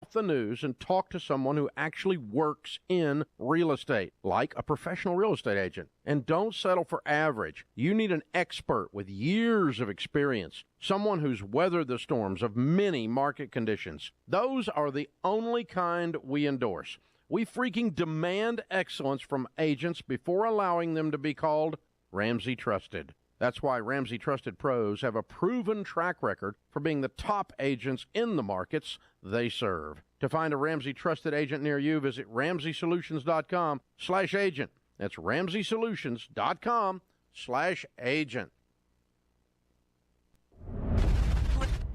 off the news and talk to someone who actually works in real estate, like a professional real estate agent. And don't settle for average. You need an expert with years of experience, someone who's weathered the storms of many market conditions. Those are the only kind we endorse. We freaking demand excellence from agents before allowing them to be called Ramsey Trusted. That's why Ramsey Trusted Pros have a proven track record for being the top agents in the markets they serve. To find a Ramsey Trusted agent near you, visit RamseySolutions.com/agent. That's RamseySolutions.com/agent.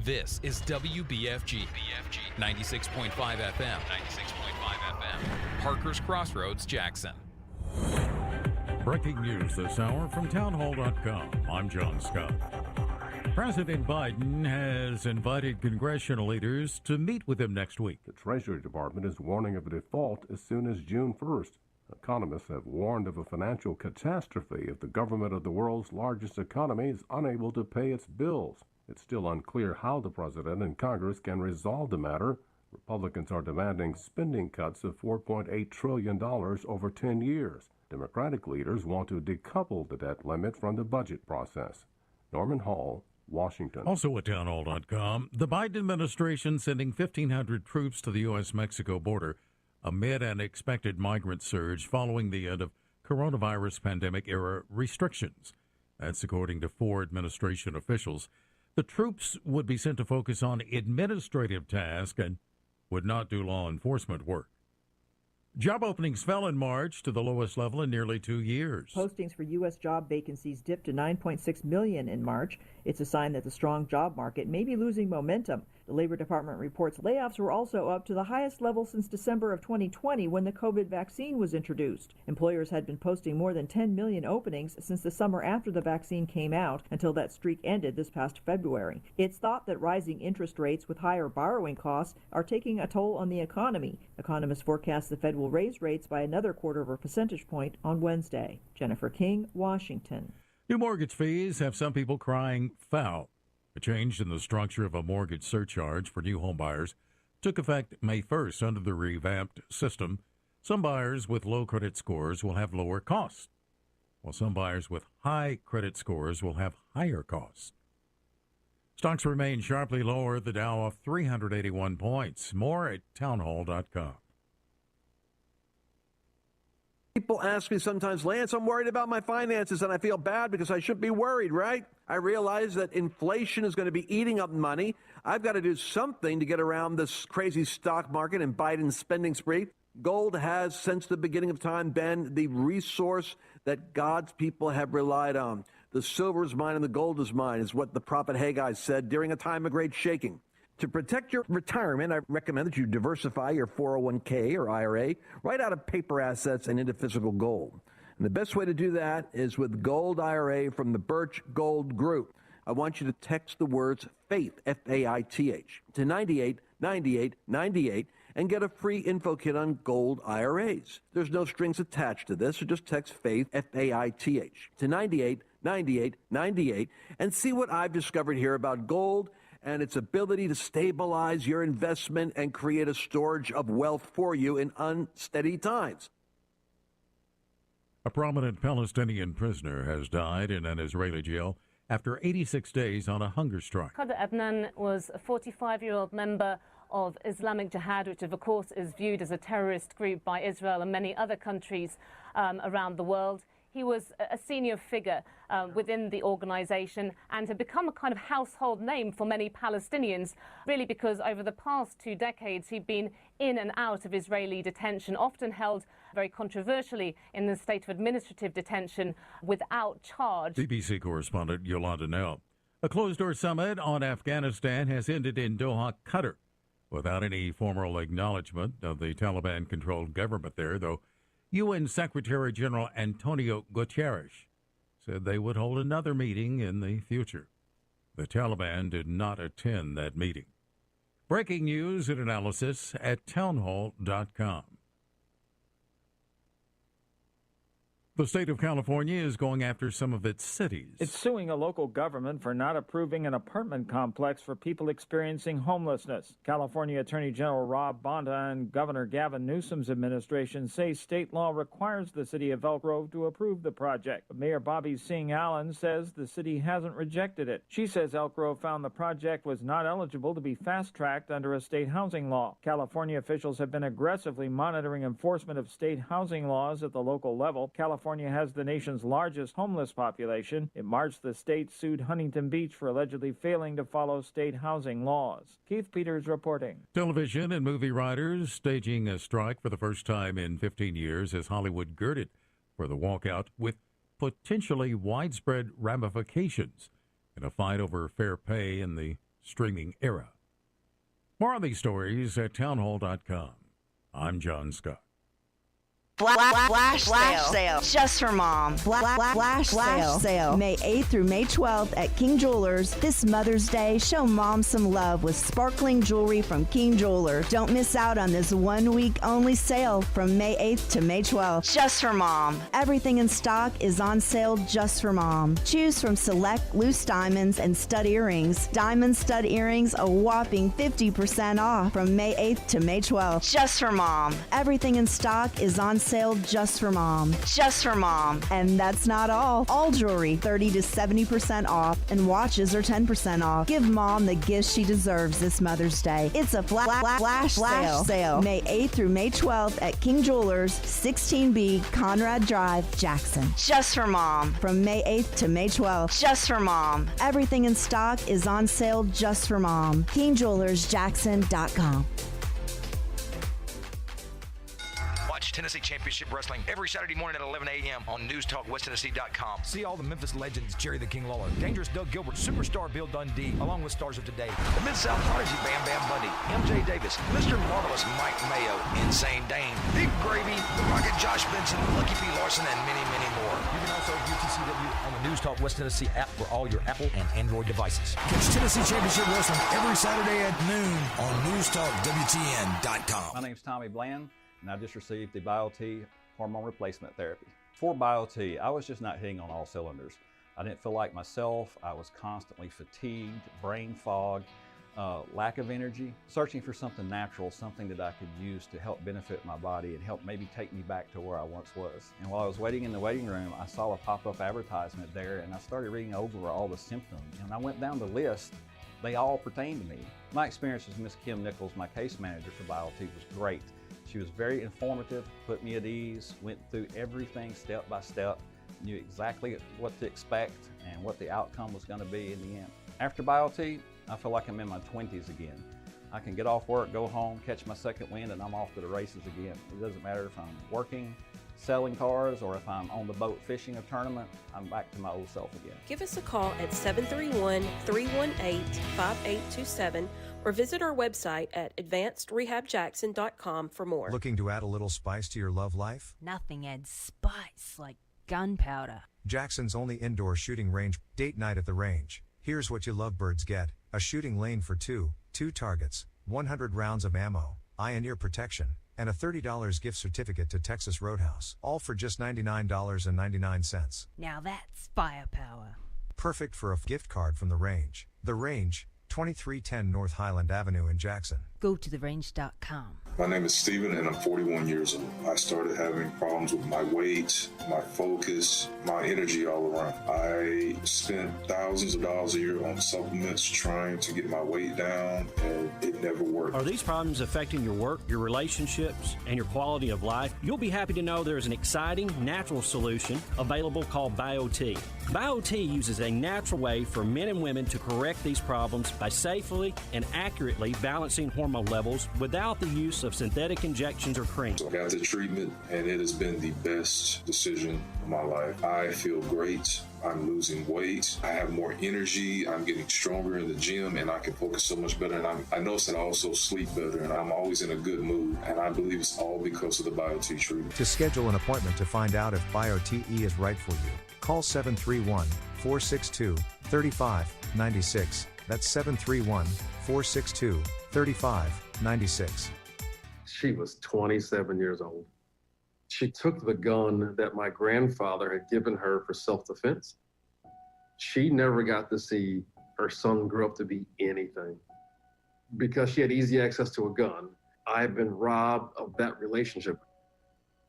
This is WBFG 96.5 FM. Parker's Crossroads, Jackson. Breaking news this hour from townhall.com. I'm John Scott. President Biden has invited congressional leaders to meet with him next week. The Treasury Department is warning of a default as soon as June 1st. Economists have warned of a financial catastrophe if the government of the world's largest economy is unable to pay its bills. It's still unclear how the president and Congress can resolve the matter. Republicans are demanding spending cuts of $4.8 trillion over 10 years. Democratic leaders want to decouple the debt limit from the budget process. Norman Hall, Washington. Also at townhall.com, the Biden administration sending 1,500 troops to the U.S.-Mexico border amid an expected migrant surge following the end of coronavirus pandemic-era restrictions. That's according to 4 administration officials. The troops would be sent to focus on administrative tasks and would not do law enforcement work. Job openings fell in March to the lowest level in nearly 2 years. Postings for U.S. job vacancies dipped to 9.6 million in March. It's a sign that the strong job market may be losing momentum. The Labor Department reports layoffs were also up to the highest level since December of 2020 when the COVID vaccine was introduced. Employers had been posting more than 10 million openings since the summer after the vaccine came out until that streak ended this past February. It's thought that rising interest rates with higher borrowing costs are taking a toll on the economy. Economists forecast the Fed will raise rates by another 1/4 percentage point on Wednesday. Jennifer King, Washington. New mortgage fees have some people crying foul. A change in the structure of a mortgage surcharge for new home buyers took effect May 1st under the revamped system. Some buyers with low credit scores will have lower costs, while some buyers with high credit scores will have higher costs. Stocks remain sharply lower, the Dow off 381 points. More at townhall.com. People ask me sometimes, Lance, I'm worried about my finances and I feel bad because I shouldn't be worried, right? I realize that inflation is going to be eating up money. I've got to do something to get around this crazy stock market and Biden's spending spree. Gold has, since the beginning of time, been the resource that God's people have relied on. The silver is mine and the gold is mine, is what the prophet Haggai said during a time of great shaking. To protect your retirement, I recommend that you diversify your 401k or IRA right out of paper assets and into physical gold. And the best way to do that is with Gold IRA from the Birch Gold Group. I want you to text the words FAITH, F-A-I-T-H, to 989898 and get a free info kit on gold IRAs. There's no strings attached to this, so just text FAITH, F-A-I-T-H, to 989898 and see what I've discovered here about gold and its ability to stabilize your investment and create a storage of wealth for you in unsteady times. A prominent Palestinian prisoner has died in an Israeli jail after 86 days on a hunger strike. Qadir Adnan was a 45-year-old member of Islamic Jihad, which of course is viewed as a terrorist group by Israel and many other countries around the world. He was a senior figure within the organization and had become a kind of household name for many Palestinians, really because over the past 2 decades he'd been in and out of Israeli detention, often held very controversially in the state of administrative detention without charge. BBC correspondent Yolanda Nell. A closed-door summit on Afghanistan has ended in Doha, Qatar, without any formal acknowledgement of the Taliban-controlled government there, though UN Secretary General Antonio Guterres said they would hold another meeting in the future. The Taliban did not attend that meeting. Breaking news and analysis at townhall.com. The state of California is going after some of its cities. It's suing a local government for not approving an apartment complex for people experiencing homelessness. California Attorney General Rob Bonta and Governor Gavin Newsom's administration say state law requires the city of Elk Grove to approve the project. But Mayor Bobby Singh Allen says the city hasn't rejected it. She says Elk Grove found the project was not eligible to be fast-tracked under a state housing law. California officials have been aggressively monitoring enforcement of state housing laws at the local level. California has the nation's largest homeless population. In March, the state sued Huntington Beach for allegedly failing to follow state housing laws. Keith Peters reporting. Television and movie writers staging a strike for the first time in 15 years as Hollywood girded for the walkout with potentially widespread ramifications in a fight over fair pay in the streaming era. More on these stories at townhall.com. I'm John Scott. Flash sale just for mom. Flash sale May 8th through May 12th at King Jewelers. This Mother's Day, show mom some love with sparkling jewelry from King Jewelers. Don't miss out on this 1 week only sale from May 8th to May 12th. Just for mom. Everything in stock is on sale just for mom. Choose from select loose diamonds and stud earrings. Diamond stud earrings a whopping 50% off from May 8th to May 12th. Just for mom. Everything in stock is on sale just for mom. Just for mom. And that's not all. All jewelry 30 to 70% off and watches are 10% off. Give mom the gift she deserves this Mother's Day. It's a flash sale. May 8th through May 12th at King Jewelers, 16B Conrad Drive, Jackson. Just for mom. From May 8th to May 12th. Just for mom. Everything in stock is on sale just for mom. KingJewelersJackson.com. Watch Tennessee Championship Wrestling every Saturday morning at 11 a.m. on NewsTalkWestTennessee.com. See all the Memphis legends, Jerry the King Lawler, Dangerous Doug Gilbert, Superstar Bill Dundee, along with stars of today, The Mid-South Prodigy Bam Bam Bundy, MJ Davis, Mr. Marvelous Mike Mayo, Insane Dane, Big Gravy, The Rocket Josh Benson, Lucky P. Larson, and many, many more. You can also view TCW on the News Talk West Tennessee app for all your Apple and Android devices. Catch Tennessee Championship Wrestling every Saturday at noon on NewsTalkWTN.com. My name's Tommy Bland, and I just received the BioT hormone replacement therapy. For BioT, I was just not hitting on all cylinders. I didn't feel like myself. I was constantly fatigued, brain fog, lack of energy, searching for something natural, something that I could use to help benefit my body and help maybe take me back to where I once was. And while I was waiting in the waiting room, I saw a pop-up advertisement there, and I started reading over all the symptoms. And I went down the list. They all pertain to me. My experience with Miss Kim Nichols, my case manager for BioT, was great. She was very informative, put me at ease, went through everything step by step, knew exactly what to expect and what the outcome was going to be in the end. After BioT, I feel like I'm in my 20s again. I can get off work, go home, catch my second wind, and I'm off to the races again. It doesn't matter if I'm working, selling cars, or if I'm on the boat fishing a tournament, I'm back to my old self again. Give us a call at 731-318-5827 or visit our website at advancedrehabjackson.com for more. Looking to add a little spice to your love life? Nothing adds spice like gunpowder. Jackson's only indoor shooting range, date night at the range. Here's what you lovebirds get: a shooting lane for two targets, 100 rounds of ammo, eye and ear protection, and a $30 gift certificate to Texas Roadhouse, all for just $99.99. Now that's firepower. Perfect for a gift card from the range. The Range, 2310 North Highland Avenue in Jackson. Go to therange.com. My name is Steven and I'm 41 years old. I started having problems with my weight, my focus, my energy all around. I spent thousands of dollars a year on supplements trying to get my weight down, and it never worked. Are these problems affecting your work, your relationships, and your quality of life? You'll be happy to know there is an exciting natural solution available called BioT. BioT uses a natural way for men and women to correct these problems by safely and accurately balancing hormone levels without the use of synthetic injections or cream. So I got the treatment, and it has been the best decision of my life. I feel great. I'm losing weight. I have more energy. I'm getting stronger in the gym, and I can focus so much better. And I notice that I also sleep better, and I'm always in a good mood. And I believe it's all because of the BioT treatment. To schedule an appointment to find out if BioTE is right for you, call 731-462-3596. That's 731-462-3596. She was 27 years old. She took the gun that my grandfather had given her for self-defense. She never got to see her son grow up to be anything. Because she had easy access to a gun, I've been robbed of that relationship.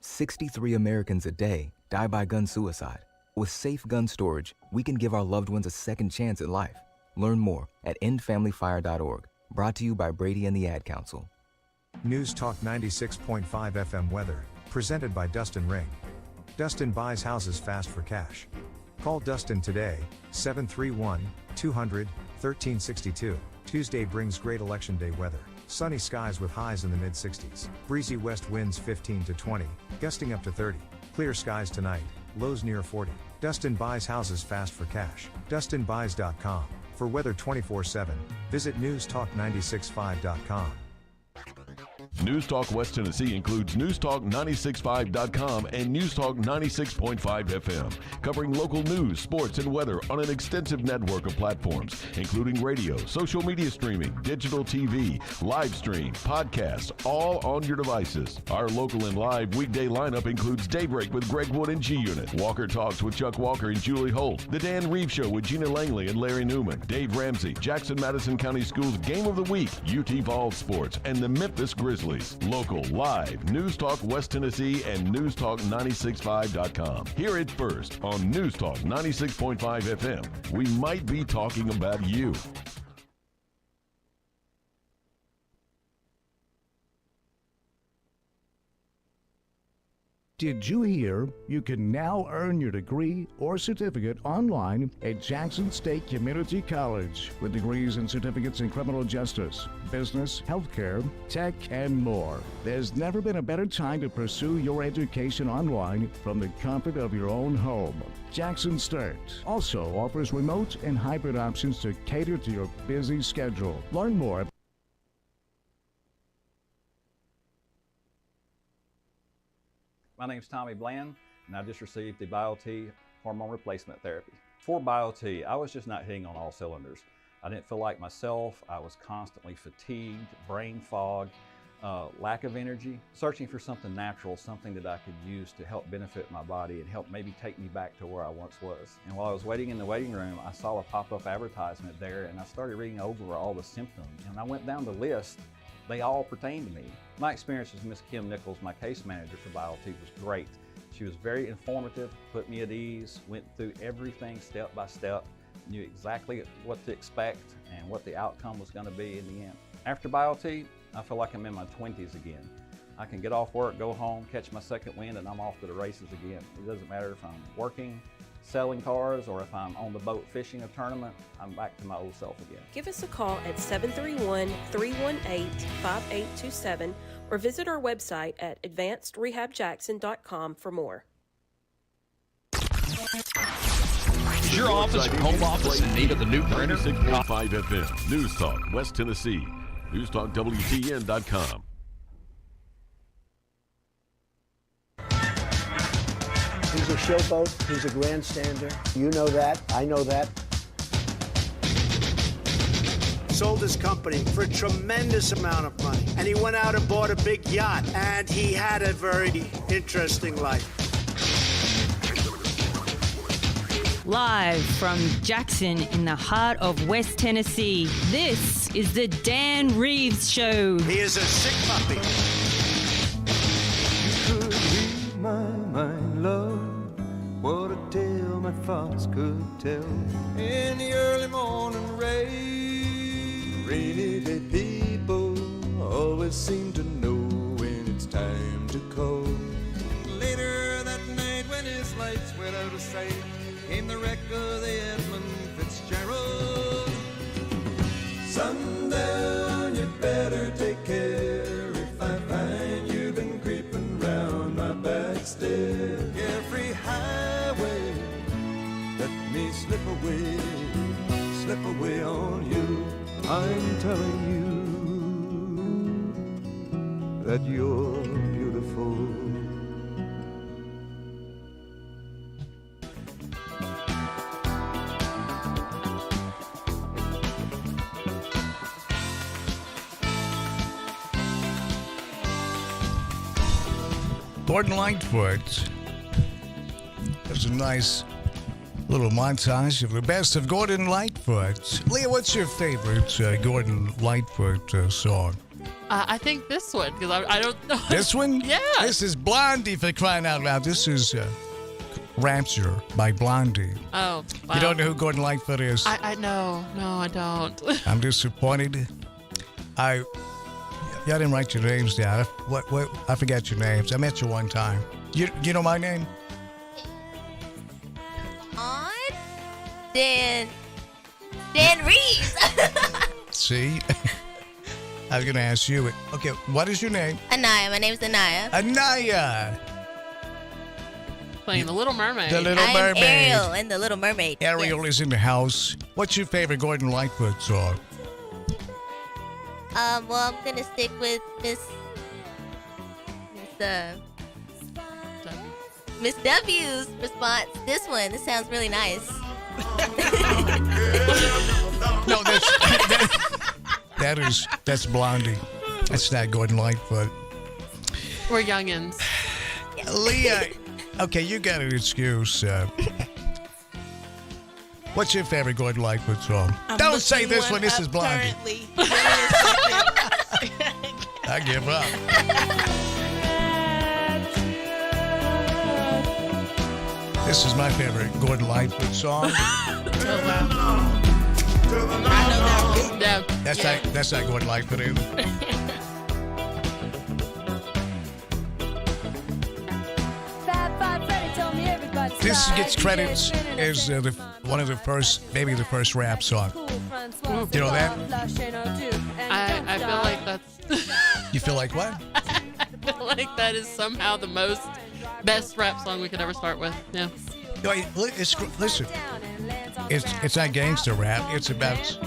63 Americans a day die by gun suicide. With safe gun storage, we can give our loved ones a second chance at life. Learn more at endfamilyfire.org. Brought to you by Brady and the Ad Council. News Talk 96.5 FM weather, presented by Dustin Ring. Dustin buys houses fast for cash. Call Dustin today, 731-200-1362. Tuesday brings great election day weather. Sunny skies with highs in the mid-60s. Breezy west winds 15 to 20, gusting up to 30. Clear skies tonight, lows near 40. Dustin buys houses fast for cash. DustinBuys.com. For weather 24/7, visit newstalk965.com. News Talk West Tennessee includes newstalk965.com and News Talk 96.5 FM, covering local news, sports, and weather on an extensive network of platforms, including radio, social media streaming, digital TV, live stream, podcasts, all on your devices. Our local and live weekday lineup includes Daybreak with Greg Wood and G-Unit, Walker Talks with Chuck Walker and Julie Holt, The Dan Reeves Show with Gina Langley and Larry Newman, Dave Ramsey, Jackson-Madison County Schools Game of the Week, UT Vols Sports, and the Memphis Grizzlies. Local, live, News Talk West Tennessee and newstalk965.com. Hear it first on News Talk 96.5 FM. We might be talking about you. Did you hear you can now earn your degree or certificate online at Jackson State Community College with degrees and certificates in criminal justice, business, healthcare, tech, and more? There's never been a better time to pursue your education online from the comfort of your own home. Jackson State also offers remote and hybrid options to cater to your busy schedule. Learn more. My name's Tommy Bland, and I just received the BioT hormone replacement therapy. For BioT, I was just not hitting on all cylinders. I didn't feel like myself. I was constantly fatigued, brain fog, lack of energy, searching for something natural, something that I could use to help benefit my body and help maybe take me back to where I once was. And while I was waiting in the waiting room, I saw a pop-up advertisement there, and I started reading over all the symptoms. And I went down the list. They all pertain to me. My experience with Miss Kim Nichols, my case manager for BioT, was great. She was very informative, put me at ease, went through everything step by step, knew exactly what to expect and what the outcome was going to be in the end. After BioT, I feel like I'm in my 20s again. I can get off work, go home, catch my second wind, and I'm off to the races again. It doesn't matter if I'm working, selling cars, or if I'm on the boat fishing a tournament, I'm back to my old self again. Give us a call at 731-318-5827 or visit our website at advancedrehabjackson.com for more. Is your office or home office in need of the new printer? 96.5 FM, News Talk West Tennessee, newstalkwtn.com. He's a showboat. He's a grandstander. You know that. I know that. Sold his company for a tremendous amount of money. And he went out and bought a big yacht. And he had a very interesting life. Live from Jackson in the heart of West Tennessee, this is the Dan Reeves Show. He is a sick puppy. My love, what a tale my thoughts could tell. In the early morning rain, rainy day people always seem to know when it's time to call. Later that night when his lights went out of sight, came the wreck of the Edmund Fitzgerald. Sundown, you better take care if I find you've been creeping round my back stair. Every highway, let me slip away on you. I'm telling you that you're beautiful. Gordon Lightfoot. There's a nice little montage of the best of Gordon Lightfoot. Leah, what's your favorite Gordon Lightfoot song? I think this one, because I don't know. This one? Yeah. This is Blondie, for crying out loud. This is Rapture by Blondie. Oh, wow. You don't know who Gordon Lightfoot is? I know. No, I don't. I'm disappointed. Y'all didn't write your names down. What? I forgot your names. I met you one time. You know my name? Dan Reeves. See? I was going to ask you. Okay, what is your name? Anaya. My name's Anaya. Anaya. Playing The Little Mermaid. The Little Mermaid. Ariel in The Little Mermaid. Ariel is in the house. What's your favorite Gordon Lightfoot song? Well, I'm going to stick with Miss W's response. This one. This sounds really nice. No, that's Blondie. That's not Gordon Lightfoot. We're youngins. Leah, okay, you got an excuse. What's your favorite Gordon Lightfoot song? Don't say this one. This is Blondie. I give up. This is my favorite Gordon Lightfoot song. That's not Gordon Lightfoot either. This gets credits as one of the first, maybe the first rap song. You know that? I feel like that's... You feel like what? I feel like that is somehow the best rap song we could ever start with. Yeah. Listen, it's not gangster rap. It's about...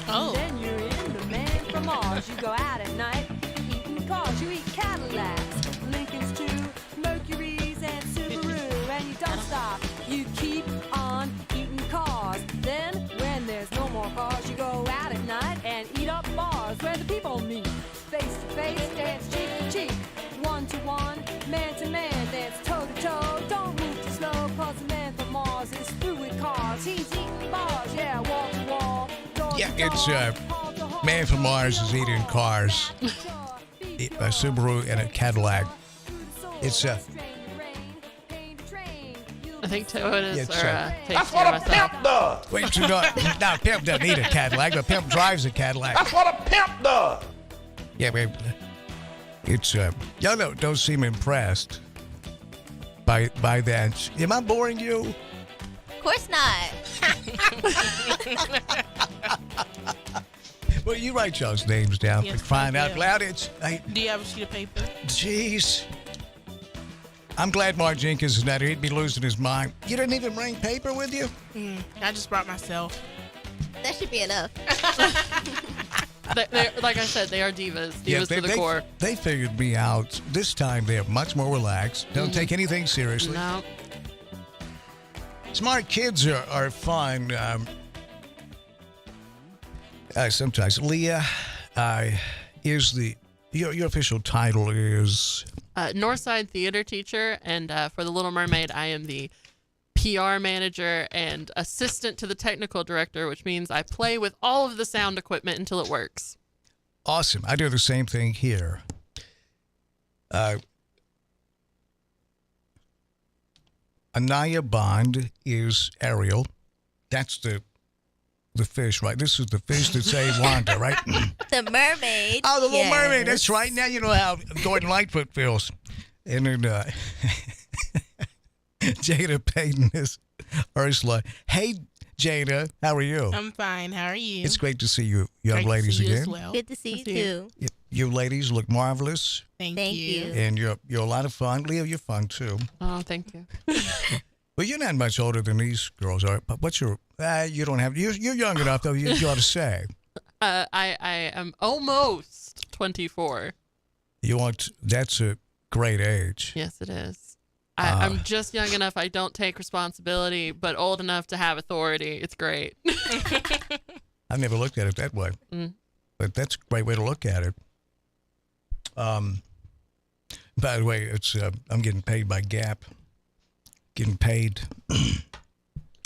Oh. Then you're in the man from Mars. You go out at night, eating cars. You eat Cadillacs, Lincolns too, Mercuries and Subaru, and you don't stop. You keep on eating cars. Then, when there's no more cars, you go out at night and eat up bars where the people meet. Face to face, dance cheek to cheek, one to one, man to man, dance toe to toe. Don't move too slow, 'cause the man from Mars is through with cars. He's eating bars, yeah, wall to wall. Yeah, it's Man from Mars is eating cars. A Subaru and a Cadillac. It's I think Toyotas it's, are that's what a pimp does. Wait, no, pimp doesn't eat a Cadillac. A pimp drives a Cadillac. That's what a pimp does. Yeah, but it's y'all don't seem impressed by that. Am I boring you? Of course not. Well, you write y'all's names down. Yes, Crying I out do. loud. Do you have a sheet of paper? Jeez. I'm glad Mark Jenkins is not here. He'd be losing his mind. You didn't even bring paper with you? I just brought myself. That should be enough. Like I said, they are divas. Divas to the core. They figured me out. This time they're much more relaxed. Don't take anything seriously. No. Smart kids are fun. Sometimes. Leah, your official title is? Northside theater teacher, and for The Little Mermaid, I am the PR manager and assistant to the technical director, which means I play with all of the sound equipment until it works. Awesome. I do the same thing here. Anaya Bond is Ariel. That's the fish, right? This is the fish that saved Wanda, right? The mermaid. Oh, the Little Mermaid. That's right. Now you know how Gordon Lightfoot feels. And then Jada Payton is Ursula. Hey, Jada, how are you? I'm fine. How are you? It's great to see you young Great ladies to see you again. as well. Good to see you too. You ladies look marvelous. Thank you. And you're a lot of fun. Leo, you're fun too. Oh, thank you. Well, you're not much older than these girls are. But what's your? You don't have. You're young enough though. You ought to say. I am almost 24. You want? That's a great age. Yes, it is. I'm just young enough. I don't take responsibility, but old enough to have authority. It's great. I never looked at it that way. but that's a great way to look at it. By the way, it's I'm getting paid by Gap. Getting paid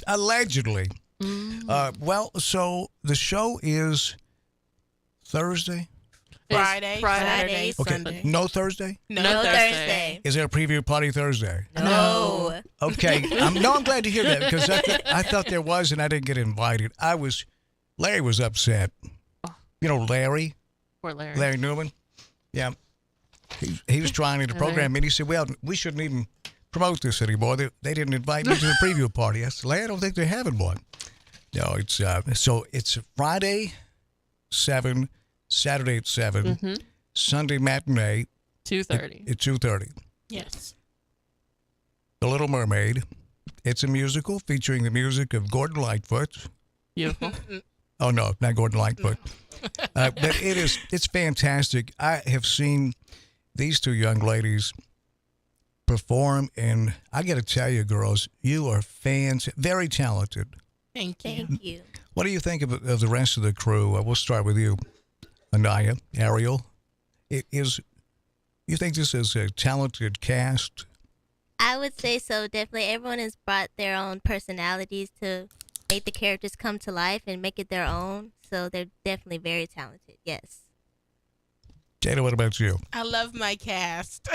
allegedly. Well, so the show is Thursday. Friday, Saturday, Okay, Sunday. no Thursday. No Thursday. Is there a preview party Thursday? No. Okay. I'm glad to hear that because I thought there was and I didn't get invited. Larry was upset. You know Larry? Poor Larry. Larry Newman? Yeah. He was trying to program me and he said, well, we shouldn't even promote this anymore. They didn't invite me to the preview party. I said, Larry, I don't think they're having one. No, it's so it's Friday 7, Saturday at 7, Sunday matinee 2:30. At 2:30. Yes. The Little Mermaid. It's a musical featuring the music of Gordon Lightfoot. Beautiful. Oh no, not Gordon Lightfoot. But it's fantastic. I have seen these two young ladies perform, and I got to tell you, girls, you are fans, very talented. Thank you. Thank you. What do you think of the rest of the crew? We'll start with you, Anaya, Ariel. You think this is a talented cast? I would say so, definitely. Everyone has brought their own personalities to make the characters come to life and make it their own. So they're definitely very talented, yes. Jada, what about you? I love my cast.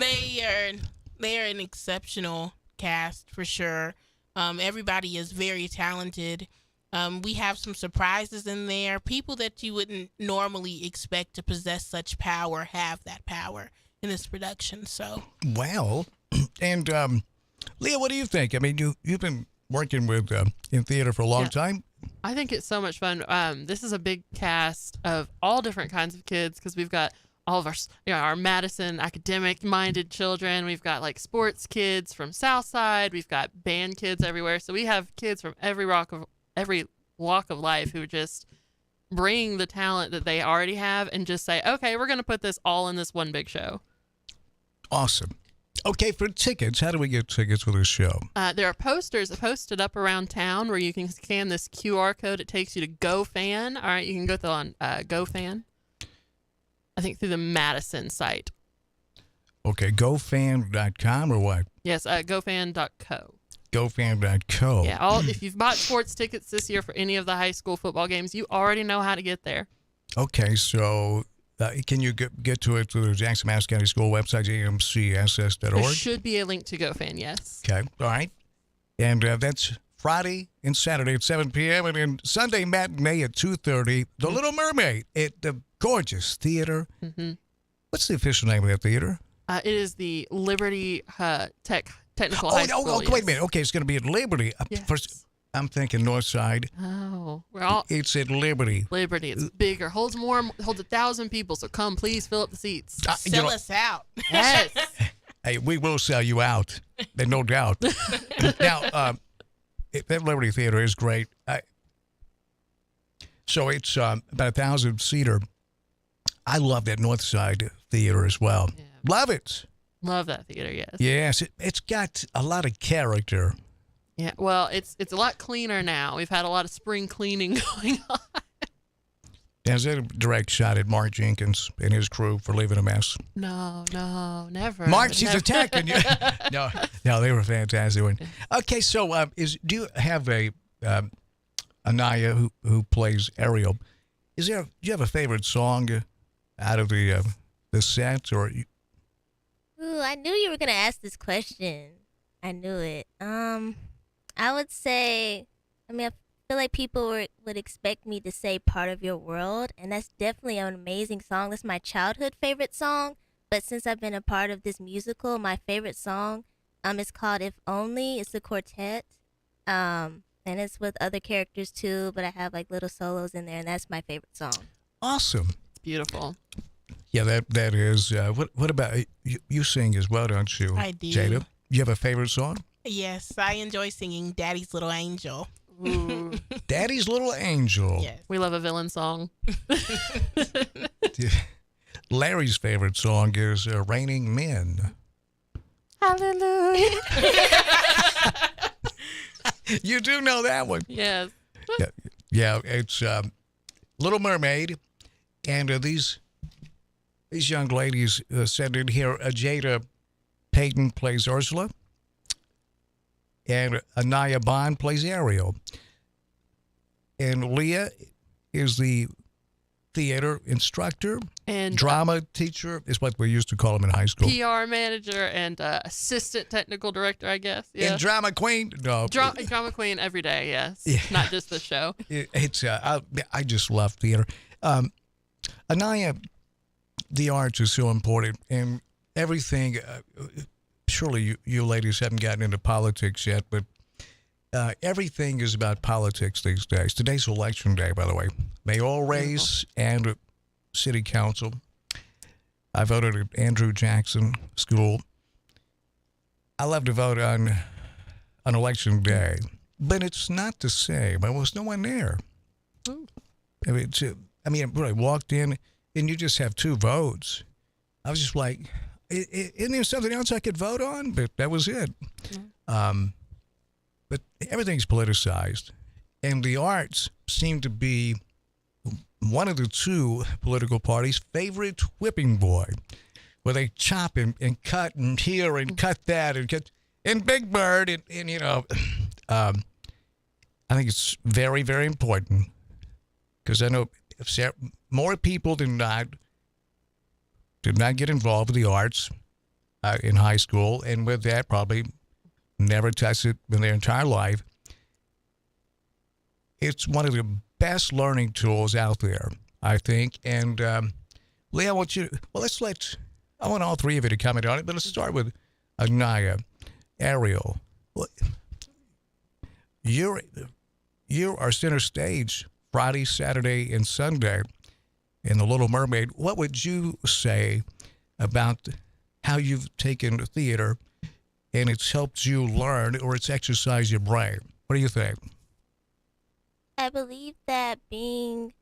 They are an exceptional cast for sure. Everybody is very talented. We have some surprises in there. People that you wouldn't normally expect to possess such power have that power in this production. So Well, and Leah, what do you think? I mean, you've been working with in theater for a long time. I think it's so much fun. This is a big cast of all different kinds of kids because we've got all of our Madison academic-minded children. We've got like sports kids from Southside. We've got band kids everywhere. So we have kids from every walk of life who just bring the talent that they already have and just say, okay, we're going to put this all in this one big show. Awesome. Okay, for tickets, how do we get tickets for this show? There are posters posted up around town where you can scan this QR code. It takes you to GoFan. All right, you can go on GoFan. I think through the Madison site. Okay, gofan.com or what? Yes, gofan.co. Gofan.co. Yeah, if you've bought sports tickets this year for any of the high school football games, you already know how to get there. Okay, so can you get to it through the Jackson Madison County School website, amcss.org? There should be a link to GoFan, yes. Okay, all right. And that's Friday and Saturday at 7 p.m. and then Sunday matinee at 2:30. The Little Mermaid at the gorgeous theater. Mm-hmm. What's the official name of that theater? It is the Liberty Technical High School. Oh, wait a minute. Okay, it's going to be at Liberty. Yes. First, I'm thinking North Side. Oh, It's at Liberty. Liberty. It's bigger. Holds 1,000 people. So come, please fill up the seats. Sell us out. Yes. Hey, we will sell you out. There's no doubt. Now, that Liberty Theater is great. So it's about 1,000-seater. I love that North Side Theater as well. Yeah. Love it. Love that theater, yes. Yes, it's got a lot of character. Yeah, well, it's a lot cleaner now. We've had a lot of spring cleaning going on. Is that a direct shot at Mark Jenkins and his crew for leaving a mess? No, never. Mark, she's attacking you. No, they were fantastic. Okay, so do you have a Anaya who plays Ariel? Do you have a favorite song out of the set, or? Ooh, I knew you were gonna ask this question. I knew it. I would say, I feel like people would expect me to say Part of Your World, and that's definitely an amazing song. That's my childhood favorite song, but since I've been a part of this musical, my favorite song is called If Only. It's a quartet, and it's with other characters too, but I have like little solos in there, and that's my favorite song. Awesome. It's beautiful. Yeah, that is. What about you sing as well, don't you? I do. Jada, you have a favorite song? Yes, I enjoy singing Daddy's Little Angel. Ooh. Daddy's Little Angel. Yes. We love a villain song. Larry's favorite song is Raining Men. Hallelujah. You do know that one. Yes. Yeah, it's Little Mermaid, and these young ladies said in here, Jada Payton plays Ursula, and Anaya Bond plays Ariel. And Leah is the theater instructor, and drama teacher is what we used to call them in high school. PR manager and assistant technical director, I guess. Yeah. And drama queen? No. Drama queen every day, yes. Yeah. Not just the show. It's I just love theater. Anaya, the arts is so important, and everything. Surely you ladies haven't gotten into politics yet, but everything is about politics these days. Today's election day, by the way. Mayoral race and city council. I voted at Andrew Jackson School. I love to vote on election day, but it's not the same. There was no one there. I mean, I walked in and you just have 2 votes. I was just like, isn't there something else I could vote on? But that was it. But everything's politicized, and the arts seem to be one of the 2 political parties' favorite whipping boy, where they chop and cut and here and cut that and cut. And Big Bird, and you know, I think it's very, very important, because I know more people did not get involved with the arts in high school, and with that probably never touched it in their entire life. It's one of the best learning tools out there, I think. And Leah, I want all 3 of you to comment on it, but let's start with Anaya. Ariel, you are center stage Friday, Saturday, and Sunday in The Little Mermaid. What would you say about how you've taken theater and it's helped you learn or it's exercised your brain? What do you think? I believe that being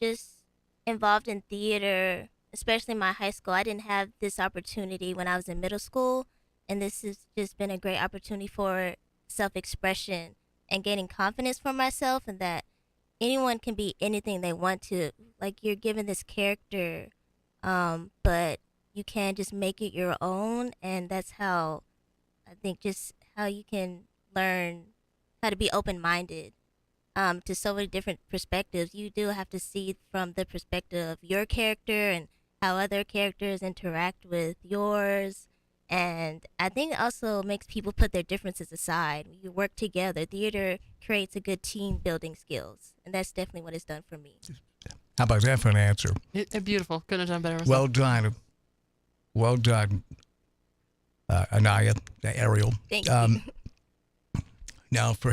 just involved in theater, especially in my high school, I didn't have this opportunity when I was in middle school. And this has just been a great opportunity for self-expression and gaining confidence for myself, and that anyone can be anything they want to. Like, you're given this character, but you can just make it your own. And that's how, I think, just how you can learn how to be open-minded to so many different perspectives. You do have to see from the perspective of your character and how other characters interact with yours. And I think it also makes people put their differences aside. You work together. Theater creates a good team building skills. And that's definitely what it's done for me. How about that for an answer? Beautiful. Couldn't have done better myself. Well done. Well done, Anaya, Ariel. Thank you. Now, for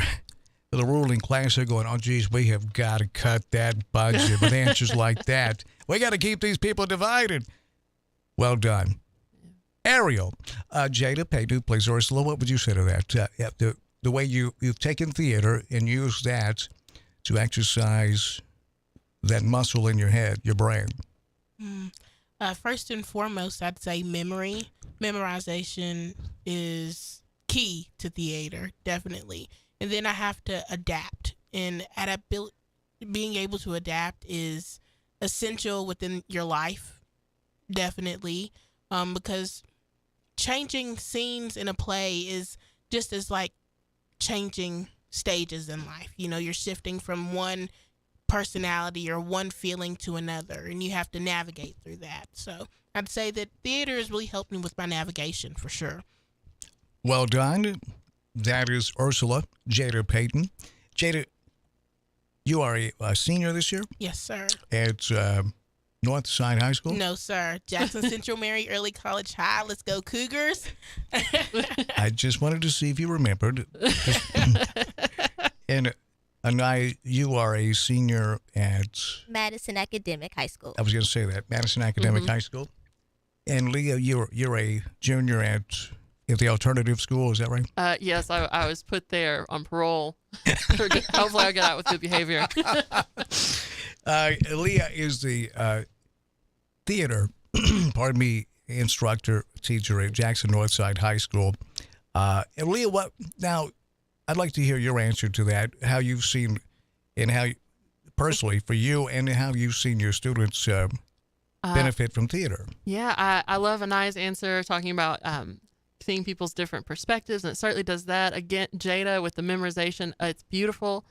the ruling class, they're going, oh, geez, we have got to cut that budget with answers like that. We got to keep these people divided. Well done. Ariel, Jada Payton plays Ursula. What would you say to that? The way you've taken theater and used that to exercise that muscle in your head, your brain. First and foremost, I'd say memory. Memorization is key to theater, definitely. And then I have to adapt. And being able to adapt is essential within your life, definitely, because changing scenes in a play is just as like changing stages in life. You know, you're shifting from one personality or one feeling to another, and you have to navigate through that. So I'd say that theater has really helped me with my navigation for sure. Well done. That is Ursula, Jada Payton. Jada, you are a senior this year? Yes, sir. At Northside High School? No, sir. Jackson Central Mary Early College High. Let's go Cougars. I just wanted to see if you remembered. And Anaya, you are a senior at Madison Academic High School. I was going to say that, Madison Academic High School. And Leah, you're a junior at the alternative school, is that right? Yes, I was put there on parole. Hopefully I'll get out with good behavior. Leah is the theater, instructor, teacher at Jackson Northside High School. And Leah, now, I'd like to hear your answer to that, how you've seen and how personally for you and how you've seen your students benefit from theater. Yeah, I love Anaya's answer talking about seeing people's different perspectives, and it certainly does that. Again, Jada with the memorization, it's beautiful.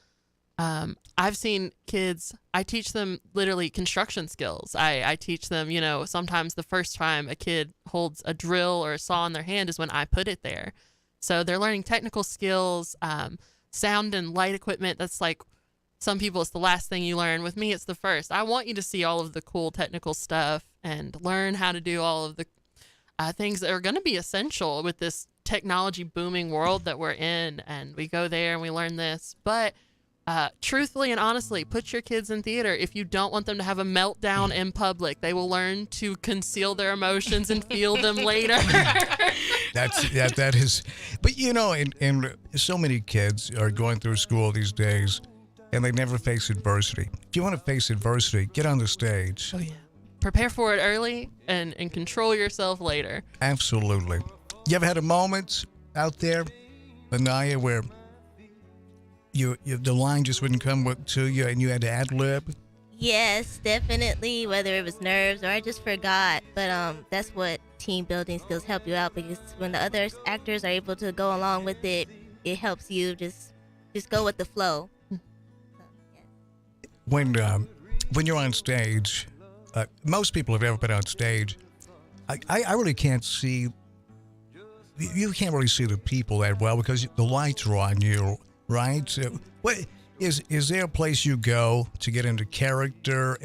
I've seen kids, I teach them literally construction skills. I teach them, sometimes the first time a kid holds a drill or a saw in their hand is when I put it there. So they're learning technical skills, sound and light equipment. That's like, some people, it's the last thing you learn. With me, it's the first. I want you to see all of the cool technical stuff and learn how to do all of the things that are going to be essential with this technology booming world that we're in. And we go there and we learn this. But truthfully and honestly, put your kids in theater. If you don't want them to have a meltdown in public, they will learn to conceal their emotions and feel them later. That is. But and so many kids are going through school these days, and they never face adversity. If you want to face adversity, get on the stage. Oh, yeah. Prepare for it early and control yourself later. Absolutely. You ever had a moment out there, Anaya, where the line just wouldn't come to you and you had to ad-lib? Yes, definitely, whether it was nerves or I just forgot. But that's what team building skills help you out, because when the other actors are able to go along with it, it helps you just go with the flow. When you're on stage, most people have ever been on stage. I really can't see. You can't really see the people that well because the lights are on you, right? So, is there a place you go to get into character?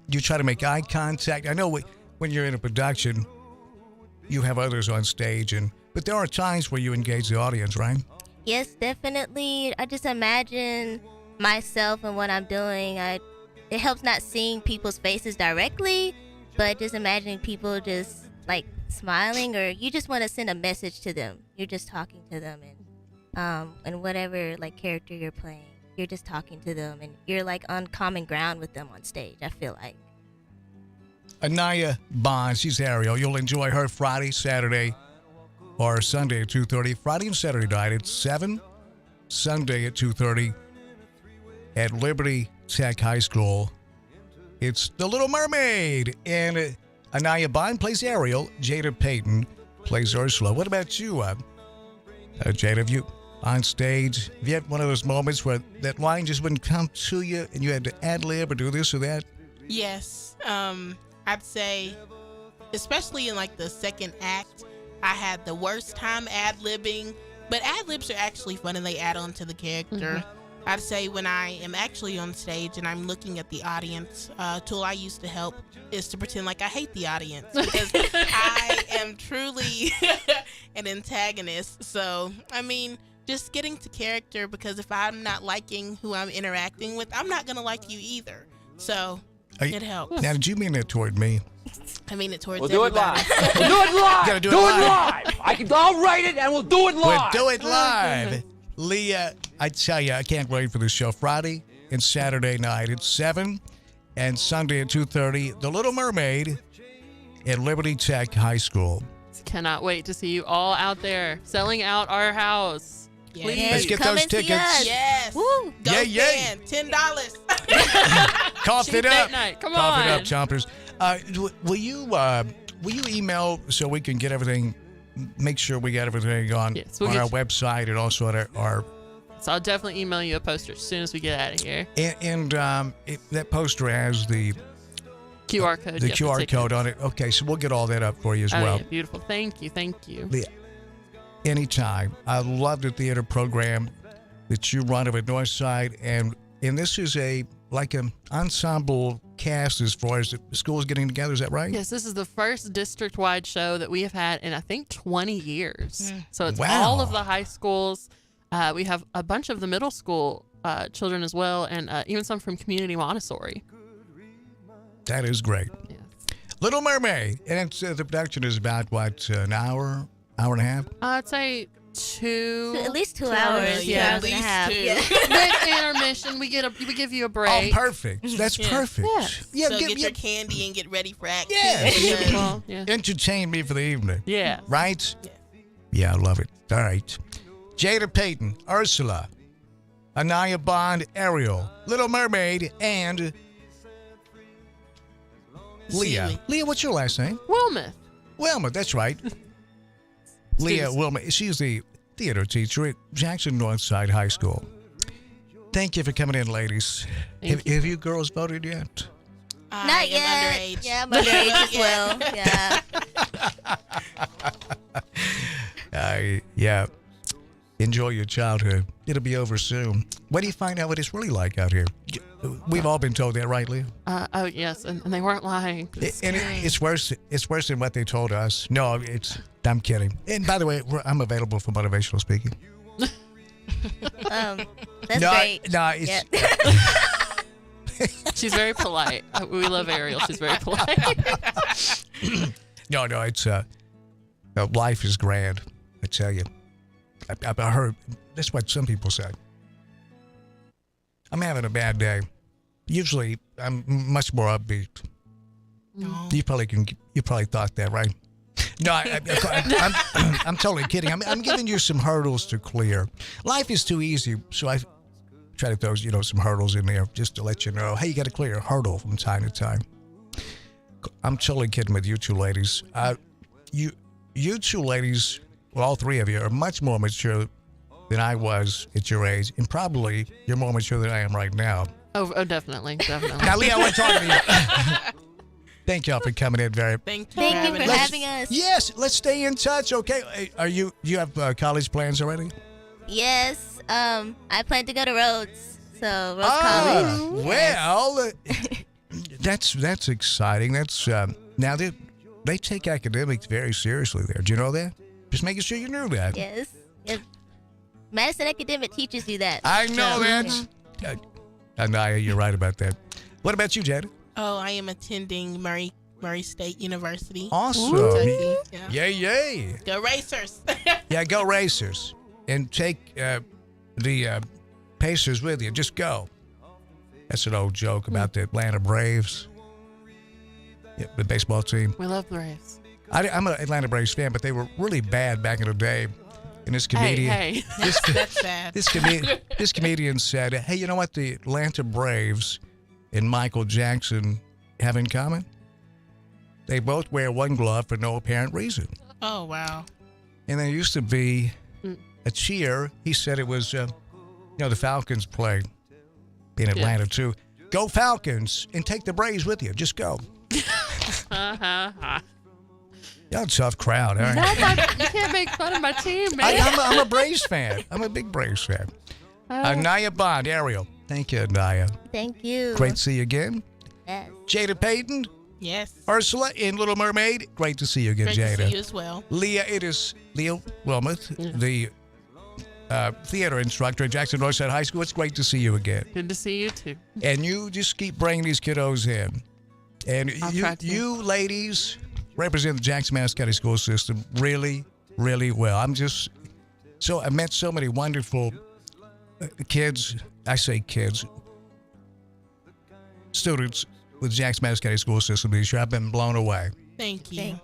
You try to make eye contact. I know when you're in a production, you have others on stage, but there are times where you engage the audience, right? Yes, definitely. I just imagine myself and what I'm doing. It helps not seeing people's faces directly, but just imagining people just like smiling, or you just want to send a message to them. You're just talking to them, and whatever like character you're playing, you're just talking to them, and you're like on common ground with them on stage. I feel like. Anaya Bond, she's Ariel. You'll enjoy her Friday, Saturday, or Sunday at 2:30. Friday and Saturday night at 7. Sunday at 2:30. At Liberty Tech High School. It's The Little Mermaid, and Anaya Bond plays Ariel. Jada Payton plays Ursula. What about you, Jada? Have you on stage, have you had one of those moments where that line just wouldn't come to you and you had to ad-lib or do this or that? Yes. I'd say, especially in like the second act, I had the worst time ad-libbing, but ad-libs are actually fun and they add on to the character. Mm-hmm. I'd say when I am actually on stage and I'm looking at the audience, a tool I use to help is to pretend like I hate the audience, because I am truly an antagonist. So, I mean, just getting to character, because if I'm not liking who I'm interacting with, I'm not going to like you either. So, it helps. Now, did you mean that toward me? I mean it towards We'll do it everybody. live. We'll do it live. Gotta do it live. I'll write it and we'll do it live. We'll do it live. Leah, I tell you, I can't wait for this show. Friday and Saturday night at 7 and Sunday at 2:30. The Little Mermaid at Liberty Tech High School. Cannot wait to see you all out there selling out our house. Yes. Please. Let's get those tickets. Yes. Woo. Go Yeah. $10. Cough Cheap it up. date night. Come Cough on. it up, chompers. Will you email so we can get everything, make sure we got everything on, Yes, we'll on get our you- website and also at our So I'll definitely email you a poster as soon as we get out of here. and that poster has the QR code. the yep, QR ticket. code on it. Okay, so we'll get all that up for you as Oh, well. yeah, beautiful. Thank you. Leah, anytime. I love the theater program that you run over at Northside, and this is like an ensemble cast as far as the schools getting together. Is that right? Yes, this is the first district-wide show that we have had in, I think, 20 years. So it's Wow. all of the high schools. We have a bunch of the middle school children as well, and even some from Community Montessori. That is great. Yes. Little Mermaid, and it's, the production is about what, an hour and a half? I'd say At least 2 hours. Yeah, At least 2 hours and a half. two. Yeah. With intermission, we give you a break. Oh, perfect. That's Yeah. perfect. Yeah. So get your candy and get ready for act Yeah. 2. Well, yeah. Entertain me for the evening. Yeah. Right? Yeah, I love it. All right. Jada Payton, Ursula. Anaya Bond, Ariel, Little Mermaid, and Leah. Seeley. Leah, what's your last name? Wilmoth. Wilma, that's right. Leah Wilma. She's the theater teacher at Jackson Northside High School. Thank you for coming in, ladies. Have you girls voted yet? Not yet. Underage. Yeah, I'm underage as well. Yeah. Yeah. Enjoy your childhood. It'll be over soon. When do you find out what it's really like out here? We've all been told that, right, Leah? Oh, yes, and they weren't lying. It's worse. It's worse than what they told us. No, I'm kidding. And by the way, I'm available for motivational speaking. That's great. No, it's. She's very polite. We love Ariel. She's very polite. No, it's life is grand. I tell you. I heard that's what some people say. I'm having a bad day. Usually, I'm much more upbeat. No. You probably thought that, right? No, I'm totally kidding. I'm giving you some hurdles to clear. Life is too easy, so I try to throw some hurdles in there just to let you know. Hey, you got to clear a hurdle from time to time. I'm totally kidding with you two ladies. You two ladies, well, all three of you are much more mature than I was at your age, and probably you're more mature than I am right now. Oh, definitely. Now, Leah, I want to talk to you. Thank y'all for coming in. Thank you for having us. Yes, let's stay in touch. Okay, you have college plans already? Yes. I plan to go to Rhodes. So Rhodes College. Well, that's exciting. That's now they take academics very seriously there. Do you know that? Just making sure you knew that. Yes. Madison Academic teachers do that. I know that. Anaya, you're right about that. What about you, Jada? Oh, I am attending Murray State University. Awesome. Kentucky. Yeah. Yay. Go Racers. Yeah, go Racers. And take the Pacers with you. Just go. That's an old joke about the Atlanta Braves. Yeah, the baseball team. We love the Braves. I'm an Atlanta Braves fan, but they were really bad back in the day. And this comedian, Hey. That's bad. this comedian said, "Hey, you know what the Atlanta Braves and Michael Jackson have in common? They both wear one glove for no apparent reason." Oh, wow. And there used to be a cheer. He said it was, the Falcons play in Atlanta too. Go Falcons and take the Braves with you. Just go. Y'all a tough crowd, all right? You can't make fun of my team, man. I'm a Braves fan. I'm a big Braves fan. Anaya Bond, Ariel. Thank you, Anaya. Thank you. Great to see you again. Yes. Jada Payton. Yes. Ursula in Little Mermaid. Great to see you again, Great Jada. to see you as well. Leah, it is Leah Wilmoth, the theater instructor at Jackson Northside High School. It's great to see you again. Good to see you, too. And you just keep bringing these kiddos in. And you ladies represent the Jackson Madison County school system really, really well. I met so many wonderful kids. I say kids. Students with Jackson Madison County school system this year. I've been blown away. Thank you.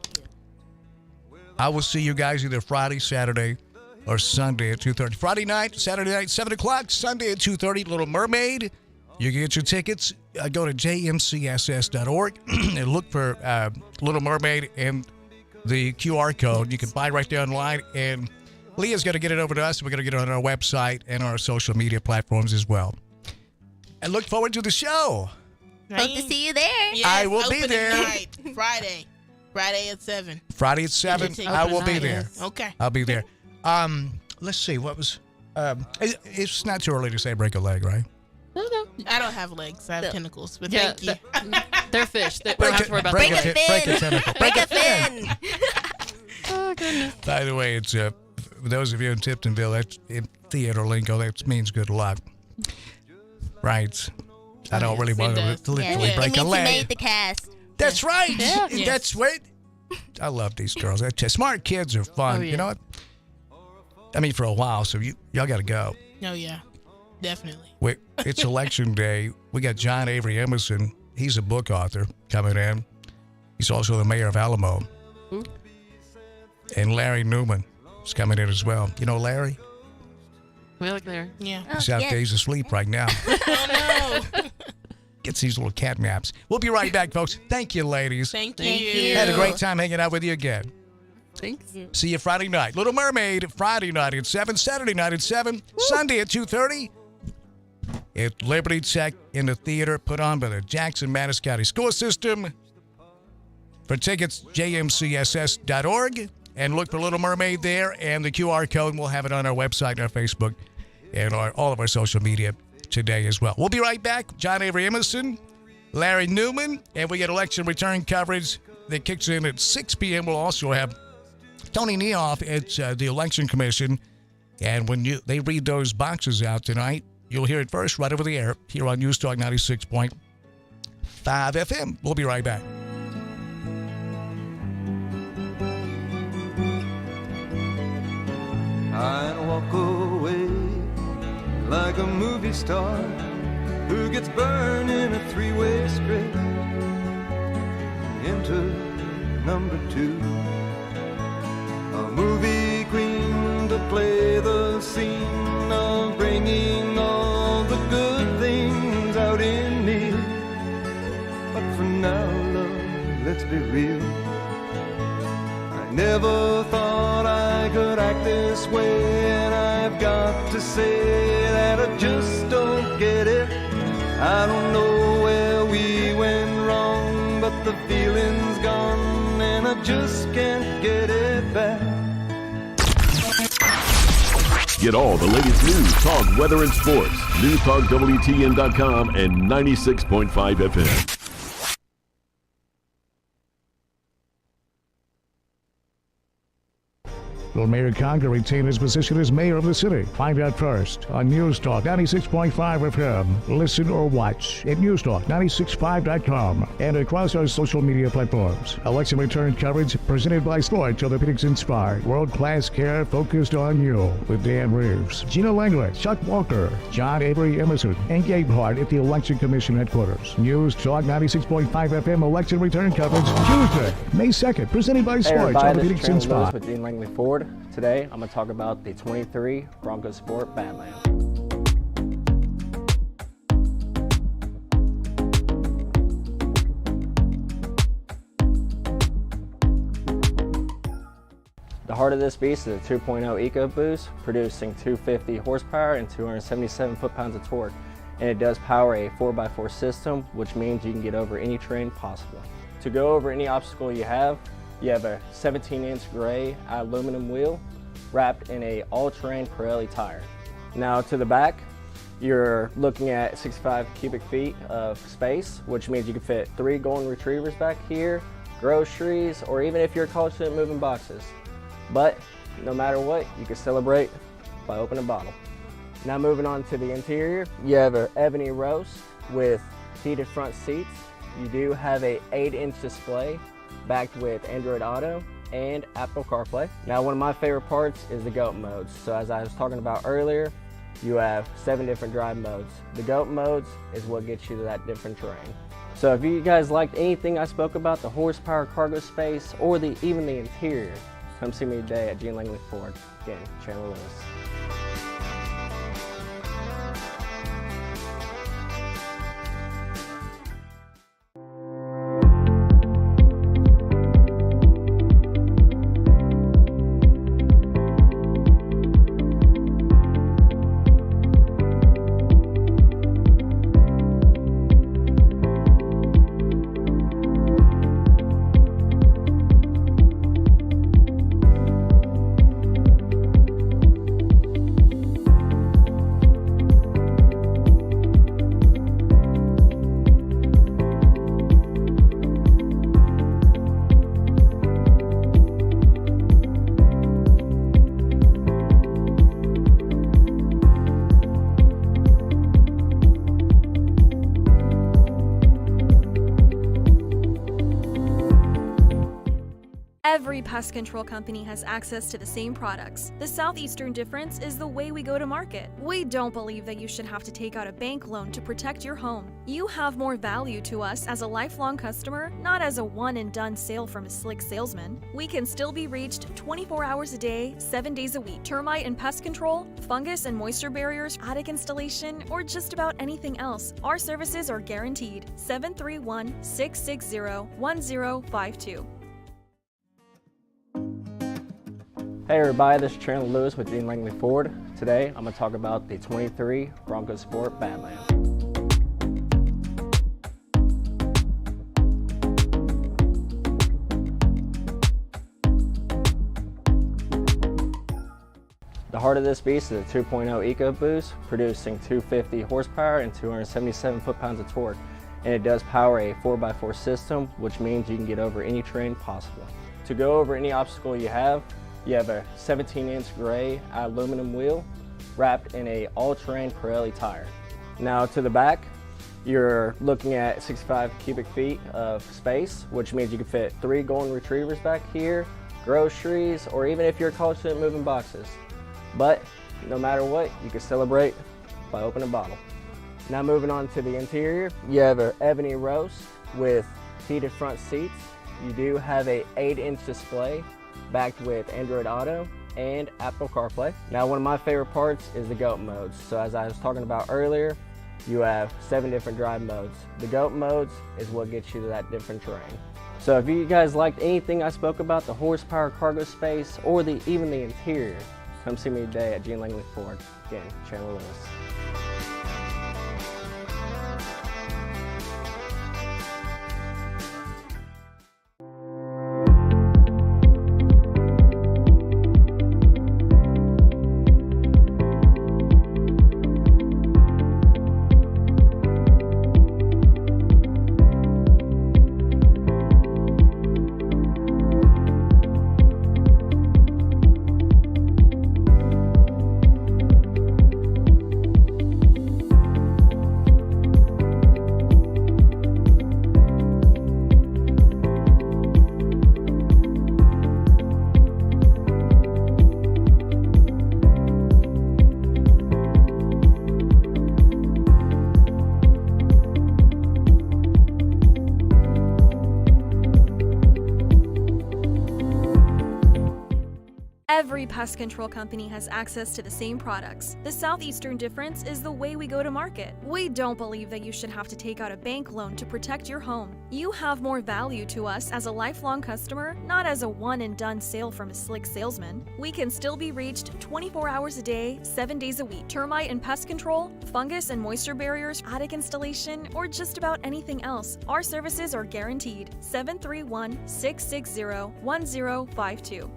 I will see you guys either Friday, Saturday, or Sunday at 2:30. Friday night, Saturday night, 7 o'clock. Sunday at 2:30, Little Mermaid. You can get your tickets. Go to jmcss.org and look for Little Mermaid and the QR code. You can buy right there online. And Leah's going to get it over to us. We're going to get it on our website and our social media platforms as well. And look forward to the show. Hope to see you there. Yes, I will be opening there. Night, Friday at 7. Friday at 7. I will be there. Okay. I'll be there. Let's see. What was... it's not too early to say break a leg, right? No. I don't have legs. I have tentacles, but thank you. They're fish. We don't have to worry about break that. Break a tentacle. Break a fin. Oh, goodness. By the way, it's for those of you in Tiptonville, that's in theater lingo. That means good luck. Right. I don't really want to literally break a leg. You made the cast. That's right. Yeah. That's what. I love these girls. Smart kids are fun. Oh, yeah. You know what? I mean, for a while, so y'all got to go. Oh, yeah. Definitely. It's election day. We got John Avery Emerson. He's a book author coming in. He's also the mayor of Alamo. And Larry Newman is coming in as well. You know Larry? We look there. Yeah. He's out there. He's asleep right now. Oh, no. Gets these little cat naps. We'll be right back, folks. Thank you, ladies. Thank you. Had a great time hanging out with you again. Thanks. See you Friday night. Little Mermaid, Friday night at 7, Saturday night at 7, Sunday at 2:30 at Liberty Tech in the theater, put on by the Jackson-Madison County School System. For tickets, jmcss.org, and look for Little Mermaid there, and the QR code, and we'll have it on our website and our Facebook and all of our social media today as well. We'll be right back. John Avery Emerson, Larry Newman, and we get election return coverage that kicks in at 6 p.m. We'll also have Tony Niehoff at the Election Commission, and when they read those boxes out tonight, you'll hear it first right over the air here on News Talk 96.5 FM. We'll be right back. I'd walk away like a movie star who gets burned in a three-way script into number 2. A movie queen to play the scene of bringing all the good things out in me. But for now, love, let's be real. I never thought I could act this way, and I've got to say that I just don't get it. I don't know where we went wrong, but the feeling's gone, and I just can't get it back. Get all the latest news, talk, weather, and sports. NewsTalkWTN.com and 96.5 FM. Will Mayor Conger retain his position as mayor of the city? Find out first on News Talk 96.5 FM. Listen or watch at newstalk965.com and across our social media platforms. Election return coverage presented by Storage Orthopedics Inspired. World-class care focused on you with Dan Reeves, Gina Langley, Chuck Walker, John Avery Emerson, and Gabe Hart at the Election Commission headquarters. News Talk 96.5 FM election return coverage Tuesday, May 2nd, presented by Storage Orthopedics Inspired. With Dean Langley Ford. Today, I'm going to talk about the 23 Bronco Sport Badlands. The heart of this beast is a 2.0 EcoBoost, producing 250 horsepower and 277 foot-pounds of torque. And it does power a 4x4 system, which means you can get over any terrain possible. To go over any obstacle you have a 17-inch gray aluminum wheel wrapped in a all-terrain Pirelli tire. Now to the back, you're looking at 65 cubic feet of space, which means you can fit 3 golden retrievers back here, groceries, or even if you're a college student moving boxes. But no matter what, you can celebrate by opening a bottle. Now moving on to the interior, you have an ebony roast with heated front seats. You do have a 8-inch display backed with Android Auto and Apple CarPlay. Now one of my favorite parts is the GOAT modes. So as I was talking about earlier, you have 7 different drive modes. The GOAT modes is what gets you to that different terrain. So if you guys liked anything I spoke about, the horsepower, cargo space, or even the interior, come see me today at Gene Langley Ford. Again, Chandler Lewis. Every pest control company has access to the same products. The southeastern difference is the way we go to market. We don't believe that you should have to take out a bank loan to protect your home. You have more value to us as a lifelong customer, not as a one-and-done sale from a slick salesman. We can still be reached 24 hours a day, 7 days a week. Termite and pest control, fungus and moisture barriers, attic installation, or just about anything else. Our services are guaranteed. 731-660-1052. Hey everybody, this is Chandler Lewis with Dean Langley Ford. Today I'm going to talk about the 23 Bronco Sport Badland. The heart of this beast is a 2.0 EcoBoost, producing 250 horsepower and 277 foot-pounds of torque. And it does power a 4x4 system, which means you can get over any terrain possible. To go over any obstacle you have a 17-inch gray aluminum wheel wrapped in a all-terrain Pirelli tire. Now to the back, you're looking at 65 cubic feet of space, which means you can fit 3 golden retrievers back here, groceries, or even if you're a college student, moving boxes. But no matter what, you can celebrate by opening a bottle. Now moving on to the interior, you have an ebony roast with heated front seats. You do have a 8-inch display backed with Android Auto and Apple CarPlay. Now one of my favorite parts is the GOAT modes. So as I was talking about earlier, you have 7 different drive modes. The GOAT modes is what gets you to that different terrain. So if you guys liked anything I spoke about, the horsepower, cargo space, or even the interior, come see me today at Gene Langley Ford. Again, Chandler Lewis. Every pest control company has access to the same products. The southeastern difference is the way we go to market. We don't believe that you should have to take out a bank loan to protect your home. You have more value to us as a lifelong customer, not as a one-and-done sale from a slick salesman. We can still be reached 24 hours a day, 7 days a week. Termite and pest control, fungus and moisture barriers, attic installation, or just about anything else. Our services are guaranteed. 731-660-1052.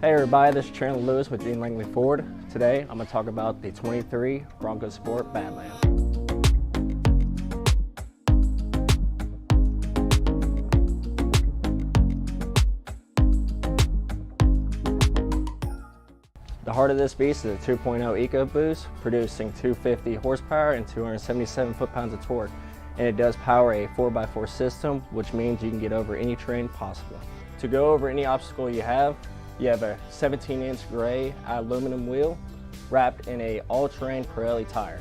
Hey everybody, this is Chandler Lewis with Dean Langley Ford. Today I'm going to talk about the 23 Bronco Sport Badland. The heart of this beast is a 2.0 EcoBoost, producing 250 horsepower and 277 foot-pounds of torque. And it does power a 4x4 system, which means you can get over any terrain possible. To go over any obstacle you have a 17-inch gray aluminum wheel wrapped in a all-terrain Pirelli tire.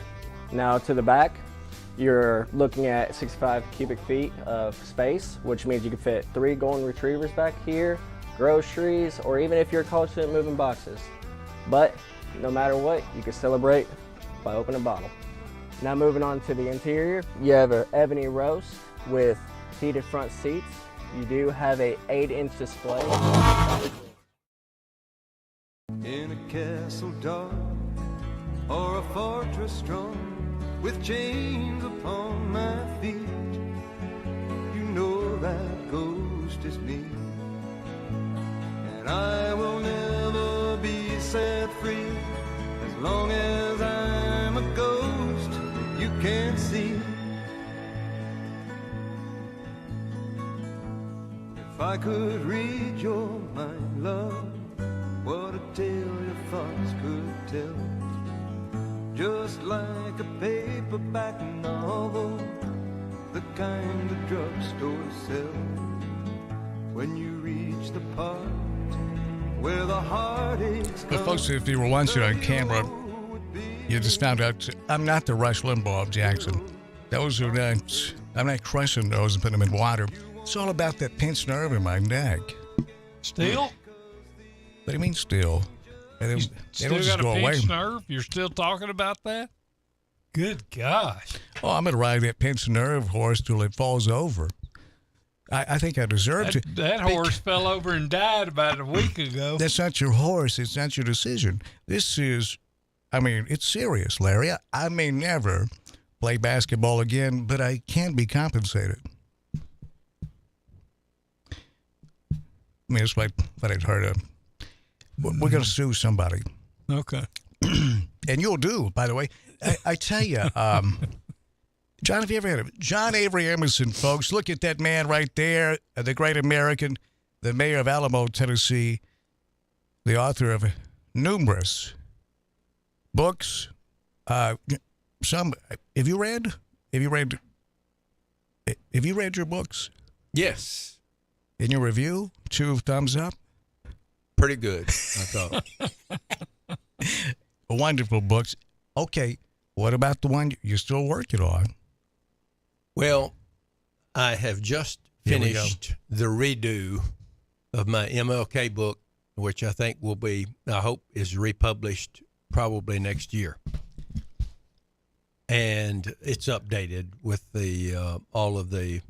Now to the back, you're looking at 65 cubic feet of space, which means you can fit 3 golden retrievers back here, groceries, or even if you're a college student, moving boxes. But no matter what, you can celebrate by opening a bottle. Now moving on to the interior, you have an ebony roast with heated front seats. You do have a 8-inch display. In a castle dark or a fortress strong, with chains upon my feet, you know that ghost is me, and I will never be set free as long as I'm a ghost that you can't see. If I could read your mind, love, what a tale your thoughts could tell, just like a paperback novel, the kind the drugstore sells. But folks, if you were watching on camera, you just found out I'm not the Rush Limbaugh of Jackson. Those are not, I'm not crushing those and putting them in water. It's all about that pinched nerve in my neck. Still? What do you mean still? They Still don't just got a go away. pinched nerve? You're still talking about that? Good gosh. Oh, I'm going to ride that pinched nerve horse till it falls over. I think I deserve to. That horse fell over and died about a week ago. That's not your horse. It's not your decision. This is, I mean, it's serious, Larry. I may never play basketball again, but I can be compensated. I mean, it's like what I'd heard of. We're going to sue somebody. Okay. And you'll do, by the way. I tell you, John, have you ever had him? John Avery Emerson, folks. Look at that man right there, the great American, the mayor of Alamo, Tennessee, the author of numerous books. Some, have you read your books? Yes. In your review, 2 thumbs up? Pretty good, I thought. Wonderful books. Okay, what about the one you're still working on? Well, I have just finished the redo of my MLK book, which I think will be, I hope, is republished probably next year. And it's updated with the all of the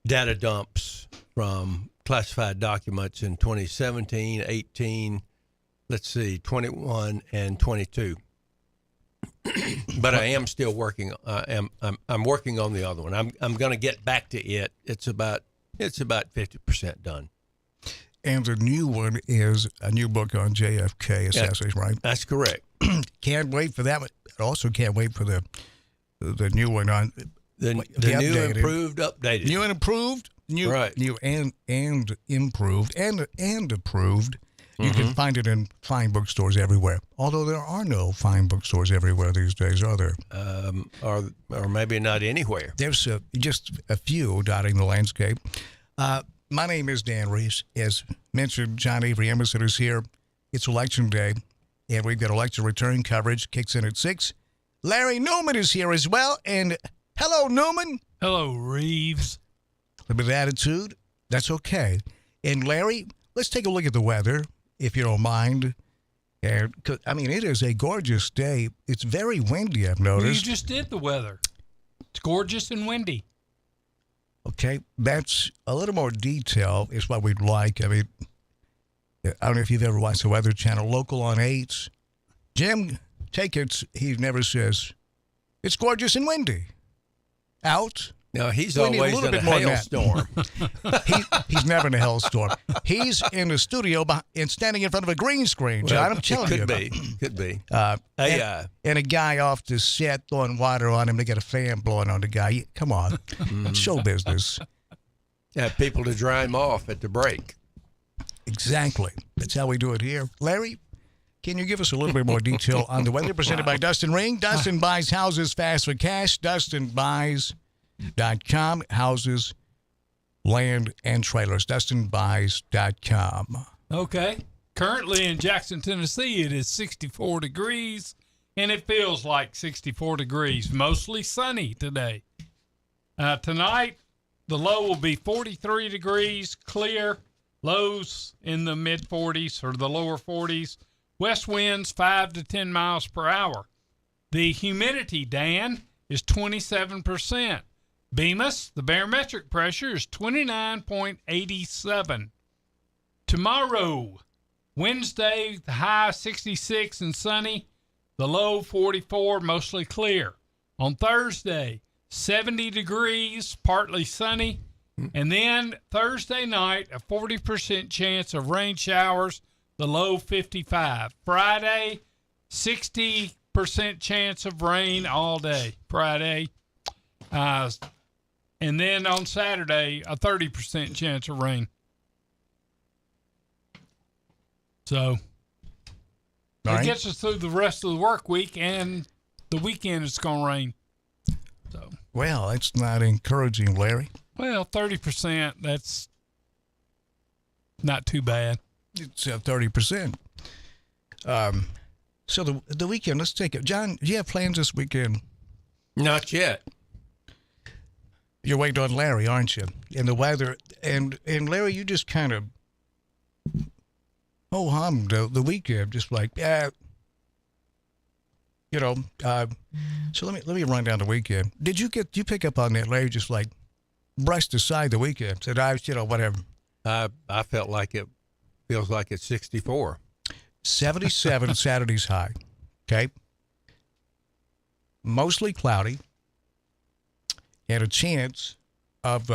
data dumps from classified documents in 2017, 18, 21, and 22. But I am still working. I'm working on the other one. I'm going to get back to it. It's about 50% done. And the new one is a new book on JFK assassination, right? That's correct. Can't wait for that one. I also can't wait for the new one on the new updated. improved, updated, new and improved, new, right. New and improved and approved. You can find it in fine bookstores everywhere. Although there are no fine bookstores everywhere these days, are there? Or maybe not anywhere. There's just a few dotting the landscape. My name is Dan Reeves. As mentioned, John Avery Emerson is here. It's election day, and we've got election return coverage. Kicks in at 6. Larry Newman is here as well. And hello, Newman. Hello, Reeves. A little bit of attitude. That's okay. And Larry, let's take a look at the weather, if you don't mind. And I mean, it is a gorgeous day. It's very windy, I've noticed. You just did the weather. It's gorgeous and windy. Okay, that's a little more detail is what we'd like. I mean, I don't know if you've ever watched the Weather Channel, Local on 8. Jim Takich, he never says, it's gorgeous and windy. Out. No, he's We need always in a hailstorm. He's never in a hailstorm. He's in the studio and standing in front of a green screen, John. Well, I'm telling you. Could be. And a guy off the set throwing water on him. They got a fan blowing on the guy. Come on. Show business. Have people to dry him off at the break. Exactly. That's how we do it here. Larry, can you give us a little bit more detail on the weather presented by Dustin Ring? Dustin buys houses fast for cash. DustinBuys.com, houses, land, and trailers. DustinBuys.com. Okay. Currently in Jackson, Tennessee, it is 64 degrees, and it feels like 64 degrees. Mostly sunny today. Tonight, the low will be 43 degrees, clear. Lows in the mid-40s or the lower 40s. West winds 5 to 10 miles per hour. The humidity, Dan, is 27%. Bemis, the barometric pressure is 29.87. Tomorrow, Wednesday, the high 66 and sunny, the low 44, mostly clear. On Thursday, 70 degrees, partly sunny. And then Thursday night, a 40% chance of rain showers, the low 55. Friday, 60% chance of rain all day, Friday. And then on Saturday, a 30% chance of rain. So that gets us through the rest of the work week, and the weekend it's going to rain. So well, that's not encouraging, Larry. Well, 30%, that's not too bad. It's 30%. So the weekend, let's take it. John, do you have plans this weekend? Not yet. You're waiting on Larry, aren't you? And the weather. And Larry, you just kind of ho-hummed the weekend, just like, so let me run down the weekend. Did you pick up on that, Larry? Just like brushed aside the weekend, said, whatever. I felt like it feels like it's 64. 77 Saturday's high. Okay. Mostly cloudy. And a chance of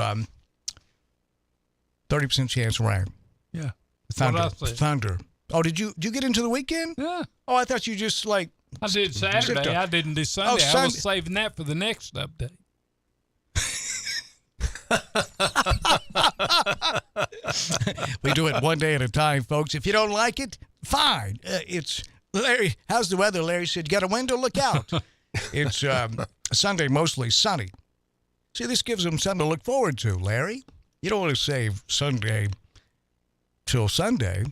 30% chance of rain. Yeah. Thunder. Oh, did you get into the weekend? Yeah. Oh, I thought you just like. I did Saturday. I didn't do Sunday. Sunday. I was saving that for the next update. We do it one day at a time, folks. If you don't like it, fine. It's Larry. How's the weather? Larry said, "You got a window? Look out." It's Sunday, mostly sunny. See, this gives them something to look forward to, Larry. You don't want to save Sunday till Sunday.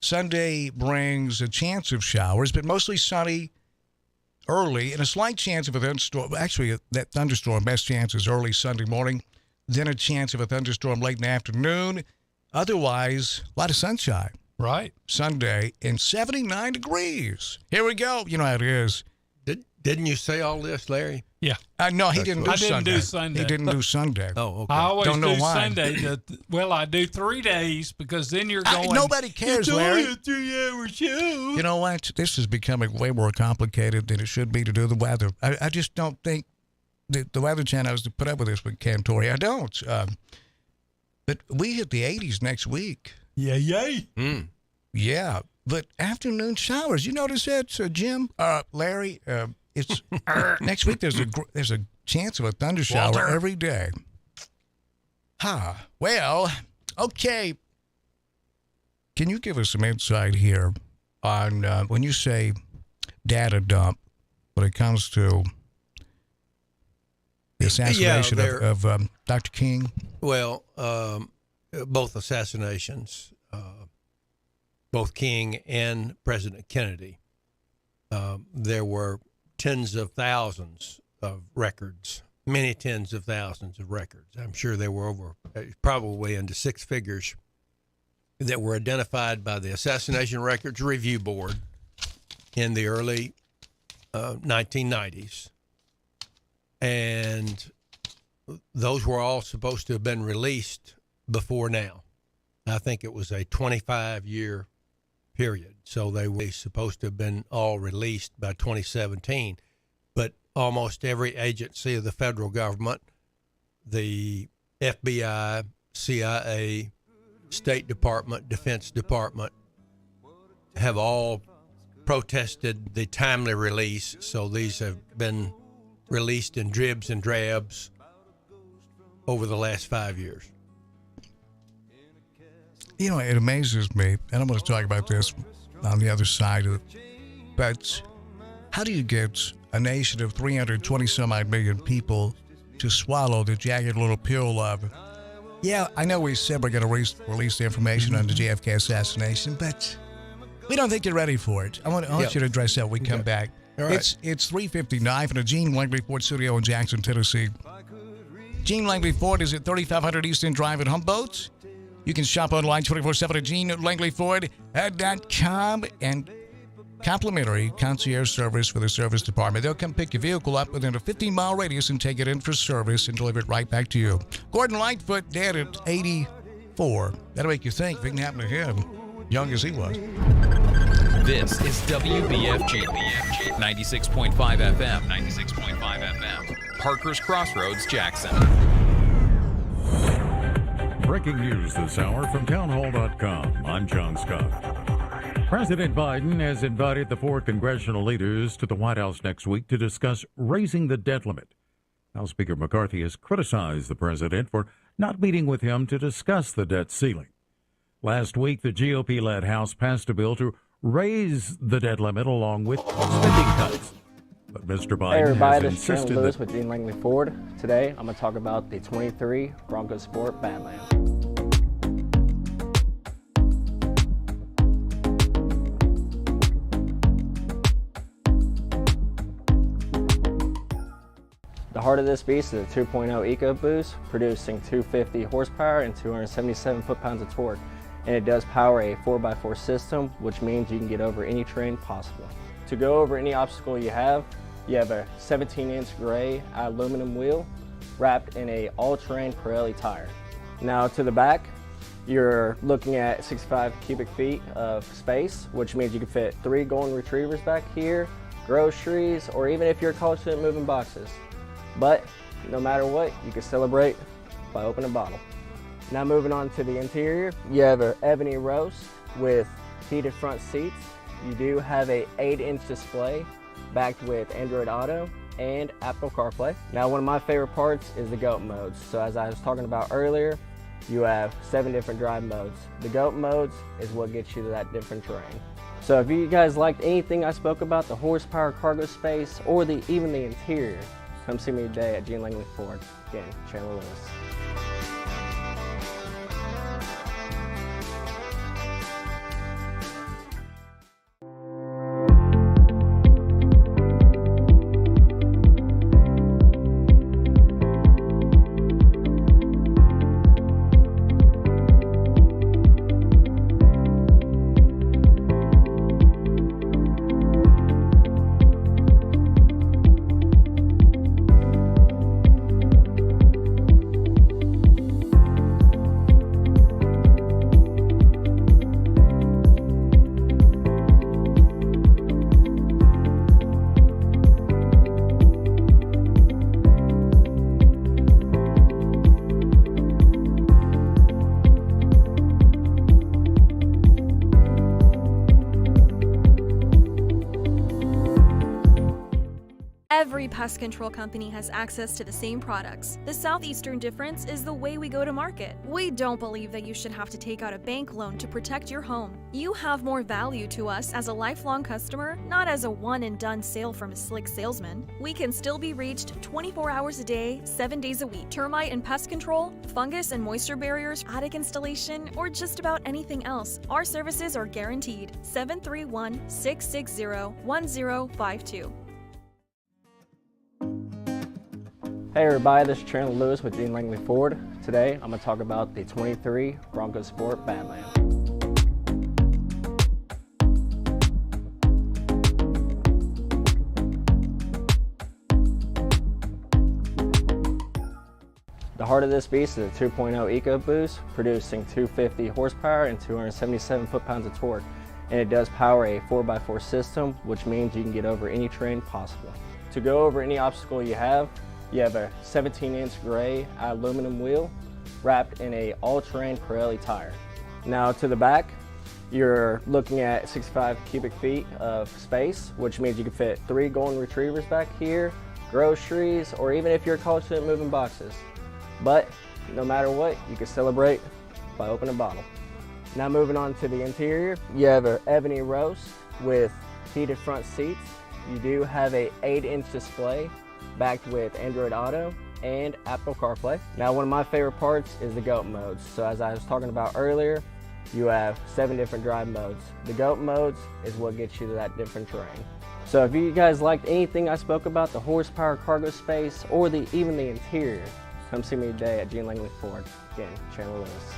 Sunday brings a chance of showers, but mostly sunny early and a slight chance of a thunderstorm. Actually, that thunderstorm, best chance is early Sunday morning, then a chance of a thunderstorm late in the afternoon. Otherwise, a lot of sunshine. Right. Sunday and 79 degrees. Here we go. You know how it is. Didn't you say all this, Larry? Yeah. No, he didn't do Sunday. do Sunday. He didn't do Sunday. Oh, okay. I always Don't know do why. Sunday. Well, I do 3 days because then you're going. Nobody cares, it's Larry. only a 3-hour show. You know what? This is becoming way more complicated than it should be to do the weather. I just don't think the Weather Channel has to put up with this with Cantori. I don't. But we hit the 80s next week. Yeah, yay. Yeah, but afternoon showers. You notice that, Jim? Larry? It's next week. There's a chance of a thunder shower every day. Well, okay. Can you give us some insight here on when you say data dump when it comes to the assassination of Dr. King? Well, both assassinations, both King and President Kennedy, there were tens of thousands of records, many tens of thousands of records. I'm sure there were probably into six figures that were identified by the Assassination Records Review Board in the early 1990s. And those were all supposed to have been released before now. I think it was a 25-year period. So they were supposed to have been all released by 2017. But almost every agency of the federal government, the FBI, CIA, State Department, Defense Department, have all protested the timely release. So these have been released in dribs and drabs over the last 5 years. You know, it amazes me, and I'm going to talk about this on the other side of it, but how do you get a nation of 320-some-odd million people to swallow the jagged little pill of, yeah, I know we said we're going to release the information on the JFK assassination, but we don't think you're ready for it. I want you to address that when we come back. All right. It's 3:59 from the Gene Langley Ford studio in Jackson, Tennessee. Gene Langley Ford is at 3500 Eastern Drive in Humboldt. You can shop online 24/7 at GeneLangleyFord.com and complimentary concierge service for the service department. They'll come pick your vehicle up within a 15-mile radius and take it in for service and deliver it right back to you. Gordon Lightfoot, dead at 84. That'll make you think if it can happen to him, young as he was. This is WBFG 96.5 FM. 96.5 FM. Parker's Crossroads, Jackson. Breaking news this hour from townhall.com. I'm John Scott. President Biden has invited the 4 congressional leaders to the White House next week to discuss raising the debt limit. House Speaker McCarthy has criticized the president for not meeting with him to discuss the debt ceiling. Last week, the GOP-led House passed a bill to raise the debt limit along with spending cuts. But Mr. Biden Hey everybody, has this is Chandler insisted Lewis that with Gene Langley Ford. Today, I'm going to talk about the 23 Bronco Sport Badland. The heart of this beast is a 2.0 EcoBoost, producing 250 horsepower and 277 foot-pounds of torque. And it does power a 4x4 system, which means you can get over any terrain possible. To go over any obstacle you have a 17-inch gray aluminum wheel wrapped in a all-terrain Pirelli tire. Now to the back, you're looking at 65 cubic feet of space, which means you can fit 3 golden retrievers back here, groceries, or even if you're a college student, moving boxes. But no matter what, you can celebrate by opening a bottle. Now moving on to the interior, you have an ebony roast with heated front seats. You do have a 8-inch display backed with Android Auto and Apple CarPlay. Now one of my favorite parts is the GOAT modes. So as I was talking about earlier, you have 7 different drive modes. The GOAT modes is what gets you to that different terrain. So if you guys liked anything I spoke about, the horsepower, cargo space, or even the interior, come see me today at Gene Langley Ford. Again, Chandler Lewis. Every pest control company has access to the same products. The southeastern difference is the way we go to market. We don't believe that you should have to take out a bank loan to protect your home. You have more value to us as a lifelong customer, not as a one-and-done sale from a slick salesman. We can still be reached 24 hours a day, 7 days a week. Termite and pest control, fungus and moisture barriers, attic installation, or just about anything else. Our services are guaranteed. 731-660-1052. Hey everybody, this is Chandler Lewis with Gene Langley Ford. Today I'm going to talk about the 23 Bronco Sport Badland. The heart of this beast is a 2.0 EcoBoost, producing 250 horsepower and 277 foot-pounds of torque. And it does power a 4x4 system, which means you can get over any terrain possible. To go over any obstacle you have a 17-inch gray aluminum wheel wrapped in a all-terrain Pirelli tire. Now to the back, you're looking at 65 cubic feet of space, which means you can fit 3 golden retrievers back here, groceries, or even if you're a college student, moving boxes. But no matter what, you can celebrate by opening a bottle. Now moving on to the interior, you have an ebony roast with heated front seats. You do have a 8-inch display backed with Android Auto and Apple CarPlay. Now one of my favorite parts is the GOAT modes. So as I was talking about earlier, you have 7 different drive modes. The GOAT modes is what gets you to that different terrain. So if you guys liked anything I spoke about, the horsepower, cargo space, or even the interior, come see me today at Gene Langley Ford. Again, Chandler Lewis.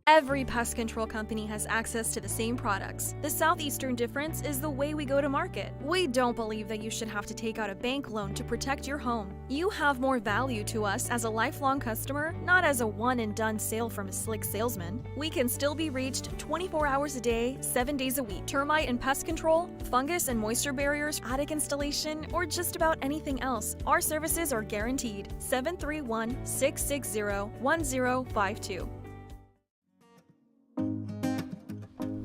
Every pest control company has access to the same products. The southeastern difference is the way we go to market. We don't believe that you should have to take out a bank loan to protect your home. You have more value to us as a lifelong customer, not as a one-and-done sale from a slick salesman. We can still be reached 24 hours a day, 7 days a week. Termite and pest control, fungus and moisture barriers, attic installation, or just about anything else. Our services are guaranteed. 731-660-1052.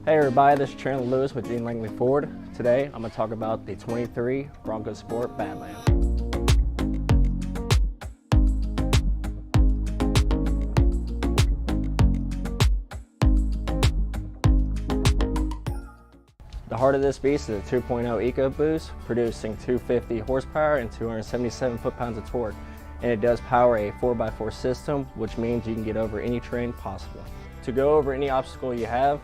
Hey everybody, this is Chandler Lewis with Dean Langley Ford. Today I'm going to talk about the 23 Bronco Sport Badland. The heart of this beast is a 2.0 EcoBoost, producing 250 horsepower and 277 foot-pounds of torque. And it does power a 4x4 system, which means you can get over any terrain possible. To go over any obstacle you have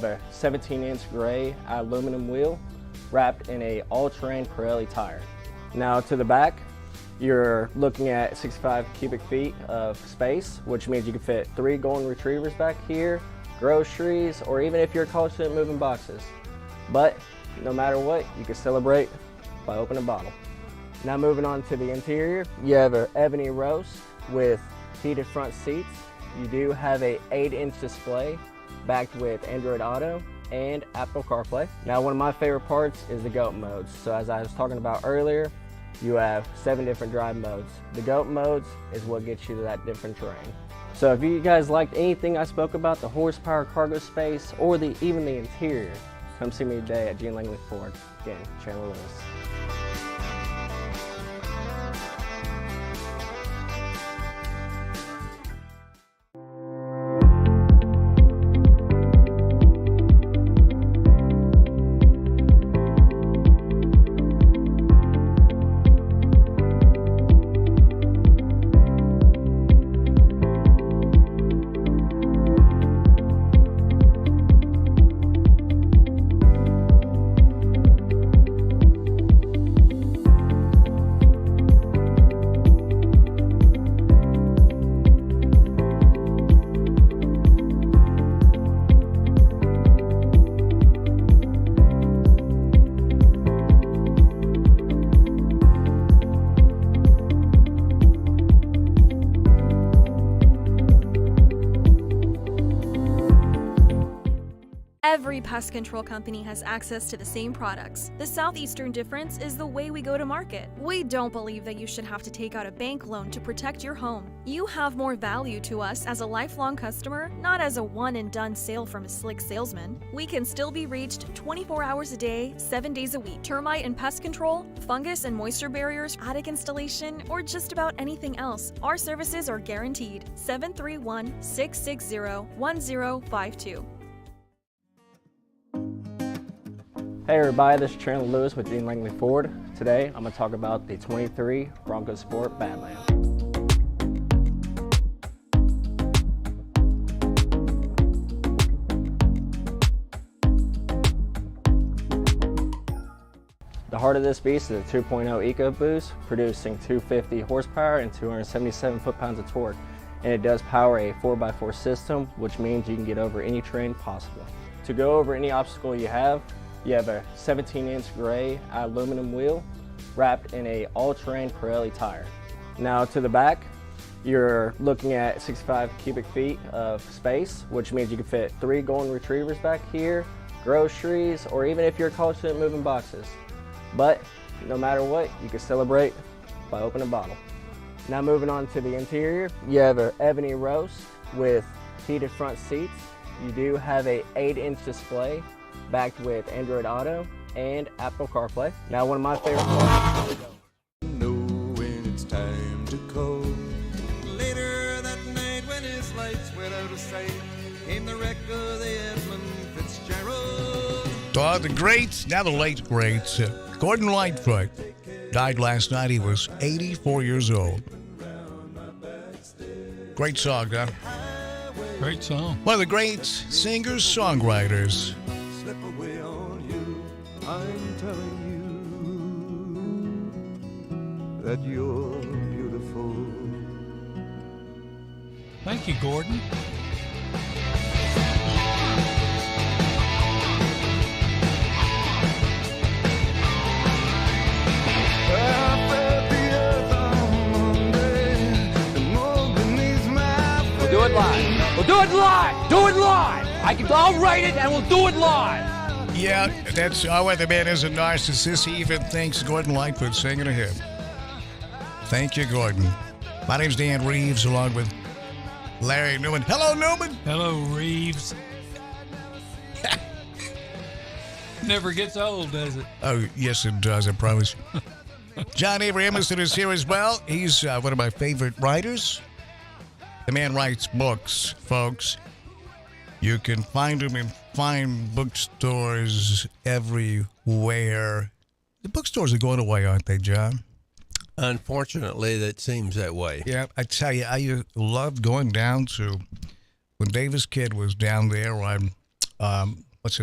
a 17-inch gray aluminum wheel wrapped in a all-terrain Pirelli tire. Now to the back, you're looking at 65 cubic feet of space, which means you can fit 3 golden retrievers back here, groceries, or even if you're a college student, moving boxes. But no matter what, you can celebrate by opening a bottle. Now moving on to the interior, you have an ebony roast with heated front seats. You do have a 8-inch display backed with Android Auto and Apple CarPlay. Now one of my favorite parts is the GOAT modes. So as I was talking about earlier, you have 7 different drive modes. The GOAT modes is what gets you to that different terrain. So if you guys liked anything I spoke about, the horsepower, cargo space, or even the interior, come see me today at Gene Langley Ford. Again, Chandler Lewis. Every pest control company has access to the same products. The southeastern difference is the way we go to market. We don't believe that you should have to take out a bank loan to protect your home. You have more value to us as a lifelong customer, not as a one-and-done sale from a slick salesman. We can still be reached 24 hours a day, 7 days a week. Termite and pest control, fungus and moisture barriers, attic installation, or just about anything else. Our services are guaranteed. 731-660-1052. Hey everybody, this is Chandler Lewis with Dean Langley Ford. Today I'm going to talk about the 23 Bronco Sport Badland. The heart of this beast is a 2.0 EcoBoost, producing 250 horsepower and 277 foot-pounds of torque. And it does power a 4x4 system, which means you can get over any terrain possible. To go over any obstacle you have a 17-inch gray aluminum wheel wrapped in a all-terrain Pirelli tire. Now to the back, you're looking at 65 cubic feet of space, which means you can fit 3 golden retrievers back here, groceries, or even if you're a college student, moving boxes. But no matter what, you can celebrate by opening a bottle. Now moving on to the interior, you have an ebony roast with heated front seats. You do have a 8-inch display backed with Android Auto and Apple CarPlay. Now one of my favorite parts. Know when it's time to call. Later that night when his lights went out of sight, came the wreck of the Edmund Fitzgerald. The greats, now the late greats. Gordon Lightfoot died last night. He was 84 years old. Great song, huh? Great song. One of the great singers, songwriters. Slip away on you, I'm telling you that you're beautiful. Thank you, Gordon. We'll do it live. We'll do it live. Do it live. I'll write it and we'll do it live. Yeah, that's our weatherman is a narcissist. He even thinks Gordon Lightfoot's singing a hymn. Thank you, Gordon. My name's Dan Reeves, along with Larry Newman. Hello, Newman. Hello, Reeves. Never gets old, does it? Oh, yes, it does, I promise. John Avery Emerson is here as well. He's one of my favorite writers. The man writes books, folks. You can find him in fine bookstores everywhere. The bookstores are going away, aren't they, John? Unfortunately, that seems that way. Yeah, I tell you, I loved going down to, when Davis Kidd was down there on,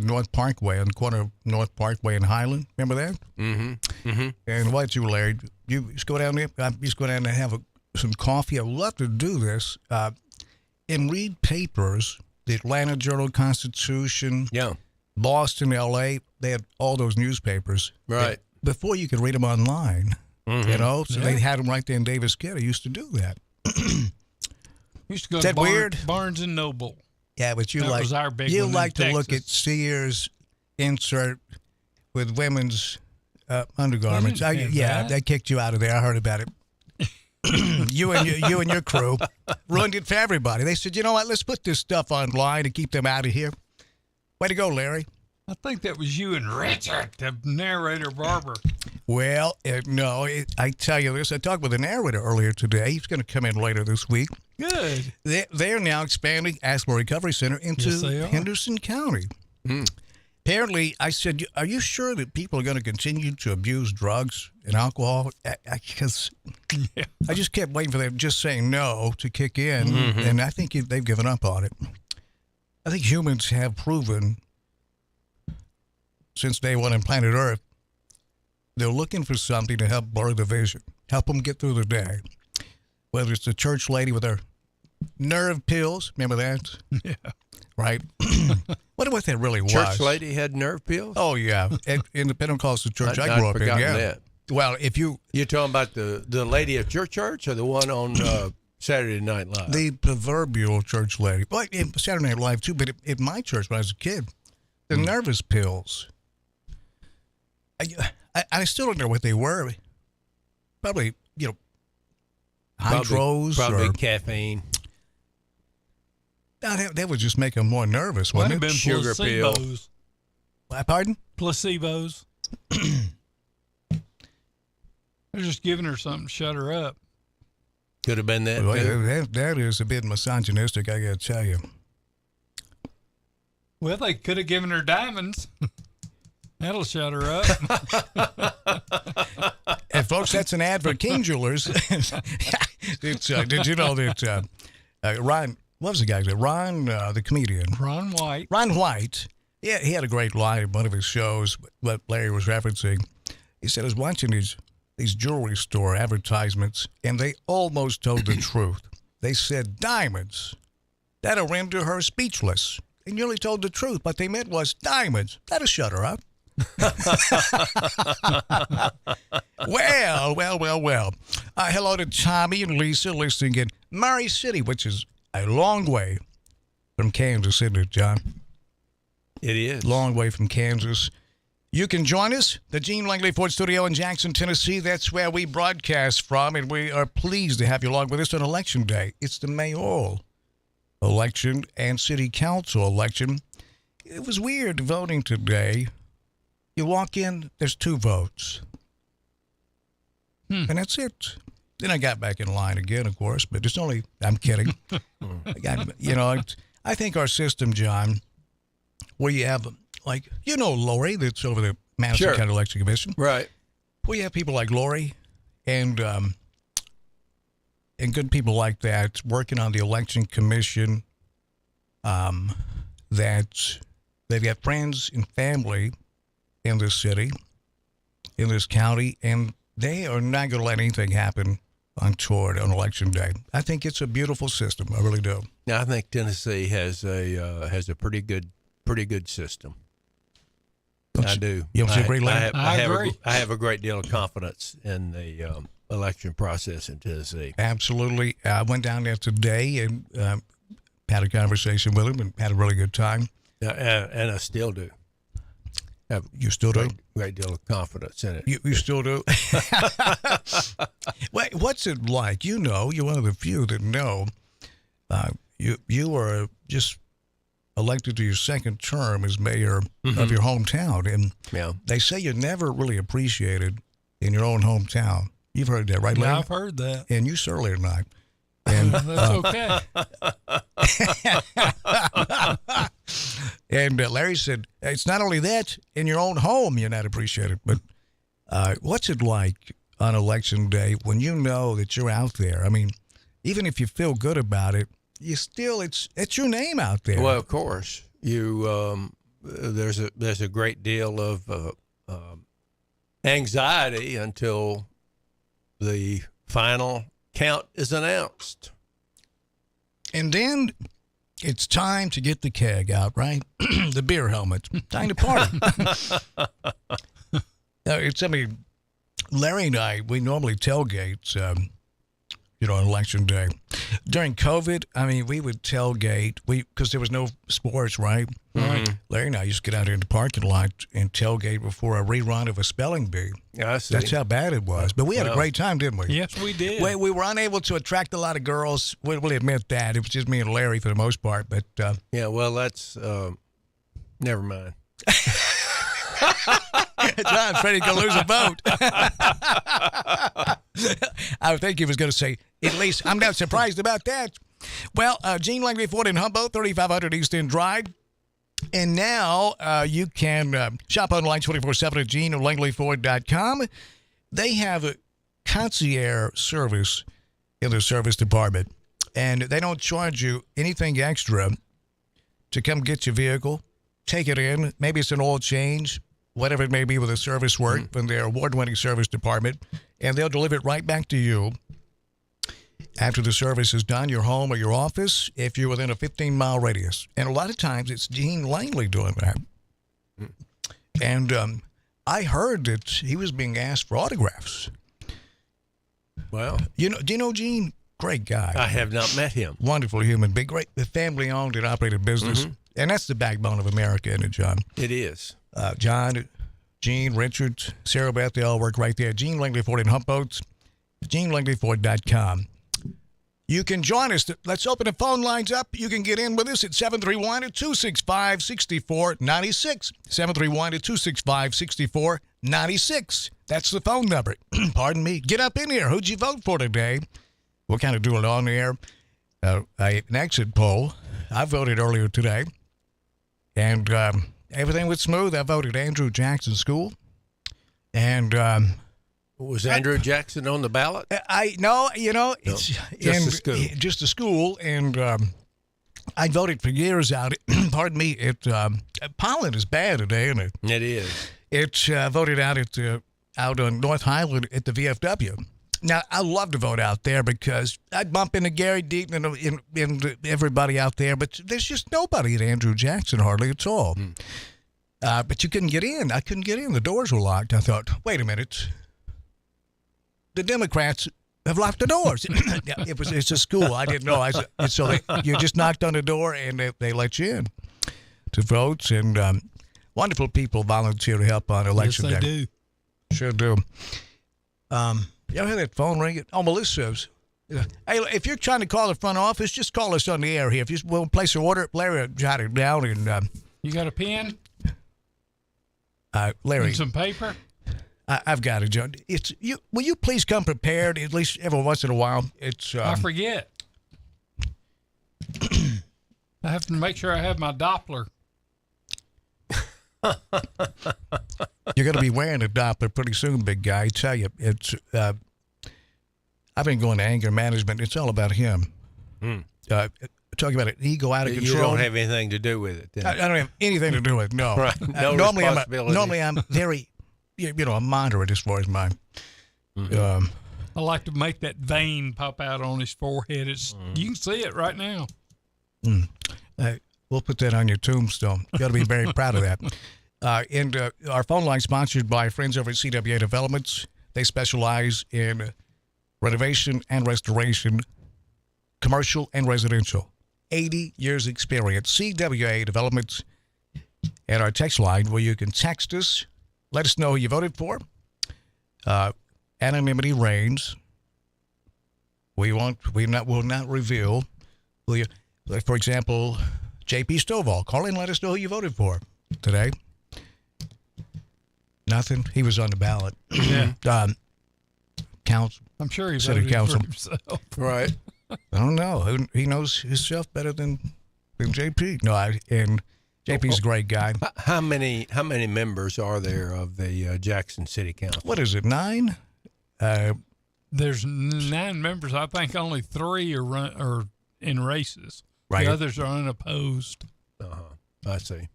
North Parkway, on the corner of North Parkway and Highland. Remember that? Mm-hmm. Mm-hmm. And why don't you, Larry? You just go down there. Just go down there and have some coffee. I'd love to do this and read papers. The Atlanta Journal-Constitution. Yeah. Boston, L.A. They had all those newspapers. Right. Before you could read them online. Mm-hmm. You know, so Yeah. they had them right there in Davis Kidd. I used to do that. Used to go Is to that weird? Barnes and Noble. Yeah, but you That like was our big you one in like to look at Texas. Sears insert with women's undergarments. I didn't have Yeah, that. they kicked you out of there. I heard about it. you and your crew ruined it for everybody. They said, you know what? Let's put this stuff online to keep them out of here. Way to go, Larry. I think that was you and Richard, the narrator barber. Well, I tell you this. I talked with a narrator earlier today. He's going to come in later this week. Good. They're now expanding Asthma Recovery Center into Yes, they are. Henderson County. Apparently, I said, are you sure that people are going to continue to abuse drugs and alcohol? Because I just kept waiting for them just saying no to kick in, and I think they've given up on it. I think humans have proven since day one on planet Earth, they're looking for something to help blur the vision, help them get through the day. Whether it's the church lady with her nerve pills, remember that? Yeah. Right? Wonder what that really was. Church lady had nerve pills? Oh, yeah. In the Pentecostal church I I'd grew up in, forgotten yeah. that. Well, if you're talking about the lady at your church or the one on Saturday Night Live? the proverbial church lady, well, in Saturday Night Live too, but at my church when I was a kid, the nervous pills, I still don't know what they were. Probably, hydros Probably or caffeine. No, that would just make them more nervous, Might wouldn't have it? been Sugar pill. placebos. Pardon? Placebos. They're just giving her something to shut her up. Could have been that. Well, too. that is a bit misogynistic, I got to tell you. Well, they could have given her diamonds. That'll shut her up. And folks, that's an ad for King Jewelers. Did you know that Ron, what was the guy's name? Ron, the comedian. Ron White. Ron White. Yeah, he had a great line in one of his shows, what Larry was referencing. He said, I was watching these jewelry store advertisements, and they almost told the truth. They said diamonds. That'll render her speechless. They nearly told the truth. What they meant was diamonds. That'll shut her up. Well. Hello to Tommy and Lisa listening in Murray City, which is a long way from Kansas, isn't it, John? It is. Long way from Kansas. You can join us, the Gene Langley Ford Studio in Jackson, Tennessee. That's where we broadcast from, and we are pleased to have you along with us on Election Day. It's the mayoral election and city council election. It was weird voting today. You walk in, there's 2 votes. And that's it. Then I got back in line again, of course, but it's only, I'm kidding. I think our system, John, where you have, like, Lori, that's over the Madison Sure. County Election Commission. Right. Where you have people like Lori and good people like that working on the election commission, that they've got friends and family in this city, in this county, and they are not going to let anything happen untoward on Election Day. I think it's a beautiful system. I really do. Now, I think Tennessee has a pretty good system. I do. You don't agree, Larry? I agree. I have a great deal of confidence in the election process in Tennessee. Absolutely. I went down there today, and had a conversation with him and had a really good time. And I still do. You still do? Great deal of confidence in it. You still do? Wait, what's it like? You know, you're one of the few that know. You were just elected to your second term as mayor of your hometown, and they say you're never really appreciated in your own hometown. You've heard that, right, Larry? Yeah, I've heard that. And you certainly are not. And, that's okay. And Larry said, it's not only that, in your own home you're not appreciated, but what's it like on election day when you know that you're out there? I mean, even if you feel good about it, you still, it's your name out there. Well, of course. You there's a great deal of anxiety until the final count is announced. And then it's time to get the keg out, right? The beer helmet. Time to party. Larry and I, we normally tailgate, on election day. During COVID, we would tailgate, because there was no sports, right? Mm-hmm. Larry and I used to get out in the parking lot and tailgate before a rerun of a spelling bee. Yeah, I see. That's how bad it was. But we had a great time, didn't we? Yes, we did. We were unable to attract a lot of girls. We'll admit that. It was just me and Larry for the most part. But yeah, well, that's never mind. John's ready to lose a vote. I think he was going to say, at least, I'm not surprised about that. Well, Gene Langley Ford in Humboldt, 3500 East End Drive. And now you can shop online 24/7 at GeneLangleyFord.com. They have a concierge service in the service department, and they don't charge you anything extra to come get your vehicle, take it in. Maybe it's an oil change, whatever it may be with the service work from their award-winning service department, and they'll deliver it right back to you after the service is done, your home or your office, if you're within a 15-mile radius. And a lot of times it's Gene Langley doing that. And I heard that he was being asked for autographs. Well, do you know Gene? Great guy. I have not met him. Wonderful human being. Great, family-owned and operated business. And that's the backbone of America, isn't it, John? It is. John, Gene, Richard, Sarah Beth, they all work right there. Gene Langley Ford in Humboldt, GeneLangleyFord.com. You can join us. Let's open the phone lines up. You can get in with us at 731-265-6496. 731-265-6496. That's the phone number. Pardon me. Get up in here. Who'd you vote for today? We'll kind of do it on the air. An exit poll. I voted earlier today. And everything was smooth. I voted Andrew Jackson School. And was Andrew Jackson on the ballot? It's just a school. Just a school, and I voted for years out. Pardon me. Pollen is bad today, isn't it? It is. It's voted out out on North Highland at the VFW. Now, I love to vote out there because I'd bump into Gary Deaton and everybody out there, but there's just nobody at Andrew Jackson hardly at all. But you couldn't get in. I couldn't get in. The doors were locked. I thought, wait a minute. The Democrats have locked the doors. It's a school. I didn't know. You just knocked on the door and they let you in to vote. And wonderful people volunteer to help on election day. Yes, they do. Sure do. You ever hear that phone ringing? Oh, Melissa's. Hey, if you're trying to call the front office, just call us on the air here. If you will place your order, Larry will jot it down. And you got a pen? Larry. And some paper? I've got it, John. Will you please come prepared at least every once in a while? I forget. I have to make sure I have my Doppler. You're going to be wearing a Doppler pretty soon, big guy. I tell you, I've been going to anger management. It's all about him. Talking about an ego out of control. You don't have anything to do with it. I don't have anything to do with it. No. Right. No normally I'm very, I'm moderate as far as mine. I like to make that vein pop out on his forehead. You can see it right now. We'll put that on your tombstone. You got to be very proud of that. And our phone line sponsored by friends over at CWA Developments. They specialize in renovation and restoration, commercial and residential. 80 years experience. CWA Developments at our text line where you can text us. Let us know who you voted for. Anonymity reigns. We will not reveal who you, like for example, J.P. Stovall. Call in, let us know who you voted for today. Nothing. He was on the ballot. Yeah. Council. I'm sure he City voted Council. for himself. Right. I don't know. He knows himself better than JP. No, and JP's a great guy. How many members are there of the Jackson City Council? What is it, 9? There's 9 members. I think only 3 are in races. Right. The others are unopposed. I see.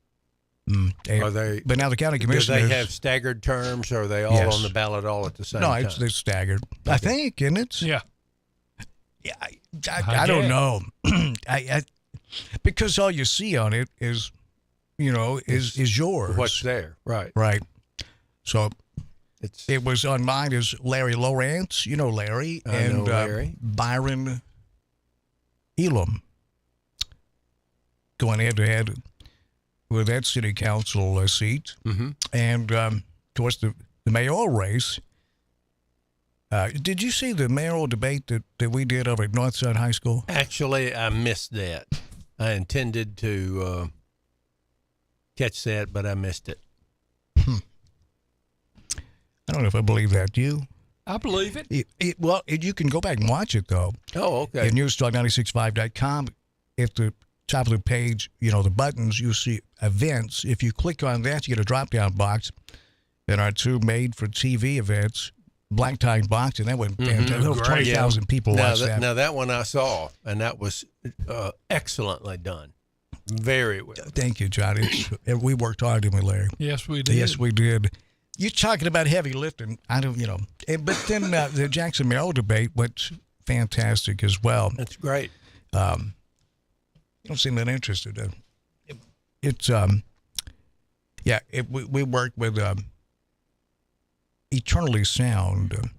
Are they? But now the county commissioners. Do they have staggered terms, or are they all Yes. on the ballot all at the same time? No, they're staggered. I think, isn't it? Yeah. Yeah, I don't know. I because all you see on it is, is yours. What's there? Right. Right. So it was on mine is Larry Lawrence, Larry, I and know Larry. Byron Elam going head to head with that city council seat. Mm-hmm. And of course the mayoral race. Did you see the mayoral debate that we did over at Northside High School? Actually, I missed that. I intended to catch that, but I missed it. I don't know if I believe that. Do you? I believe it. You can go back and watch it, though. Oh, okay. At newstalk965.com, at the top of the page, the buttons, you'll see events. If you click on that, you get a drop-down box. There are 2 made-for-TV events, Black Tie Box, and that went fantastic. Over 20,000 people watched that. Now, that one I saw, and that was excellently done. Very well. Thank you, John. We worked hard, didn't we, Larry? Yes, we did. Yes, we did. You're talking about heavy lifting. I don't, But then the Jackson mayoral debate went fantastic as well. That's great. You don't seem that interested. We worked with Eternally Sound.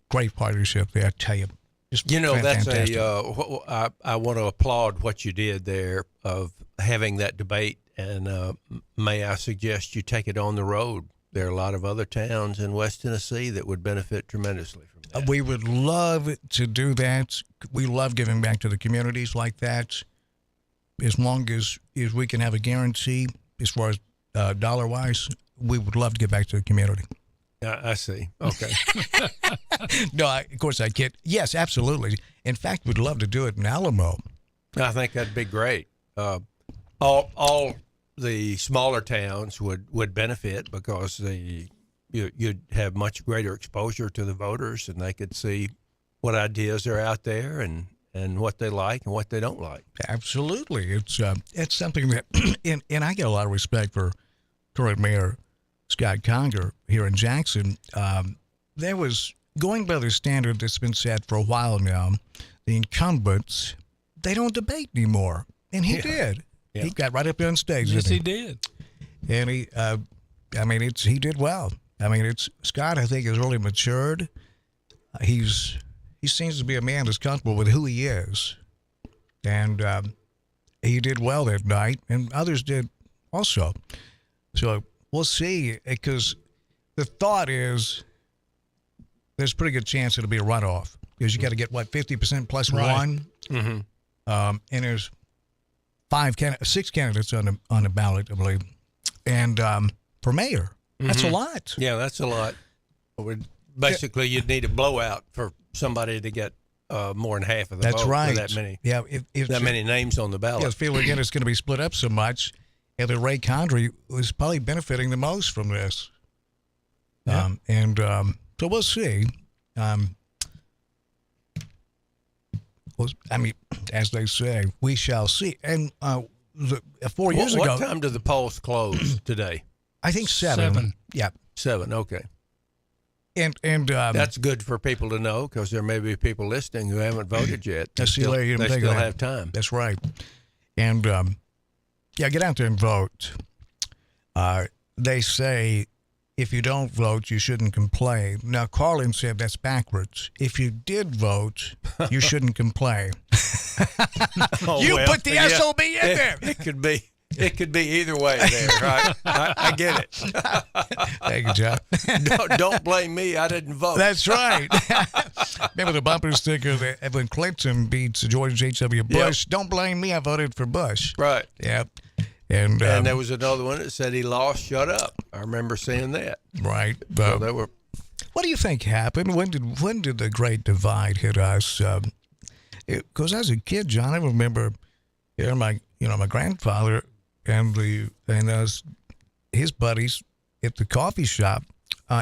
Great partnership there, I tell you. That's fantastic. I want to applaud what you did there of having that debate, and may I suggest you take it on the road. There are a lot of other towns in West Tennessee that would benefit tremendously from that. We would love to do that. We love giving back to the communities like that. As long as we can have a guarantee as far as dollar-wise, we would love to give back to the community. I see. Okay. No, of course I can't. Yes, absolutely. In fact, we'd love to do it in Alamo. I think that'd be great. All the smaller towns would benefit because you'd have much greater exposure to the voters, and they could see what ideas are out there and what they like and what they don't like. Absolutely. It's something that, and I get a lot of respect for current Mayor Scott Conger here in Jackson. There was, going by the standard that's been set for a while now, the incumbents, they don't debate anymore. And he did. Yeah. He got right up there on stage. Yes, he did. And he did well. Scott, I think, has really matured. He seems to be a man that's comfortable with who he is. And he did well that night, and others did also. So we'll see, because the thought is there's a pretty good chance it'll be a runoff, because you got to get, 50% plus one? Mm-hmm. And there's 6 candidates on the ballot, I believe. And for mayor, that's a lot. Yeah, that's a lot. Basically, you'd need a blowout for somebody to get more than half of the vote. That's right. That many. Yeah, that many names on the ballot. I feel again it's going to be split up so much, and that Ray Condrey was probably benefiting the most from this. Yeah. So we'll see. As they say, we shall see. And 4 years ago, what time do the polls close today? I think 7. Yeah, 7. Okay. And that's good for people to know, because there may be people listening who haven't voted yet. They still have time. That's right. And get out there and vote. They say if you don't vote, you shouldn't complain. Now, Carlin said that's backwards. If you did vote, you shouldn't complain. You put the SOB in there. It could be either way there, right? I get it. Thank you, John. Don't blame me. I didn't vote. That's right. Remember the bumper sticker that when Clinton beats George H.W. Bush? Yep. Don't blame me. I voted for Bush. Right. Yep. And there was another one that said he lost. Shut up. I remember seeing that. Right. So there were. What do you think happened? When did the Great Divide hit us? Because as a kid, John, I remember my grandfather and his buddies at the coffee shop.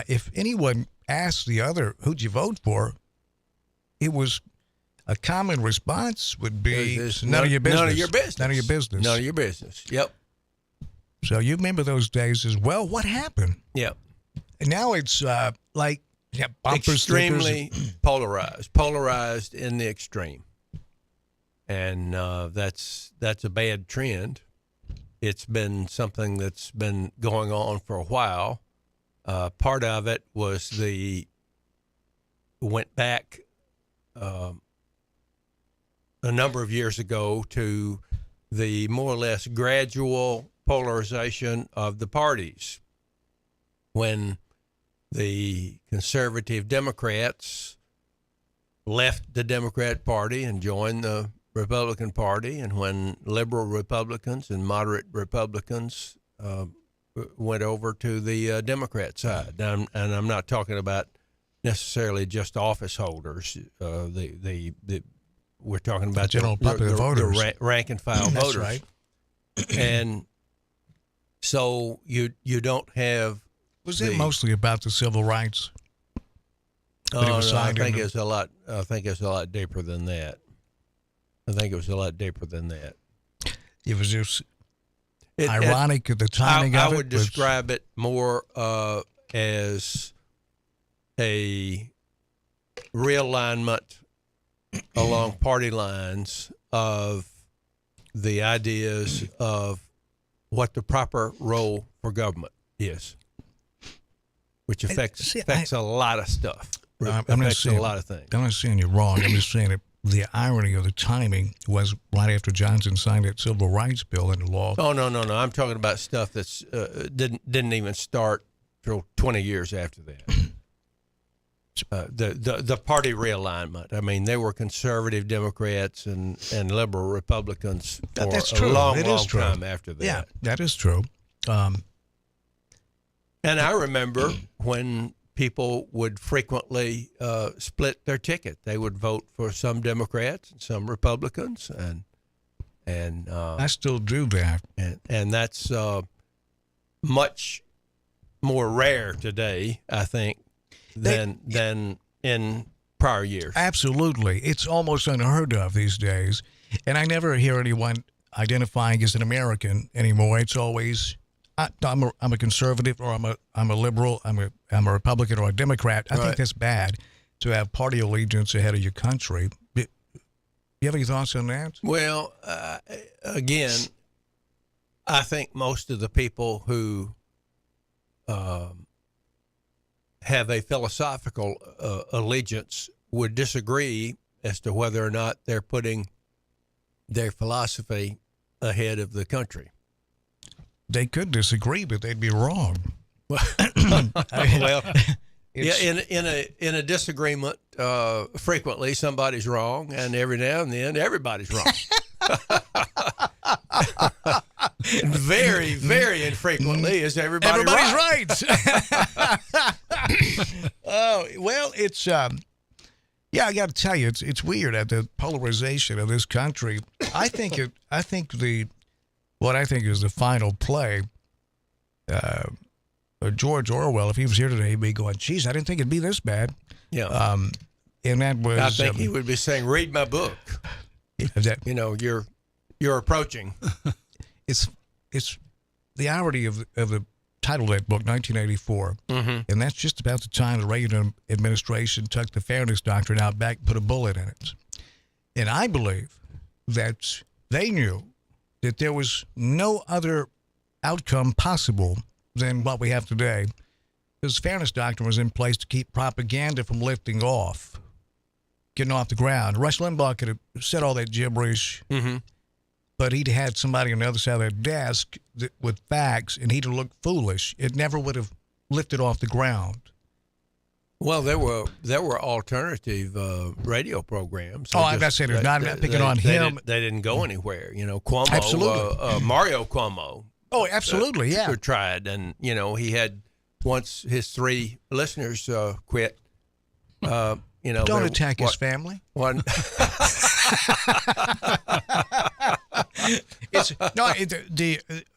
If anyone asked the other, "Who'd you vote for?" it was a common response would be none of your business. None of your business. None of your business. None of your business. Yep. So you remember those days as well. What happened? Yep. And now it's bumper extremely stickers. polarized in the extreme, and that's a bad trend. It's been something that's been going on for a while. Part of it was went back a number of years ago to the more or less gradual polarization of the parties when the conservative Democrats left the Democrat Party and joined the Republican Party, and when liberal Republicans and moderate Republicans went over to the Democrat side. And I'm not talking about necessarily just office holders. We're talking about general popular voters, the rank and file That's voters, right. And so you don't have. Was it mostly about the civil rights? Oh, no, I think it's a lot. I think it's a lot deeper than that. It was just ironic at the timing of it. I would describe it more as a realignment along party lines of the ideas of what the proper role for government is, which affects a lot of stuff. I'm not saying a lot of things. I'm not saying you're wrong. I'm just saying that the irony of the timing was right after Johnson signed that civil rights bill into law. Oh no! I'm talking about stuff that's didn't even start till 20 years after that. The party realignment. I mean, there were conservative Democrats and liberal Republicans for That's a true. long It is true. time after that. Yeah, that is true. And I remember when people would frequently split their ticket. They would vote for some Democrats and some Republicans, and I still do that. And that's much more rare today, I think, than in prior years. Absolutely. It's almost unheard of these days. And I never hear anyone identifying as an American anymore. It's always I'm a conservative, or I'm a liberal, I'm a Republican or a Democrat. I think that's bad to have party allegiance ahead of your country. You have any thoughts on that? Well, again, I think most of the people who have a philosophical allegiance would disagree as to whether or not they're putting their philosophy ahead of the country. They could disagree, but they'd be wrong. Well, in a disagreement, frequently somebody's wrong, and every now and then everybody's wrong. Very, very infrequently is everybody's right. Oh, well, it's I got to tell you, it's weird at the polarization of this country. What I think is the final play. George Orwell, if he was here today, he'd be going, "Geez, I didn't think it'd be this bad." Yeah. And that was. I think he would be saying, "Read my book." You're approaching. It's the irony of the title of that book, 1984, and that's just about the time the Reagan administration took the Fairness Doctrine out back, put a bullet in it, and I believe that they knew that there was no other outcome possible than what we have today, because the fairness doctrine was in place to keep propaganda from lifting off, getting off the ground. Rush Limbaugh could have said all that gibberish, but he'd had somebody on the other side of that desk with facts, and he'd have looked foolish. It never would have lifted off the ground. Well, there were alternative radio programs. I'm not saying I'm not picking on him. They didn't go anywhere. You know, Cuomo, Absolutely. Mario Cuomo. Oh, absolutely, yeah. Tried, and you know, he had once his 3 listeners quit. You know, don't attack his family. One.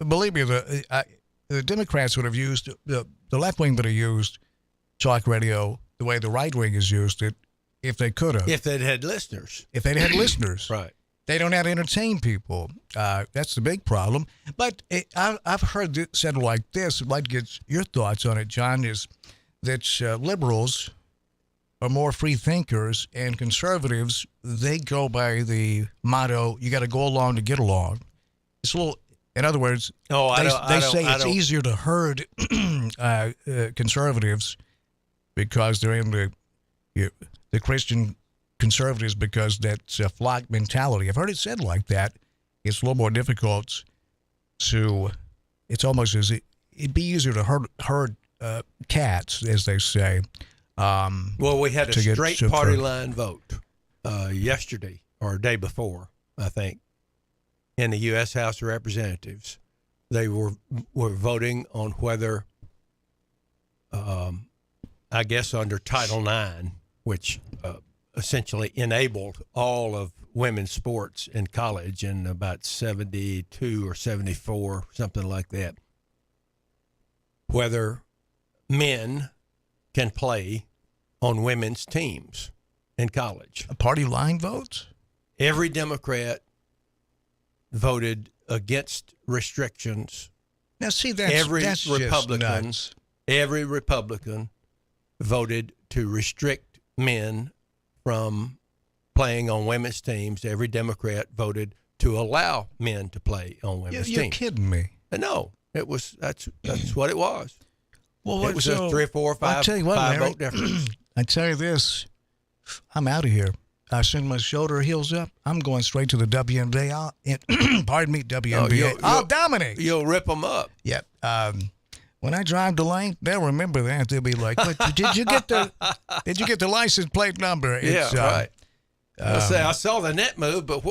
Believe me, the Democrats would have used the left wing would have used talk radio the way the right wing has used it if they could have. If they'd had listeners. If they'd had listeners. Right. They don't know how to entertain people. That's the big problem. But I've heard it said like this. I'd like to get your thoughts on it, John, is that liberals are more free thinkers and conservatives, they go by the motto, you got to go along to get along. It's a little, in other words, they say it's easier to herd conservatives because they're in the Christian conservatives because that's a flock mentality. I've heard it said like that. It's a little more difficult to, it's almost as it'd be easier to herd cats, as they say. Well, we had a straight party line vote yesterday or day before, I think, in the U.S. House of Representatives. They were voting on whether, I guess, under Title IX, which essentially enabled all of women's sports in college in about 72 or 74, something like that, whether men can play on women's teams in college. A party line vote? Every Democrat voted against restrictions. Now, see, that's Republican, every Republican voted to restrict men from playing on women's teams. Every Democrat voted to allow men to play on women's teams. You're kidding me. No, that's what it was. Well, it was a 3 or 4 or 5 vote difference. I tell you this, I'm out of here. I send my shoulder heels up. I'm going straight to the WNBA. Pardon me, WNBA. I'll dominate. You'll rip them up. Yep. When I drive the lane, they'll remember that. They'll be like, "Did you get the license plate number?" It's, right. I saw the net move, but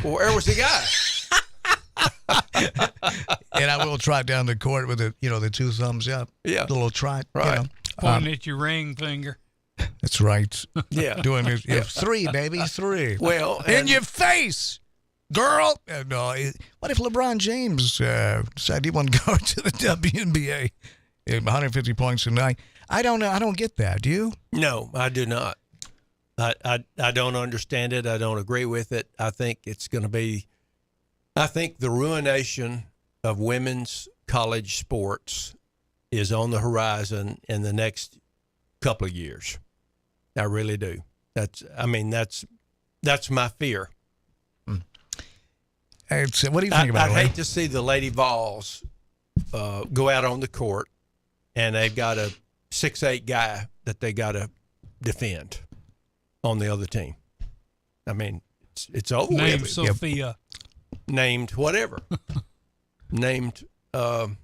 where was the guy? And I will trot down the court with the 2 thumbs up. Yeah. The little trot. Right. Pointing at your ring finger. That's right. Yeah. Doing it. 3, baby, 3. Well, in your face, girl. No. What if LeBron James decided he wanted to go to the WNBA? 150 points a night. I don't know. I don't get that. Do you? No, I do not. I don't understand it. I don't agree with it. I think it's going to be. I think the ruination of women's college sports is on the horizon in the next couple of years. I really do. That's my fear. What do you think about it? I'd hate to see the Lady Vols go out on the court and they've got a 6'8" guy that they got to defend on the other team. I mean, it's over. Named Sophia. Named whatever. Named okay,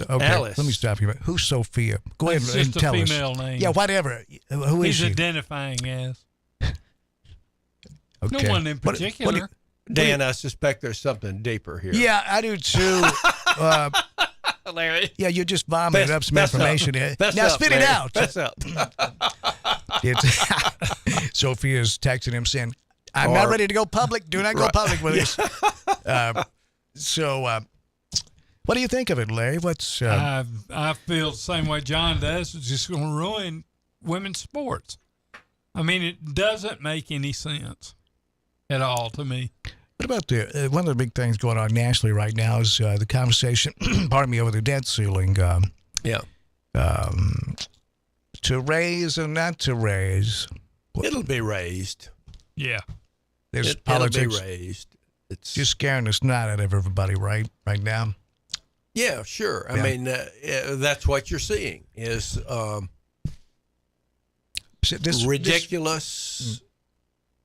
Alice. Let me stop you. Who's Sophia? Go ahead and tell us. It's just a female name. Yeah, whatever. Who is she? He's identifying as. Okay. No one in particular. Dan, I suspect there's something deeper here. Yeah, I do too. Larry. Yeah, you just vomited up some information here. Now spit it out. That's up. Sophia's texting him saying, I'm not ready to go public. Do not go public with this. So, what do you think of it, Larry? What's I feel the same way John does. It's just going to ruin women's sports. I mean, it doesn't make any sense at all to me. What about one of the big things going on nationally right now is the conversation, pardon me, over the debt ceiling. Yeah. To raise or not to raise? It'll be raised. Yeah. There's politics. It'll be raised. It's just scaring the snot out of everybody right now. Yeah, sure. I Yeah. mean, that's what you're seeing is ridiculous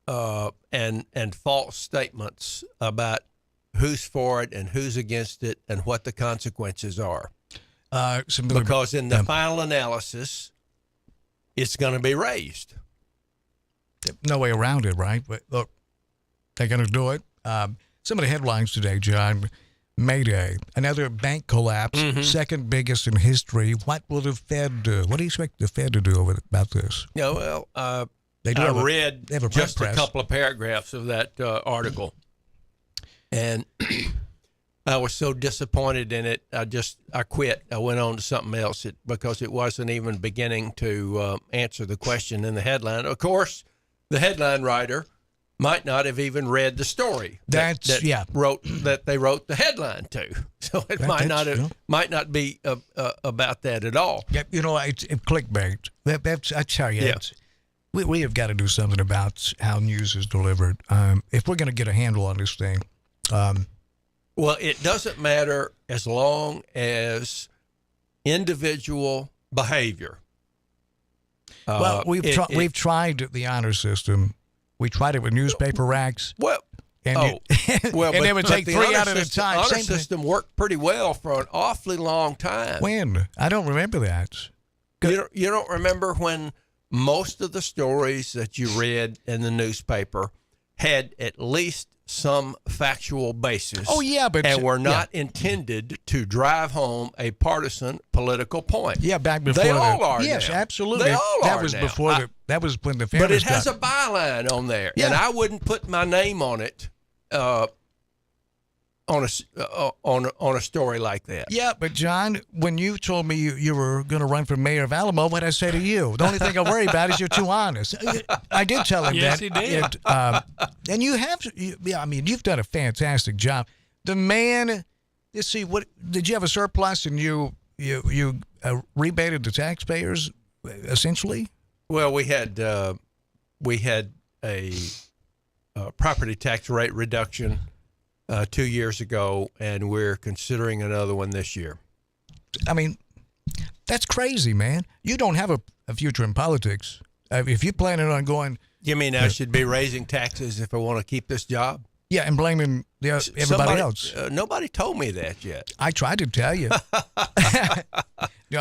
and false statements about who's for it and who's against it and what the consequences are. Because in the final analysis, it's going to be raised. No way around it, right? But look, they're going to do it. Some of the headlines today, John. Mayday, another bank collapse, second biggest in history. What will the Fed do? What do you expect the Fed to do about this? Yeah, well, I read they have a just press. a couple of paragraphs of that article, and I was so disappointed in it. I quit. I went on to something else because it wasn't even beginning to answer the question in the headline. Of course, the headline writer might not have even read the story that they wrote the headline to, so it might not be about that at all. Yeah, it's clickbait. I tell you, we have got to do something about how news is delivered. If we're going to get a handle on this thing, well, it doesn't matter as long as individual behavior. Well, we've tried the honor system. We tried it with newspaper racks. Well, and they would take 3 out at a time. The honor system worked pretty well for an awfully long time. When? I don't remember that. You don't remember when most of the stories that you read in the newspaper had at least some factual basis. Oh, yeah, and were not intended to drive home a partisan political point. Yeah, back before they all are. Yes, now. absolutely. They all that are was now. before that was when the family. But it has a byline on there, and I wouldn't put my name on it on a story like that. Yeah, but John, when you told me you were going to run for mayor of Alamo, what did I say to you? The only thing I worry about is you're too honest. I did tell him yes, that. Yes, he did. And you have, you've done a fantastic job. The man, let's see, what did you have a surplus and you rebated the taxpayers essentially? Well, we had a property tax rate reduction 2 years ago, and we're considering another one this year. I mean, that's crazy, man. You don't have a future in politics. If you're planning on going... You mean I should be raising taxes if I want to keep this job? Yeah, and blaming everybody else. Nobody told me that yet. I tried to tell you.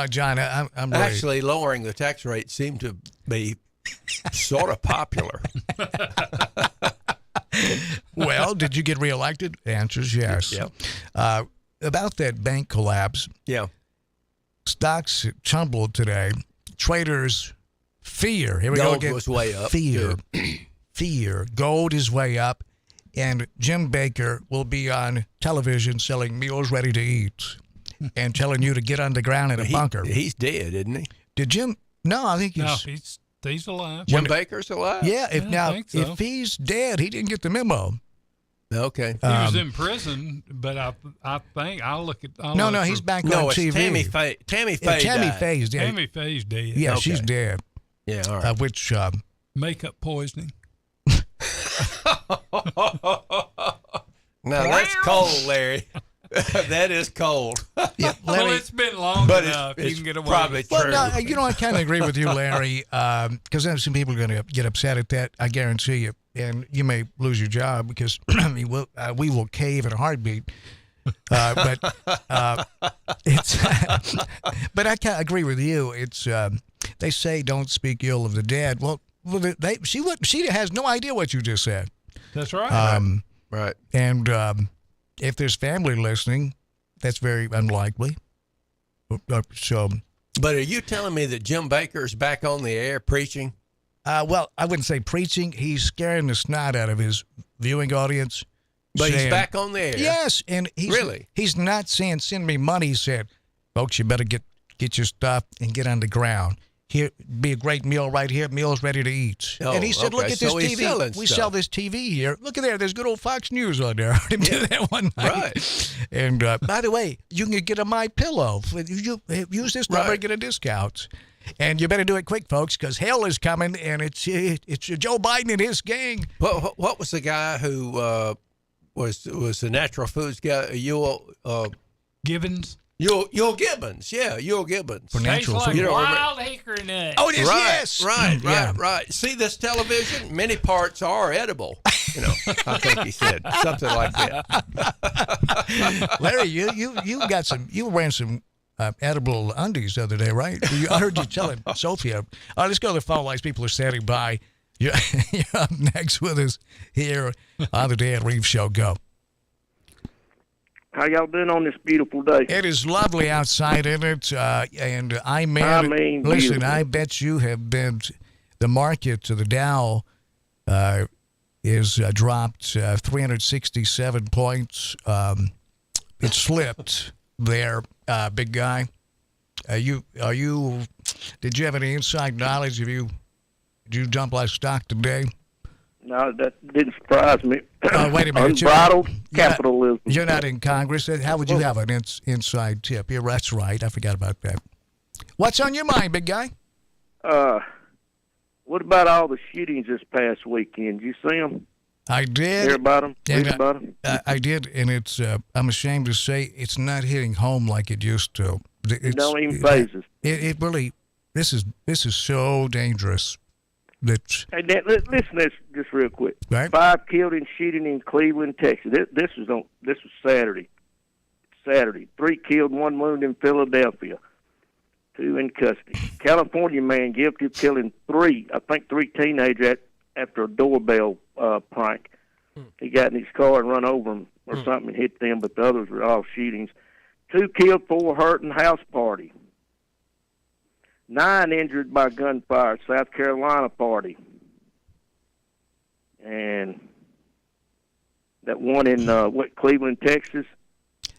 John, I'm ready. Actually, lowering the tax rate seemed to be sort of popular. Well, did you get reelected? The answer is yes. Yeah. About that bank collapse. Yeah. Stocks tumbled today. Traders fear. Here we Gold go again. was way up. Fear. Gold is way up. And Jim Baker will be on television selling meals ready to eat and telling you to get underground in a bunker. He's dead, isn't he? Did Jim? No, I think he's alive. Jim Baker's alive? Yeah, I think so. If he's dead, he didn't get the memo. Okay. He was in prison, but I think I'll look at. He's back on TV. Tammy Faye. Tammy Faye's dead. Tammy Faye's dead. Yeah, she's dead. Yeah, all right. Which makeup poisoning. Now that's cold, Larry. That is cold. Yeah, Larry, well, it's been long enough. You can get away. Probably with true. Well, no, I kind of agree with you, Larry, because then some people are going to get upset at that. I guarantee you, and you may lose your job because we will cave in a heartbeat. But it's. But I kind of agree with you. It's they say don't speak ill of the dead. Well, she has no idea what you just said. That's right. Right. And if there's family listening, that's very unlikely. So, but are you telling me that Jim Baker is back on the air preaching? Well, I wouldn't say preaching. He's scaring the snot out of his viewing audience. But he's back on the air. Yes, and he's not saying send me money. He said, folks, you better get your stuff and get underground. Here, be a great meal right here. Meal's ready to eat. Oh, and he said, look at this TV. We sell this TV here. Look at there. There's good old Fox News on there. I heard him do that one night. Right. And by the way, you can get a My Pillow. You use this number and get a discount. And you better do it quick, folks, because hell is coming, and it's Joe Biden and his gang. What was the guy who was the natural foods guy? Gibbons. Yule Gibbons, yeah, Yule Gibbons. For natural Tastes like food. wild hickory nut. Oh, it is, Right, yes. right, Yeah. right. See this television? Many parts are edible. I think he said something like that. Larry, you got some. You ran some edible undies the other day, right? I heard you telling Sophia. All right, let's go to the phone lines. People are standing by. You're up next with us here on the Dan Reeves Show. Go. How y'all doing on this beautiful day? It is lovely outside, isn't it? And listen, beautiful. I bet you have been. The market to the Dow is dropped 367 points. It slipped there, big guy. Did you have any inside knowledge? Did you dump like stock today? No, that didn't surprise me. Wait a minute. Unbridled capitalism. You're not in Congress. How would you have an inside tip? Yeah, that's right. I forgot about that. What's on your mind, big guy? What about all the shootings this past weekend? Did you see them? I did. Hear about them? And Read about them? I did, and it's. I'm ashamed to say it's not hitting home like it used to. It don't even phase us. It really. This is so dangerous. That's Hey, Dan, listen to this just real quick. Right. 5 killed in shooting in Cleveland, Texas. This was Saturday. 3 killed, 1 wounded in Philadelphia. 2 in custody. California man guilty of killing 3 teenagers after a doorbell prank. He got in his car and run over them or something and hit them, but the others were all shootings. 2 killed, 4 hurt in house party. 9 injured by gunfire at South Carolina party. And that one in Cleveland, Texas.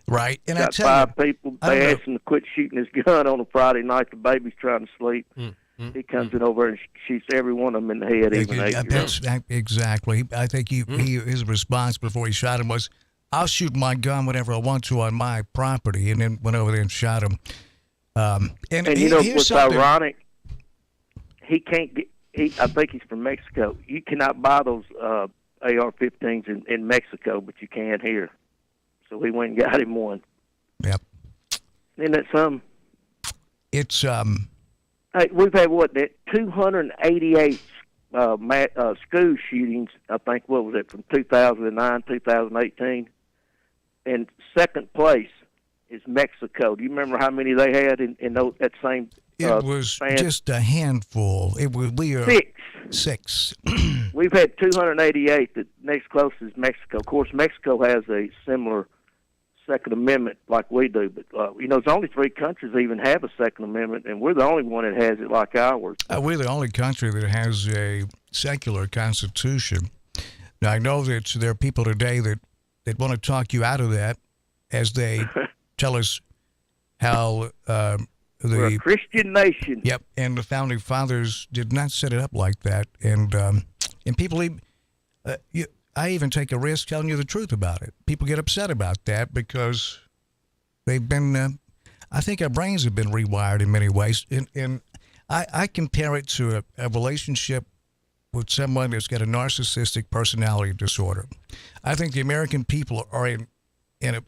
right. And Got 5 people. They asked him to quit shooting his gun on a Friday night. The baby's trying to sleep. He comes in over and shoots every one of them in the head, even 8-year-olds. Exactly. I think his response before he shot him was, "I'll shoot my gun whenever I want to on my property," and then went over there and shot him. And you know here's what's something- ironic? He can't get. I think he's from Mexico. You cannot buy those AR-15s in Mexico, but you can here. So he went and got him one. Yep. Isn't that some? It's Hey, we've had 288 school shootings. I think what was it from 2009, 2018, and second place is Mexico. Do you remember how many they had in that same? It was span? just a handful. We are 6. We've had 288. The next closest is Mexico. Of course, Mexico has a similar Second Amendment like we do, but there's only 3 countries that even have a Second Amendment, and we're the only one that has it like ours. We're the only country that has a secular constitution. Now, I know that there are people today that want to talk you out of that as they tell us how we're a Christian nation. Yep, and the founding fathers did not set it up like that, and people even. I even take a risk telling you the truth about it. People get upset about that because they've been, I think our brains have been rewired in many ways. And I compare it to a relationship with someone that's got a narcissistic personality disorder. I think the American people are in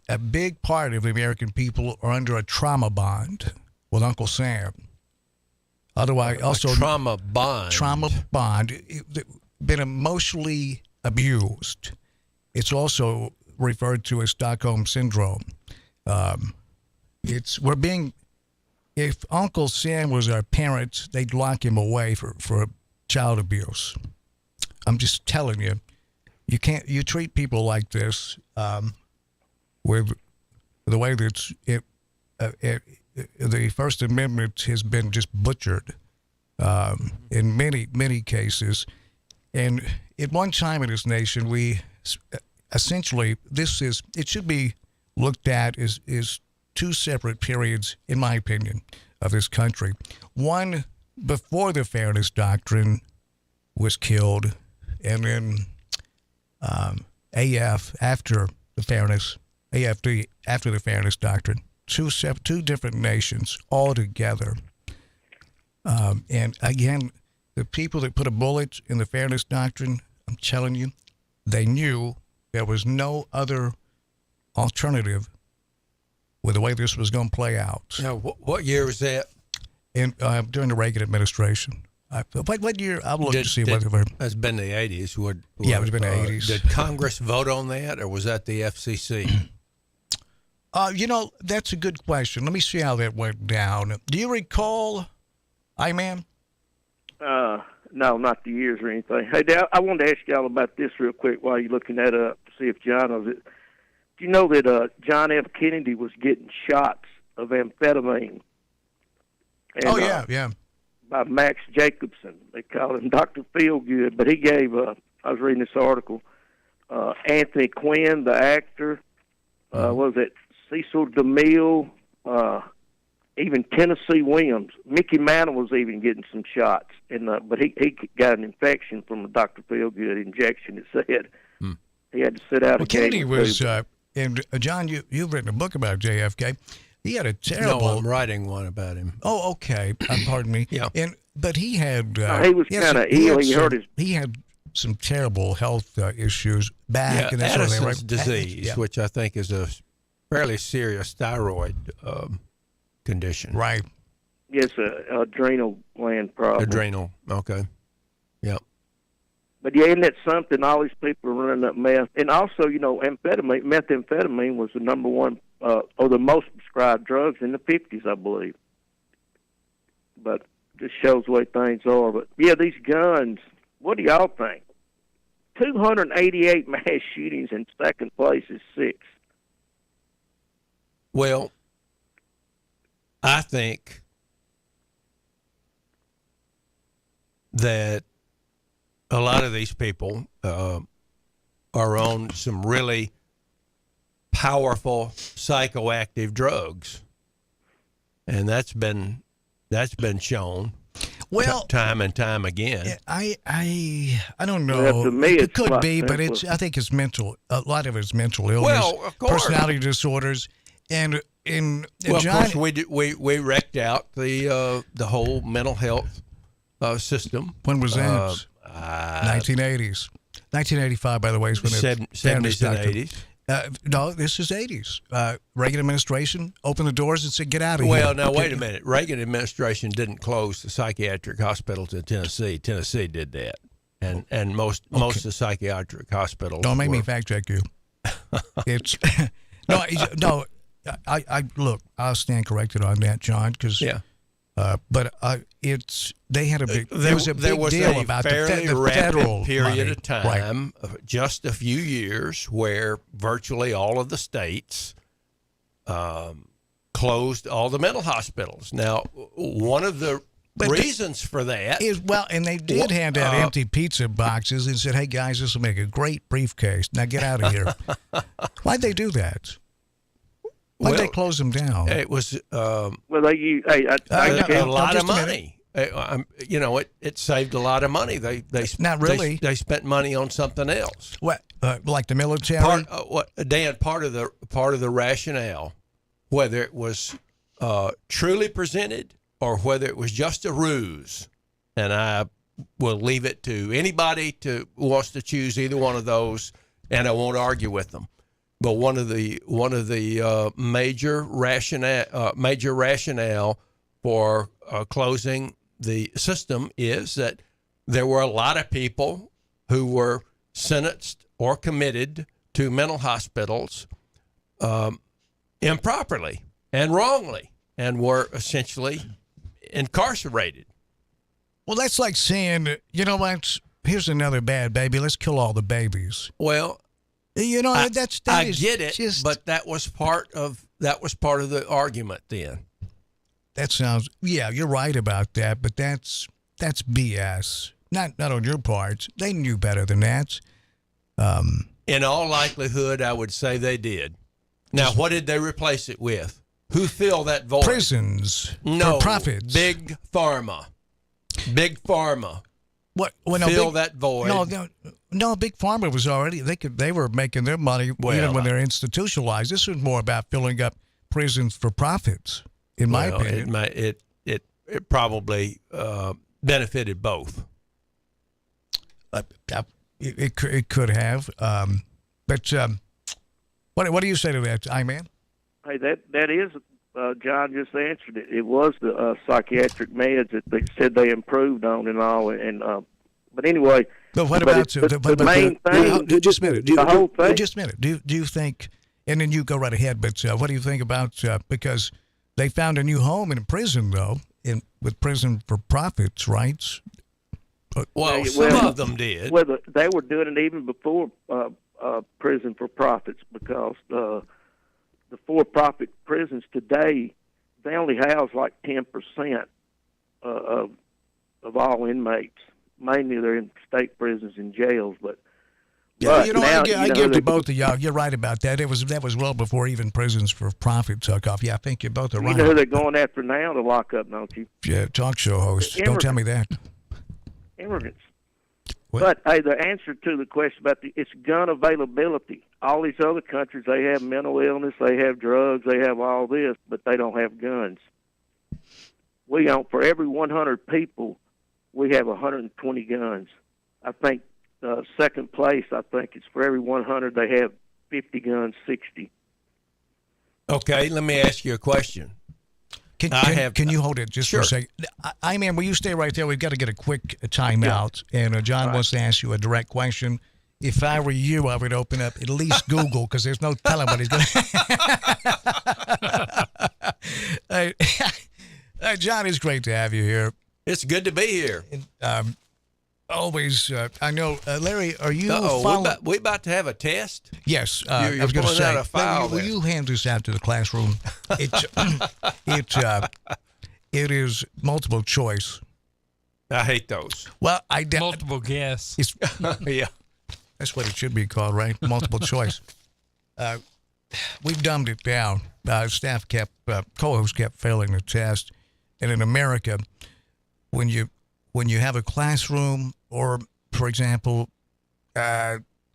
a big part of the American people are under a trauma bond with Uncle Sam. Otherwise, also trauma bond. Trauma bond. Been emotionally abused. It's also referred to as Stockholm Syndrome. If Uncle Sam was our parent, they'd lock him away for child abuse. I'm just telling you, you treat people like this with the way that the First Amendment has been just butchered in many, many cases. And at one time in this nation, we essentially, it should be looked at as 2 separate periods, in my opinion, of this country. One, before the Fairness Doctrine was killed, and then AF after the Fairness, AFD after the Fairness Doctrine. 2 different nations all together. And again, the people that put a bullet in the Fairness Doctrine, I'm telling you, they knew there was no other alternative with the way this was going to play out. Now, what year was that? During the Reagan administration. What year? I'll look to see whether. That's been the 80s. Yeah, it's been the 80s. Did Congress vote on that, or was that the FCC? That's a good question. Let me see how that went down. Do you recall, I-Man? No, not the years or anything. Hey, Dad, I wanted to ask y'all about this real quick while you're looking that up to see if John knows it. Do you know that John F. Kennedy was getting shots of amphetamine? And, yeah. By Max Jacobson. They called him Dr. Feelgood, but he gave, I was reading this article, Anthony Quinn, the actor, was it Cecil DeMille, even Tennessee Williams. Mickey Mantle was even getting some shots, but he got an infection from the Dr. Feelgood injection, it said. He had to sit out Well, a game. Kennedy was, and John, you've written a book about JFK. He had a terrible. No, I'm writing one about him. Oh, okay. Pardon me. Yeah. But he had. He was kind of ill. He had some terrible health issues back. Yeah, and Addison's disease, which I think is a fairly serious thyroid condition. Right. Yes, adrenal gland problem. Adrenal. Okay. Yep. But yeah, isn't that something? All these people are running up meth, and also, methamphetamine was the number one or the most prescribed drugs in the 50s, I believe. But just shows the way things are. But yeah, these guns. What do y'all think? 288 mass shootings, and second place is 6. Well, I think that a lot of these people are on some really powerful psychoactive drugs, and that's been shown. Well, time and time again. I don't know. Well, to me, it could it's be, but I think it's mental. A lot of it's mental illness, Well, of course. personality disorders, and Well, John, of course, we wrecked out the whole mental health system. When was that? 1980s. 1985, by the way, is when it 70s and 80s. No, this is 80s. Reagan administration opened the doors and said, "Get out of here." Well, now wait a minute. Reagan administration didn't close the psychiatric hospitals in Tennessee. Tennessee did that, and most of the psychiatric hospitals. Don't make me were- fact check you. It's no. I look. I'll stand corrected on that, John. Because but they had a big. There was a big deal about fairly the rapid federal period money. of time, just a few years, where virtually all of the states closed all the mental hospitals. Now, one of the reasons for that is and they did hand out empty pizza boxes and said, "Hey guys, this will make a great briefcase. Now get out of here." Why'd they do that? Why'd they close them down? It was well, they use a lot of money. It saved a lot of money. They Not really. They spent money on something else. What, like the military? Dan? Part of the rationale, whether it was truly presented or whether it was just a ruse, and I will leave it to anybody who wants to choose either one of those, and I won't argue with them. But one of the major rationale for closing the system is that there were a lot of people who were sentenced or committed to mental hospitals improperly and wrongly, and were essentially incarcerated. Well, that's like saying, you know what? Here's another bad baby. Let's kill all the babies. Well, I get it, but that was part of the argument then. That sounds, you're right about that, but that's BS. Not on your part. They knew better than that. In all likelihood, I would say they did. Now, what did they replace it with? Who filled that void? Prisons. No, for profits. Big Pharma. Big Pharma. What? Fill that void. No, Big Pharma was already. They were making their money even when they're institutionalized. This was more about filling up prisons for profits. In my opinion, it probably benefited both. It could have. But what do you say to that, I-Man? Hey, that is, John just answered it. It was the psychiatric meds that they said they improved on and all. And but anyway, but what about the main thing? Just a minute. The whole thing. Just a minute. Do you think? And then you go right ahead. But what do you think about because they found a new home in a prison though, with prison for profits, right? Well, some of them did. Well, they were doing it even before prison for profits because the for-profit prisons today, they only house like 10% of all inmates. Mainly they're in state prisons and jails, but yeah, now, I give to both of y'all. You're right about that. That was well before even prisons for profit took off. Yeah, I think you both are right. You know who they're going after now to lock up, don't you? Yeah, talk show hosts. Don't tell me that. Immigrants. What? But hey, the answer to the question about it's gun availability. All these other countries, they have mental illness, they have drugs, they have all this, but they don't have guns. We don't. For every 100 people, we have 120 guns. I think second place, I think it's for every 100 they have 50 guns, 60. Okay, let me ask you a question. Can you hold it just Sure. for a second? I mean, will you stay right there? We've got to get a quick timeout. And John wants to ask you a direct question. If I were you, I would open up at least Google because there's no telling what he's going to. John, it's great to have you here. It's good to be here. Always, I know. Larry, are you we about to have a test? Yes. You're I was going to pulling say, out a file will you hand this out to the classroom? It is multiple choice. I hate those. Well, multiple guess. Yeah. That's what it should be called, right? Multiple choice. We've dumbed it down. Staff co-hosts kept failing the test. And in America, when you have a classroom or, for example,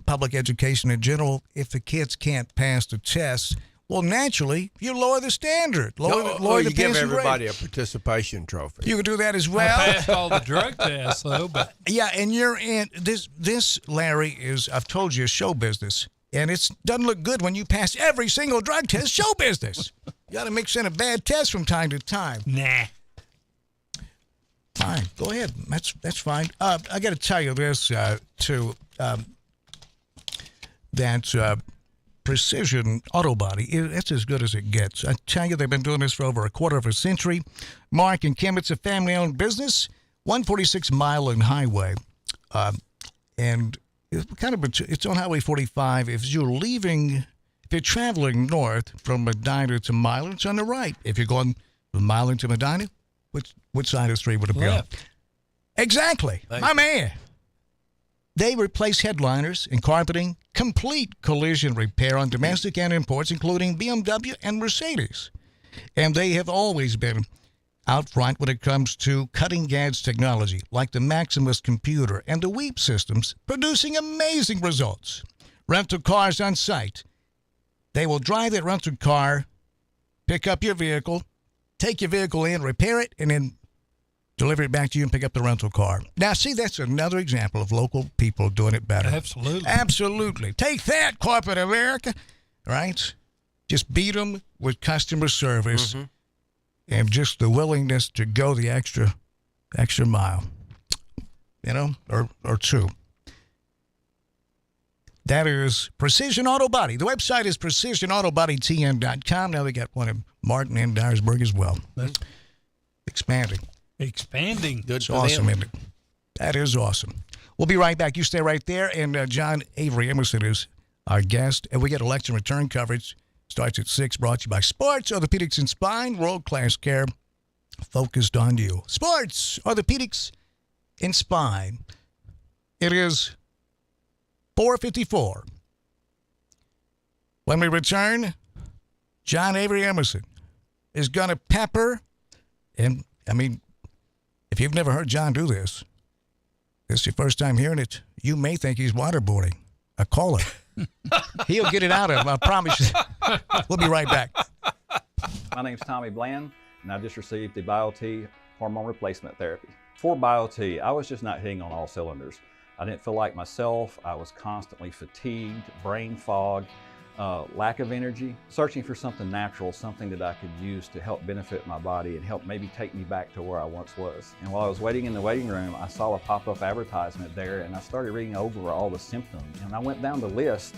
public education in general, if the kids can't pass the test, well, naturally, you lower the standard. Lower the you give passing everybody grade. a participation trophy. You can do that as well. I passed all the drug tests, though. But yeah, and you're in this, Larry, is, I've told you, show business. And it doesn't look good when you pass every single drug test. Show business. You got to mix in a bad test from time to time. Nah. Fine. Go ahead. That's fine. I got to tell you this, too, that Precision Auto Body, it's as good as it gets. I tell you, they've been doing this for over a quarter of a century. Mark and Kim, it's a family-owned business, 146 Mile and Highway. And it's on Highway 45. If you're traveling north from Medina to Milan, it's on the right. If you're going from Milan to Medina, which side of the street would it be on? Exactly. My man. They replace headliners and carpeting, complete collision repair on domestic and imports, including BMW and Mercedes. And they have always been out front when it comes to cutting-edge technology, like the Maximus computer and the Weep systems, producing amazing results. Rental cars on site. They will drive that rental car, pick up your vehicle, take your vehicle in, repair it, and then deliver it back to you and pick up the rental car. Now, see, that's another example of local people doing it better. Absolutely. Absolutely. Take that, corporate America, right? Just beat them with customer service and just the willingness to go the extra mile, or two. That is Precision Auto Body. The website is precisionautobodytn.com. Now they got one in Martin and Dyersburg as well. That's expanding. Good. It's awesome, isn't it? That is awesome. We'll be right back. You stay right there. And John Avery Emerson is our guest. And we get election return coverage. Starts at 6, brought to you by Sports Orthopedics and Spine. World-class care focused on you. Sports Orthopedics and Spine. It is 4:54. When we return, John Avery Emerson is going to pepper, and I mean, if you've never heard John do this is your first time hearing it, you may think he's waterboarding. A caller. He'll get it out of him, I promise you. We'll be right back. My name's Tommy Bland, and I just received the BioT hormone replacement therapy. For BioT, I was just not hitting on all cylinders. I didn't feel like myself. I was constantly fatigued, brain fog. lack of energy, searching for something natural, something that I could use to help benefit my body and help maybe take me back to where I once was. And while I was waiting in the waiting room, I saw a pop-up advertisement there, and I started reading over all the symptoms. And I went down the list.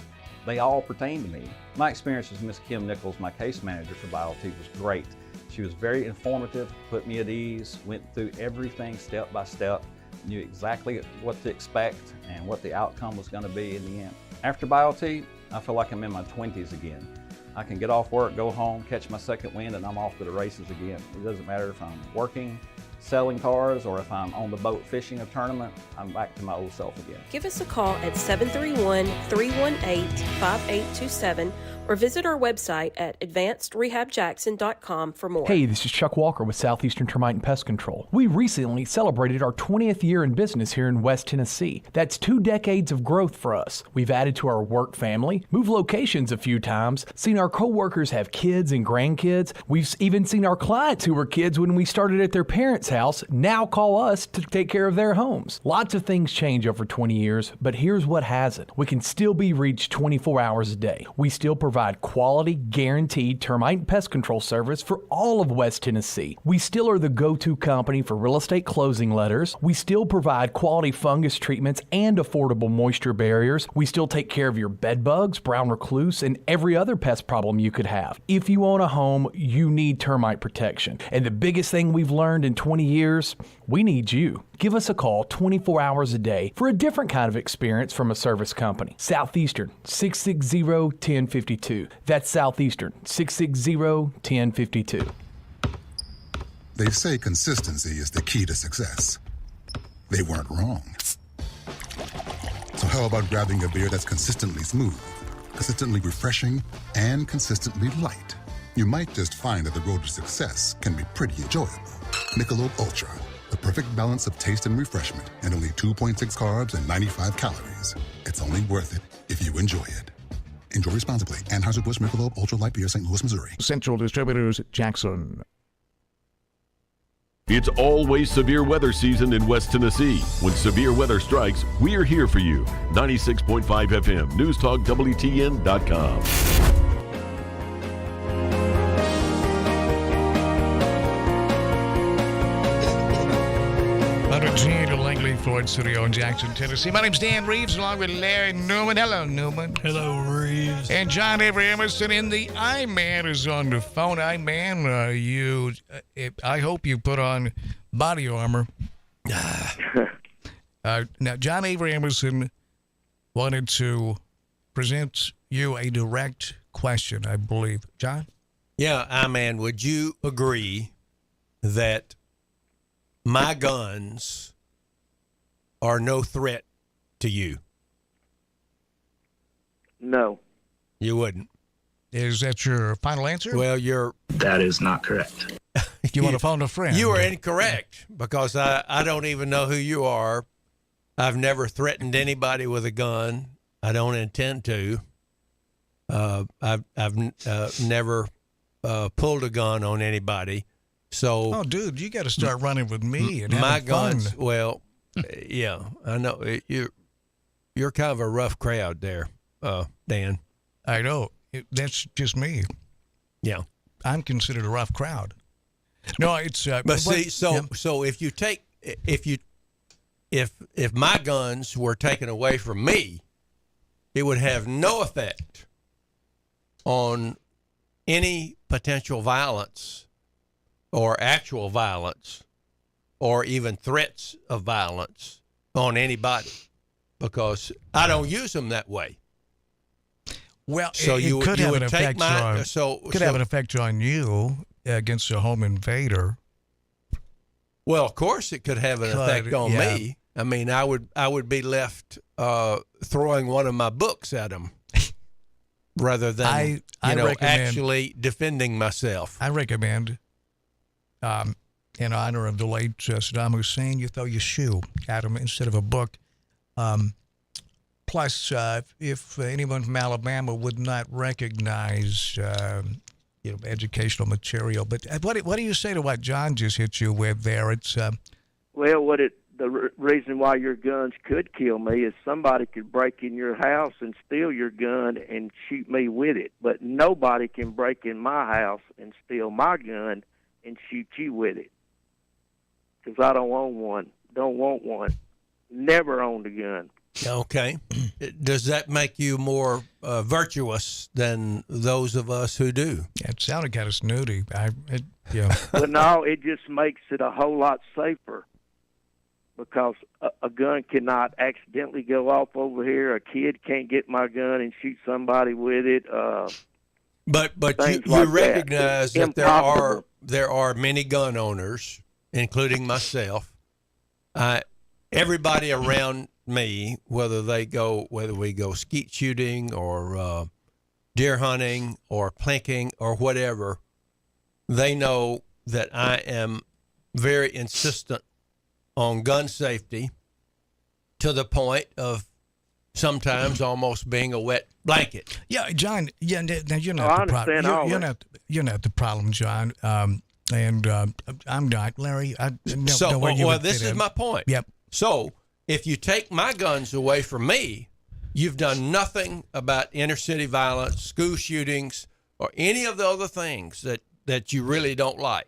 They all pertain to me. My experience with Miss Kim Nichols, my case manager for BioT, was great. She was very informative, put me at ease, went through everything step by step, knew exactly what to expect and what the outcome was going to be in the end. After BioT, I feel like I'm in my 20s again. I can get off work, go home, catch my second wind, and I'm off to the races again. It doesn't matter if I'm working, selling cars, or if I'm on the boat fishing a tournament, I'm back to my old self again. Give us a call at 731-318-5827 or visit our website at advancedrehabjackson.com for more. Hey, this is Chuck Walker with Southeastern Termite and Pest Control. We recently celebrated our 20th year in business here in West Tennessee. That's 2 decades of growth for us. We've added to our work family, moved locations a few times, seen our coworkers have kids and grandkids. We've even seen our clients who were kids when we started at their parents' house now call us to take care of their homes. Lots of things change over 20 years, but here's what hasn't. We can still be reached 24 hours a day. We still provide quality, guaranteed termite and pest control service for all of West Tennessee. We still are the go-to company for real estate closing letters. We still provide quality fungus treatments and affordable moisture barriers. We still take care of your bed bugs, brown recluse, and every other pest problem you could have. If you own a home, you need termite protection. And the biggest thing we've learned in 20 years, we need you. Give us a call 24 hours a day for a different kind of experience from a service company. Southeastern, 660-1052. That's Southeastern, 660-1052. They say consistency is the key to success. They weren't wrong. So how about grabbing a beer that's consistently smooth, consistently refreshing, and consistently light? You might just find that the road to success can be pretty enjoyable. Michelob Ultra, the perfect balance of taste and refreshment, and only 2.6 carbs and 95 calories. It's only worth it if you enjoy it. Enjoy responsibly. Anheuser-Busch Michelob Ultra Light Beer, St. Louis, Missouri. Central Distributors, Jackson. It's always severe weather season in West Tennessee. When severe weather strikes, we are here for you. 96.5 FM, News Talk WTN.com. To Langley Floyd Studio in Jackson, Tennessee. My name's Dan Reeves, along with Larry Newman. Hello, Newman. Hello, Reeves. And John Avery Emerson in the I-Man is on the phone. I-Man, I hope you put on body armor. Now, John Avery Emerson wanted to present you a direct question, I believe. John? Yeah, I-Man, would you agree that my guns are no threat to you? No. You wouldn't. Is that your final answer? Well, That is not correct. You want to phone a friend? You are incorrect, because I don't even know who you are. I've never threatened anybody with a gun. I don't intend to. I've never pulled a gun on anybody. So, oh, dude, you got to start running with me and my having fun. guns. Well, yeah, I know you're kind of a rough crowd there, Dan. I know. That's just me. Yeah, I'm considered a rough crowd. No, it's but see, so if my guns were taken away from me, it would have no effect on any potential violence or actual violence or even threats of violence on anybody, because I don't use them that way. Well, so it you could have would an take effect my on have an effect on you against a home invader. Well, of course, it could have an effect on me. I mean, I would be left throwing one of my books at them rather than I actually defending myself. I recommend, in honor of the late Saddam Hussein, you throw your shoe at him instead of a book. Plus, if anyone from Alabama would not recognize, educational material, but what do you say to what John just hit you with there? It's well, what it the reason why your guns could kill me is somebody could break in your house and steal your gun and shoot me with it. But nobody can break in my house and steal my gun and shoot you with it. Because I don't own one. Don't want one. Never owned a gun. Okay. Does that make you more virtuous than those of us who do? Yeah, it sounded kind of snooty. But no, it just makes it a whole lot safer because a gun cannot accidentally go off over here. A kid can't get my gun and shoot somebody with it. But you like recognize that Impossible. there are many gun owners, including myself. Everybody around me, whether we go skeet shooting or deer hunting or plinking or whatever, they know that I am very insistent on gun safety to the point of sometimes almost being a wet blanket. Yeah, John. Yeah, now you're I not the problem. understand all that. You're not the problem, John. And I'm not, Larry. This is my point. Yep. So if you take my guns away from me, you've done nothing about inner city violence, school shootings, or any of the other things that you really don't like.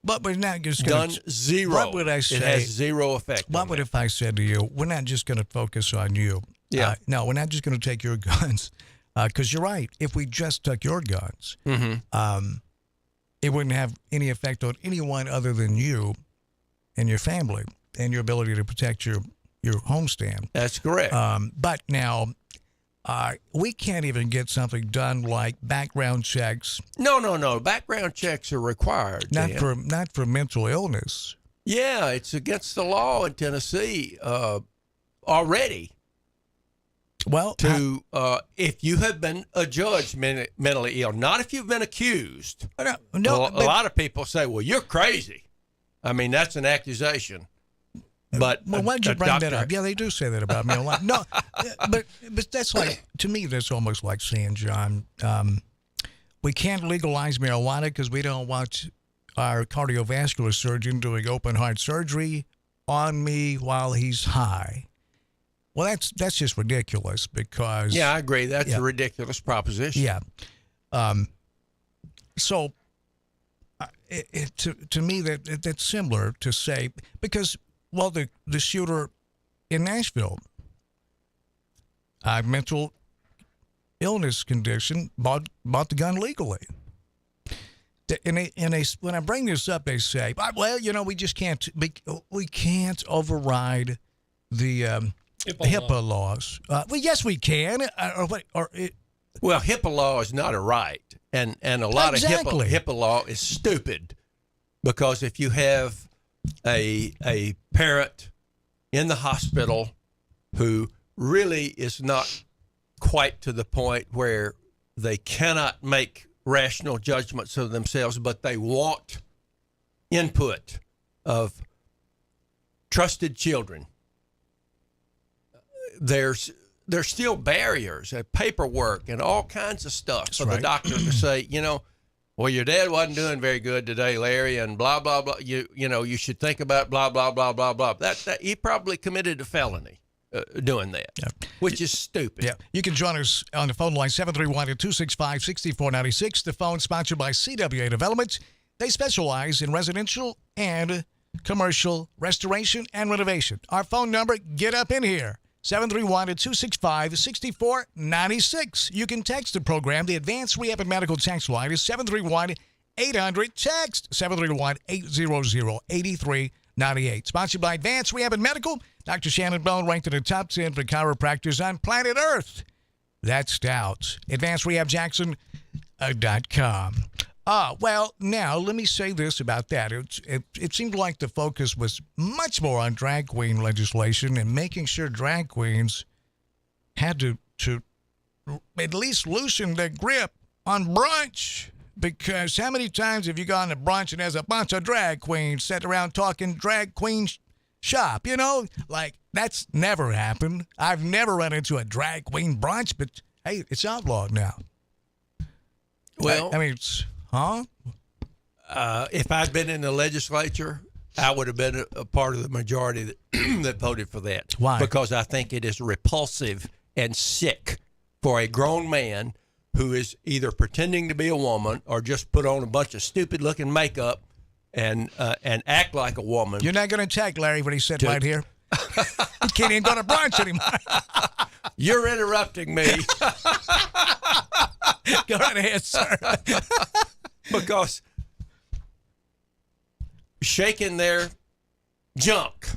But we're not just done going zero. What would I say? It has zero effect. What would if I said to you, we're not just going to focus on you? Yeah. No, we're not just going to take your guns. Because you're right. If we just took your guns, it wouldn't have any effect on anyone other than you and your family and your ability to protect your homestand. That's correct. But now, we can't even get something done like background checks. No. Background checks are required. Not for mental illness. Yeah, it's against the law in Tennessee already. Well, if you have been adjudged mentally ill, not if you've been accused. No, a lot of people say, "Well, you're crazy." I mean, that's an accusation. But why'd you bring that up? Yeah, they do say that about me a lot. No, but that's like, to me, that's almost like saying, John, we can't legalize marijuana because we don't want our cardiovascular surgeon doing open heart surgery on me while he's high. Well, that's just ridiculous because... Yeah, I agree. That's a ridiculous proposition. Yeah. So, to me, that's similar to say, because... Well, the shooter in Nashville, mental illness condition, bought the gun legally. When I bring this up, they say, well, we just can't override the HIPAA laws. Well, yes, we can. Well, HIPAA law is not a right, and a lot of HIPAA law is stupid, because if you have a parent in the hospital who really is not quite to the point where they cannot make rational judgments of themselves, but they want input of trusted children. There's still barriers, paperwork, and all kinds of stuff for the doctor to say, well, your dad wasn't doing very good today, Larry, and blah, blah, blah. You should think about blah, blah, blah, blah, blah. That he probably committed a felony doing that, which is stupid. Yeah. You can join us on the phone line, 731-265-6496. The phone sponsored by CWA Development. They specialize in residential and commercial restoration and renovation. Our phone number, get up in here. 731-265-6496. You can text the program. The Advanced Rehab and Medical text line is 731-800-TEXT, 731-800-8398. Sponsored by Advanced Rehab and Medical. Dr. Shannon Bone ranked in the top 10 for chiropractors on planet Earth. That's stout. AdvancedRehabJackson.com. Well, now, let me say this about that. It seemed like the focus was much more on drag queen legislation and making sure drag queens had to at least loosen their grip on brunch. Because how many times have you gone to brunch and there's a bunch of drag queens sitting around talking drag queen shop? Like, that's never happened. I've never run into a drag queen brunch, but, hey, it's outlawed now. Well, I mean, it's... Huh? If I'd been in the legislature, I would have been a part of the majority that voted for that. Why? Because I think it is repulsive and sick for a grown man who is either pretending to be a woman or just put on a bunch of stupid-looking makeup and act like a woman. You're not going to check Larry when he said right here. You can't even go to brunch anymore. You're interrupting me. Go right ahead, sir. Because shaking their junk.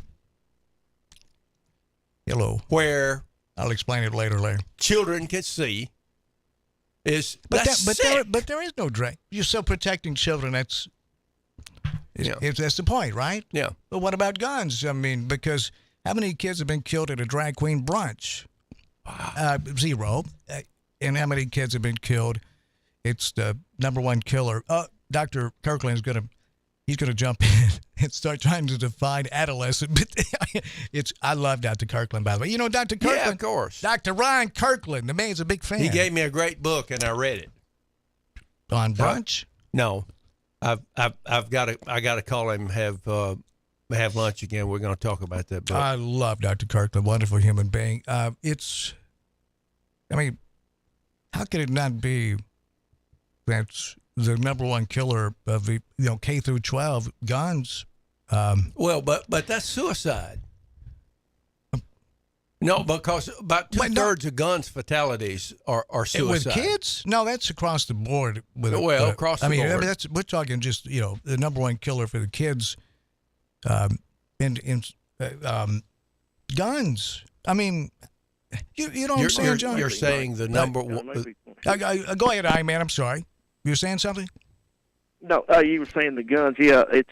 Hello. Where I'll explain it later, Larry. Children can see is but sick. there is no drag. You're still protecting children. That's the point, right? Yeah. But what about guns? I mean, because how many kids have been killed at a drag queen brunch? Zero. And how many kids have been killed? It's the number one killer. Dr. Kirkland's he's gonna jump in and start trying to define adolescent. But I love Dr. Kirkland, by the way. You know Dr. Kirkland? Yeah, of course. Dr. Ryan Kirkland. The man's a big fan. He gave me a great book and I read it. On brunch? No. I got to call him have lunch again. We're going to talk about that book. I love Dr. Kirkland, wonderful human being. I mean, how could it not be that's the number one killer of the K through 12 guns? Well, but that's suicide. No, because about 2/3 of guns fatalities are suicide. With kids? No, that's across the board. Across the board. We're talking just the number one killer for the kids. Guns. I mean, you don't understand, John. You're saying the number one. Go ahead, man. I'm sorry. You were saying something? No, you were saying the guns. Yeah, it's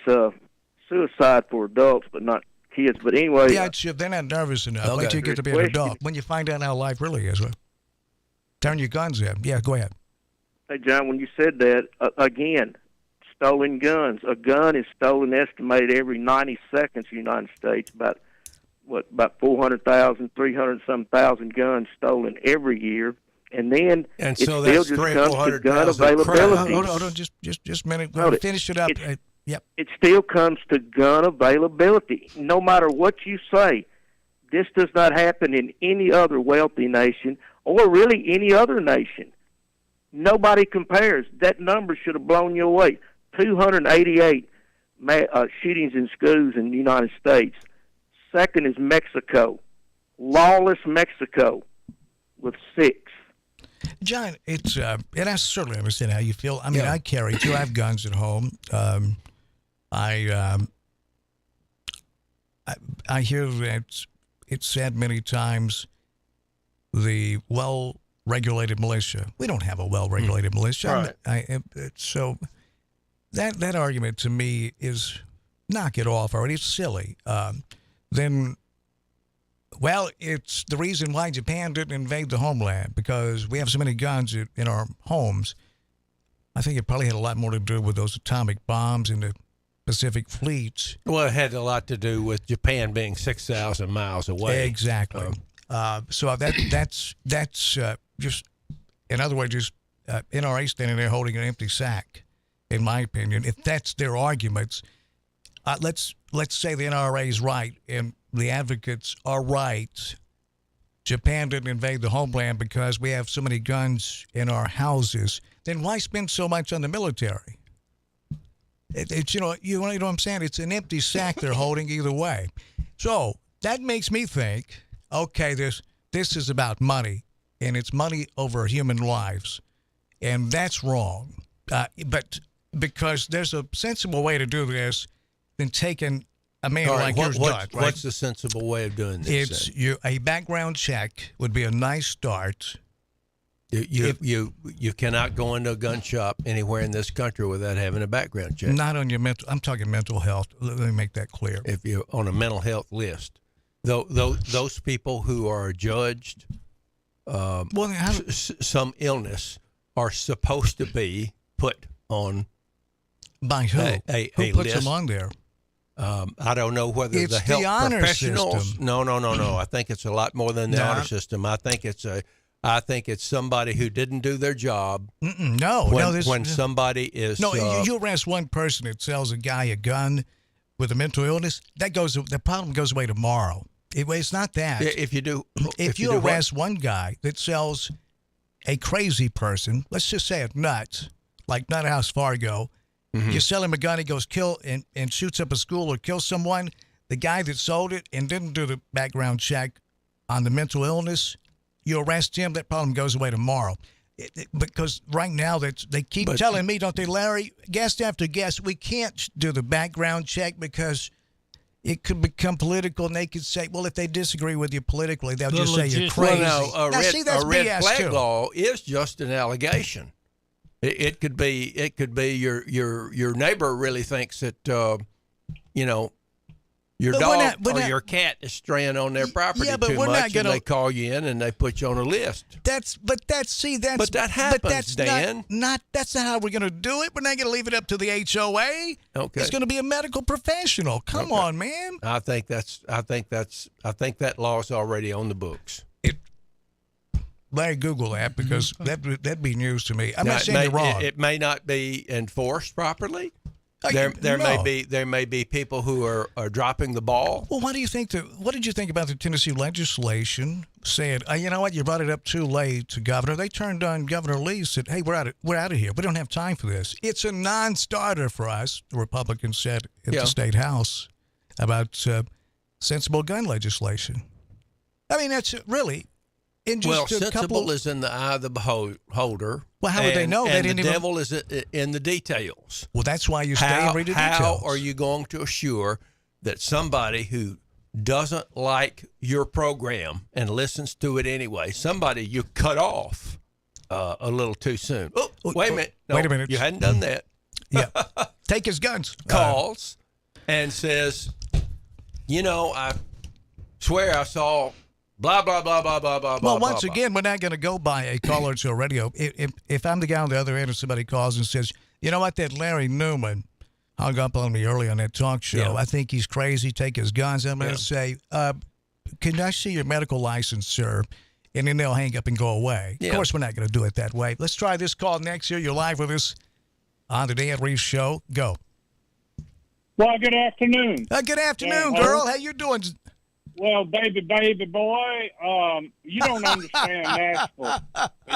suicide for adults, but not kids. But anyway, yeah, they're not nervous enough. Wait till you get to be an adult. When you find out how life really is, turn your guns in. Yeah, go ahead. Hey, John, when you said that again, stolen guns. A gun is stolen, estimated every 90 seconds in the United States. About 400,000, 300-some thousand guns stolen every year. And then it still that's just comes to gun 300,000 availability. Hold on, just a minute. Finish it up. Yep. It still comes to gun availability. No matter what you say, this does not happen in any other wealthy nation or really any other nation. Nobody compares. That number should have blown you away. 288 shootings in schools in the United States. Second is Mexico. Lawless Mexico with 6. John, it's and I certainly understand how you feel. I mean, I carry 2. I have guns at home. I hear that it's said many times the well-regulated militia. We don't have a well-regulated militia. Right. So that argument to me is knock it off already. It's silly. It's the reason why Japan didn't invade the homeland, because we have so many guns in our homes. I think it probably had a lot more to do with those atomic bombs in the Pacific fleets. Well, it had a lot to do with Japan being 6,000 miles away. Exactly. So that's just, in other words, just NRA standing there holding an empty sack, in my opinion. If that's their arguments, let's say the NRA is right and the advocates are right. Japan didn't invade the homeland because we have so many guns in our houses. Then why spend so much on the military? It's you know what I'm saying? It's an empty sack they're holding either way. So that makes me think, okay, this is about money, and it's money over human lives, and that's wrong. But because there's a sensible way to do this than taking a man like yours does, right? What's the sensible way of doing this? It's a background check would be a nice start. You cannot go into a gun shop anywhere in this country without having a background check. Not on your mental. I'm talking mental health. Let me make that clear. If you're on a mental health list, those people who are judged, some illness, are supposed to be put on. By who? Who puts them on there? I don't know whether it's the health professionals. System. No. I think it's a lot more than the honor system. I think it's somebody who didn't do their job. When somebody is you arrest one person that sells a guy a gun with a mental illness, the problem goes away tomorrow. It's not that. If you do, if you arrest one guy that sells a crazy person, let's just say it nuts, like Nut House Fargo, you sell him a gun, he goes kill and shoots up a school or kills someone. The guy that sold it and didn't do the background check on the mental illness, you arrest him, that problem goes away tomorrow. Because right now they keep telling me, don't they, Larry, guest after guest, we can't do the background check because it could become political, and they could say, well, if they disagree with you politically, they'll just say you're crazy. Well, Now, see, that's a red BS flag too. law is just an allegation. It could be your neighbor really thinks that your But dog we're or not- your cat is straying on their property Yeah, but too we're not much, gonna- and they call you in and they put you on a list. But that happens, Dan. That's not how we're going to do it. We're not going to leave it up to the HOA. Okay. It's going to be a medical professional. Come on, man. I think that law is already on the books. Larry, Google that because that'd be news to me. I'm Now, not saying you're wrong. It may not be enforced properly. No. There may be people who are dropping the ball. Well, what did you think about the Tennessee legislation saying, you know what, you brought it up too late to Governor? They turned on Governor Lee, said, hey, we're out of here. We don't have time for this. It's a non-starter for us, the Republicans said at the State House about sensible gun legislation. I mean, that's really in just a sensible couple. is in the eye of the beholder. Well, how would they know? They And didn't the even- devil is in the details. Well, that's why you stay and read the How details. are you going to assure that somebody who doesn't like your program and listens to it anyway, somebody you cut off a little too soon? Oh, wait a minute. No, wait a minute. You hadn't done that. Yeah. Take his guns. Calls and says, I swear I saw blah, blah, blah, blah, blah, blah, Well, blah, once blah, again, we're not going to go by a caller to a radio. If I'm the guy on the other end and somebody calls and says, you know what, that Larry Newman hung up on me early on that talk show. Yeah. I think he's crazy. Take his guns. I'm going to say, can I see your medical license, sir? And then they'll hang up and go away. Yeah. Of course, we're not going to do it that way. Let's try this call next year. You're live with us on the Dan Reeves Show. Go. Well, good afternoon. Good afternoon, Yeah, girl. How you doing? Well, baby boy, you don't understand Nashville.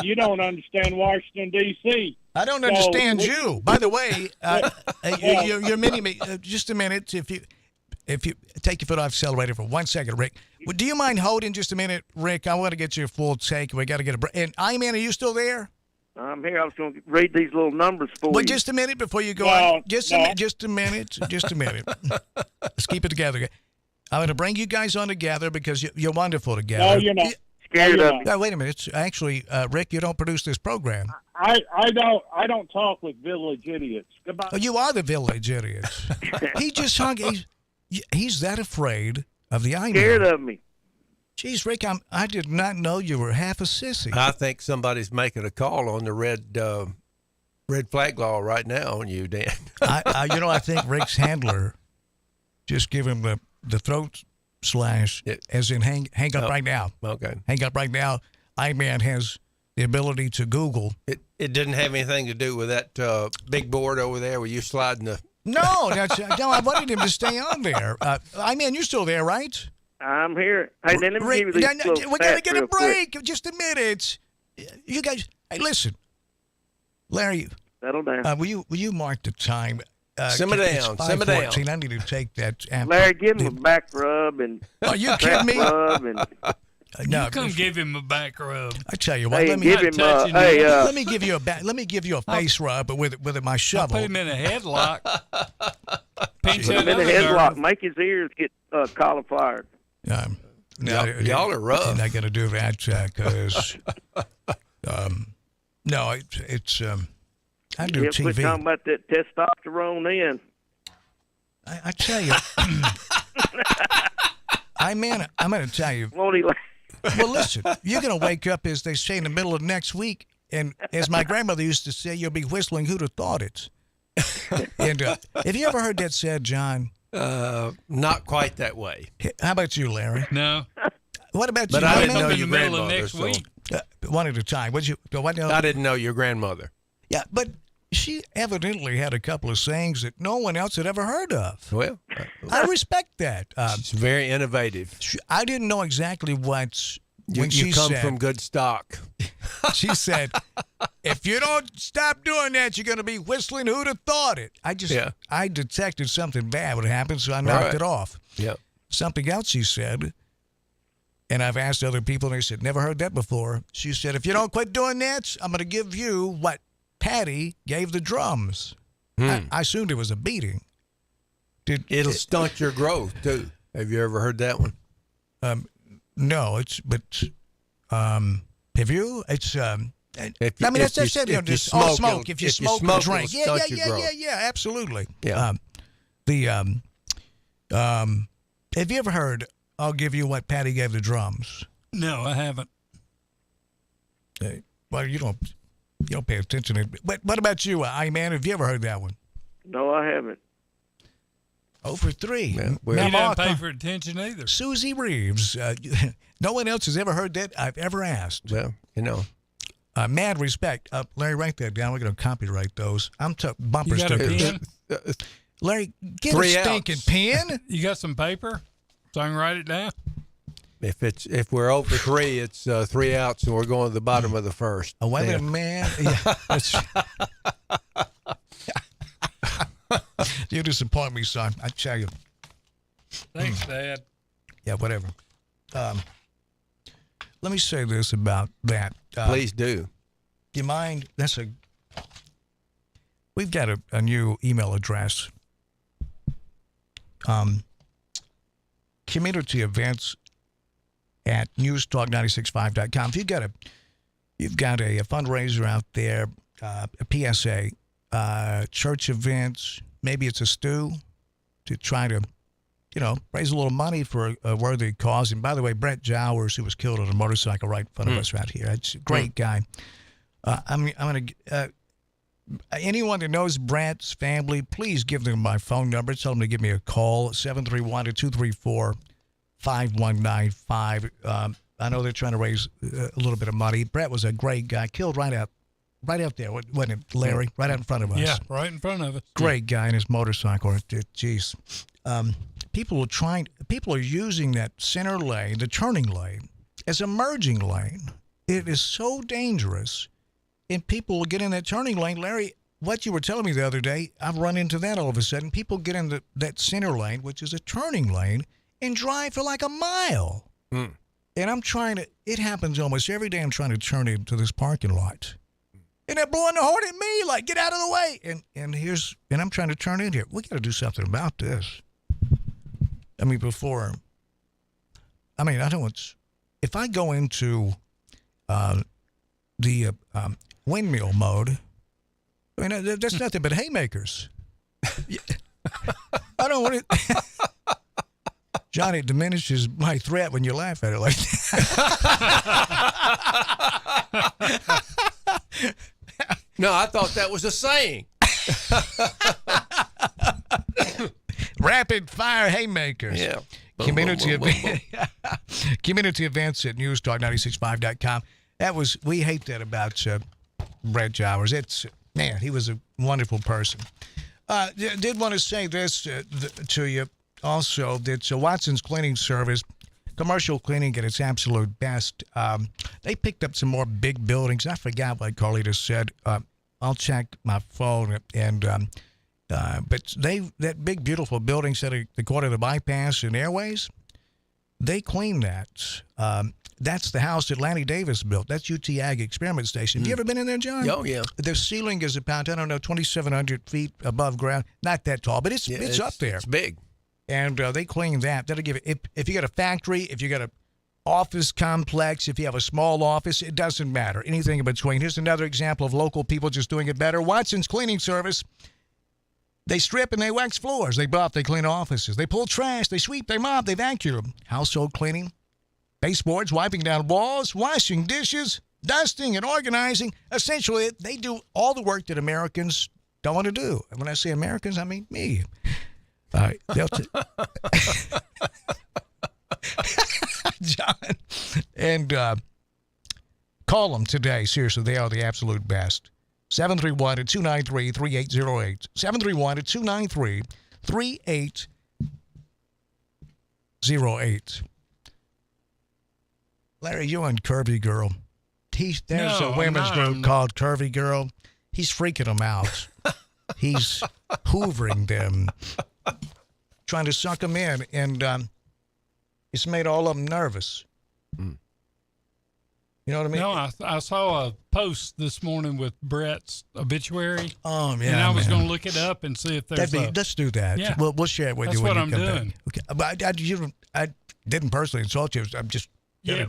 You don't understand Washington, D.C. I don't So, understand we- you. By the way, you're mini me. Just a minute. If you take your foot off the accelerator for 1 second, Rick. Well, do you mind holding just a minute, Rick? I want to get your full take. We got to get a break. And Iman, are you still there? I'm here. I was going to read these little numbers for Well, you. just a minute before you go No, on. Just no. a minute. Let's keep it together. I'm going to bring you guys on together because you're wonderful together. No, you're not. Scared No, of you're me. No, wait a minute. It's actually, Rick, you don't produce this program. I don't talk with village idiots. Goodbye. Oh, you are the village idiot. He just hung. He's that afraid of the Iman. Scared of me. Jeez, Rick, I did not know you were half a sissy. I think somebody's making a call on the red flag law right now on you, Dan. I think Rick's handler just give him the throat slash, as in hang up right now. Okay. Hang up right now. Iman has the ability to Google. It didn't have anything to do with that big board over there where you sliding the. No, I wanted him to stay on there. Iman, you're still there, right? I'm here. Hey, then let me Rick, give you these little we got to stats get a real quick. break. Just a minute. You guys, hey, listen. Larry, settle down. Will you mark the time? Simmer It's down, simmer down. 5:14. I need to take that. After. Larry, give him a back rub and Are you back kidding me? rub and No, You come give him a back rub. I tell you what. Hey, let me give him, let me give you a let me give you a face rub, but with my I'll shovel. put him in a headlock. Pinch put him that in a other headlock. nerve. Make his ears get cauliflowered. No, y'all are rough. I'm not going to do that because, no, it's I do Yeah, quit TV. talking about that testosterone then. I tell you, I'm going to tell you. Won't he Well, listen, you're going to wake up, as they say, in the middle of next week, and as my grandmother used to say, you'll be whistling "Who'd Have Thought It." And have you ever heard that said, John? Not quite that way. How about you, Larry? No. What about But you? I didn't know in your the middle of grandmother. next so week. One at a time. What? I didn't know your grandmother. Yeah, but she evidently had a couple of sayings that no one else had ever heard of. Well, I respect that. It's very innovative. I didn't know exactly what when you she come said, from good stock. She said, "If you don't stop doing that, you're going to be whistling. Who'd have thought it?" I detected something bad would happen, so I knocked it off. Yeah. Something else she said, and I've asked other people, and they said, "Never heard that before." She said, "If you don't quit doing that, I'm going to give you what Patty gave the drums." I assumed it was a beating. It'll stunt your growth too. Have you ever heard that one? No, have you? It's that's said. Just smoke. If you smoke or drink, yeah, absolutely. Yeah. Have you ever heard? I'll give you what Patty gave the drums. No, I haven't. Well, you don't pay attention. But what about you, man? Have you ever heard that one? No, I haven't. 0 for 3. Yeah, you didn't pay for attention either. Susie Reeves. No one else has ever heard that I've ever asked. Well, mad respect. Larry, write that down. We're going to copyright those. I'm bumper You got a stickers. pen? Larry, get a stinking pen. You got some paper so I can write it down? If we're over 3, it's 3 outs, and we're going to the bottom of the first. A weatherman. You disappoint me, son. I tell you. Thanks, Dad. Yeah, whatever. Let me say this about that. Please do. Do you mind? We've got a new email address. Community events at newstalk965.com. If you've got a fundraiser out there, a PSA, church events, maybe it's a stew to try to, raise a little money for a worthy cause. And by the way, Brett Jowers, who was killed on a motorcycle right in front of us right here, it's a great guy. I'm going to. Anyone that knows Brett's family, please give them my phone number. Tell them to give me a call, 731-234-5195. I know they're trying to raise a little bit of money. Brett was a great guy, killed right out there, wasn't it, Larry? Right out in front of us. Yeah, right in front of us. Great guy in his motorcycle. Jeez. People are using that center lane, the turning lane, as a merging lane. It is so dangerous. And people will get in that turning lane. Larry, what you were telling me the other day, I've run into that all of a sudden. People get in that center lane, which is a turning lane, and drive for like a mile. And it happens almost every day I'm trying to turn into this parking lot. And they're blowing the horn at me, like, get out of the way. And I'm trying to turn in here. We got to do something about this. I don't want, if I go into the windmill mode, that's nothing but haymakers. I don't want it. Johnny, it diminishes my threat when you laugh at it like that. No, I thought that was a saying. Rapid fire haymakers. Yeah. Community events at newstalk965.com. We hate that about Brett Jowers. He was a wonderful person. Did want to say this to you also, that Watson's Cleaning Service, commercial cleaning at its absolute best. They picked up some more big buildings. I forgot what Carlita said. I'll check my phone. But that big, beautiful building set at the corner of the bypass and Airways, they cleaned that. That's the house that Lanny Davis built. That's UT Ag Experiment Station. Have you ever been in there, John? Oh, yeah. The ceiling is about, 2,700 feet above ground. Not that tall, but it's up there. It's big. And they clean that. That'll give it. If you got a factory, if you got an office complex, if you have a small office, it doesn't matter. Anything in between. Here's another example of local people just doing it better. Watson's Cleaning Service. They strip and they wax floors. They buff, they clean offices. They pull trash, they sweep, they mop, they vacuum. Household cleaning, baseboards, wiping down walls, washing dishes, dusting and organizing. Essentially, they do all the work that Americans don't want to do. And when I say Americans, I mean me. John. And call them today. Seriously, they are the absolute best. 731-293-3808. 731-293-3808. Larry, you're on Curvy Girl. There's No, a women's I'm group not. called Curvy Girl. He's freaking them out. He's hoovering them, trying to suck them in, and it's made all of them nervous. You know what I mean? No, I saw a post this morning with Brett's obituary. Oh, yeah, and I was man. going to look it up and see if there's Let's do that. Yeah. We'll share it with That's you when what you I'm come doing. back. Okay. But I didn't personally insult you. I'm just Yeah.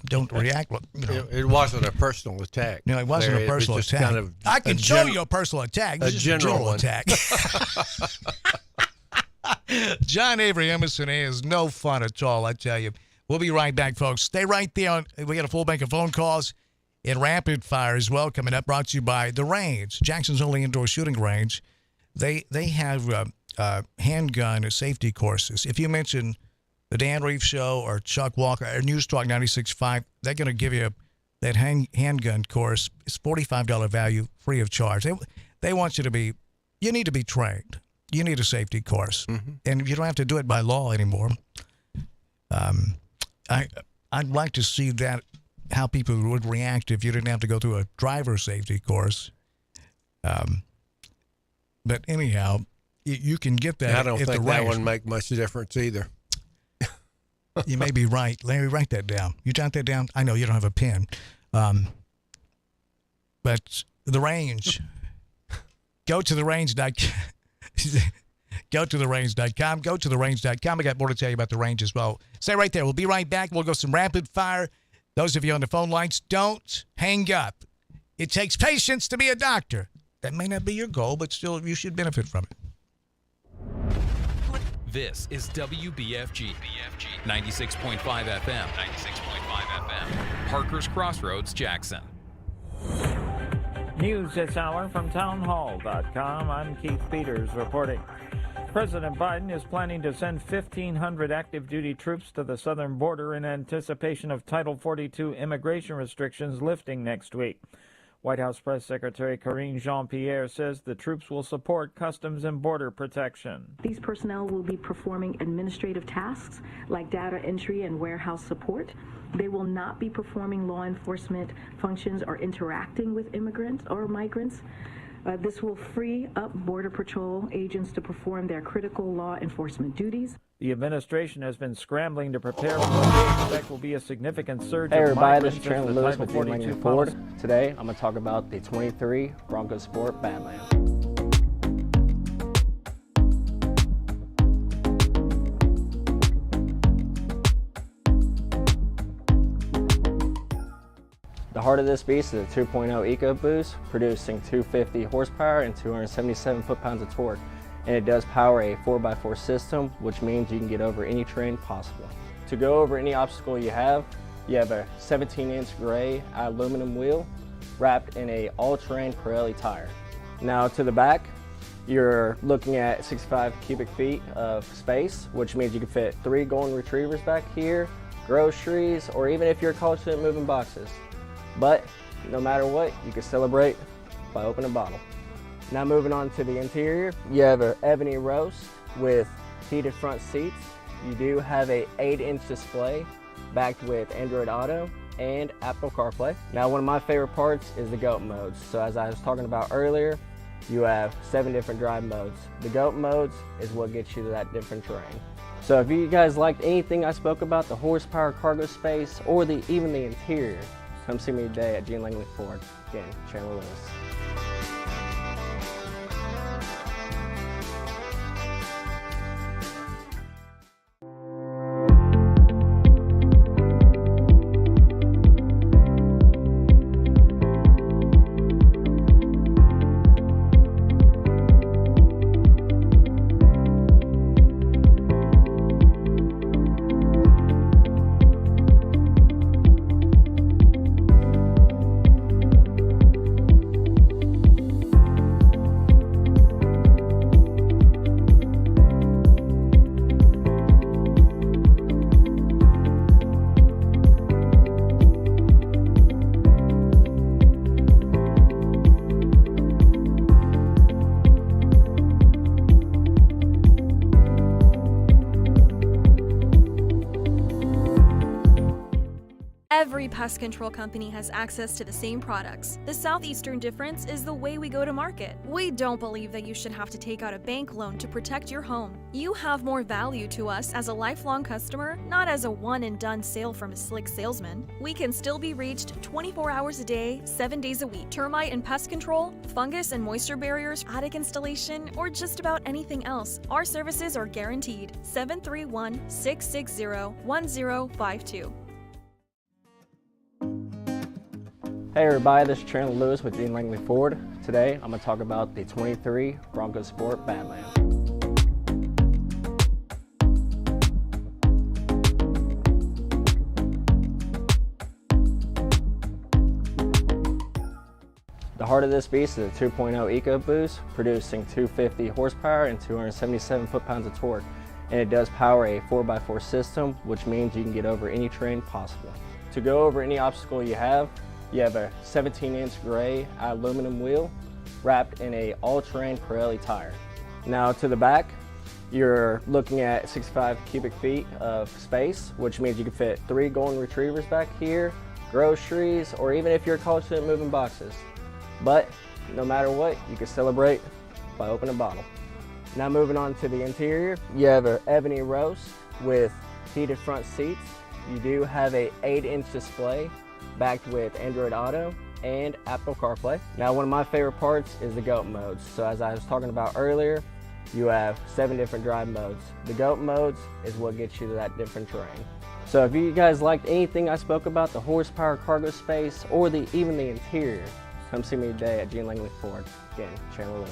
don't react. You know. It wasn't a personal attack. No, it wasn't Larry. a personal was just attack. Kind of I can show you a personal attack. This A is general one. attack. John Avery Emerson is no fun at all, I tell you. We'll be right back, folks. Stay right there. We got a full bank of phone calls and rapid fire as well coming up, brought to you by The Range, Jackson's only indoor shooting range. They have handgun safety courses. If you mention the Dan Reeves Show or Chuck Walker or News Talk 96.5, they're going to give you that handgun course. It's $45 value, free of charge. They want you need to be trained. You need a safety course. And you don't have to do it by law anymore. I'd like to see that, how people would react if you didn't have to go through a driver safety course. But anyhow, you can get that I don't at think the that range. wouldn't make much difference either. You may be right. Larry, write that down. You jot that down? I know you don't have a pen. But the range. Go to the range.com. Go to the range.com. Go to the range.com. I got more to tell you about the range as well. Stay right there. We'll be right back. We'll go some rapid fire. Those of you on the phone lines, don't hang up. It takes patience to be a doctor. That may not be your goal, but still you should benefit from it. This is WBFG 96.5 FM. Parker's Crossroads, Jackson. News this hour from townhall.com. I'm Keith Peters reporting. President Biden is planning to send 1,500 active duty troops to the southern border in anticipation of Title 42 immigration restrictions lifting next week. White House Press Secretary Karine Jean-Pierre says the troops will support Customs and Border Protection. These personnel will be performing administrative tasks like data entry and warehouse support. They will not be performing law enforcement functions or interacting with immigrants or migrants. This will free up Border Patrol agents to perform their critical law enforcement duties. The administration has been scrambling to prepare for what they expect will be a significant surge Hey of everybody, this migrants is Trent as the Lewis Title with 42 Union Ford. policy. Today, I'm going to talk about the 23 Bronco Sport Badland. The heart of this beast is a 2.0 EcoBoost, producing 250 horsepower and 277 foot-pounds of torque. And it does power a 4x4 system, which means you can get over any terrain possible. To go over any obstacle you have a 17-inch gray aluminum wheel wrapped in a all-terrain Pirelli tire. Now to the back, you're looking at 65 cubic feet of space, which means you can fit 3 golden retrievers back here, groceries, or even if you're a college student moving boxes. But no matter what, you can celebrate by opening a bottle. Now moving on to the interior, you have an ebony roast with heated front seats. You do have a 8-inch display backed with Android Auto and Apple CarPlay. Now one of my favorite parts is the GOAT modes. So as I was talking about earlier, you have 7 different drive modes. The GOAT modes is what gets you to that different terrain. So if you guys liked anything I spoke about, the horsepower, cargo space, or even the interior, come see me today at Gene Langley Ford. Again, Chandler Lewis. Every pest control company has access to the same products. The southeastern difference is the way we go to market. We don't believe that you should have to take out a bank loan to protect your home. You have more value to us as a lifelong customer, not as a one-and-done sale from a slick salesman. We can still be reached 24 hours a day, 7 days a week. Termite and pest control, fungus and moisture barriers, attic installation, or just about anything else. Our services are guaranteed. 731-660-1052. Hey everybody, this is Chandler Lewis with Dean Langley Ford. Today I'm going to talk about the 23 Bronco Sport Badland. The heart of this beast is a 2.0 EcoBoost, producing 250 horsepower and 277 foot-pounds of torque. And it does power a 4x4 system, which means you can get over any terrain possible. To go over any obstacle you have a 17-inch gray aluminum wheel wrapped in a all-terrain Pirelli tire. Now to the back, you're looking at 65 cubic feet of space, which means you can fit 3 golden retrievers back here, groceries, or even if you're a college student, moving boxes. But no matter what, you can celebrate by opening a bottle. Now moving on to the interior, you have an ebony roast with heated front seats. You do have a 8-inch display backed with Android Auto and Apple CarPlay. Now one of my favorite parts is the GOAT modes. So as I was talking about earlier, you have 7 different drive modes. The GOAT modes is what gets you to that different terrain. So if you guys liked anything I spoke about, the horsepower, cargo space, or even the interior, come see me today at Gene Langley Ford. Again, Chandler Lewis.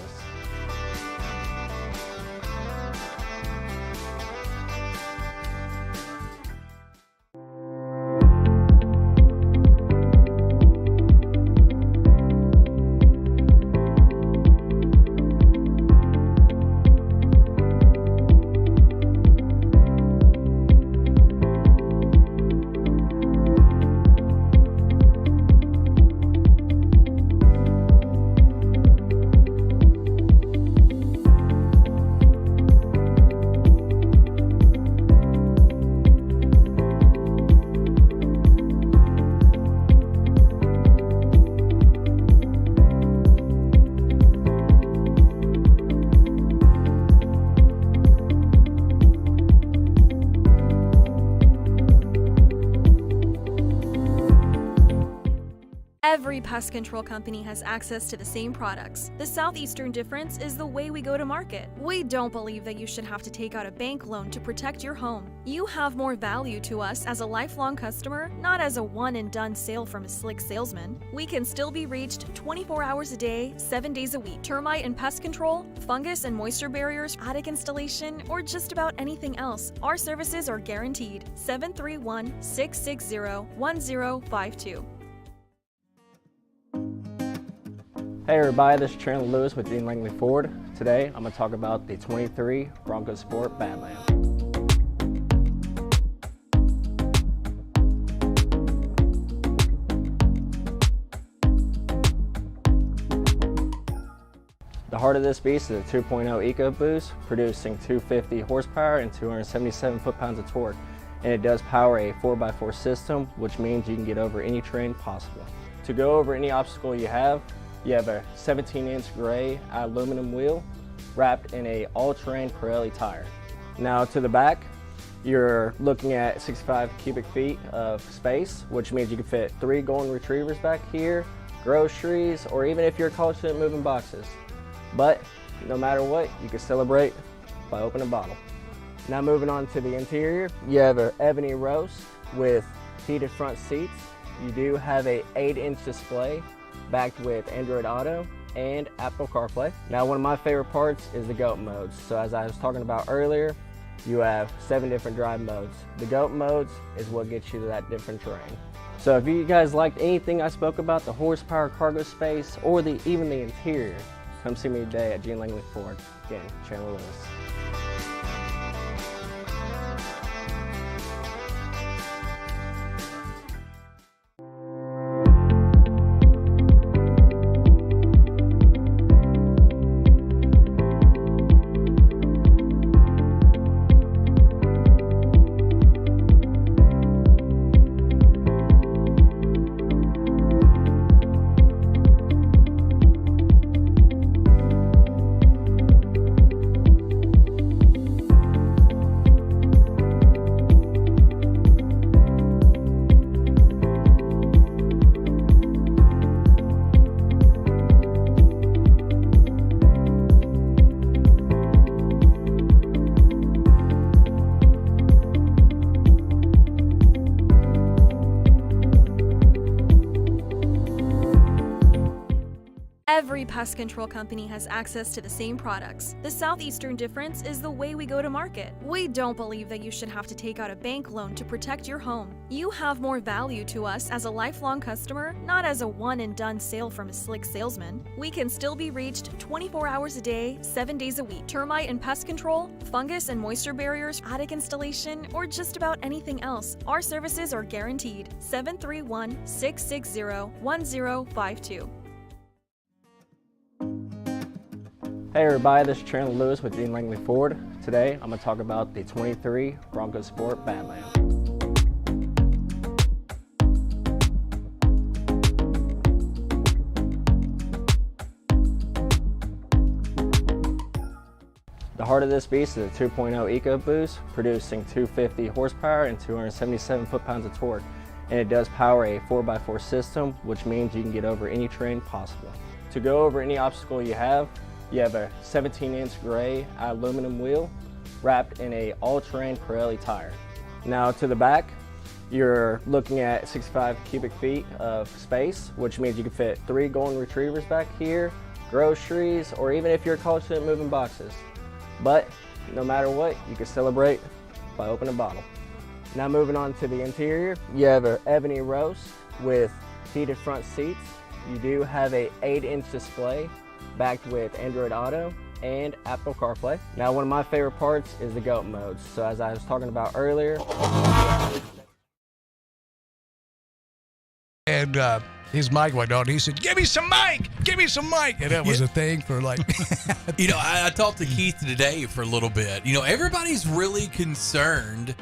Every pest control company has access to the same products. The southeastern difference is the way we go to market. We don't believe that you should have to take out a bank loan to protect your home. You have more value to us as a lifelong customer, not as a one-and-done sale from a slick salesman. We can still be reached 24 hours a day, 7 days a week. Termite and pest control, fungus and moisture barriers, attic installation, or just about anything else. Our services are guaranteed. 731-660-1052. Hey everybody, this is Chandler Lewis with Dean Langley Ford. Today I'm going to talk about the 23 Bronco Sport Badland. The heart of this beast is a 2.0 EcoBoost, producing 250 horsepower and 277 foot-pounds of torque. And it does power a 4x4 system, which means you can get over any terrain possible. To go over any obstacle you have a 17-inch gray aluminum wheel wrapped in a all-terrain Pirelli tire. Now to the back, you're looking at 65 cubic feet of space, which means you can fit 3 golden retrievers back here, groceries, or even if you're a college student, moving boxes. But no matter what, you can celebrate by opening a bottle. Now moving on to the interior, you have an ebony roast with heated front seats. You do have a 8-inch display backed with Android Auto and Apple CarPlay. Now one of my favorite parts is the GOAT modes. So as I was talking about earlier, you have 7 different drive modes. The GOAT modes is what gets you to that different terrain. So if you guys liked anything I spoke about, the horsepower, cargo space, or even the interior, come see me today at Gene Langley Ford. Again, Chandler Lewis. every pest control company has access to the same products. The southeastern difference is the way we go to market. We don't believe that you should have to take out a bank loan to protect your home. You have more value to us as a lifelong customer, not as a one-and-done sale from a slick salesman. We can still be reached 24 hours a day, 7 days a week. Termite and pest control, fungus and moisture barriers, attic installation, or just about anything else. Our services are guaranteed. 731-660-1052. Hey everybody, this is Chandler Lewis with Dean Langley Ford. Today I'm going to talk about the 23 Bronco Sport Badland. The heart of this beast is a 2.0 EcoBoost, producing 250 horsepower and 277 foot-pounds of torque. And it does power a 4x4 system, which means you can get over any terrain possible. To go over any obstacle you have a 17-inch gray aluminum wheel wrapped in a all-terrain Pirelli tire. Now to the back, you're looking at 65 cubic feet of space, which means you can fit 3 golden retrievers back here, groceries, or even if you're a college student, moving boxes. But no matter what, you can celebrate by opening a bottle. Now moving on to the interior, you have an ebony roast with heated front seats. You do have a 8-inch display backed with Android Auto and Apple CarPlay. Now one of my favorite parts is the GOAT modes. So as I was talking about earlier, and his mic went on. He said, "Give me some mic! Give me some mic!" And that was a thing for like. I talked to Keith today for a little bit. Everybody's really concerned.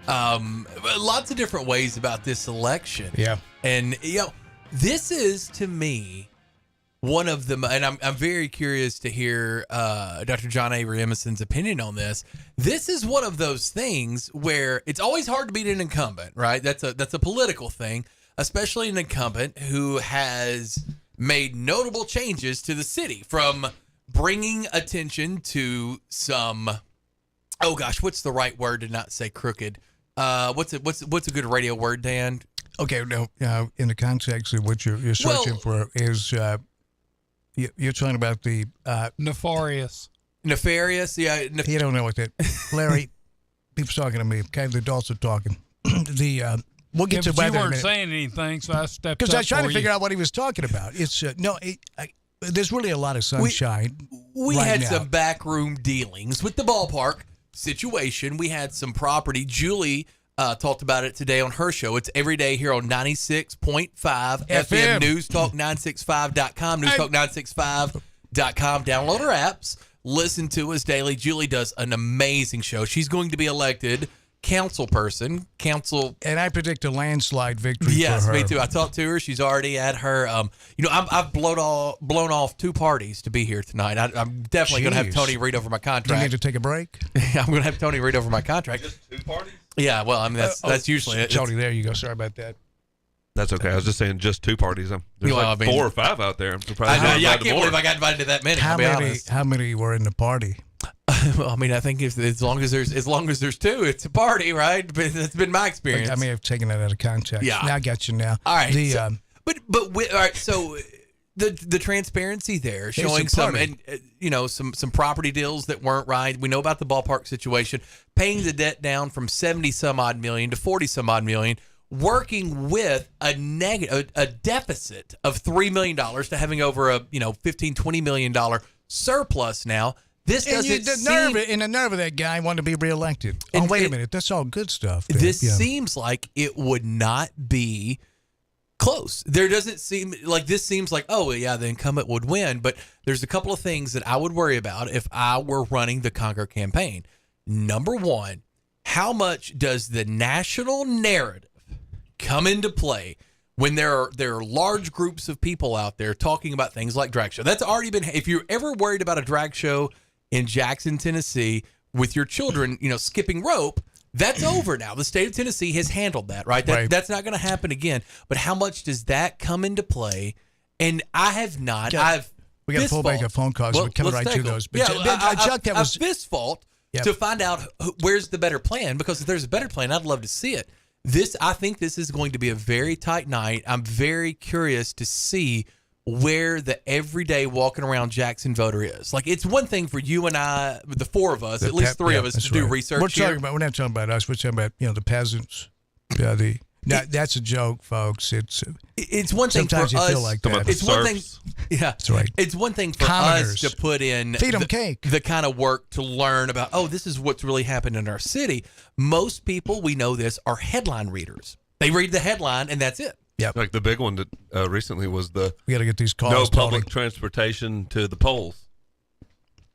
Lots of different ways about this election. Yeah. And this is to me one of them, and I'm very curious to hear Dr. John Avery Emerson's opinion on this. This is one of those things where it's always hard to beat an incumbent, right? That's a political thing, especially an incumbent who has made notable changes to the city, from bringing attention to some, oh gosh, what's the right word to not say crooked? What's a good radio word, Dan? Okay, no, in the context of what you're searching for is you're talking about the nefarious. Nefarious, yeah. You don't know what that, Larry. People's talking to me. Okay, the adults are talking. We'll get to weather. You weren't saying anything, so I stepped up. Because I was trying to figure out what he was talking about. It's there's really a lot of sunshine. We right had now. some backroom dealings with the ballpark situation. We had some property. Julie talked about it today on her show. It's every day here on 96.5 FM, newstalk965.com, newstalk965.com. Download our apps. Listen to us daily. Julie does an amazing show. She's going to be elected council. And I predict a landslide victory for her. Yes, me too. I talked to her. She's already at her. I've blown off 2 parties to be here tonight. I'm definitely going to have Tony read over my contract. Do you need to take a break? I'm going to have Tony read over my contract. Just 2 parties? Yeah, well, I mean, that's usually it. Tony, there you go. Sorry about that. That's okay. I was just saying just 2 parties. There's 4 or 5 out there. I'm surprised. I can't believe I got invited to that many. How many were in the party? Well, I mean, I think as long as there's 2, it's a party, right? But that's been my experience. I may have taken that out of context. Yeah, now I got you now. All right, all right. So the transparency there, showing some property deals that weren't right. We know about the ballpark situation, paying the debt down from 70 some odd million to 40 some odd million, working with a deficit of $3 million to having over a $15-20 million surplus now. This doesn't seem... the nerve of that guy wanted to be reelected. Wait a minute. That's all good stuff. This seems like it would not be close. There doesn't seem like this seems like, oh, yeah, the incumbent would win. But there's a couple of things that I would worry about if I were running the Conquer campaign. Number one, how much does the national narrative come into play when there are large groups of people out there talking about things like drag show? That's already been, if you're ever worried about a drag show in Jackson, Tennessee, with your children, skipping rope, that's over now. The state of Tennessee has handled that, right? That's not going to happen again. But how much does that come into play? And I have not. We got to pull back a phone call, so we're coming right to those. But Chuck, that was fist fault to find out where's the better plan, because if there's a better plan, I'd love to see it. I think this is going to be a very tight night. I'm very curious to see where the everyday walking around Jackson voter is. Like, it's one thing for you and I, the four of us, at least three of us, to do research. We're not talking about us. We're talking about the peasants. That's a joke, folks. It's one thing sometimes for you us. Feel like that. It's one thing. Yeah, that's right. It's one thing for Commoners. us to put in Feed 'em cake. the kind of work to learn about. Oh, this is what's really happened in our city. Most people, we know this, are headline readers. They read the headline and that's it. Yep. Like the big one that recently was we got to get these calls. No public transportation to the polls,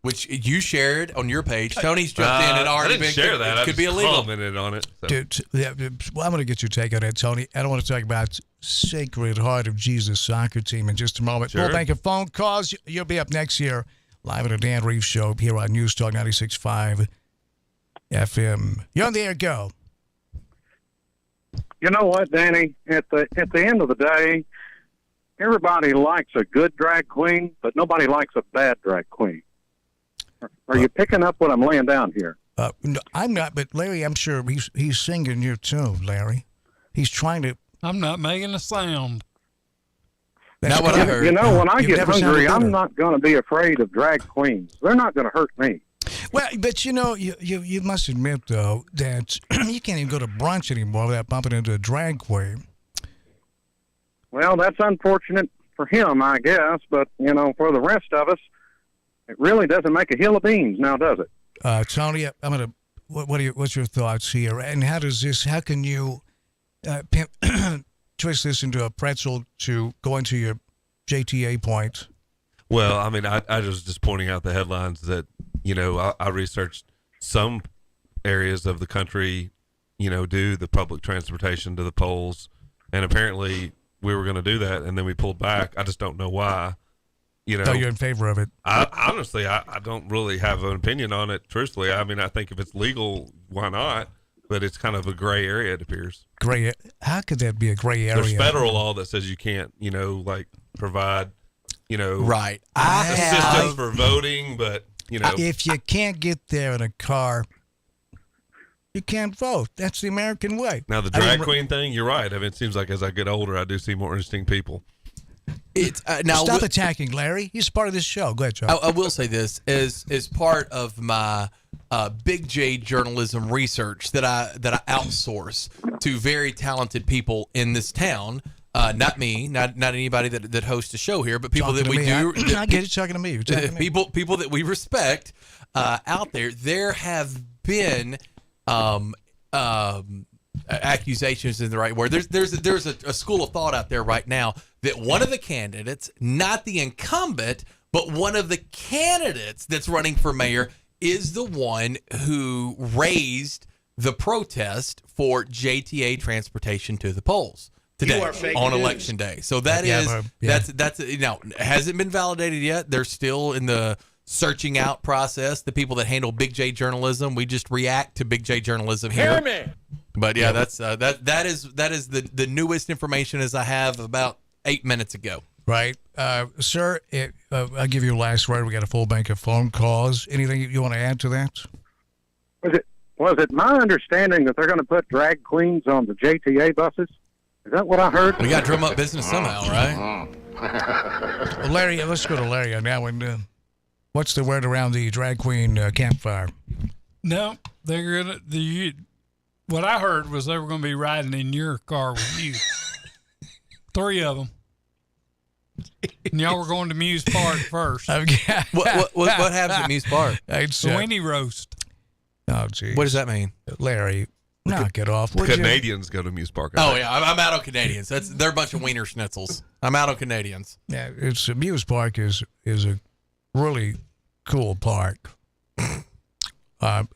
which you shared on your page. Tony's jumped in and already I didn't share that. It could be illegal. Commented on it. So. Dude, well, I'm going to get your take on that, Tony. I don't want to talk about Sacred Heart of Jesus soccer team in just a moment. Sure. We'll bank of phone calls. You'll be up next year live at the Dan Reeves Show here on News Talk 96.5 FM. You're on the air. Go. You know what, Danny? At the end of the day, everybody likes a good drag queen, but nobody likes a bad drag queen. Are you picking up what I'm laying down here? No, I'm not, but Larry, I'm sure he's singing your tune, Larry. He's trying to. I'm not making a sound. Not what I heard. You know, when I You've get never sounded hungry, better. I'm not going to be afraid of drag queens. They're not going to hurt me. Well, but you must admit though that you can't even go to brunch anymore without bumping into a drag queen. Well, that's unfortunate for him, I guess. But for the rest of us, it really doesn't make a hill of beans now, does it? Tony, I'm gonna. What's your thoughts here? And how can you twist this into a pretzel to go into your JTA point? Well, I mean, I was just pointing out the headlines that, I researched some areas of the country, do the public transportation to the polls. And apparently we were going to do that. And then we pulled back. I just don't know why. So you're in favor of it? Honestly, I don't really have an opinion on it, truthfully. I mean, I think if it's legal, why not? But it's kind of a gray area, it appears. Gray? How could that be a gray area? There's federal law that says you can't, provide, right. assistance for voting, but, if you can't get there in a car, you can't vote. That's the American way. Now, the drag queen thing, you're right. I mean, it seems like as I get older, I do see more interesting people. It's now stop attacking Larry. He's part of this show. Go ahead, Joe. I will say this as part of my Big J journalism research that I outsource to very talented people in this town. Not me, not anybody that hosts a show here, but people Talking that we to me. do. I get you talking to me. You're talking to me. People that we respect out there. There have been accusations in the right word. There's a school of thought out there right now that one of the candidates, not the incumbent, but one of the candidates that's running for mayor is the one who raised the protest for JTA transportation to the polls today on election day. So that that's hasn't been validated yet. They're still in the searching out process. The people that handle Big J journalism, we just react to Big J journalism here. Hear me. But yeah, that's that is the newest information as I have about 8 minutes ago. Right. Sir, I'll give you a last word. We got a full bank of phone calls. Anything you want to add to that? Was it my understanding that they're going to put drag queens on the JTA buses? Is that what I heard? We got to drum up business somehow, right? Well, Larry, let's go to Larry on that one. What's the word around the drag queen campfire? No, they're going to... What I heard was they were going to be riding in your car with you. 3 of them. And y'all were going to Muse Park first. What happens at Muse Park? It's Weenie roast. Oh, geez. What does that mean? Larry, knock it off. Canadians go to Muse Park. Oh, yeah. I'm out on Canadians. They're a bunch of wiener schnitzels. I'm out on Canadians. Yeah, Muse Park is a really cool park. I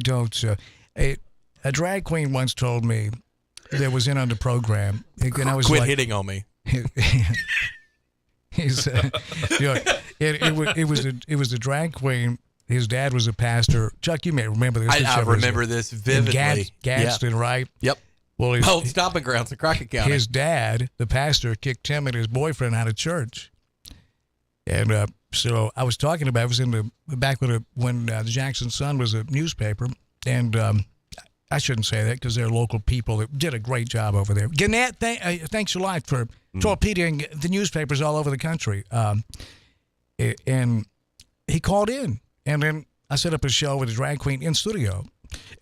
don't... A drag queen once told me that was in on the program, and I was Quit like, hitting on me. It was a drag queen. His dad was a pastor. Chuck, you may remember this. I remember this vividly. In Gadsden, right? Yep. Well, stomping grounds in Crockett County. His dad, the pastor, kicked him and his boyfriend out of church. And so I was talking about, it was back when the Jackson Sun was a newspaper, and I shouldn't say that because they're local people that did a great job over there. Gannett, thanks a lot for torpedoing the newspapers all over the country. And he called in, and then I set up a show with a drag queen in studio.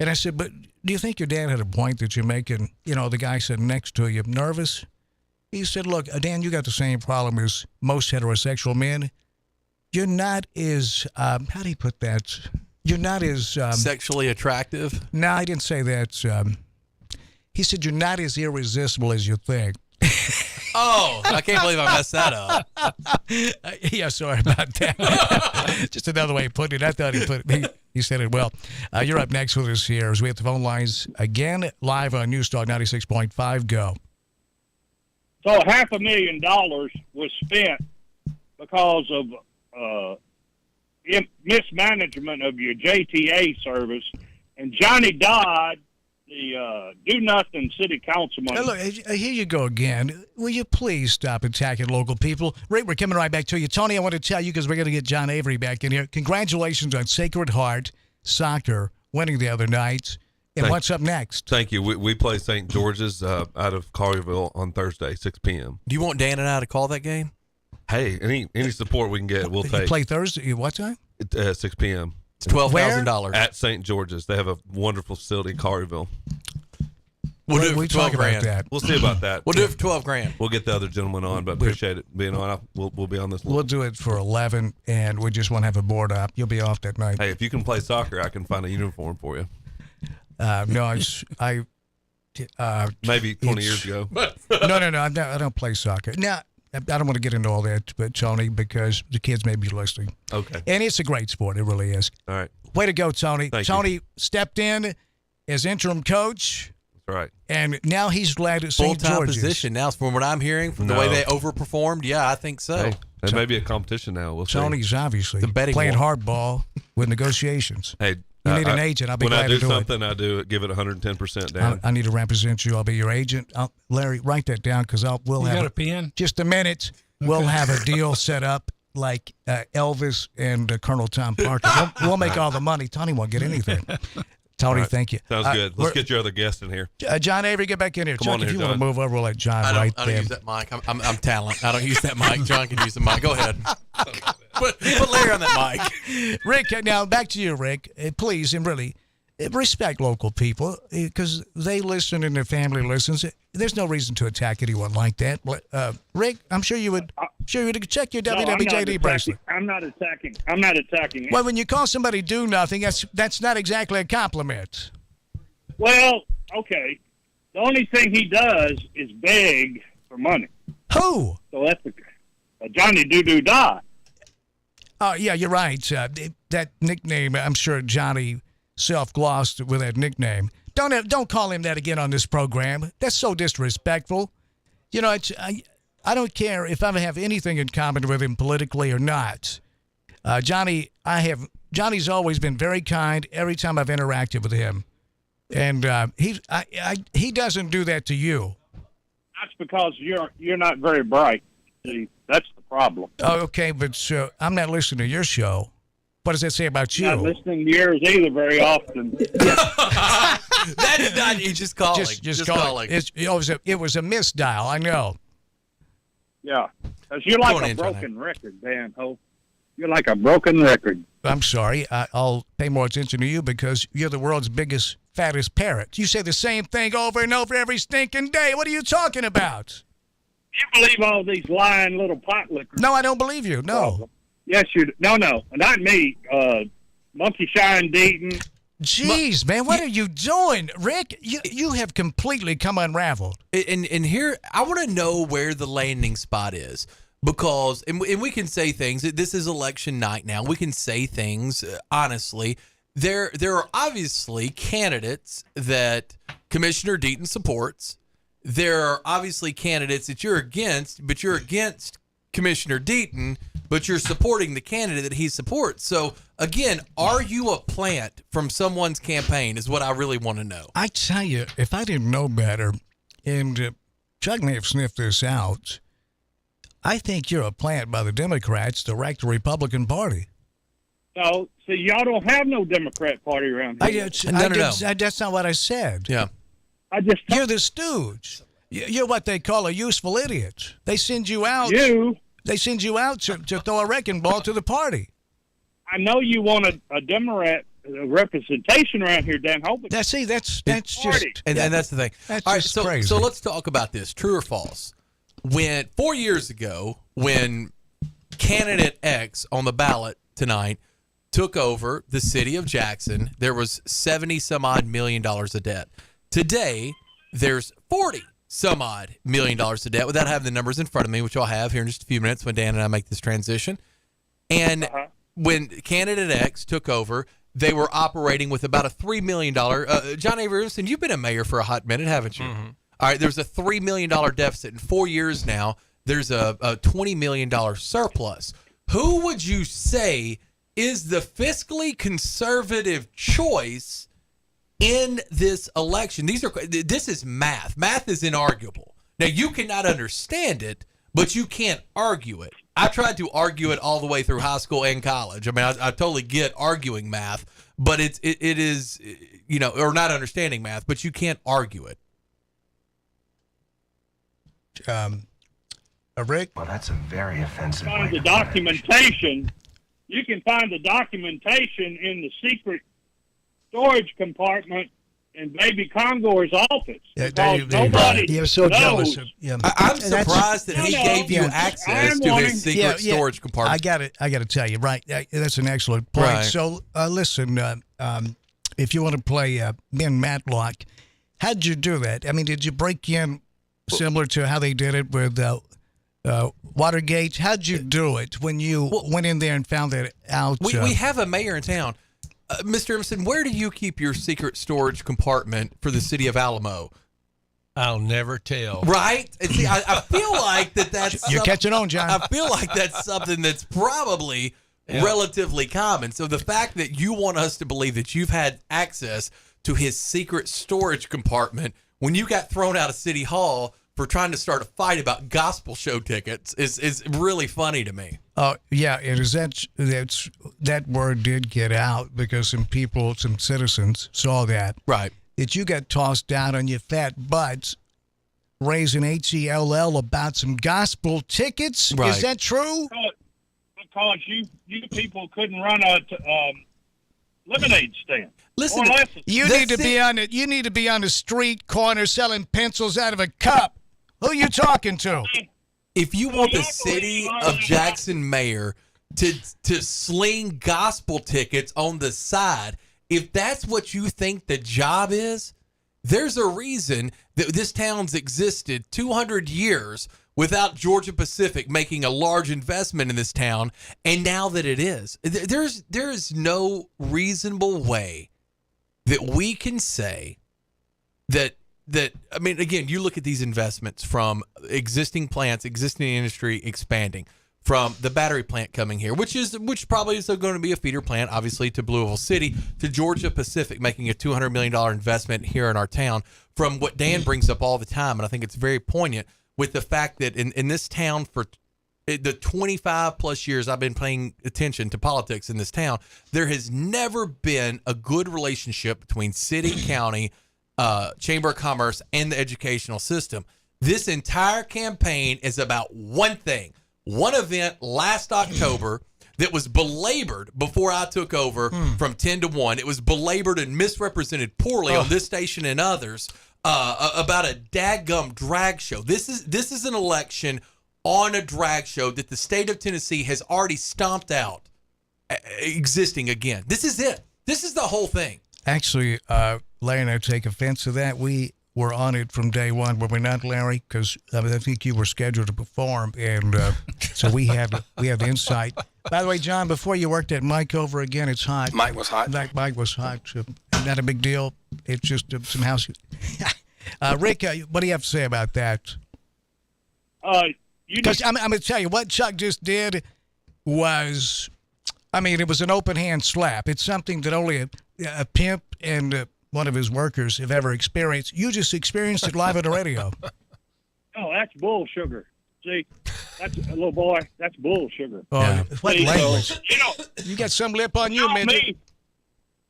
And I said, but do you think your dad had a point that you're making, the guy sitting next to you nervous? He said, look, Dan, you got the same problem as most heterosexual men. You're not as, how do you put that? You're not as... sexually attractive? No, I didn't say that. He said, you're not as irresistible as you think. Oh, I can't believe I messed that up. Yeah, sorry about that. Just another way of putting it. I thought he said it well. You're up next with us here as we have the phone lines again, live on News Talk 96.5. Go. So $500,000 was spent because of mismanagement of your JTA service, and Johnny Dodd, the do-nothing city councilman. Hey, look, here you go again. Will you please stop attacking local people? Rick, we're coming right back to you. Tony, I want to tell you, because we're going to get John Avery back in here, congratulations on Sacred Heart Soccer winning the other night. And what's up next? Thank you. We play St. George's out of Collierville on Thursday, 6 p.m. Do you want Dan and I to call that game? Hey, any support we can get, we'll take. You play Thursday? What time? 6 p.m. It's $12,000 at St. George's. They have a wonderful facility in Collierville. We'll do it for 12 grand. That. We'll see about that. We'll do it for 12 grand. We'll get the other gentleman on, but appreciate it being on. We'll be on this. We'll do it for 11, and we just want to have a board up. You'll be off that night. Hey, if you can play soccer, I can find a uniform for you. No, maybe 20 years ago. No. I don't play soccer. Now, I don't want to get into all that, but Tony, because the kids may be listening. Okay. And it's a great sport. It really is. All right. Way to go, Tony. Thank Tony you. stepped in as interim coach. That's right. And now he's glad at St. Full-time George's. position now, from what I'm hearing, from the way they overperformed. Yeah, I think so. Hey, there may be a competition now. We'll see. Tony's obviously The betting playing war. hardball with negotiations. Hey, you need an agent. I'll be glad to do it. When I do something, I do it. Give it 110% down. I need to represent you. I'll be your agent. Larry, write that down because we'll You have got a pen? Just a minute. Okay. We'll have a deal set up like Elvis and Colonel Tom Parker. We'll make all the money. Tony won't get anything. Tony, right. thank you. Sounds good. Let's get your other guest in here. John Avery, get back in here. Come Chuck, on if here, you want to John. move over, we'll let John I don't there. use that mic. I'm talent. I don't use that mic. John can use the mic. Go ahead. Put Larry on that mic. Rick, now back to you, Rick. Please, and really, respect local people because they listen and their family listens. There's no reason to attack anyone like that. Rick, I'm sure you would check your WWJD bracelet. I'm not attacking. Well, when you call somebody do nothing, that's not exactly a compliment. Well, okay. The only thing he does is beg for money. Who? So that's Johnny Doo Dodd. Oh, yeah, you're right. That nickname, I'm sure Johnny self-glossed with that nickname. Don't call him that again on this program. That's so disrespectful. You know, I don't care if I have anything in common with him politically or not. Johnny's always been very kind every time I've interacted with him. And he doesn't do that to you. That's because you're not very bright. See, that's the problem. Oh, okay, but I'm not listening to your show. What does that say about you? Not listening to yours either very often. That's not you. Just calling. Just calling. It was a misdial. I know. Yeah, because you're like a broken record, Dan Ho. You're like a broken record. I'm sorry. I'll pay more attention to you because you're the world's biggest, fattest parrot. You say the same thing over and over every stinking day. What are you talking about? You believe all these lying little pot lickers? No, I don't believe you. No. Yes, you do. No, not me. Monkey Shine Deaton. Jeez, man, what are you doing? Rick, you have completely come unraveled. And here, I want to know where the landing spot is. Because, and we can say things, this is election night now, we can say things honestly. There are obviously candidates that Commissioner Deaton supports. There are obviously candidates that you're against, but you're against Commissioner Deaton, but you're supporting the candidate that he supports. So, again, are you a plant from someone's campaign is what I really want to know. I tell you, if I didn't know better, and Chuck may have sniffed this out, I think you're a plant by the Democrats to wreck the Republican Party. So, see, y'all don't have no Democrat Party around here. That's not what I said. Yeah. You're the stooge. You're what they call a useful idiot. They send you out. They send you out to throw a wrecking ball to the party. I know you want a Democrat representation around here, Dan Hope. That's just and that's the thing. That's All right, just crazy. So let's talk about this. True or false? When 4 years ago, when candidate X on the ballot tonight took over the city of Jackson, there was 70 some odd $1 million of debt. Today, there's 40 some odd $1 million of debt, without having the numbers in front of me, which I'll have here in just a few minutes when Dan and I make this transition. And when candidate X took over, they were operating with about a $3 million. John Avery, you've been a mayor for a hot minute, haven't you? Mm-hmm. All right, there's a $3 million deficit. In 4 years now, there's a $20 million surplus. Who would you say is the fiscally conservative choice in this election? This is math. Math is inarguable. Now, you cannot understand it, but you can't argue it. I tried to argue it all the way through high school and college. I mean, I totally get arguing math, but it is, or not understanding math, but you can't argue it. Rick? Well, that's a very offensive Find the documentation. You can find the documentation in the secret storage compartment in Baby Congore's office. You're so jealous. I'm surprised that he gave you access to his secret storage compartment. I got to tell you, right? That's an excellent point. Right. So, listen, if you want to play Ben Matlock, how'd you do that? I mean, did you break in similar to how they did it with Watergate? How'd you do it when you went in there and found that out? We have a mayor in town. Mr. Emerson, where do you keep your secret storage compartment for the city of Alamo? I'll never tell. Right? And see, I feel like that's... You're catching on, John. I feel like that's something that's probably relatively common. So the fact that you want us to believe that you've had access to his secret storage compartment when you got thrown out of City Hall for trying to start a fight about gospel show tickets is really funny to me. Yeah, it is. That word did get out because some citizens saw that. Right. That you got tossed out on your fat butts raising HELL about some gospel tickets. Right. Is that true? Because you people couldn't run a lemonade stand. Listen, you need to be on the street corner selling pencils out of a cup. Who you talking to? If you want the city of Jackson mayor to sling gospel tickets on the side, if that's what you think the job is, there's a reason that this town's existed 200 years without Georgia Pacific making a large investment in this town, and now that it is, there's no reasonable way that we can say that I mean, again, you look at these investments from existing plants, existing industry expanding, from the battery plant coming here, which probably is going to be a feeder plant, obviously, to Louisville City, to Georgia Pacific making a $200 million investment here in our town, from what Dan brings up all the time, and I think it's very poignant, with the fact that in this town for the 25 plus years I've been paying attention to politics in this town, there has never been a good relationship between city, county, Chamber of Commerce, and the educational system. This entire campaign is about one thing, one event last October that was belabored before I took over from 10 to 1. It was belabored and misrepresented poorly on this station and others about a dadgum drag show. This is an election on a drag show that the state of Tennessee has already stomped out existing again. This is it. This is the whole thing. Actually, Larry and I take offense to that. We were on it from day one, were we not, Larry? Because I think you were scheduled to perform, and so we have the insight. By the way, John, before you worked that mic over again, it's hot. Mike was hot. That mic was hot. So not a big deal. It's just some house. Rick, what do you have to say about that? Because I'm going to tell you what Chuck just did was, I mean, it was an open hand slap. It's something that only a pimp and one of his workers have ever experienced. You just experienced it live on the radio. Oh, that's bull sugar. See, That's a little boy. That's bull sugar. Oh, what See, language? You know, You got some lip on you, tell man. me,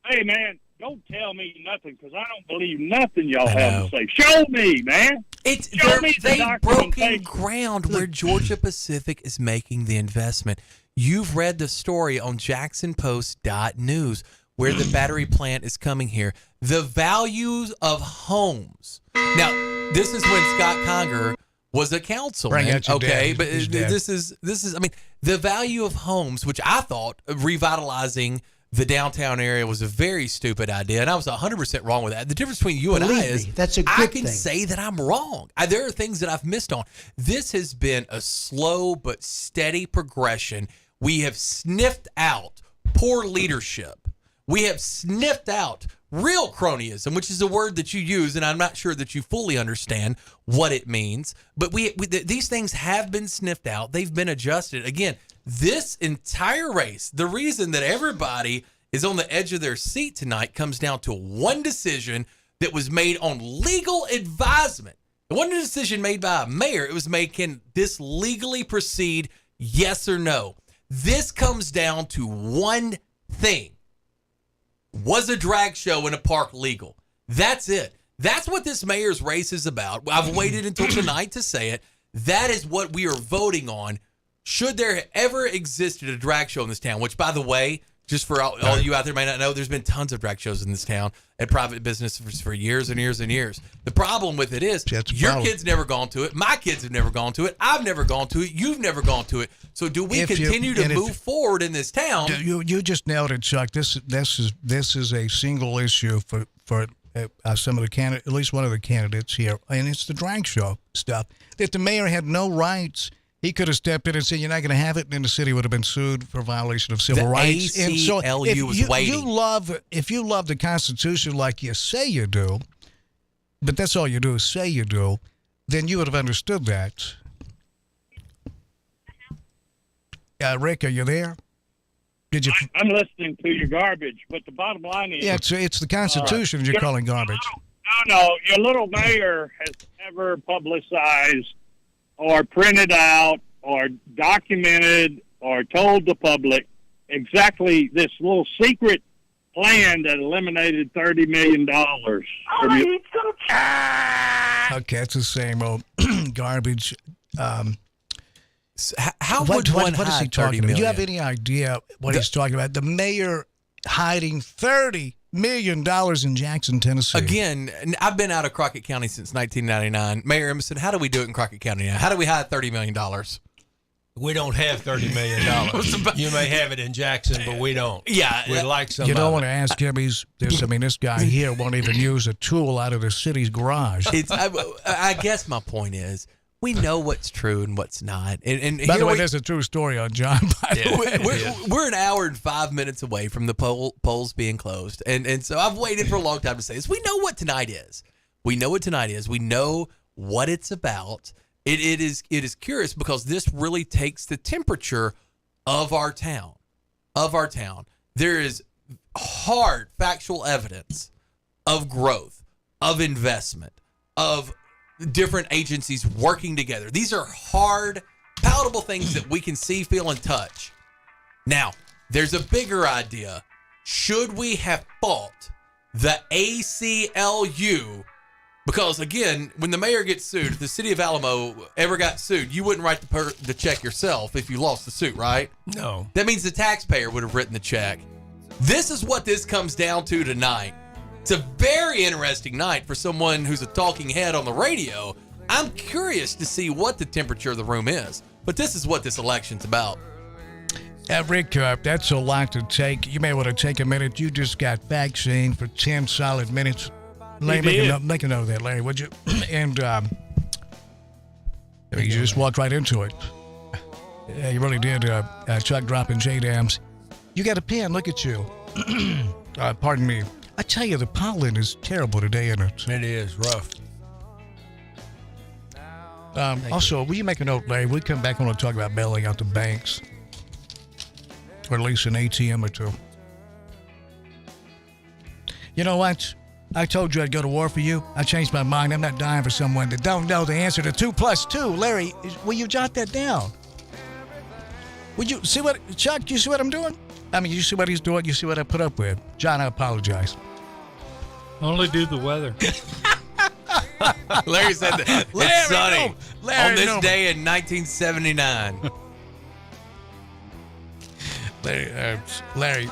hey, man, don't tell me nothing because I don't believe nothing y'all I have know. to say. Show me, man. They've broken documentation. ground where Georgia Pacific is making the investment. You've read the story on JacksonPost.news where the battery plant is coming here. The values of homes. Now, this is when Scott Conger was a councilman. Bring out your Okay, dad. but He's dead. this is. I mean, the value of homes, which I thought revitalizing the downtown area was a very stupid idea, and I was 100% wrong with that. The difference between you and I Believe is me, that's a I good can thing. say that I'm wrong. There are things that I've missed on. This has been a slow but steady progression. We have sniffed out poor leadership. We have sniffed out real cronyism, which is a word that you use, and I'm not sure that you fully understand what it means. But these things have been sniffed out. They've been adjusted. Again, this entire race, the reason that everybody is on the edge of their seat tonight comes down to one decision that was made on legal advisement. It wasn't a decision made by a mayor. It was made, can this legally proceed, yes or no? This comes down to one thing. Was a drag show in a park legal? That's it. That's what this mayor's race is about. I've waited until tonight to say it. That is what we are voting on. Should there ever existed a drag show in this town, which, by the way, just for all you out there may not know, there's been tons of drag shows in this town at private businesses for years and years and years. The problem with it is your kids never gone to it. My kids have never gone to it. I've never gone to it. You've never gone to it. So do we continue to move forward in this town? You just nailed it, Chuck. This is a single issue for some of the candidates, at least one of the candidates here, and it's the drag show stuff. That the mayor had no rights. He could have stepped in and said, "You're not going to have it," and then the city would have been sued for violation of civil rights. And so, ACLU was waiting. If you love the Constitution like you say you do, but that's all you do is say you do, then you would have understood that. Rick, are you there? Did you? I'm listening to your garbage, but the bottom line is... Yeah, it's the Constitution you're calling garbage. No, your little mayor has never publicized or printed out or documented or told the public exactly this little secret plan that eliminated $30 million. From your... Okay, it's the same old garbage. How would one what is he hide talking 30 about? Do million? you have any idea what he's talking about? The mayor hiding $30 million in Jackson, Tennessee. Again, I've been out of Crockett County since 1999. Mayor Emerson, how do we do it in Crockett County now? How do we hide $30 million? We don't have $30 million. You may have it in Jackson, but we don't. Yeah. We'd like some. You don't want to ask him. This guy here won't even use a tool out of the city's garage. I guess my point is, we know what's true and what's not. And by the way, there's a true story on John, by the way. We're an hour and 5 minutes away from the polls being closed. And so I've waited for a long time to say this. We know what tonight is. We know what tonight is. We know what it's about. It is curious because this really takes the temperature of our town. There is hard factual evidence of growth, of investment, of different agencies working together. These are hard, palatable things that we can see, feel, and touch. Now, there's a bigger idea. Should we have fought the ACLU? Because, again, when the mayor gets sued, if the city of Alamo ever got sued, you wouldn't write the check yourself if you lost the suit, right? No. That means the taxpayer would have written the check. This is what this comes down to tonight. It's a very interesting night for someone who's a talking head on the radio. I'm curious to see what the temperature of the room is. But this is what this election's about. Rick, that's a lot to take. You may want to take a minute. You just got vaccine for 10 solid minutes. Larry, make a note of that, Larry, would you? And you just walked right into it. Yeah, you really did, Chuck dropping J-Dams. You got a pen. Look at you. Pardon me. I tell you, the pollen is terrible today, isn't it? It is rough. Also, will you make a note, Larry? We come back, I want to talk about bailing out the banks. Or at least an ATM or two. You know what? I told you I'd go to war for you. I changed my mind. I'm not dying for someone that don't know the answer to 2 + 2. Larry, will you jot that down? Would you see what, Chuck, you see what I'm doing? I mean, you see what he's doing? You see what I put up with? John, I apologize. Only do the weather. Larry said that. It's sunny on this day in 1979. Larry,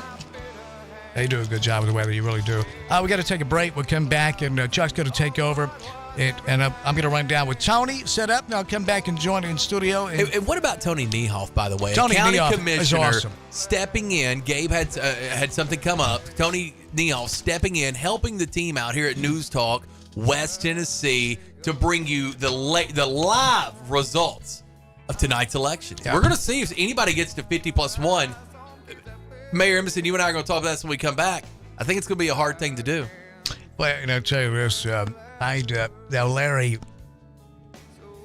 you do a good job with the weather. You really do. We got to take a break. We'll come back, and Chuck's going to take over. And I'm going to run down with Tony set up, and I'll come back and join in studio. And what about Tony Niehoff, by the way? Tony County Niehoff Commissioner is awesome. Stepping in. Gabe had something come up. Tony Niehoff stepping in, helping the team out here at News Talk West Tennessee to bring you the live results of tonight's election. Yeah. We're going to see if anybody gets to 50+1. Mayor Emerson, you and I are going to talk about this when we come back. I think it's going to be a hard thing to do. Well, I'll tell you this. Now, Larry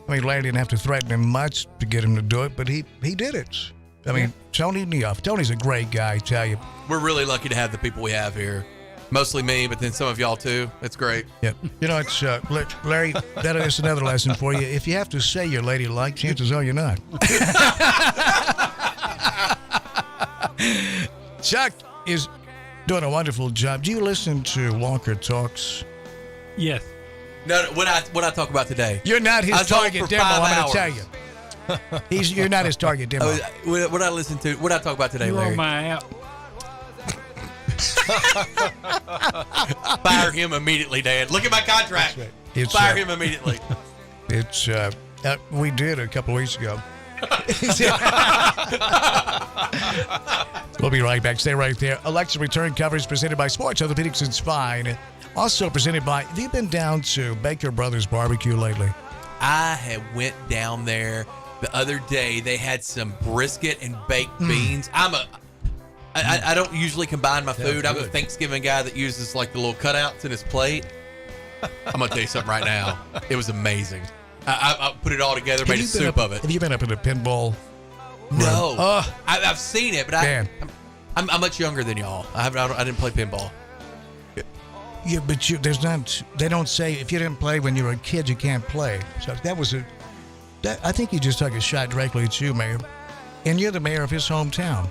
didn't have to threaten him much to get him to do it, but he did it. I mean, Tony Niehoff. Tony's a great guy, I tell you. We're really lucky to have the people we have here. Mostly me, but then some of y'all too. It's great. Yeah. You know, it's Larry, that is another lesson for you. If you have to say you're ladylike, chances are you're not. Chuck is doing a wonderful job. Do you listen to Walker Talks? Yes. No, what I talk about today. You're not his target demo, I'm going to tell you. You're not his target demo. What I listen to, what I talk about today, You're Larry. on my app. Fire him immediately, Dan. Look at my contract. It's, Fire him immediately. It's we did a couple of weeks ago. We'll be right back. Stay right there. Election return coverage presented by Sports Orthopedics and Spine. Also presented by, have you been down to Baker Brothers Barbecue lately? I had went down there the other day. They had some brisket and baked beans. I don't usually combine my food. I'm a Thanksgiving guy that uses like the little cutouts in his plate. I'm going to tell you something right now. It was amazing. I put it all together, made a soup of it. Have you been up in a pinball? No. I've seen it, but I'm much younger than y'all. I didn't play pinball. Yeah, but they don't say if you didn't play when you were a kid, you can't play. So I think he just took a shot directly at you, Mayor. And you're the mayor of his hometown.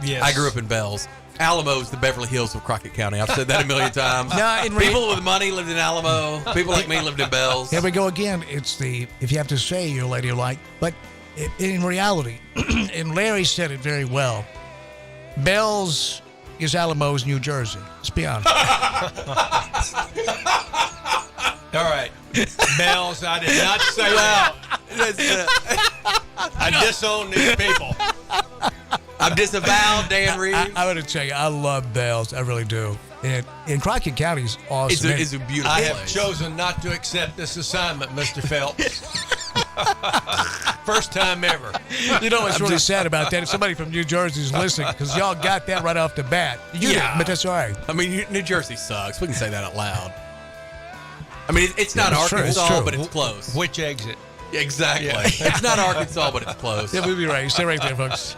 Yes. I grew up in Bells. Alamo's the Beverly Hills of Crockett County. I've said that a million times. People with money lived in Alamo. People like me lived in Bells. Here we go again. It's if you have to say you're ladylike, but in reality, and Larry said it very well, Bells is Alamo's New Jersey. Let's be honest. All right. Bells, I did not say that. I disown these people. I'm disavowed, Dan Reeves. I'm going to tell you, I love Bells. I really do. And Crockett County's awesome. It's a beautiful I have place. chosen not to accept this assignment, Mr. Phelps. First time ever. You know what's really sad about that? If somebody from New Jersey is listening, because y'all got that right off the bat. You did, but that's all right. I mean, New Jersey sucks. We can say that out loud. I mean, it's not Arkansas, but it's close. Which exit? Exactly. Yeah. It's not Arkansas, but it's close. Yeah, we'll be right. Stay right there, folks.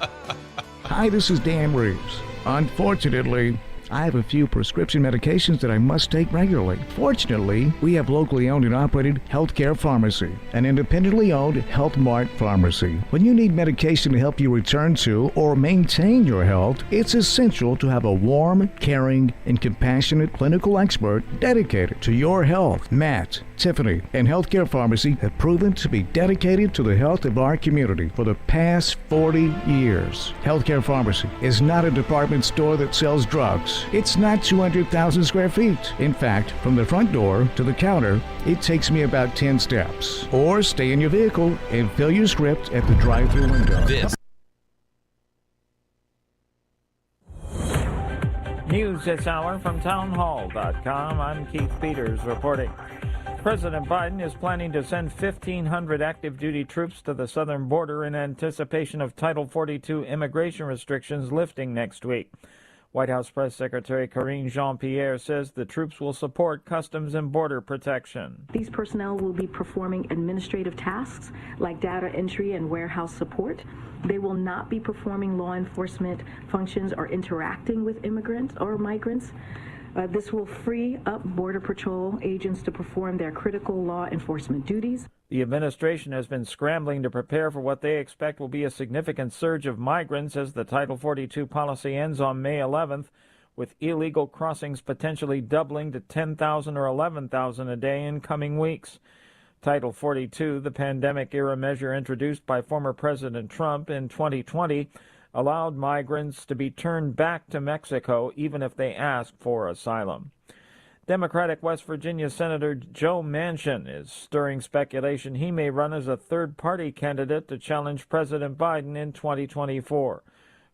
Hi, this is Dan Reeves. Unfortunately, I have a few prescription medications that I must take regularly. Fortunately, we have locally owned and operated Healthcare Pharmacy, an independently owned Health Mart pharmacy. When you need medication to help you return to or maintain your health, it's essential to have a warm, caring, and compassionate clinical expert dedicated to your health. Matt, Tiffany, and Healthcare Pharmacy have proven to be dedicated to the health of our community for the past 40 years. Healthcare Pharmacy is not a department store that sells drugs. It's not 200,000 square feet. In fact, from the front door to the counter, it takes me about 10 steps. Or stay in your vehicle and fill your script at the drive-thru window. News this hour from townhall.com. I'm Keith Peters reporting. President Biden is planning to send 1,500 active duty troops to the southern border in anticipation of Title 42 immigration restrictions lifting next week. White House Press Secretary Karine Jean-Pierre says the troops will support Customs and Border Protection. These personnel will be performing administrative tasks like data entry and warehouse support. They will not be performing law enforcement functions or interacting with immigrants or migrants. This will free up Border Patrol agents to perform their critical law enforcement duties. The administration has been scrambling to prepare for what they expect will be a significant surge of migrants as the Title 42 policy ends on May 11th, with illegal crossings potentially doubling to 10,000 or 11,000 a day in coming weeks. Title 42, the pandemic-era measure introduced by former President Trump in 2020, allowed migrants to be turned back to Mexico even if they asked for asylum. Democratic West Virginia Senator Joe Manchin is stirring speculation he may run as a third-party candidate to challenge President Biden in 2024.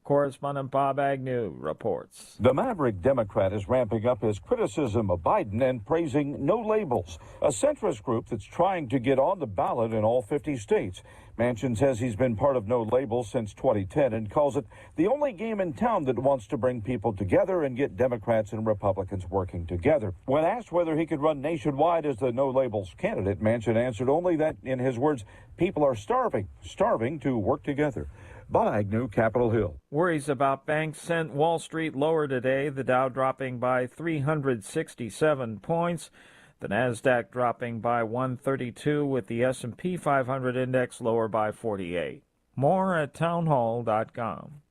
Correspondent Bob Agnew reports. The maverick Democrat is ramping up his criticism of Biden and praising No Labels, a centrist group that's trying to get on the ballot in all 50 states. Manchin says he's been part of No Labels since 2010 and calls it the only game in town that wants to bring people together and get Democrats and Republicans working together. When asked whether he could run nationwide as the No Labels candidate, Manchin answered only that, in his words, people are starving to work together. Bob Agnew, Capitol Hill. Worries about banks sent Wall Street lower today, the Dow dropping by 367 points, the Nasdaq dropping by 132, with the S&P 500 index lower by 48. More at townhall.com.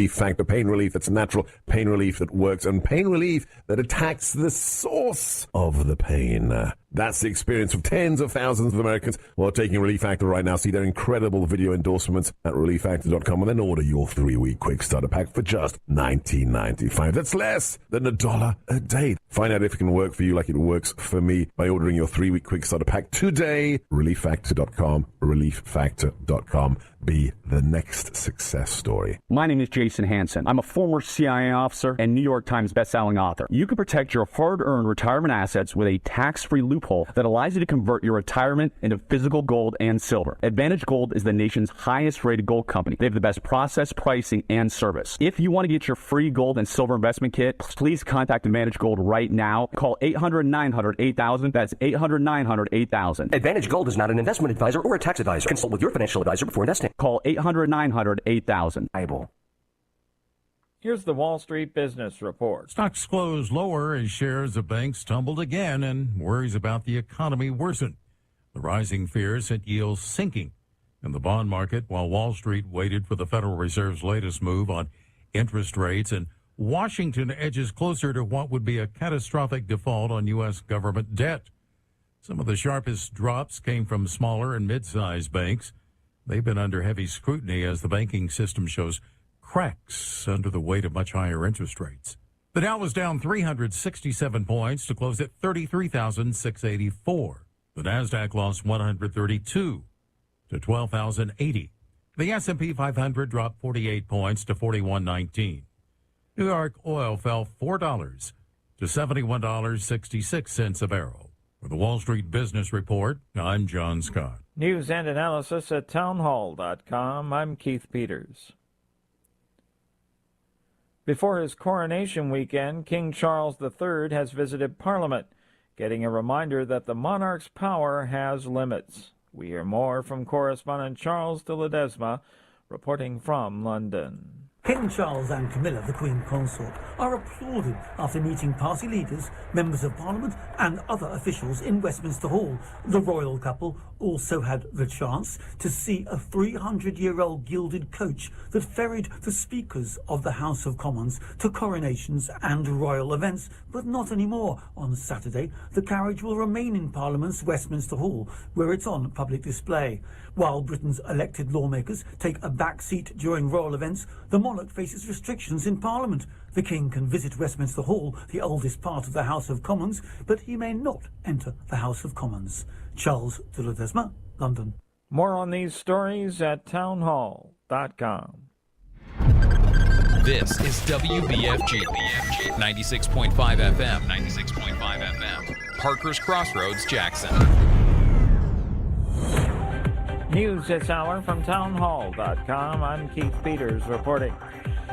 Factor pain relief that's natural, pain relief that works, and pain relief that attacks the source of the pain. That's the experience of tens of thousands of Americans who are taking Relief Factor right now. See their incredible video endorsements at relieffactor.com and then order your 3-week quick starter pack for just $19.95. That's less than $1 a day. Find out if it can work for you like it works for me by ordering your 3-week quick starter pack today. relieffactor.com, relieffactor.com. Be the next success story. My name is Jason Hansen. I'm a former CIA officer and New York Times bestselling author. You can protect your hard-earned retirement assets with a tax-free loophole that allows you to convert your retirement into physical gold and silver. Advantage Gold is the nation's highest-rated gold company. They have the best process, pricing, and service. If you want to get your free gold and silver investment kit, please contact Advantage Gold right now. Call 800-900-8000. That's 800-900-8000. Advantage Gold is not an investment advisor or a tax advisor. Consult with your financial advisor before investing. Call 800-900-8000. Here's the Wall Street Business Report. Stocks closed lower as shares of banks tumbled again and worries about the economy worsened. The rising fears sent yields sinking in the bond market while Wall Street waited for the Federal Reserve's latest move on interest rates, and Washington edges closer to what would be a catastrophic default on U.S. government debt. Some of the sharpest drops came from smaller and mid-sized banks. They've been under heavy scrutiny as the banking system shows cracks under the weight of much higher interest rates. The Dow was down 367 points to close at 33,684. The Nasdaq lost 132 to 12,080. The S&P 500 dropped 48 points to 41.19. New York oil fell $4 to $71.66 a barrel. For the Wall Street Business Report, I'm John Scott. News and analysis at townhall.com. I'm Keith Peters. Before his coronation weekend, King Charles III has visited Parliament, getting a reminder that the monarch's power has limits. We hear more from correspondent Charles de Ledesma, reporting from London. King Charles and Camilla, the Queen Consort, are applauded after meeting party leaders, members of Parliament and other officials in Westminster Hall. The royal couple also had the chance to see a 300-year-old gilded coach that ferried the speakers of the House of Commons to coronations and royal events, but not anymore. On Saturday, the carriage will remain in Parliament's Westminster Hall, where it's on public display. While Britain's elected lawmakers take a back seat during royal events, the monarch faces restrictions in Parliament. The King can visit Westminster Hall, the oldest part of the House of Commons, but he may not enter the House of Commons. Charles de Ledesma, London. More on these stories at townhall.com. This is WBFG 96.5 FM, 96.5 FM, Parker's Crossroads, Jackson. News this hour from townhall.com. I'm Keith Peters reporting.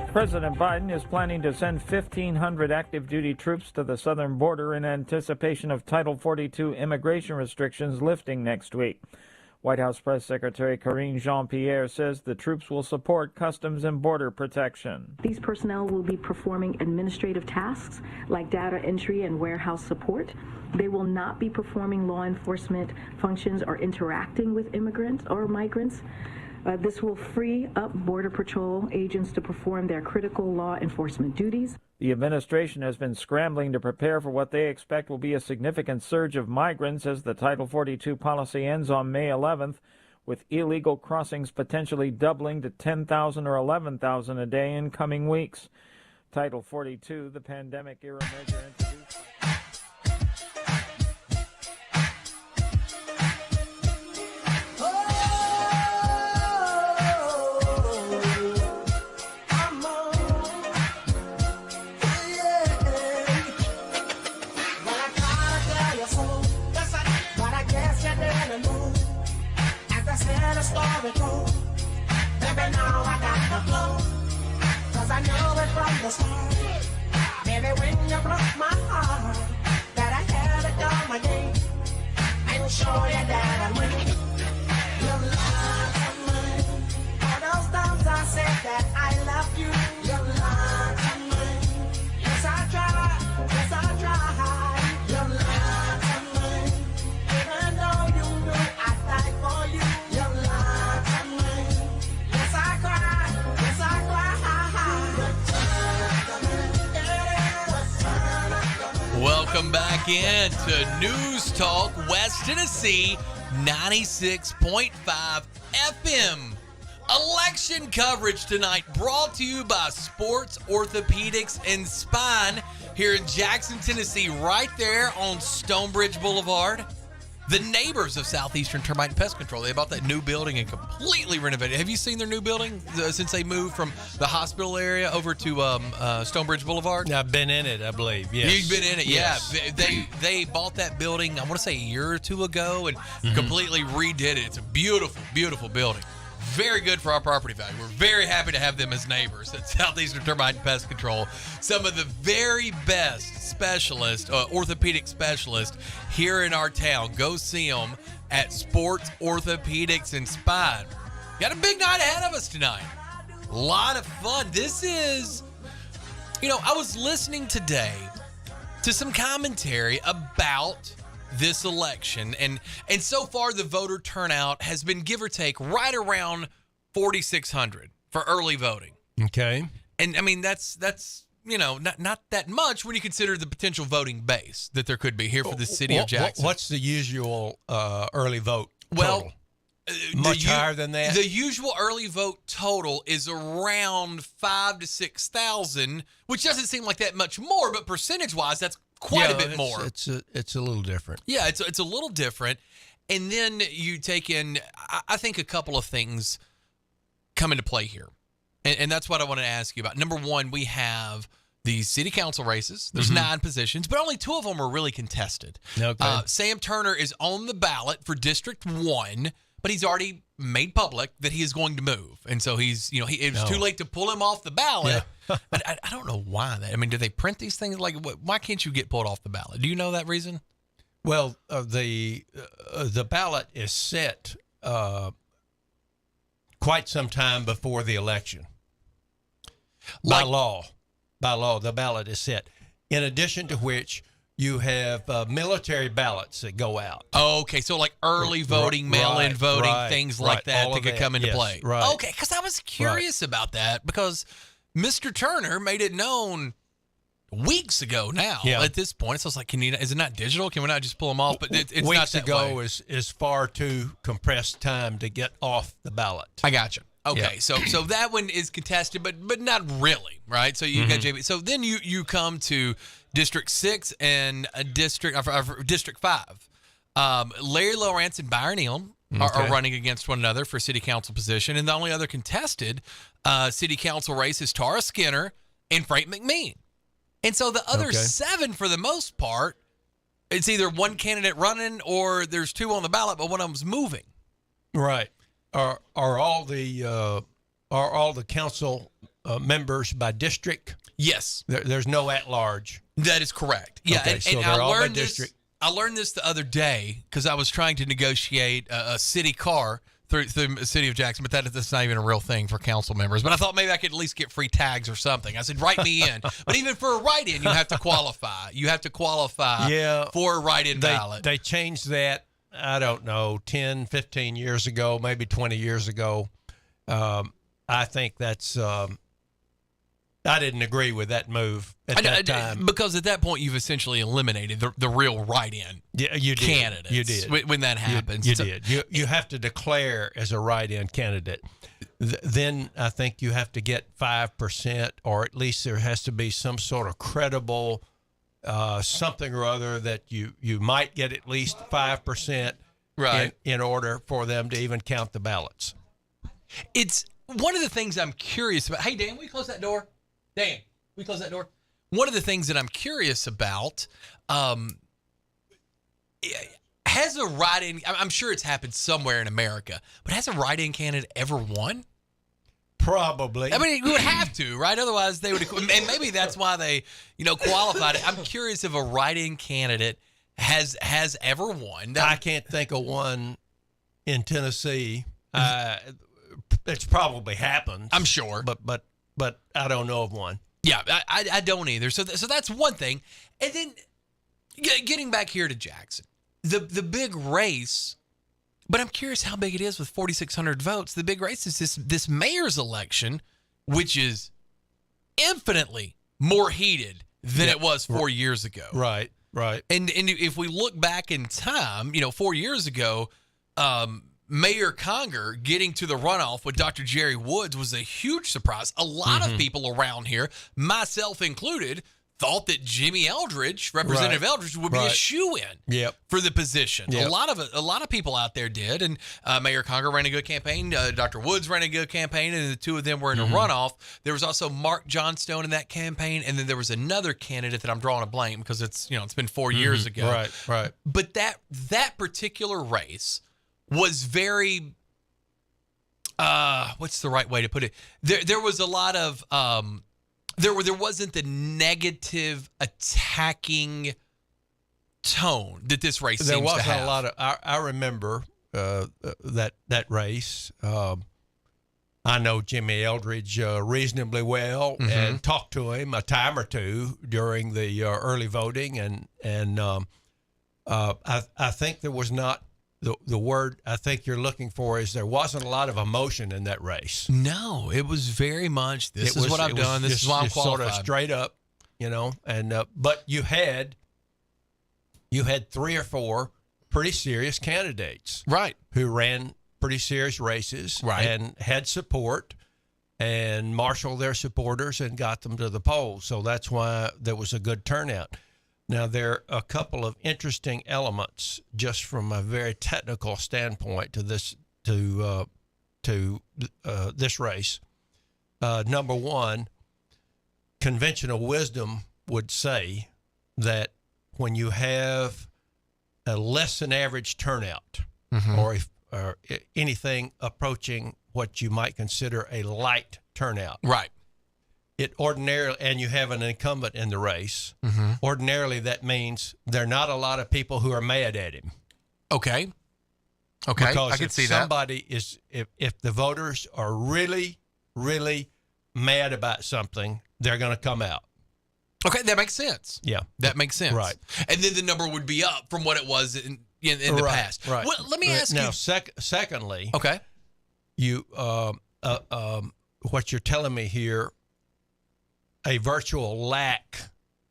President Biden is planning to send 1,500 active duty troops to the southern border in anticipation of Title 42 immigration restrictions lifting next week. White House Press Secretary Karine Jean-Pierre says the troops will support Customs and Border Protection. These personnel will be performing administrative tasks like data entry and warehouse support. They will not be performing law enforcement functions or interacting with immigrants or migrants. This will free up Border Patrol agents to perform their critical law enforcement duties. The administration has been scrambling to prepare for what they expect will be a significant surge of migrants as the Title 42 policy ends on May 11th, with illegal crossings potentially doubling to 10,000 or 11,000 a day in coming weeks. Title 42, the pandemic-era measure introduced. Baby, now I got the flow, 'cause I know it from the start. Baby, when you broke my heart, that I had it on my game, and show you that I'm winning. You lied to me. All those times I said that I love you, you lied to me. Yes, I tried, yes, I tried. You lied to me. Even though you knew I'd die for you. Welcome back into News Talk West Tennessee 96.5 FM. Election coverage tonight brought to you by Sports Orthopedics and Spine here in Jackson, Tennessee, right there on Stonebridge Boulevard. The neighbors of Southeastern Termite and Pest Control, they bought that new building and completely renovated it. Have you seen their new building since they moved from the hospital area over to Stonebridge Boulevard? I've been in it, I believe. Yes. You've been in it, yes. Yeah. They bought that building, I want to say a year or two ago, and completely redid it. It's a beautiful, beautiful building. Very good for our property value. We're very happy to have them as neighbors at Southeastern Termite and Pest Control. Some of the very best specialists, orthopedic specialists here in our town. Go see them at Sports Orthopedics and Spine. Got a big night ahead of us tonight. A lot of fun. This is, I was listening today to some commentary about this election, and so far the voter turnout has been, give or take, right around 4,600 for early voting. Okay. And I mean that's not that much when you consider the potential voting base that there could be here for the city of Jackson. What's the usual early vote total? Well, much higher than that? The usual early vote total is around 5,000 to 6,000, which doesn't seem like that much more, but percentage-wise, that's quite a bit more. It's a little different. Yeah, it's a little different. And then you take in, I think, a couple of things come into play here. And that's what I want to ask you about. Number one, we have the city council races. There's 9 positions, but only 2 of them are really contested. Okay. Sam Turner is on the ballot for District 1, but he's already made public that he is going to move. And so he's, it was too late to pull him off the ballot. Yeah. But I don't know why that. I mean, do they print these things? Like, why can't you get pulled off the ballot? Do you know that reason? Well, the ballot is set quite some time before the election. By law, the ballot is set. In addition to which, you have military ballots that go out. Oh, okay, so like early voting, mail-in voting, things like that could come into play. Right. Okay, because I was curious about that because Mr. Turner made it known weeks ago now. Yeah. At this point, so I was like, is it not digital? Can we not just pull them off? But it's weeks not that ago way. is far too compressed time to get off the ballot. I got you. Okay, Yeah. so that one is contested, but not really, right? So you got JB. So then you come to District 6 and District 5. Larry Lawrence and Byron Elam are running against one another for city council position, and the only other contested city council race is Tara Skinner and Frank McMean. And so the other 7, for the most part, it's either one candidate running or there's 2 on the ballot, but one of them's moving. Right. Are all the council members by district? Yes. There's no at large. That is correct. Yeah, Okay, and so I they're all by learned district. I learned this the other day because I was trying to negotiate a city car through the city of Jackson, but that's not even a real thing for council members. But I thought maybe I could at least get free tags or something. I said, write me in. But even for a write-in, you have to qualify. You have to qualify for a write-in ballot. They changed that, I don't know, 10, 15 years ago, maybe 20 years ago. I think that's I didn't agree with that move at that time. Because at that point, you've essentially eliminated the real write-in candidates. You did. When that happens. You did. You have to declare as a write-in candidate. Then I think you have to get 5%, or at least there has to be some sort of credible something or other that you might get at least 5% in order for them to even count the ballots. It's one of the things I'm curious about. Hey, Dan, will you close that door? Dan, we close that door. One of the things that I'm curious about, has a write-in, I'm sure it's happened somewhere in America, but has a write-in candidate ever won? Probably. I mean, you would have to, right? Otherwise, they would, and maybe that's why they, qualified it. I'm curious if a write-in candidate has ever won. I can't think of one in Tennessee. It's probably happened. I'm sure, but I don't know of one. Yeah, I don't either. So that's one thing. And then getting back here to Jackson, the big race. But I'm curious how big it is with 4,600 votes. The big race is this mayor's election, which is infinitely more heated than it was 4 years ago. Right. And if we look back in time, 4 years ago, Mayor Conger getting to the runoff with Dr. Jerry Woods was a huge surprise. A lot of people around here, myself included, thought that Jimmy Eldridge, Representative Eldridge, would be a shoo-in for the position. Yep. A lot of people out there did, and Mayor Conger ran a good campaign. Dr. Woods ran a good campaign, and the two of them were in a runoff. There was also Mark Johnstone in that campaign, and then there was another candidate that I'm drawing a blank because it's been 4 years ago. Right. But that particular race was very, what's the right way to put it? There was a lot of, there wasn't the negative attacking tone that this race seems to have. There wasn't a lot of, I remember that race. I know Jimmy Eldridge reasonably well and talked to him a time or two during the early voting. And I think there was not, the word I think you're looking for is there wasn't a lot of emotion in that race. No, it was very much, this is what I've done, this is why I'm qualified. Sort of straight up, and but you had 3 or 4 pretty serious candidates. Right. Who ran pretty serious races and had support and marshaled their supporters and got them to the polls. So that's why there was a good turnout. Now, there are a couple of interesting elements just from a very technical standpoint to this this race. Number one, conventional wisdom would say that when you have a less than average turnout or anything approaching what you might consider a light turnout. Right. It ordinarily, and you have an incumbent in the race, ordinarily that means there are not a lot of people who are mad at him. Okay. Because I can see that. Somebody is, if the voters are really, really mad about something, they're going to come out. Okay, that makes sense. Yeah. That makes sense. Right. And then the number would be up from what it was in the past. Right. Well, let me ask now, you. Secondly, okay, you what you're telling me here, a virtual lack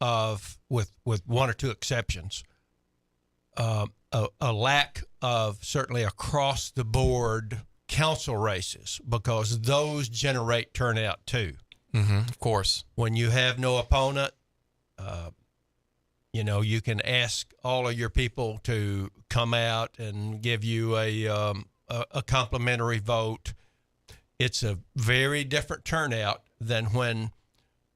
of, with one or two exceptions, a lack of certainly across the board council races, because those generate turnout too. Of course. When you have no opponent, you can ask all of your people to come out and give you a complimentary vote. It's a very different turnout than when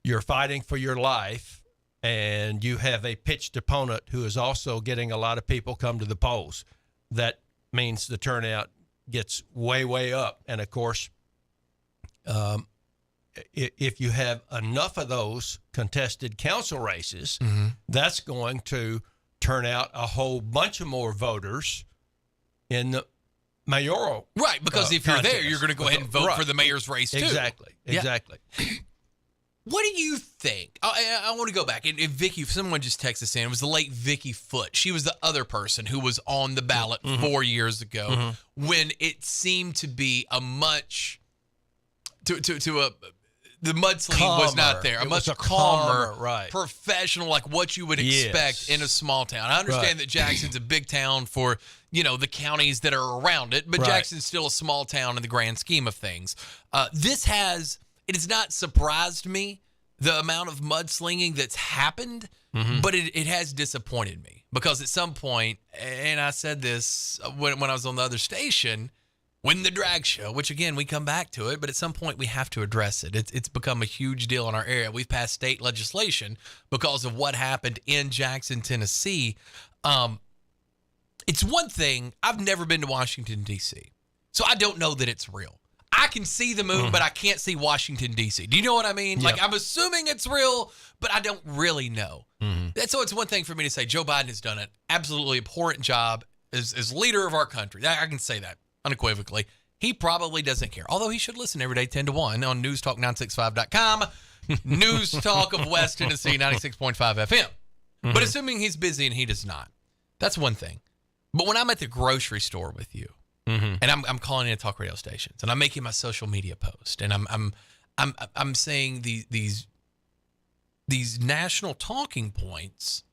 you're fighting for your life and you have a pitched opponent who is also getting a lot of people come to the polls. That means the turnout gets way, way up. And of course, if you have enough of those contested council races, that's going to turn out a whole bunch of more voters in the mayoral. Right, because if you're contest. there, you're going to go ahead and vote for the mayor's race, too. Exactly. What do you think? I want to go back. And Vicky, someone just texted us in. It was the late Vicky Foote. She was the other person who was on the ballot 4 years ago when it seemed to be a much the mudslinging was not there. A much calmer, professional, like what you would expect in a small town. I understand that Jackson's a big town for, the counties that are around it, but Jackson's still a small town in the grand scheme of things. It has not surprised me, the amount of mudslinging that's happened, but it has disappointed me because at some point, and I said this when I was on the other station, when the drag show, which again, we come back to it, but at some point we have to address it. It's become a huge deal in our area. We've passed state legislation because of what happened in Jackson, Tennessee. It's one thing, I've never been to Washington, D.C., so I don't know that it's real. I can see the moon, but I can't see Washington, D.C. Do you know what I mean? Like, I'm assuming it's real, but I don't really know. So it's one thing for me to say Joe Biden has done an absolutely important job as leader of our country. I can say that unequivocally. He probably doesn't care, although he should listen every day 10 to 1 on newstalk965.com, News Talk of West Tennessee, 96.5 FM. But assuming he's busy and he does not, that's one thing. But when I'm at the grocery store with you, and I'm calling in talk radio stations, and I'm making my social media post, and I'm saying these national talking points,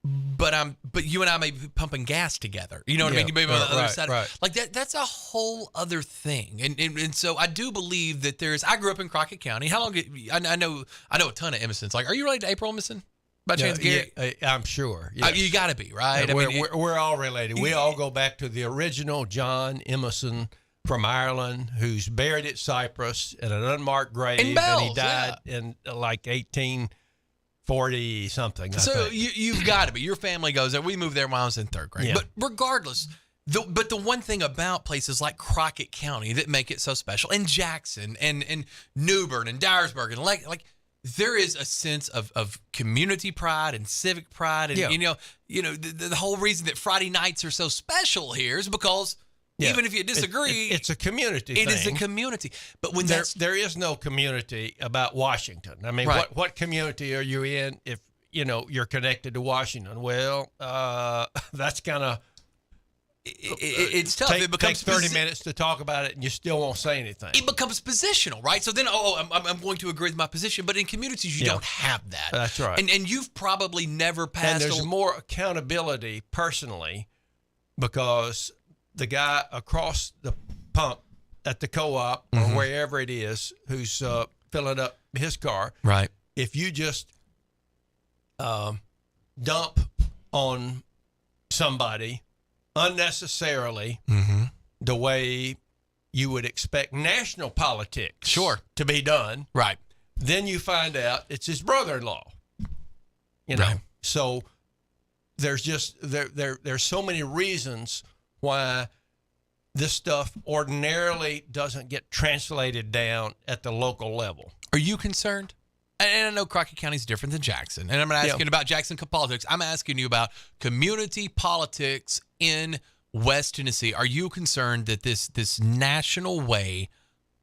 but you and I may be pumping gas together. You know what I mean? You may be on the other side. Like that's a whole other thing. And so I do believe that I grew up in Crockett County. How long? I know a ton of Emersons. Like, are you related to April Emerson? By chance, Gary? I'm sure. Yes. You got to be, right? We're all related. We all go back to the original John Emerson from Ireland, who's buried at Cyprus at an unmarked grave. In Bells, and he died in like 1840 something. So you've got to be. Your family goes there. We moved there when I was in third grade. Yeah. But regardless, the one thing about places like Crockett County that make it so special, and Jackson and New Bern and Dyersburg and like there is a sense of community pride and civic pride, and the whole reason that Friday nights are so special here is because even if you disagree, it's a community. It is a community. But when there is no community about Washington. I mean, what community are you in if you're connected to Washington? Well, that's kind of. It's tough. It becomes 30 minutes to talk about it, and you still won't say anything. It becomes positional, right? So then, I'm going to agree with my position. But in communities, you don't have that. That's right. And you've probably never passed. And there's more accountability personally, because the guy across the pump at the co-op or wherever it is who's filling up his car, right? If you just dump on somebody unnecessarily, the way you would expect national politics to be done, right? Then you find out it's his brother-in-law. Right. So there's just there's so many reasons why this stuff ordinarily doesn't get translated down at the local level. Are you concerned? And I know Crockett County is different than Jackson. And I'm not asking about Jackson politics. I'm asking you about community politics in West Tennessee. Are you concerned that this national way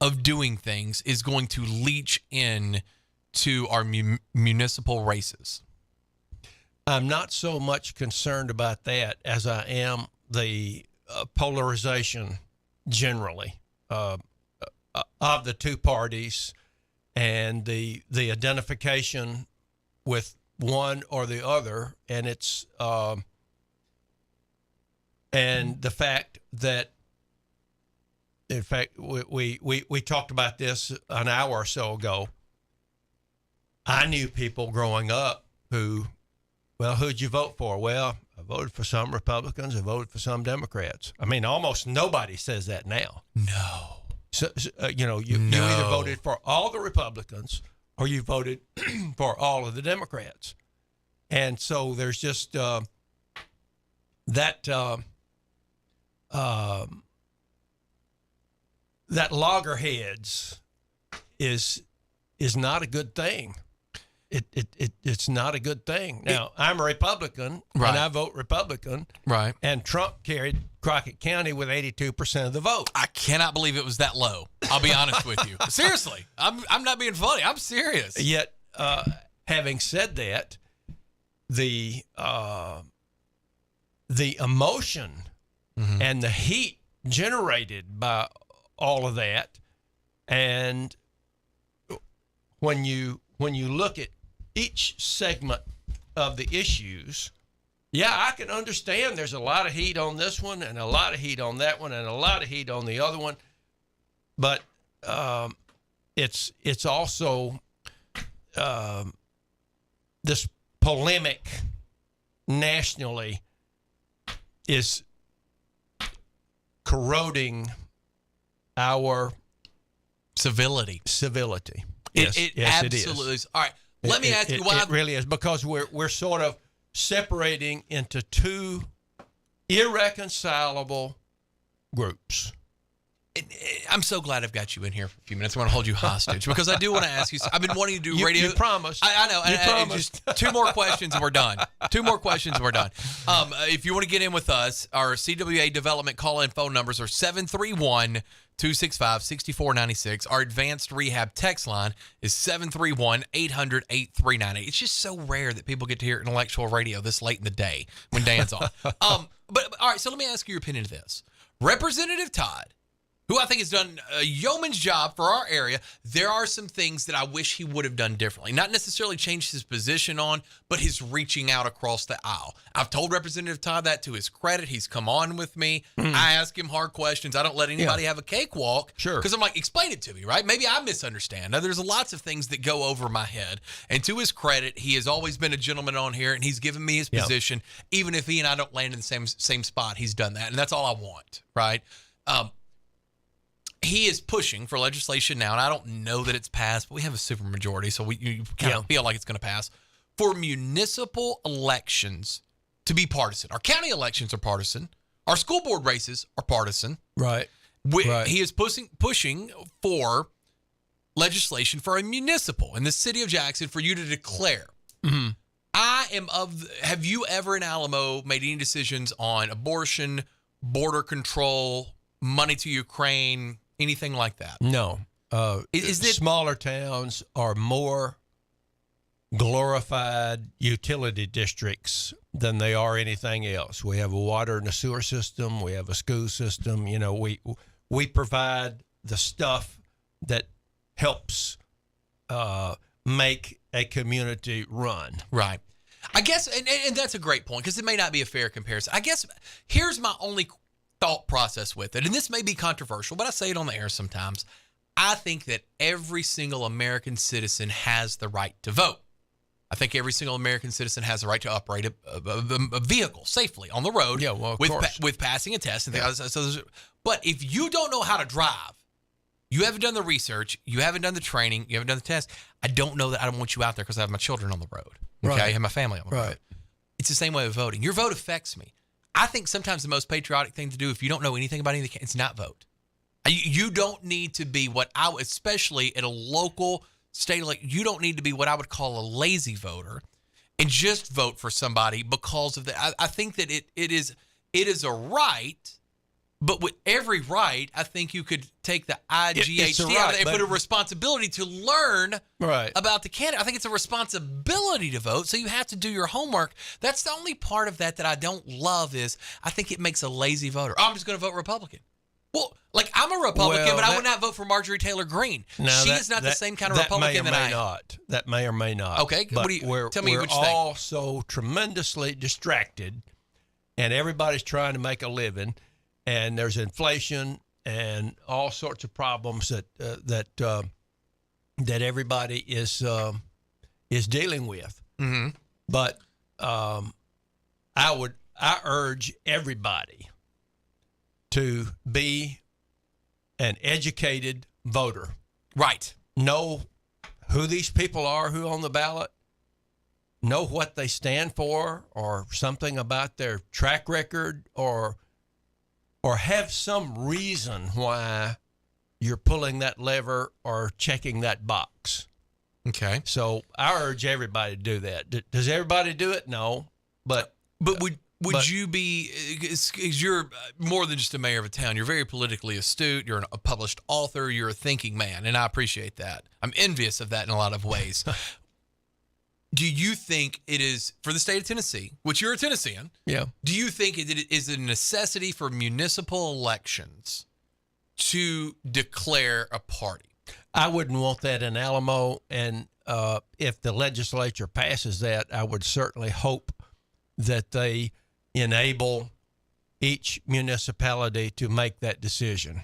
of doing things is going to leach in to our municipal races? I'm not so much concerned about that as I am the polarization generally of the two parties, and the identification with one or the other, and it's and the fact that, in fact, we talked about this an hour or so ago. I knew people growing up who'd you vote for? Well, I voted for some Republicans. I voted for some Democrats. I mean, almost nobody says that now. No. So, you either voted for all the Republicans or you voted for all of the Democrats. And so there's just that loggerheads is not a good thing. it's not a good thing. Now, I'm a Republican, Right. and I vote Republican. Right. And Trump carried Crockett County with 82% of the vote. I cannot believe it was that low. I'll be honest with you. Seriously, I'm not being funny. I'm serious. Yet, having said that, the emotion and the heat generated by all of that, and when you look at each segment of the issues, yeah, I can understand there's a lot of heat on this one and a lot of heat on that one and a lot of heat on the other one, but it's also this polemic nationally is corroding our civility. Yes, It yes, absolutely is. All right, let me ask you why. It really is, because we're sort of separating into two irreconcilable groups. I'm so glad I've got you in here for a few minutes. I want to hold you hostage because I do want to ask you. I've been wanting to do radio. You promised. I know. You and promised. just two more questions and we're done. If you want to get in with us, our CWA development call-in phone numbers are 731-265-6496. Our advanced rehab text line is 731-800-8398. It's just so rare that people get to hear intellectual radio this late in the day when Dan's on. But all right, so let me ask you your opinion of this. Representative Todd, who I think has done a yeoman's job for our area, there are some things that I wish he would have done differently. Not necessarily changed his position on, but his reaching out across the aisle. I've told Representative Todd that to his credit. He's come on with me. I ask him hard questions. I don't let anybody have a cakewalk. Sure. Because I'm like, explain it to me, right? Maybe I misunderstand. Now, there's lots of things that go over my head. And to his credit, he has always been a gentleman on here, and he's given me his position. Even if he and I don't land in the same spot, he's done that. And that's all I want, right? He is pushing for legislation now, and I don't know that it's passed, but we have a supermajority, so you kind of feel like it's going to pass, for municipal elections to be partisan. Our county elections are partisan. Our school board races are partisan. Right. He is pushing for legislation for a municipal in the city of Jackson for you to declare. Have you ever in Alamo made any decisions on abortion, border control, money to Ukraine, anything like that? No. Smaller towns are more glorified utility districts than they are anything else. We have a water and a sewer system. We have a school system. You know, we provide the stuff that helps make a community run. Right. I guess, and that's a great point because it may not be a fair comparison. I guess here's my only thought process with it, and this may be controversial, but I say it on the air sometimes. I think that every single American citizen has the right to vote. I think every single American citizen has the right to operate a vehicle safely on the road. Yeah, well, of course. With passing a test and things. But if you don't know how to drive, you haven't done the research, you haven't done the training, you haven't done the test, I don't know that I don't want you out there because I have my children on the road. Okay, Right. I have my family on the road. It's the same way with voting. Your vote affects me. I think sometimes the most patriotic thing to do, if you don't know anything about anything, it's not vote. You don't need to be especially at a local state, like you don't need to be what I would call a lazy voter and just vote for somebody because of that. I think that it is a right, but with every right, I think you could take the IGHT out and put a responsibility to learn about the candidate. I think it's a responsibility to vote, so you have to do your homework. That's the only part of that I don't love is I think it makes a lazy voter. I'm just going to vote Republican. Well, like I'm a Republican, but I would not vote for Marjorie Taylor Greene. She is not the same kind of Republican that I am. That may or may not. Okay, but tell me what you think. We're all so tremendously distracted, and everybody's trying to make a living, and there's inflation and all sorts of problems that everybody is dealing with. Mm-hmm. But I urge everybody to be an educated voter. Right. Know who these people are who are on the ballot. Know what they stand for or something about their track record or have some reason why you're pulling that lever or checking that box. Okay. So I urge everybody to do that. Does everybody do it? No. But would you be, because you're more than just a mayor of a town, you're very politically astute, you're a published author, you're a thinking man, and I appreciate that. I'm envious of that in a lot of ways. Do you think it is, for the state of Tennessee, which you're a Tennessean, yeah, do you think it is a necessity for municipal elections to declare a party? I wouldn't want that in Alamo, and if the legislature passes that, I would certainly hope that they enable each municipality to make that decision.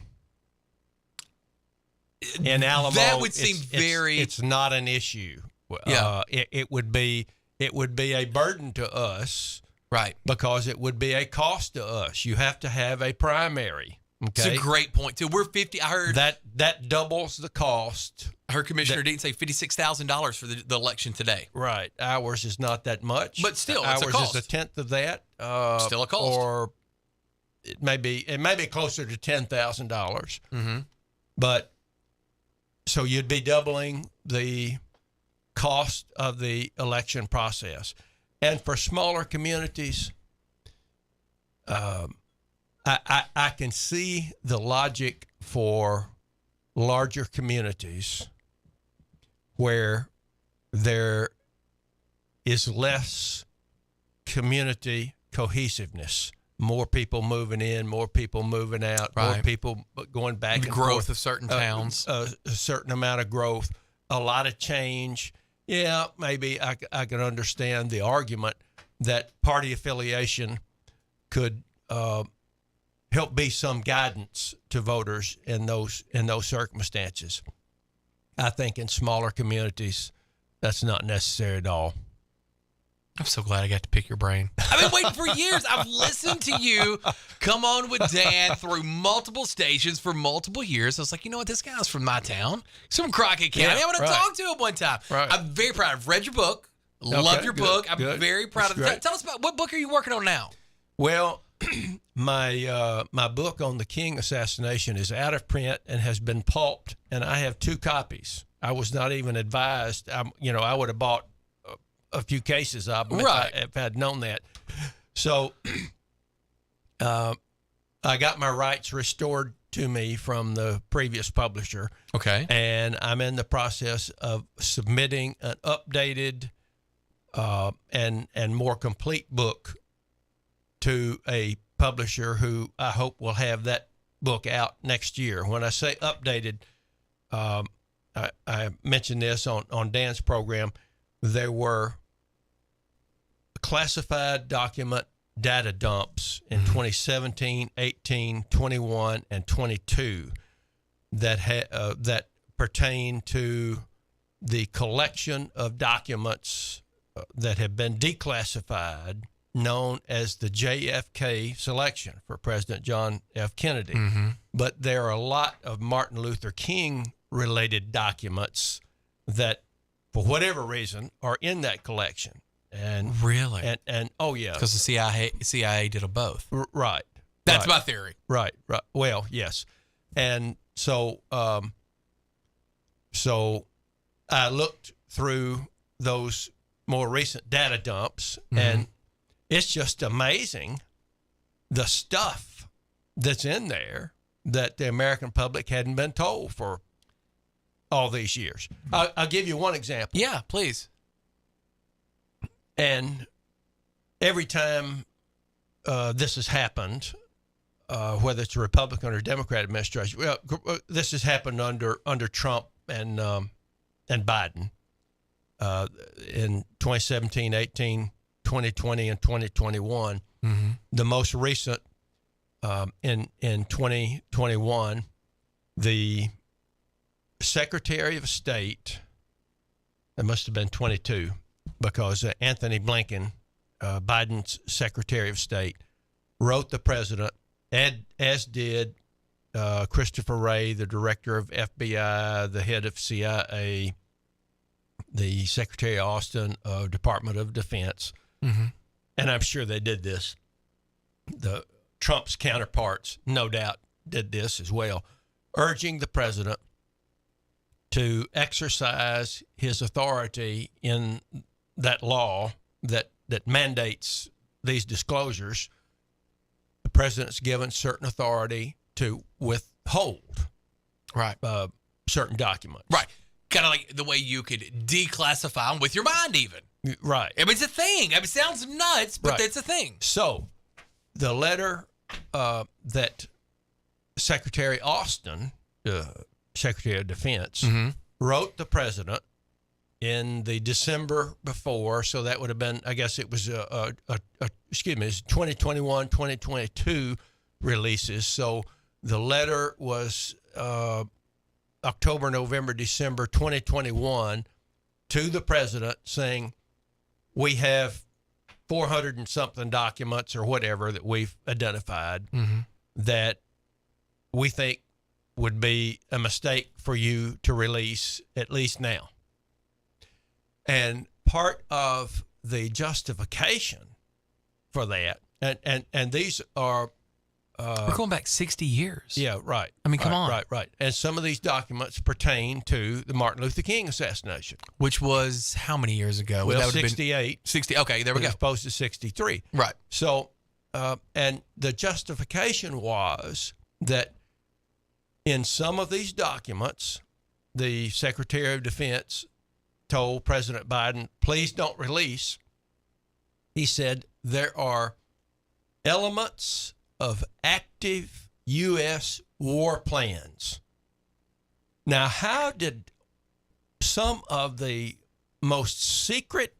In Alamo, that would seem very. It's not an issue. Yeah. It would be a burden to us, right? Because it would be a cost to us. You have to have a primary. Okay, it's a great point too. We're 50. I heard that doubles the cost. I heard Commissioner Deaton say $56,000 for the election today. Right. Ours is not that much, but still, ours it's a cost. is a tenth of that. Still a cost, or it may be closer to $10,000. Mm-hmm. But so you'd be doubling the cost of the election process, and for smaller communities, I can see the logic for larger communities where there is less community cohesiveness, more people moving in, more people moving out, more people going back and growth forth. of certain towns, a certain amount of growth, a lot of change. Yeah, maybe I can understand the argument that party affiliation could help be some guidance to voters in those circumstances. I think in smaller communities, that's not necessary at all. I'm so glad I got to pick your brain. I've been waiting for years. I've listened to you come on with Dan through multiple stations for multiple years. I was like, you know what? This guy's from my town. He's from Crockett County. Yeah, I want to talk to him one time. Right. I'm very proud. I've read your book. Love your book. I'm very proud of it. Tell us about, what book are you working on now? Well, my book on the King assassination is out of print and has been pulped, and I have 2 copies. I was not even advised. I would have bought a few cases of them if I'd known that. So I got my rights restored to me from the previous publisher. Okay. And I'm in the process of submitting an updated and more complete book to a publisher who I hope will have that book out next year. When I say updated, I mentioned this on Dan's program. There were classified document data dumps in 2017, 18, 21, and 22 that pertain to the collection of documents that have been declassified, known as the JFK selection for President John F. Kennedy. Mm-hmm. But there are a lot of Martin Luther King related documents that, for whatever reason, are in that collection. And really, and oh yeah, because the CIA did them both. Right. That's my theory. Right. Well, yes, and so I looked through those more recent data dumps, and it's just amazing the stuff that's in there that the American public hadn't been told for all these years. I'll give you one example. Yeah, please. And every time this has happened, whether it's a Republican or Democrat administration, well, this has happened under Trump and Biden in 2017, 18, 2020, and 2021. Mm-hmm. The most recent in 2021, the Secretary of State, it must have been 22, because Anthony Blinken, Biden's Secretary of State, wrote the president, as did Christopher Wray, the director of FBI, the head of CIA, the Secretary of Austin of Department of Defense. Mm-hmm. And I'm sure they did this. The Trump's counterparts, no doubt, did this as well, urging the president to exercise his authority in that law that mandates these disclosures, the president's given certain authority to withhold certain documents. Right. Kind of like the way you could declassify them with your mind even. Right. I mean, it's a thing. I mean, it sounds nuts, but Right. it's a thing. So the letter that Secretary Austin, Secretary of Defense, wrote the president in the December before, so that would have been, I guess it was, it's 2021, 2022 releases. So the letter was October, November, December 2021 to the president saying, we have 400 and something documents or whatever that we've identified that we think would be a mistake for you to release at least now. And part of the justification for that, and these are... We're going back 60 years. Yeah, right. I mean, come on. Right. And some of these documents pertain to the Martin Luther King assassination. Which was how many years ago? Well, That would have been 68. 60. Okay, there we go. As opposed to 63. Right. So, and the justification was that in some of these documents, the Secretary of Defense told President Biden, please don't release. He said there are elements of active U.S. war plans. Now, how did some of the most secret,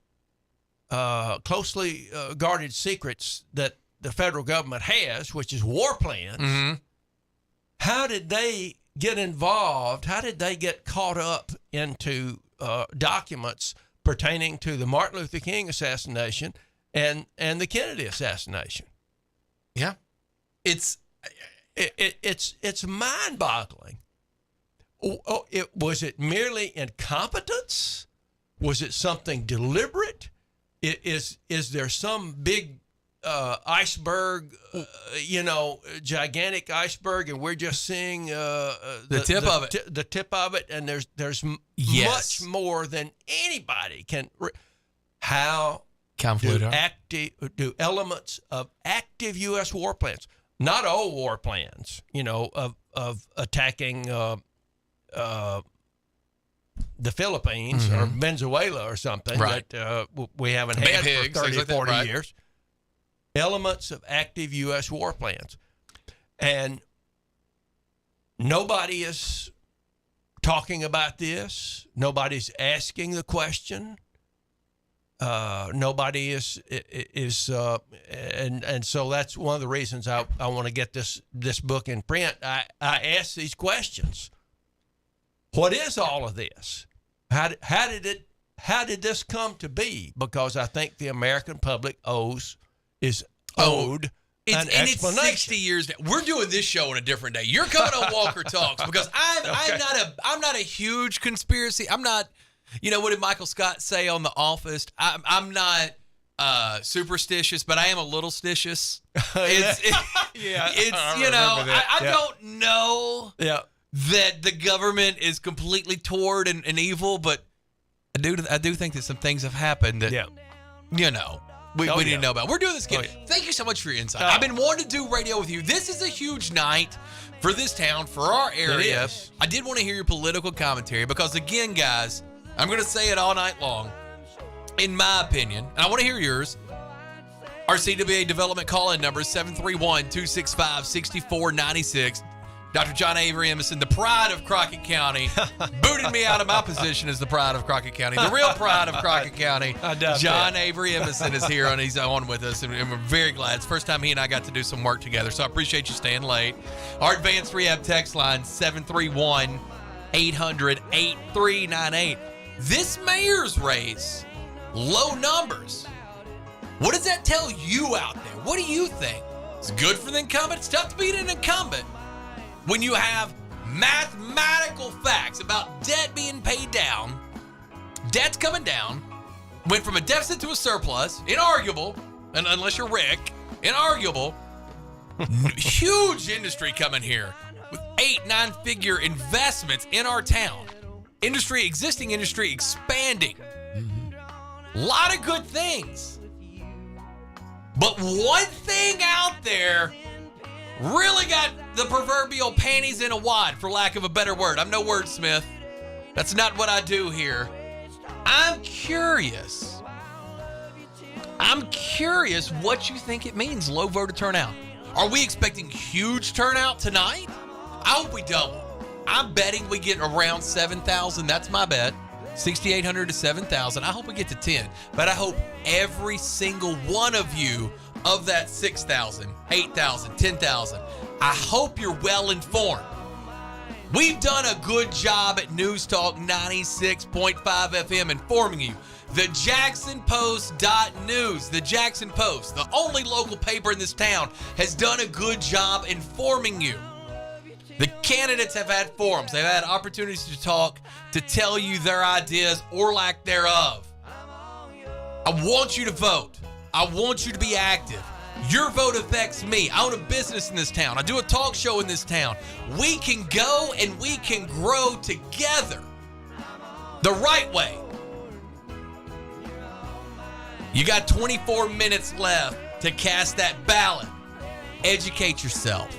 closely guarded secrets that the federal government has, which is war plans, how did they get involved? How did they get caught up into documents pertaining to the Martin Luther King assassination and the Kennedy assassination? Yeah. It's mind-boggling. Was it merely incompetence? Was it something deliberate? Is there some big iceberg, gigantic iceberg, and we're just seeing the tip of it. The tip of it, and there's Yes. much more than anybody can. How Convoluted. do elements of active U.S. war plans, not old war plans, of attacking the Philippines or Venezuela or something Right. that we haven't Big had pigs, for 30 things or like that, 40 right. years. Elements of active U.S. war plans. And nobody is talking about this. Nobody's asking the question. Nobody is and so that's one of the reasons I want to get this book in print. I ask these questions. What is all of this? How did this come to be? Because I think the American public is owed an It's explanation. 60 years. We're doing this show on a different day. You're coming on Walker Talks because I'm not a huge conspiracy. I'm not. What did Michael Scott say on The Office? I'm not superstitious, but I am a little stitious. I don't know that the government is completely toward and evil, but I do think that some things have happened that we need to know about. We're doing this. Thank you so much for your insight. I've been wanting to do radio with you. This is a huge night for this town, for our area. It is. I did want to hear your political commentary because, again, guys, I'm going to say it all night long. In my opinion, and I want to hear yours, our CWA development call-in number is 731-265-6496. Dr. John Avery Emerson, the pride of Crockett County, booted me out of my position as the pride of Crockett County. The real pride of Crockett County, John Avery Emerson is here, and he's on with us, and we're very glad. It's the first time he and I got to do some work together, so I appreciate you staying late. Our advanced rehab text line, 731-800-8398. This mayor's race, low numbers. What does that tell you out there? What do you think? It's good for the incumbent. It's tough to beat an incumbent when you have mathematical facts about debt being paid down. Debt's coming down. Went from a deficit to a surplus. Inarguable. And unless you're Rick, inarguable. Huge industry coming here with 8-9 figure investments in our town. existing industry expanding. A lot of good things. But one thing out there really got the proverbial panties in a wad, for lack of a better word. I'm no wordsmith. That's not what I do here. I'm curious what you think it means, low voter turnout. Are we expecting huge turnout tonight? I hope we double. I'm betting we get around 7,000. That's my bet. 6,800 to 7,000. I hope we get to 10. But I hope every single one of you, of that 6,000, 8,000, 10,000, I hope you're well informed. We've done a good job at News Talk 96.5 FM informing you. The JacksonPost.news, the Jackson Post, the only local paper in this town, has done a good job informing you. The candidates have had forums. They've had opportunities to talk, to tell you their ideas or lack thereof. I want you to vote. I want you to be active. Your vote affects me. I own a business in this town. I do a talk show in this town. We can go and we can grow together the right way. You got 24 minutes left to cast that ballot. Educate yourself.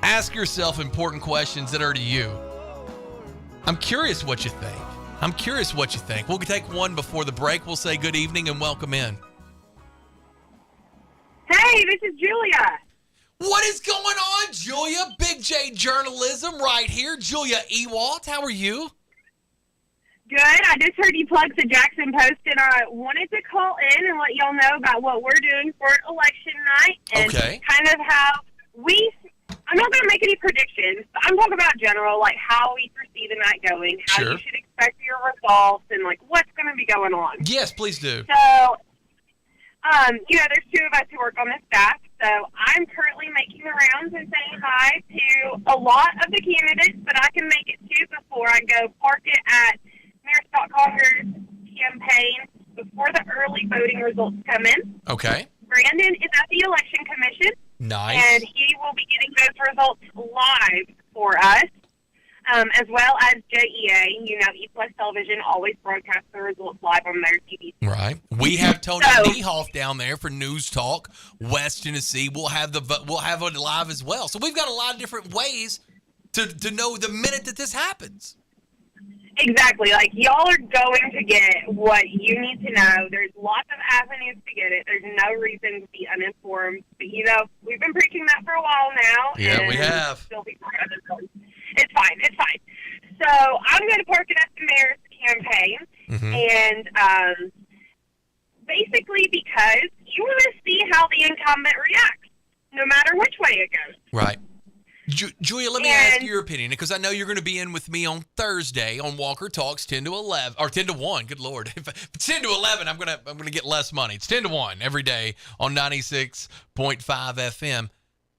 Ask yourself important questions that are to you. I'm curious what you think. We'll take one before the break. We'll say good evening and welcome in. Hey, this is Julia. What is going on, Julia? Big J Journalism right here. Julia Ewalt, how are you? Good. I just heard you plug the Jackson Post, and I wanted to call in and let y'all know about what we're doing for election night and kind of how I'm not going to make any predictions, but I'm talking about general, like how we foresee the night going, how you should expect your results, and like what's going to be going on. Yes, please do. So, there's two of us who work on the staff, so I'm currently making the rounds and saying hi to a lot of the candidates that I can make it to before I go park it at Mayor Scott Conger's campaign before the early voting results come in. Okay. Brandon is at the Election Commission. Nice. And he will be getting those results live for us, as well as JEA. E Plus Television always broadcasts the results live on their TV. Right. We have Tony Niehoff down there for News Talk West Tennessee. We'll have it live as well. So we've got a lot of different ways to know the minute that this happens. Exactly. Like, y'all are going to get what you need to know. There's lots of avenues to get it. There's no reason to be uninformed. But, we've been preaching that for a while now. Yeah, we have. Still people are uninformed. It's fine. So I'm going to park it at the mayor's campaign. And basically because you want to see how the incumbent reacts, no matter which way it goes. Right. Julia, let me ask you your opinion, because I know you're going to be in with me on Thursday on Walker Talks 10 to 11, or 10 to 1. Good Lord. If it's 10 to 11, I'm going to get less money. It's 10 to 1 every day on 96.5 FM.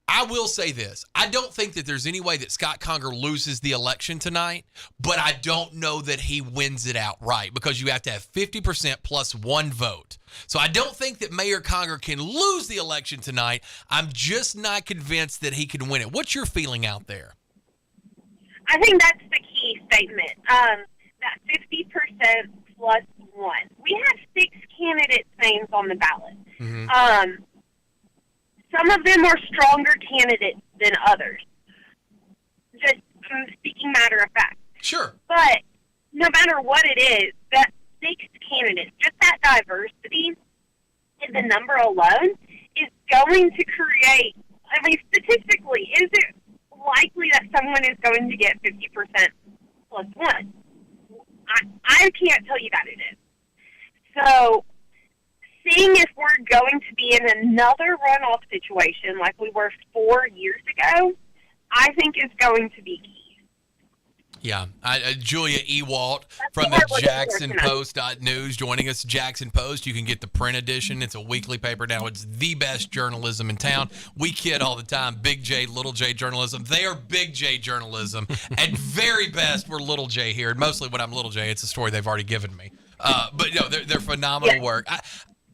I will say this. I don't think that there's any way that Scott Conger loses the election tonight, but I don't know that he wins it outright, because you have to have 50% plus one vote. So I don't think that Mayor Conger can lose the election tonight. I'm just not convinced that he can win it. What's your feeling out there? I think that's the key statement. That 50% plus one. We have 6 candidates' names on the ballot. Some of them are stronger candidates than others. Just speaking matter of fact. Sure. But no matter what it is, that 6 candidates, just that diversity in the number alone is going to create, statistically, is it likely that someone is going to get 50% plus one? I can't tell you that it is. So, seeing if we're going to be in another runoff situation like we were 4 years ago, I think is going to be key. Yeah. Julia Ewalt from the JacksonPost.news joining us. Jackson Post. You can get the print edition. It's a weekly paper now. It's the best journalism in town. We kid all the time. Big J, Little J journalism. They are Big J journalism. At very best, we're Little J here. And mostly when I'm Little J, it's a story they've already given me. But they're phenomenal work.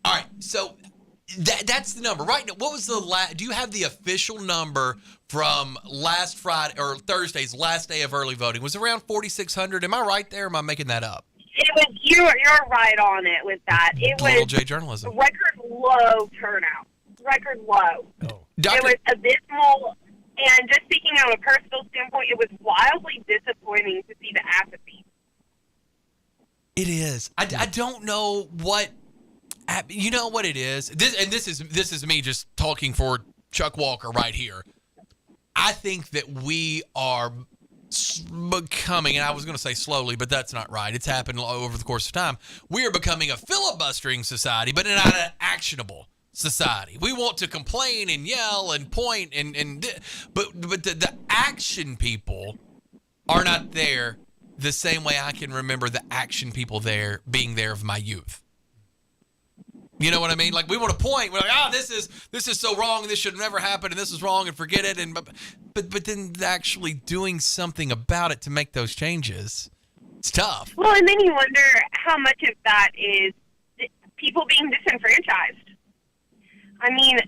All right. So That's the number. Right now, what was the do you have the official number from last Friday or Thursday's last day of early voting? Was it around 4,600? Am I right there or am I making that up? It was, you're right on it with that. It Little was J journalism. record low turnout. Record low. Oh. It was abysmal. And just speaking on a personal standpoint, it was wildly disappointing to see the apathy. It is. I don't know what. You know what it is. This is me just talking for Chuck Walker right here. I think that we are becoming, and I was going to say slowly, but that's not right. It's happened over the course of time. We are becoming a filibustering society, but not an actionable society. We want to complain and yell and point but the action people are not there the same way I can remember the action people being there of my youth. You know what I mean? Like, we want to point. We're like, this is so wrong. This should never happen, and this is wrong, and forget it. And but then actually doing something about it to make those changes, it's tough. Well, and then you wonder how much of that is people being disenfranchised. I mean,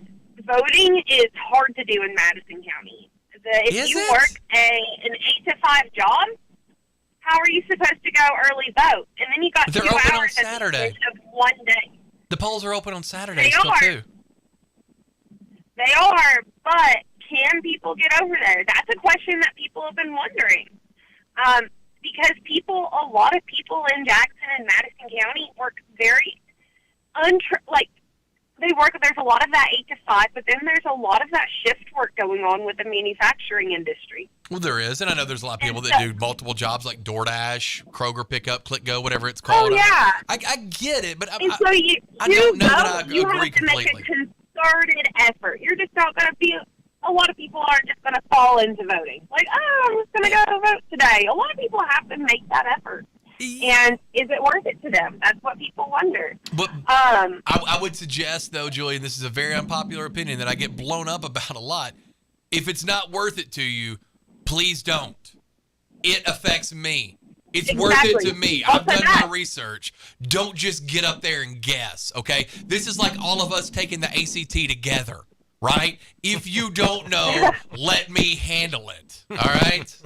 voting is hard to do in Madison County. If you work an 8 to 5 job, how are you supposed to go early vote? And then you got 2 open on hours Saturday. at the end of one day. The polls are open on Saturday They still are. too. They are, but can people get over there? That's a question that people have been wondering. Because a lot of people in Jackson and Madison County work very there's a lot of that 8 to 5, but then there's a lot of that shift work going on with the manufacturing industry. Well, there is, and I know there's a lot of people that do multiple jobs like DoorDash, Kroger Pickup, ClickGo, whatever it's called. Oh, yeah. I get it, but I you don't know that I you agree have to make completely. a concerted effort. You're just not going to be. A lot of people aren't just going to fall into voting. Like, I'm just going to go vote today. A lot of people have to make that effort. And is it worth it to them? That's what people wonder. But I would suggest, though, Julian, this is a very unpopular opinion that I get blown up about a lot. If it's not worth it to you, please don't. It affects me. It's worth it to me. I've done my research. Don't just get up there and guess, okay? This is like all of us taking the ACT together, right? If you don't know, let me handle it, all right?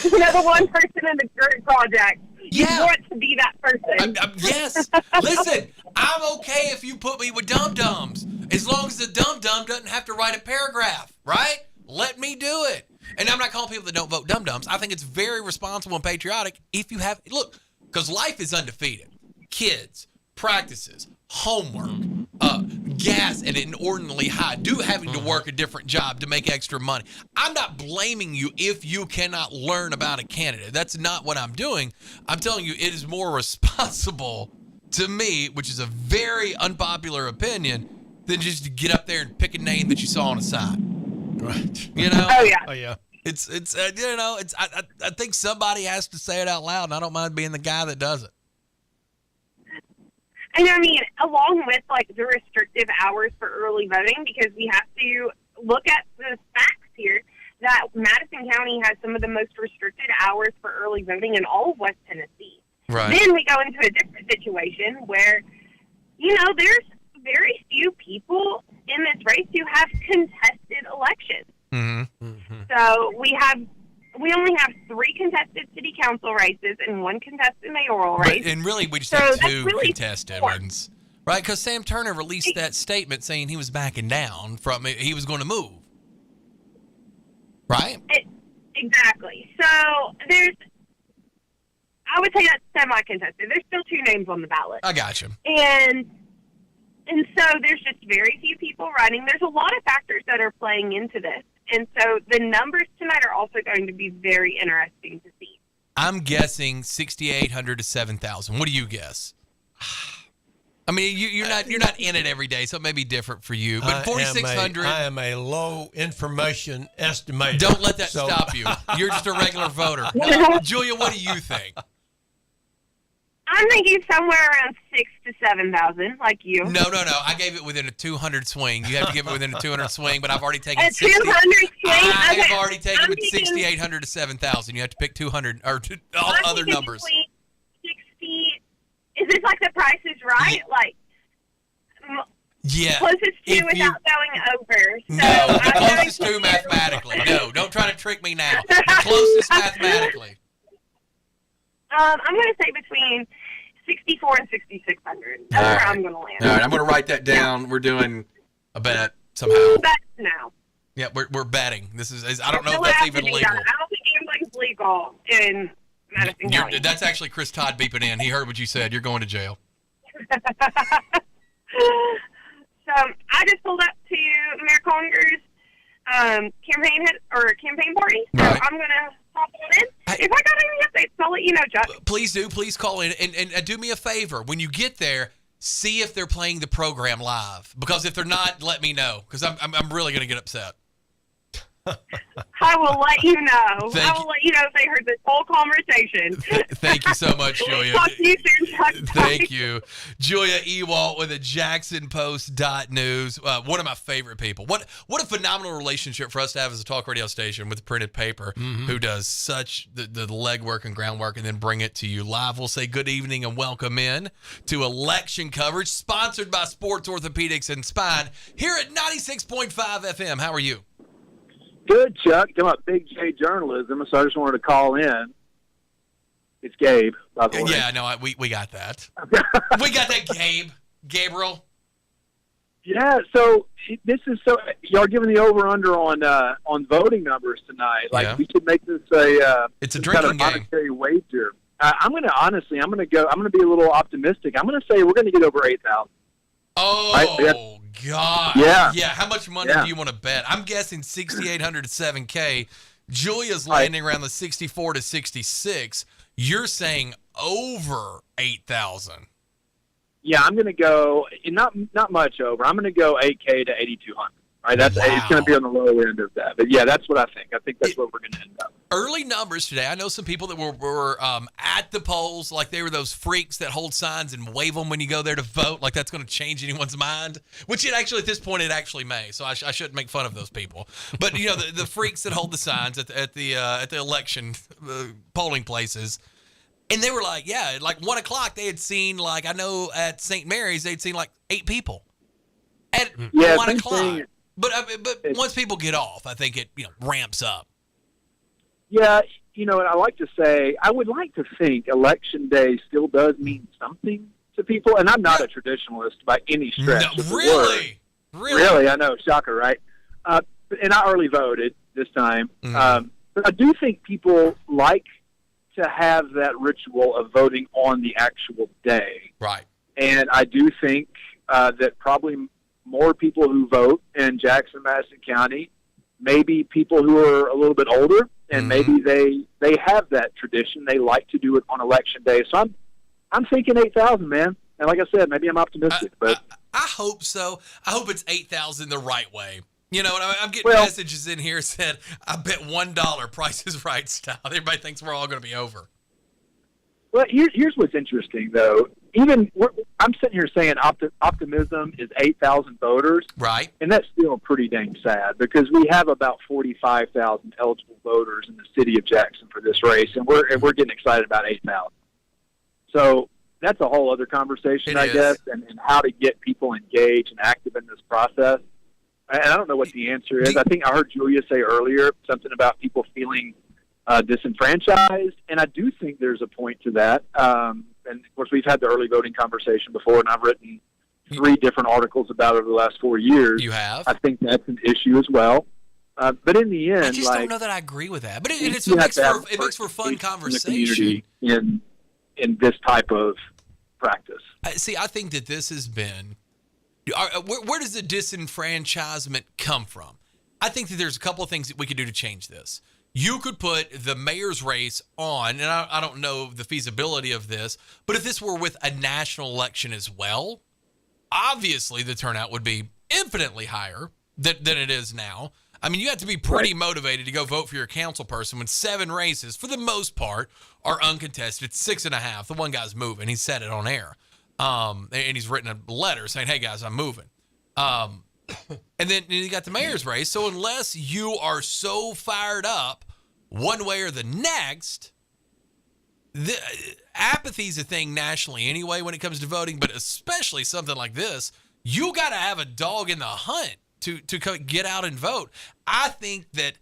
The one person in the GERD project. You want to be that person. Yes. Listen, I'm okay if you put me with dum-dums, as long as the dum-dum doesn't have to write a paragraph, right? Let me do it. And I'm not calling people that don't vote dum-dums. I think it's very responsible and patriotic if you have, look, because life is undefeated. Kids, practices, homework, gas at an inordinately high, having to work a different job to make extra money. I'm not blaming you if you cannot learn about a candidate. That's not what I'm doing. I'm telling you, it is more responsible to me, which is a very unpopular opinion, than just to get up there and pick a name that you saw on a sign. Right. You know? Oh, yeah. Oh, yeah. It's I think somebody has to say it out loud, and I don't mind being the guy that does it. And I mean, along with the restrictive hours for early voting, because we have to look at the facts here, that Madison County has some of the most restricted hours for early voting in all of West Tennessee. Right. Then we go into a different situation where, there's very few people in this race who have contested elections. Mm-hmm. Mm-hmm. So we only have 3 contested city council races and 1 contested mayoral race. And really, we just have 2 contested ones, right? Because Sam Turner released that statement saying he was backing down from it. He was going to move, right? Exactly. So I would say that's semi-contested. There's still 2 names on the ballot. I got you. And so there's just very few people running. There's a lot of factors that are playing into this. And so the numbers tonight are also going to be very interesting to see. I'm guessing 6,800 to 7,000. What do you guess? I mean, you're not in it every day, so it may be different for you. But 4,600. I am a low information estimator. Don't let that stop you. You're just a regular voter. Julia, what do you think? I'm thinking somewhere around 6,000 to 7,000, like you. No. I gave it within a 200 swing. You have to give it within a 200 swing, but I've already taken a 200 swing. I have already taken 6,800 to 7,000. You have to pick 200 or all other numbers. 60. Is this like the Price is Right, like Yeah. closest to If without you- going over. So No, the I'm going closest to mathematically. No, don't try to trick me now. The closest mathematically. I'm going to say between 64 and 6,600. That's All where right. I'm going to land. All right, I'm going to write that down. We're doing a bet somehow. But no. Yeah, we're betting. This is I don't know No if that's way even to do legal. that. I don't think gambling's legal in Madison County. That's actually Chris Todd beeping in. He heard what you said. You're going to jail. So I just pulled up to Mayor Conger's campaign party. So I'm going to hop on in. If I got any updates, I'll let you know, Chuck. Please do. Please call in and do me a favor. When you get there, see if they're playing the program live. Because if they're not, let me know. Because I'm really going to get upset. I will let you know. Thank I will let you know if they heard this whole conversation. Thank you so much, Julia. Talk to you soon, Chuck. Thank you. Julia Ewalt with the JacksonPost.news. One of my favorite people. What a phenomenal relationship for us to have as a talk radio station with the printed paper, who does such the legwork and groundwork and then bring it to you live. We'll say good evening and welcome in to election coverage sponsored by Sports Orthopedics and Spine here at 96.5 FM. How are you? Good, Chuck. Talking about Big J journalism, so I just wanted to call in. It's Gabe, by the way. Yeah, no, we got that. We got that, Gabriel. Yeah, so this is y'all giving the over/under on voting numbers tonight. Like we could make this it's a some drinking kind of monetary wager. I'm going to be a little optimistic. I'm going to say we're going to get over 8,000. Oh, God. Yeah. Yeah. How much money do you want to bet? I'm guessing 6,800 to 7K. Julia's landing around the 64 to 66. You're saying over 8,000. Yeah, I'm going to go not much over. I'm going to go 8K to 8,200. Right, it's going to be on the low end of that, but yeah, that's what I think. I think that's what we're going to end up. Early numbers today. I know some people that were at the polls, like they were those freaks that hold signs and wave them when you go there to vote, like that's going to change anyone's mind. Which it actually, at this point, it actually may. So I shouldn't make fun of those people. But you know, the freaks that hold the signs at the election polling places. And they were like, yeah, like 1 o'clock, they had seen, like, I know at St. Mary's, they'd seen like 8 people at 1 o'clock. But once people get off, I think it ramps up. Yeah, and I would like to think Election Day still does mean something to people. And I'm not a traditionalist by any stretch. No, of the really? word. Really, I know, shocker, right? And I early voted this time. But I do think people like to have that ritual of voting on the actual day. Right. And I do think that probably more people who vote in Jackson, Madison County, maybe people who are a little bit older, and maybe they have that tradition. They like to do it on Election Day. So I'm thinking 8,000, man. And like I said, maybe I'm optimistic, but I hope so. I hope it's 8,000 the right way. You know, and I'm getting messages in here said, I bet $1 Price is Right style. Everybody thinks we're all going to be over. Well, here's what's interesting, though. I'm sitting here saying optimism is 8,000 voters. Right. And that's still pretty dang sad because we have about 45,000 eligible voters in the city of Jackson for this race, and we're getting excited about 8,000. So that's a whole other conversation, I guess, and how to get people engaged and active in this process. And I don't know what the answer is. I think I heard Julia say earlier something about people feeling disenfranchised, and I do think there's a point to that. And of course, we've had the early voting conversation before, and I've written 3 different articles about it over the last 4 years. You have? I think that's an issue as well. But in the end, I just don't know that I agree with that. But it makes for fun conversation in this type of practice. See, I think that this has been. Where does the disenfranchisement come from? I think that there's a couple of things that we could do to change this. You could put the mayor's race on, and I don't know the feasibility of this, but if this were with a national election as well, obviously the turnout would be infinitely higher than it is now. I mean, you have to be pretty motivated to go vote for your council person when 7 races, for the most part, are uncontested. 6.5. The one guy's moving. He said it on air. And he's written a letter saying, hey, guys, I'm moving. And then you got the mayor's race. So unless you are so fired up one way or the next, apathy is a thing nationally anyway when it comes to voting, but especially something like this, you got to have a dog in the hunt to get out and vote. I think that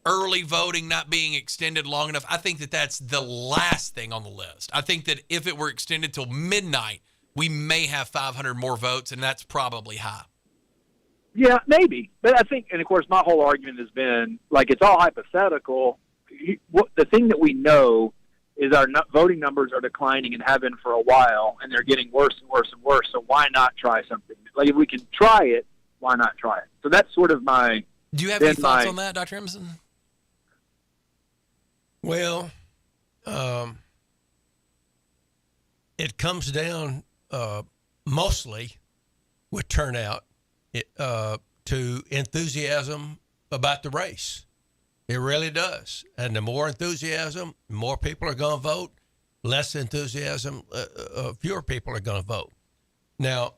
early voting not being extended long enough, I think that that's the last thing on the list. I think that if it were extended till midnight, we may have 500 more votes, and that's probably high. Yeah, maybe. But I think, and of course, my whole argument has been, like, it's all hypothetical. The thing that we know is our voting numbers are declining and have been for a while, and they're getting worse and worse and worse. So why not try something? Like, if we can try it, why not try it? So that's sort of my... Do you have any thoughts on that, Dr. Emerson? Well, it comes down mostly with turnout to enthusiasm about the race. It really does. And the more enthusiasm, more people are going to vote. Less enthusiasm, fewer people are going to vote. Now,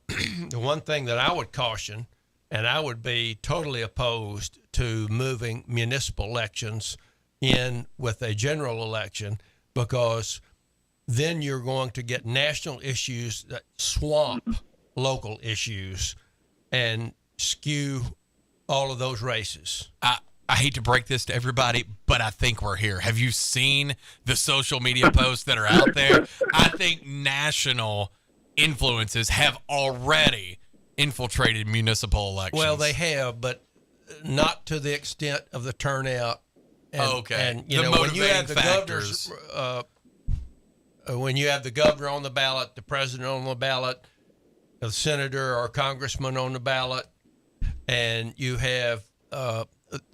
the one thing that I would caution, and I would be totally opposed to moving municipal elections in with a general election, because then you're going to get national issues that swamp local issues and skew all of those races. I hate to break this to everybody, but I think we're here. Have you seen the social media posts that are out there? I think national influences have already infiltrated municipal elections. Well, they have, but not to the extent of the turnout. And, and you know, when you have the governors, when you have the governor on the ballot, the president on the ballot, the senator or congressman on the ballot, and you have the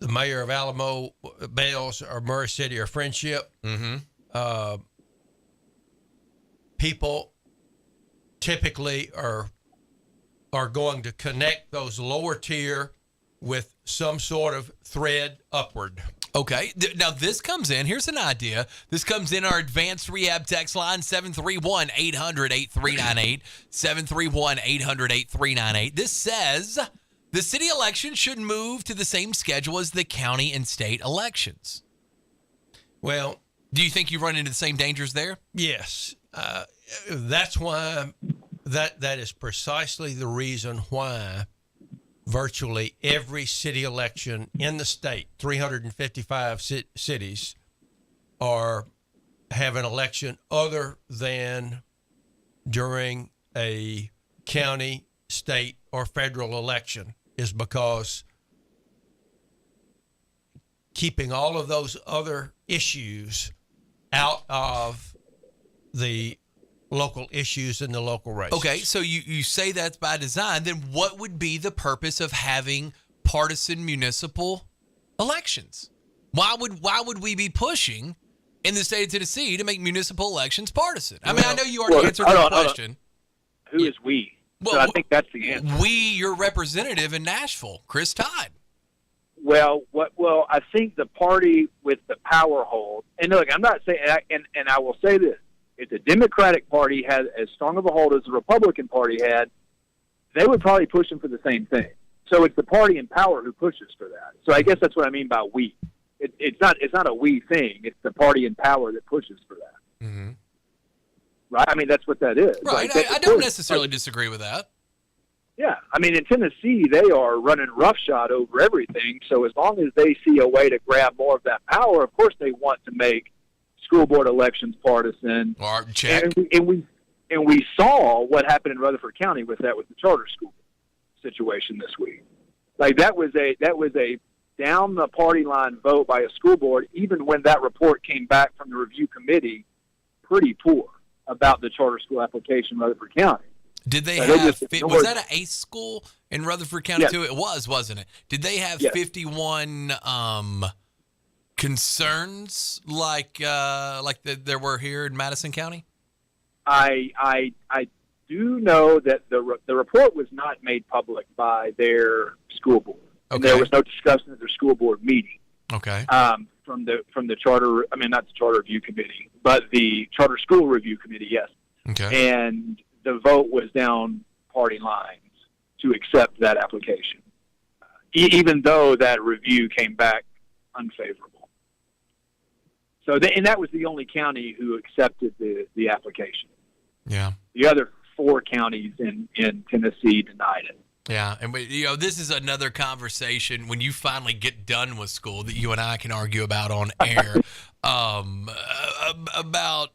mayor of Alamo, Bells, or Murray City, or Friendship, people typically are going to connect those lower tier with some sort of thread upward. Okay. Now, this comes in. Here's an idea. This comes in our advanced rehab text line, 731-800-8398, 731-800-8398. This says the city election should move to the same schedule as the county and state elections. Well, do you think you run into the same dangers there? Yes. That's why that is precisely the reason why virtually every city election in the state, 355 cities, have an election other than during a county, state, or federal election, is because keeping all of those other issues out of the local issues in the local race. Okay, so you say that's by design. Then what would be the purpose of having partisan municipal elections? Why would we be pushing in the state of Tennessee to make municipal elections partisan? I mean, I know you already answered that question. Who is we? Well, so I think that's the answer. We, your representative in Nashville, Chris Todd. Well, I think the party with the power hold, and look, I'm not saying, and I will say this, if the Democratic Party had as strong of a hold as the Republican Party had, they would probably push them for the same thing. So it's the party in power who pushes for that. So I guess that's what I mean by we. It's not a we thing. It's the party in power that pushes for that. Mm-hmm. Right? I mean, that's what that is. Right. Like, I don't necessarily disagree with that. Yeah. I mean, in Tennessee, they are running roughshod over everything. So as long as they see a way to grab more of that power, of course they want to make school board elections partisan. Check. And we saw what happened in Rutherford County with the charter school situation this week. Like that was a down the party line vote by a school board, even when that report came back from the review committee pretty poor about the charter school application in Rutherford County. Did they have, was that an ACE school in Rutherford County yes. too? It was, wasn't it? Did they have yes. 51 concerns like there were here in Madison County? I do know that the report was not made public by their school board. Okay. There was no discussion at their school board meeting. Okay. From the charter, I mean not the charter review committee, but the charter school review committee, yes. Okay. And the vote was down party lines to accept that application, even though that review came back unfavorable. and that was the only county who accepted the application. Yeah. The other 4 counties in Tennessee denied it. Yeah, and this is another conversation when you finally get done with school that you and I can argue about on air. About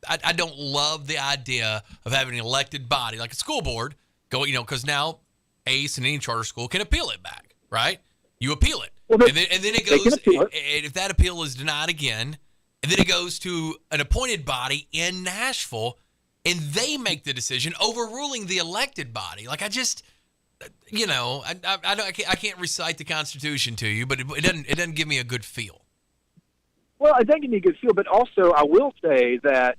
I don't love the idea of having an elected body like a school board go, because now ACE and any charter school can appeal it back, right? You appeal it, and then it goes. And if that appeal is denied again, and then it goes to an appointed body in Nashville, and they make the decision, overruling the elected body. Like I can't recite the Constitution to you, but it doesn't give me a good feel. Well, it doesn't give me a good feel, but also I will say that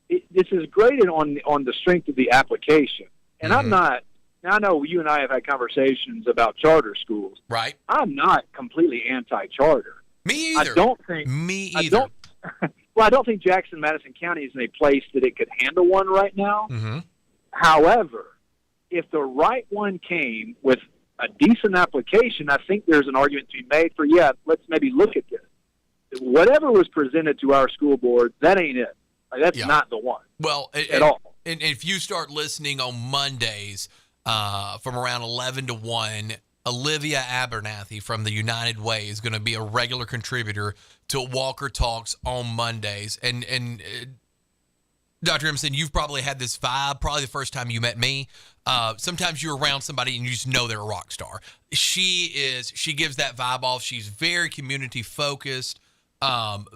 this is graded on the strength of the application. And I'm not. Now I know you and I have had conversations about charter schools. Right. I'm not completely anti-charter. Me either. I don't think. Me either. I don't think Jackson-Madison County is in a place that it could handle one right now. Mm-hmm. However, if the right one came with a decent application, I think there's an argument to be made for, let's maybe look at this. Whatever was presented to our school board, that ain't it. That's not the one. Well, at all. And if you start listening on Mondays from around 11 to 1, Olivia Abernathy from the United Way is going to be a regular contributor to Walker Talks on Mondays. And Dr. Emerson, you've probably had this vibe probably the first time you met me. Sometimes you're around somebody and you just know they're a rock star. She gives that vibe off. She's very community focused,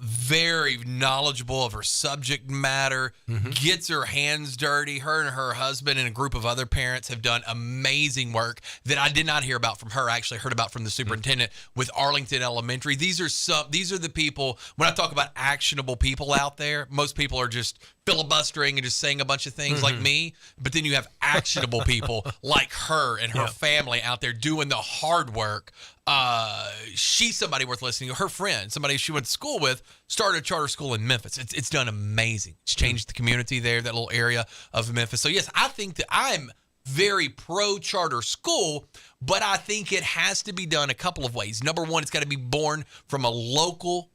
very knowledgeable of her subject matter, gets her hands dirty. Her and her husband and a group of other parents have done amazing work that I did not hear about from her. I actually heard about from the superintendent with Arlington Elementary. These are the people, when I talk about actionable people out there, most people are just filibustering and just saying a bunch of things like me, but then you have actionable people like her and her family out there doing the hard work. She's somebody worth listening to. Her friend, somebody she went to school with, started a charter school in Memphis. It's done amazing. It's changed the community there, that little area of Memphis. So yes, I think that I'm very pro charter school, but I think it has to be done a couple of ways. Number one, it's got to be born from local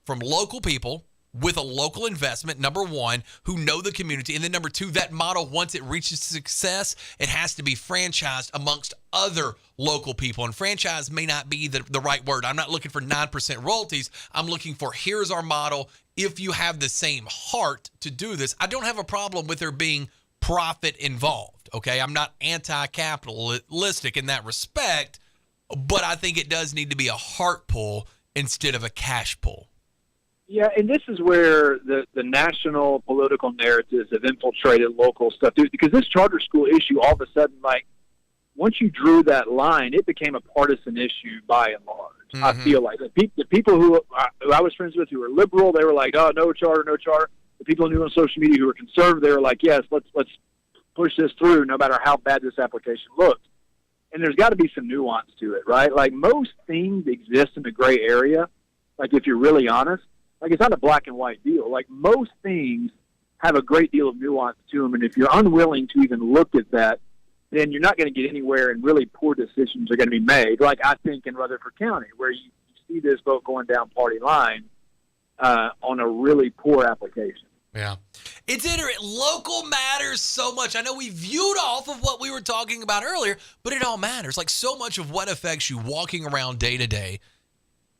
people with a local investment, number one, who know the community. And then number two, that model, once it reaches success, it has to be franchised amongst other local people. And franchise may not be the right word. I'm not looking for 9% royalties. I'm looking for, here's our model. If you have the same heart to do this, I don't have a problem with there being profit involved. Okay. I'm not anti-capitalistic in that respect, but I think it does need to be a heart pull instead of a cash pull. Yeah, and this is where the national political narratives have infiltrated local stuff, because this charter school issue, all of a sudden, like, once you drew that line, it became a partisan issue by and large. I feel like the people who I was friends with who were liberal, they were like, oh, no charter, no charter. The people who knew on social media who were conservative, they were like, yes, let's push this through no matter how bad this application looks. And there's got to be some nuance to it, right? Like, most things exist in the gray area, like, if you're really honest. Like, it's not a black and white deal. Like, most things have a great deal of nuance to them, and if you're unwilling to even look at that, then you're not going to get anywhere, and really poor decisions are going to be made. Like, I think in Rutherford County, where you see this vote going down party line on a really poor application. Yeah. Local matters so much. I know we viewed off of what we were talking about earlier, but it all matters. Like, so much of what affects you walking around day to day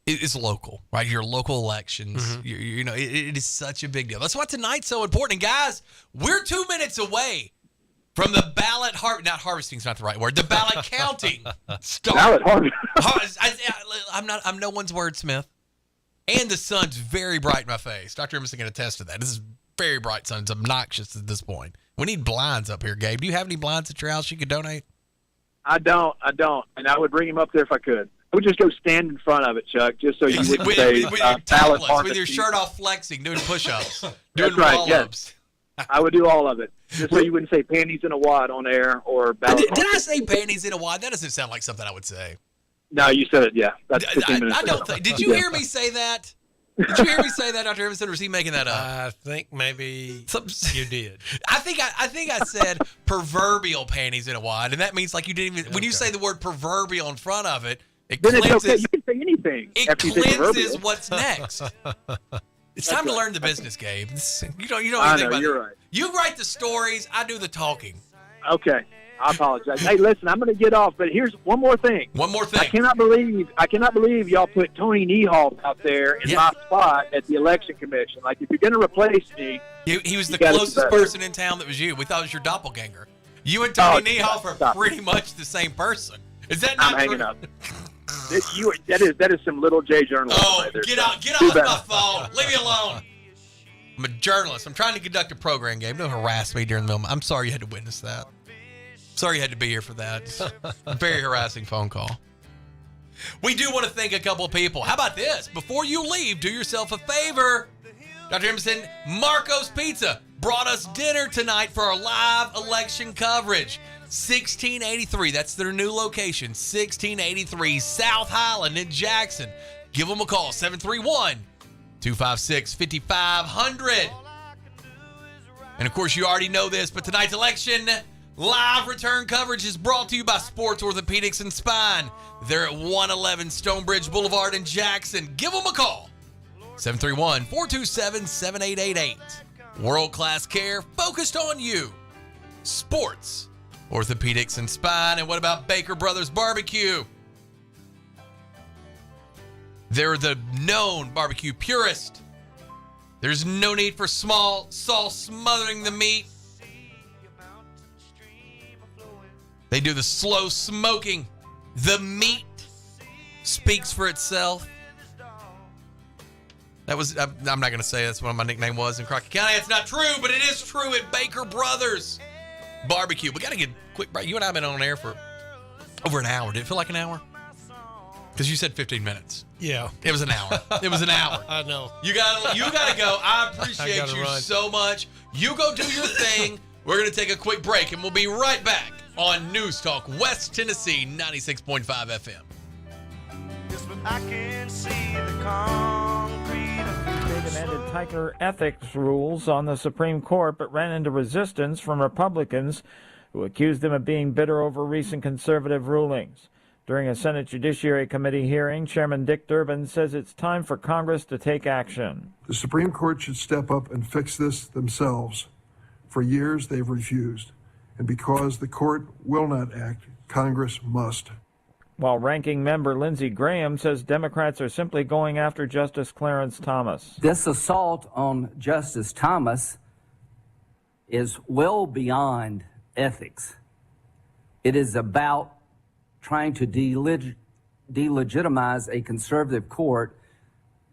is local, right? Your local elections, it is such a big deal. That's why tonight's so important. And guys, we're 2 minutes away from the ballot not harvesting is not the right word. The ballot counting start. Ballot harvesting. I'm no one's wordsmith. And the sun's very bright in my face. Dr. Emerson can attest to that. This is very bright sun. It's obnoxious at this point. We need blinds up here, Gabe. Do you have any blinds at your house you could donate? I don't. And I would bring him up there if I could. I would just go stand in front of it, Chuck, just so you wouldn't say topless, with your shirt off flexing, doing push-ups, doing roll-ups. Yes. I would do all of it, just so you wouldn't say panties in a wad on air or ballot. Did I say panties in a wad? That doesn't sound like something I would say. No, you said it, yeah. That's I don't think. Did you hear me say that? Did you hear me say that, Dr. Emerson, or was he making that up? I think maybe you did. I think I said proverbial panties in a wad, and that means like you didn't even. When you say the word proverbial in front of it, it then cleanses. It's okay. You can say anything. It cleanses what's next. It's That's time to right. learn the business, Gabe. You don't I anything know, about you're it. right. You write the stories. I do the talking. Okay. I apologize. Hey, listen, I'm going to get off, but here's one more thing. One more thing. I cannot believe y'all put Tony Niehaus out there in my spot at the election commission. Like, if you're going to replace me, He was the you gotta do closest better. person in town that was you. We thought it was your doppelganger. You and Tony Niehaus are pretty much the same person. Is that not I'm true? hanging up. That is some little J journalism. Oh, right there. get off Too my bad. phone. Leave me alone. I'm a journalist. I'm trying to conduct a program, Gabe. Don't harass me during the middle. I'm sorry you had to witness that. Sorry you had to be here for that. It's a very harassing phone call. We do want to thank a couple of people. How about this? Before you leave, do yourself a favor. Dr. Emerson, Marco's Pizza brought us dinner tonight for our live election coverage. 1683, that's their new location, 1683 South Highland in Jackson. Give them a call, 731-256-5500. And of course, you already know this, but tonight's election live return coverage is brought to you by Sports Orthopedics and Spine. They're at 111 Stonebridge Boulevard in Jackson. Give them a call, 731-427-7888. World-class care focused on you. Sports Orthopedics and Spine. And what about Baker Brothers Barbecue? They're the known barbecue purist. There's no need for small sauce smothering the meat. They do the slow smoking. The meat speaks for itself. That was, I'm not going to say that's what my nickname was in Crockett County. It's not true, but it is true at Baker Brothers Barbecue. We got to get a quick break. You and I have been on air for over an hour. Did it feel like an hour? Because you said 15 minutes. Yeah. It was an hour. It was an hour. I know. You gotta go. I I appreciate gotta you run. so much. You go do your thing. We're going to take a quick break, and we'll be right back on News Talk West Tennessee 96.5 FM. I can see the concrete. They demanded tighter ethics rules on the Supreme Court, but ran into resistance from Republicans who accused them of being bitter over recent conservative rulings. During a Senate Judiciary Committee hearing, Chairman Dick Durbin says it's time for Congress to take action. The Supreme Court should step up and fix this themselves. For years, they've refused. And because the court will not act, Congress must. While Ranking Member Lindsey Graham says Democrats are simply going after Justice Clarence Thomas. This assault on Justice Thomas is well beyond ethics. It is about trying to delegitimize a conservative court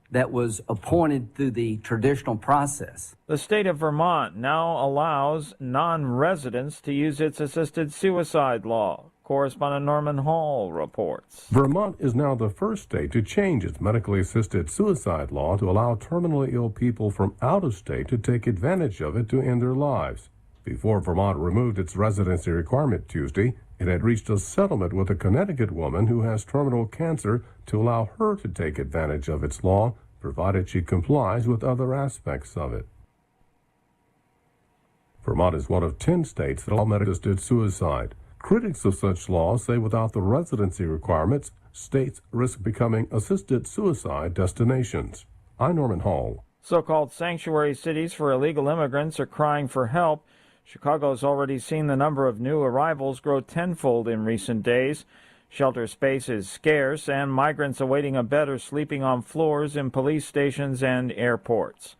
that was appointed through the traditional process. The state of Vermont now allows non-residents to use its assisted suicide law. Correspondent Norman Hall reports. Vermont is now the first state to change its medically assisted suicide law to allow terminally ill people from out of state to take advantage of it to end their lives. Before Vermont removed its residency requirement Tuesday, it had reached a settlement with a Connecticut woman who has terminal cancer to allow her to take advantage of its law, provided she complies with other aspects of it. Vermont is one of 10 states that allow medically assisted suicide. Critics of such laws say without the residency requirements, states risk becoming assisted suicide destinations. I'm Norman Hall. So-called sanctuary cities for illegal immigrants are crying for help. Chicago's already seen the number of new arrivals grow tenfold in recent days. Shelter space is scarce, and migrants awaiting a bed are sleeping on floors in police stations and airports.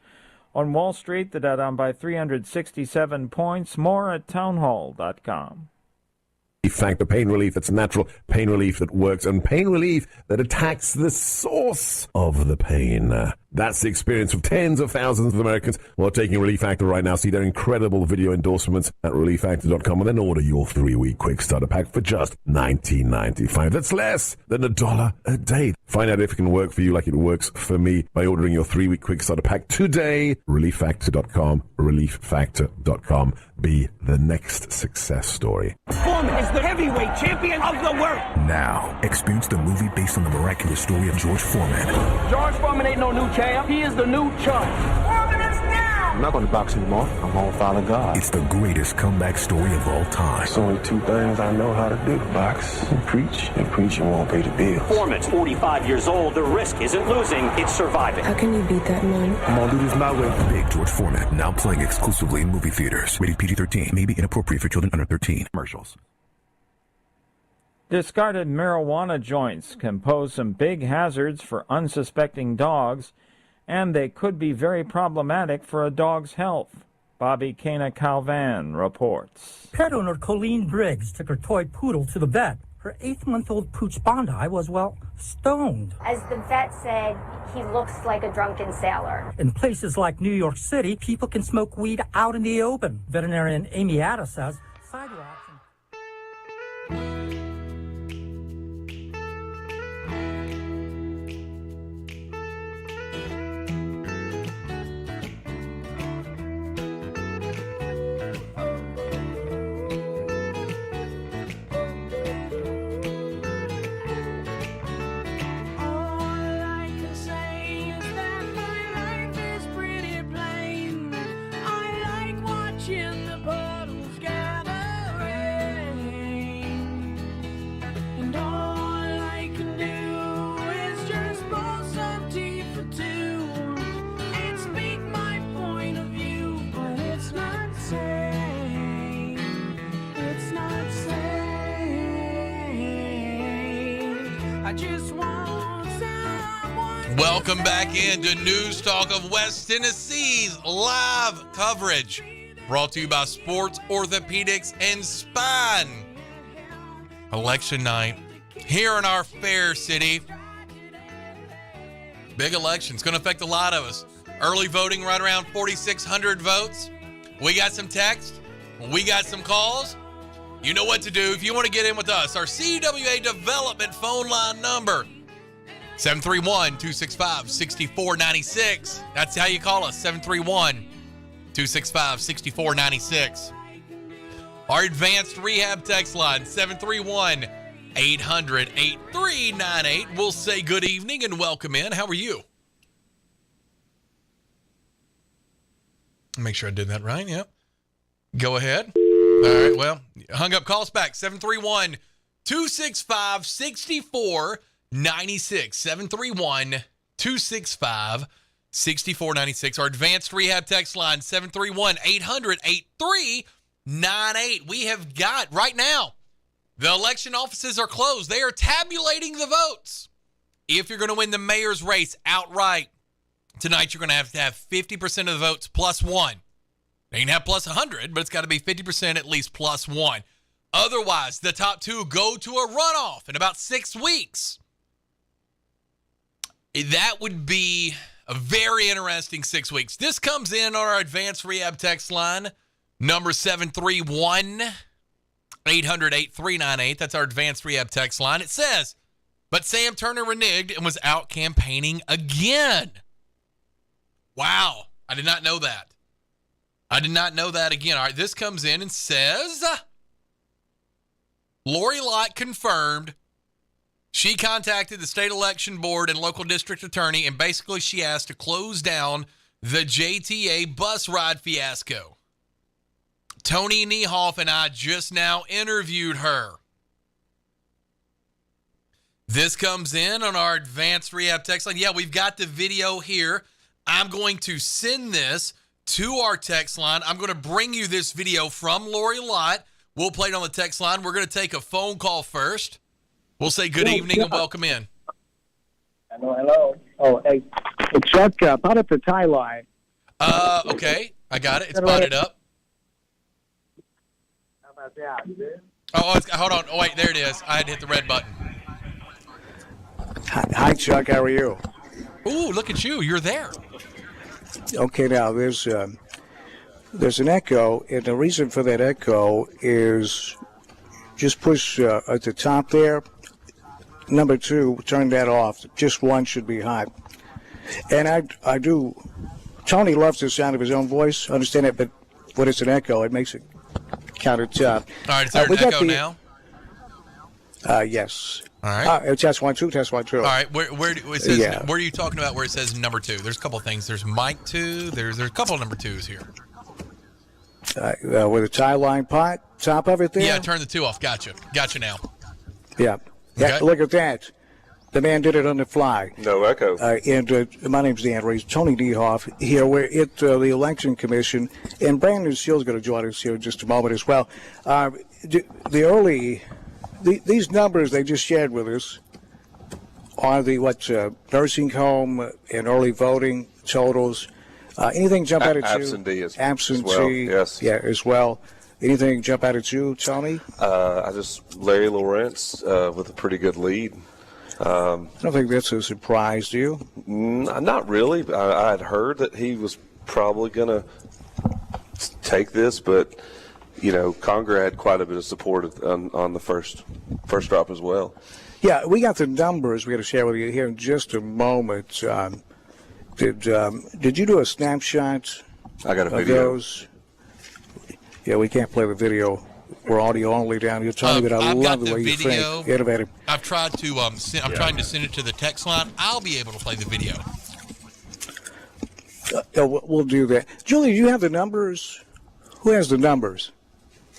On Wall Street, the Dow down by 367 points. More at townhall.com. Factor pain relief that's natural, pain relief that works, and pain relief that attacks the source of the pain. That's the experience of tens of thousands of Americans who are taking Relief Factor right now. See their incredible video endorsements at relieffactor.com and then order your 3-week quick starter pack for just $19.95. That's less than $1 a day. Find out if it can work for you like it works for me by ordering your 3-week quick starter pack today. Relieffactor.com, relieffactor.com. Be the next success story. Foreman is the heavyweight champion of the world. Now, experience the movie based on the miraculous story of George Foreman. George Foreman ain't no new champ. He is the new chump. Foreman is down. I'm not going to box anymore. I'm going to follow God. It's the greatest comeback story of all time. There's only two things I know how to do. Box and preach and won't pay the bills. Foreman's 45 years old. The risk isn't losing, it's surviving. How can you beat that man? I'm going to do this my way. Big George Foreman, now playing exclusively in movie theaters. Rated PG-13, may be inappropriate for children under 13. Commercials. Discarded marijuana joints can pose some big hazards for unsuspecting dogs, and they could be very problematic for a dog's health. Bobby Cana Calvan reports. Pet owner Colleen Briggs took her toy poodle to the vet. Her 8-month-old Pooch Bondi was, well, stoned. As the vet said, he looks like a drunken sailor. In places like New York City, people can smoke weed out in the open. Veterinarian Amy Atta says sidewalks. Welcome back into News Talk of West Tennessee's live coverage, brought to you by Sports Orthopedics and Spine. Election night here in our fair city. Big election. It's going to affect a lot of us. Early voting right around 4,600 votes. We got some text. We got some calls. You know what to do if you want to get in with us. Our CWA Development phone line number, 731-265-6496. That's how you call us, 731-265-6496. Our Advanced Rehab text line, 731-800-8398. We'll say good evening and welcome in. How are you? Make sure I did that right. Yep. Go ahead. All right. Well, hung up. Call us back. 731-265-6496. 731-265-6496. Our Advanced Rehab text line, 731-800-8398. We have got, right now, the election offices are closed. They are tabulating the votes. If you're going to win the mayor's race outright, tonight you're going to have 50% of the votes plus one. Now, you can have plus 100, but it's got to be 50% at least plus one. Otherwise, the top two go to a runoff in about 6 weeks. That would be a very interesting 6 weeks. This comes in on our Advanced Rehab text line, number 731-800-8398. That's our Advanced Rehab text line. It says, but Sam Turner reneged and was out campaigning again. Wow. I did not know that. Again. All right, this comes in and says, Lori Lott confirmed she contacted the state election board and local district attorney, and basically she asked to close down the JTA bus ride fiasco. Tony Niehoff and I just now interviewed her. This comes in on our Advanced Rehab text line. Yeah, we've got the video here. I'm going to send this to our text line. I'm going to bring you this video from Lori Lott. We'll play it on the text line. We're going to take a phone call first. We'll say good evening and welcome in. Hello. Oh, hey, Chuck, put up the tie line. Okay, I got it. It's butted up. How about that? Oh, hold on. Oh, wait, there it is. I had to hit the red button. Hi, Chuck. How are you? Ooh, look at you. You're there. Okay, now there's an echo, and the reason for that echo is just push at the top there. Number 2, turn that off. Just 1 should be hot. And I do. Tony loves the sound of his own voice. Understand it, but when it's an echo, it makes it kind of tough. All right, is there an echo now? Yes. All All right. Test 1, 2, test 1, 2. All right. Where it says, Yeah. where are you talking about where it says number 2? There's a couple of things. There's mic 2. There's a couple of number 2s here. With a tie line pot, top of it there? Yeah, turn the 2 off. Gotcha now. Yeah. Okay. Look at that. The man did it on the fly. No echo. My name's Dan Reese. Tony Niehoff here. We're at the Election Commission, and Brandon Shields going to join us here in just a moment as well. These numbers they just shared with us are the nursing home and early voting totals. Anything jump out at you? Absentee as well, yes. Yeah, as well. Anything jump out at you, Tony? Larry Lawrence with a pretty good lead. I don't think that's a surprise, do you? Not really. I had heard that he was probably going to take this, but Conger had quite a bit of support on the first drop as well. Yeah, we got the numbers we got to share with you here in just a moment. Did you do a snapshot? I got a of video. Those? Yeah, we can't play the video. We're audio only down here, Tony. But I love the way you think. Innovative. I've tried to I'm trying to send it to the text line. I'll be able to play the video. We'll do that. Julie, do you have the numbers? Who has the numbers?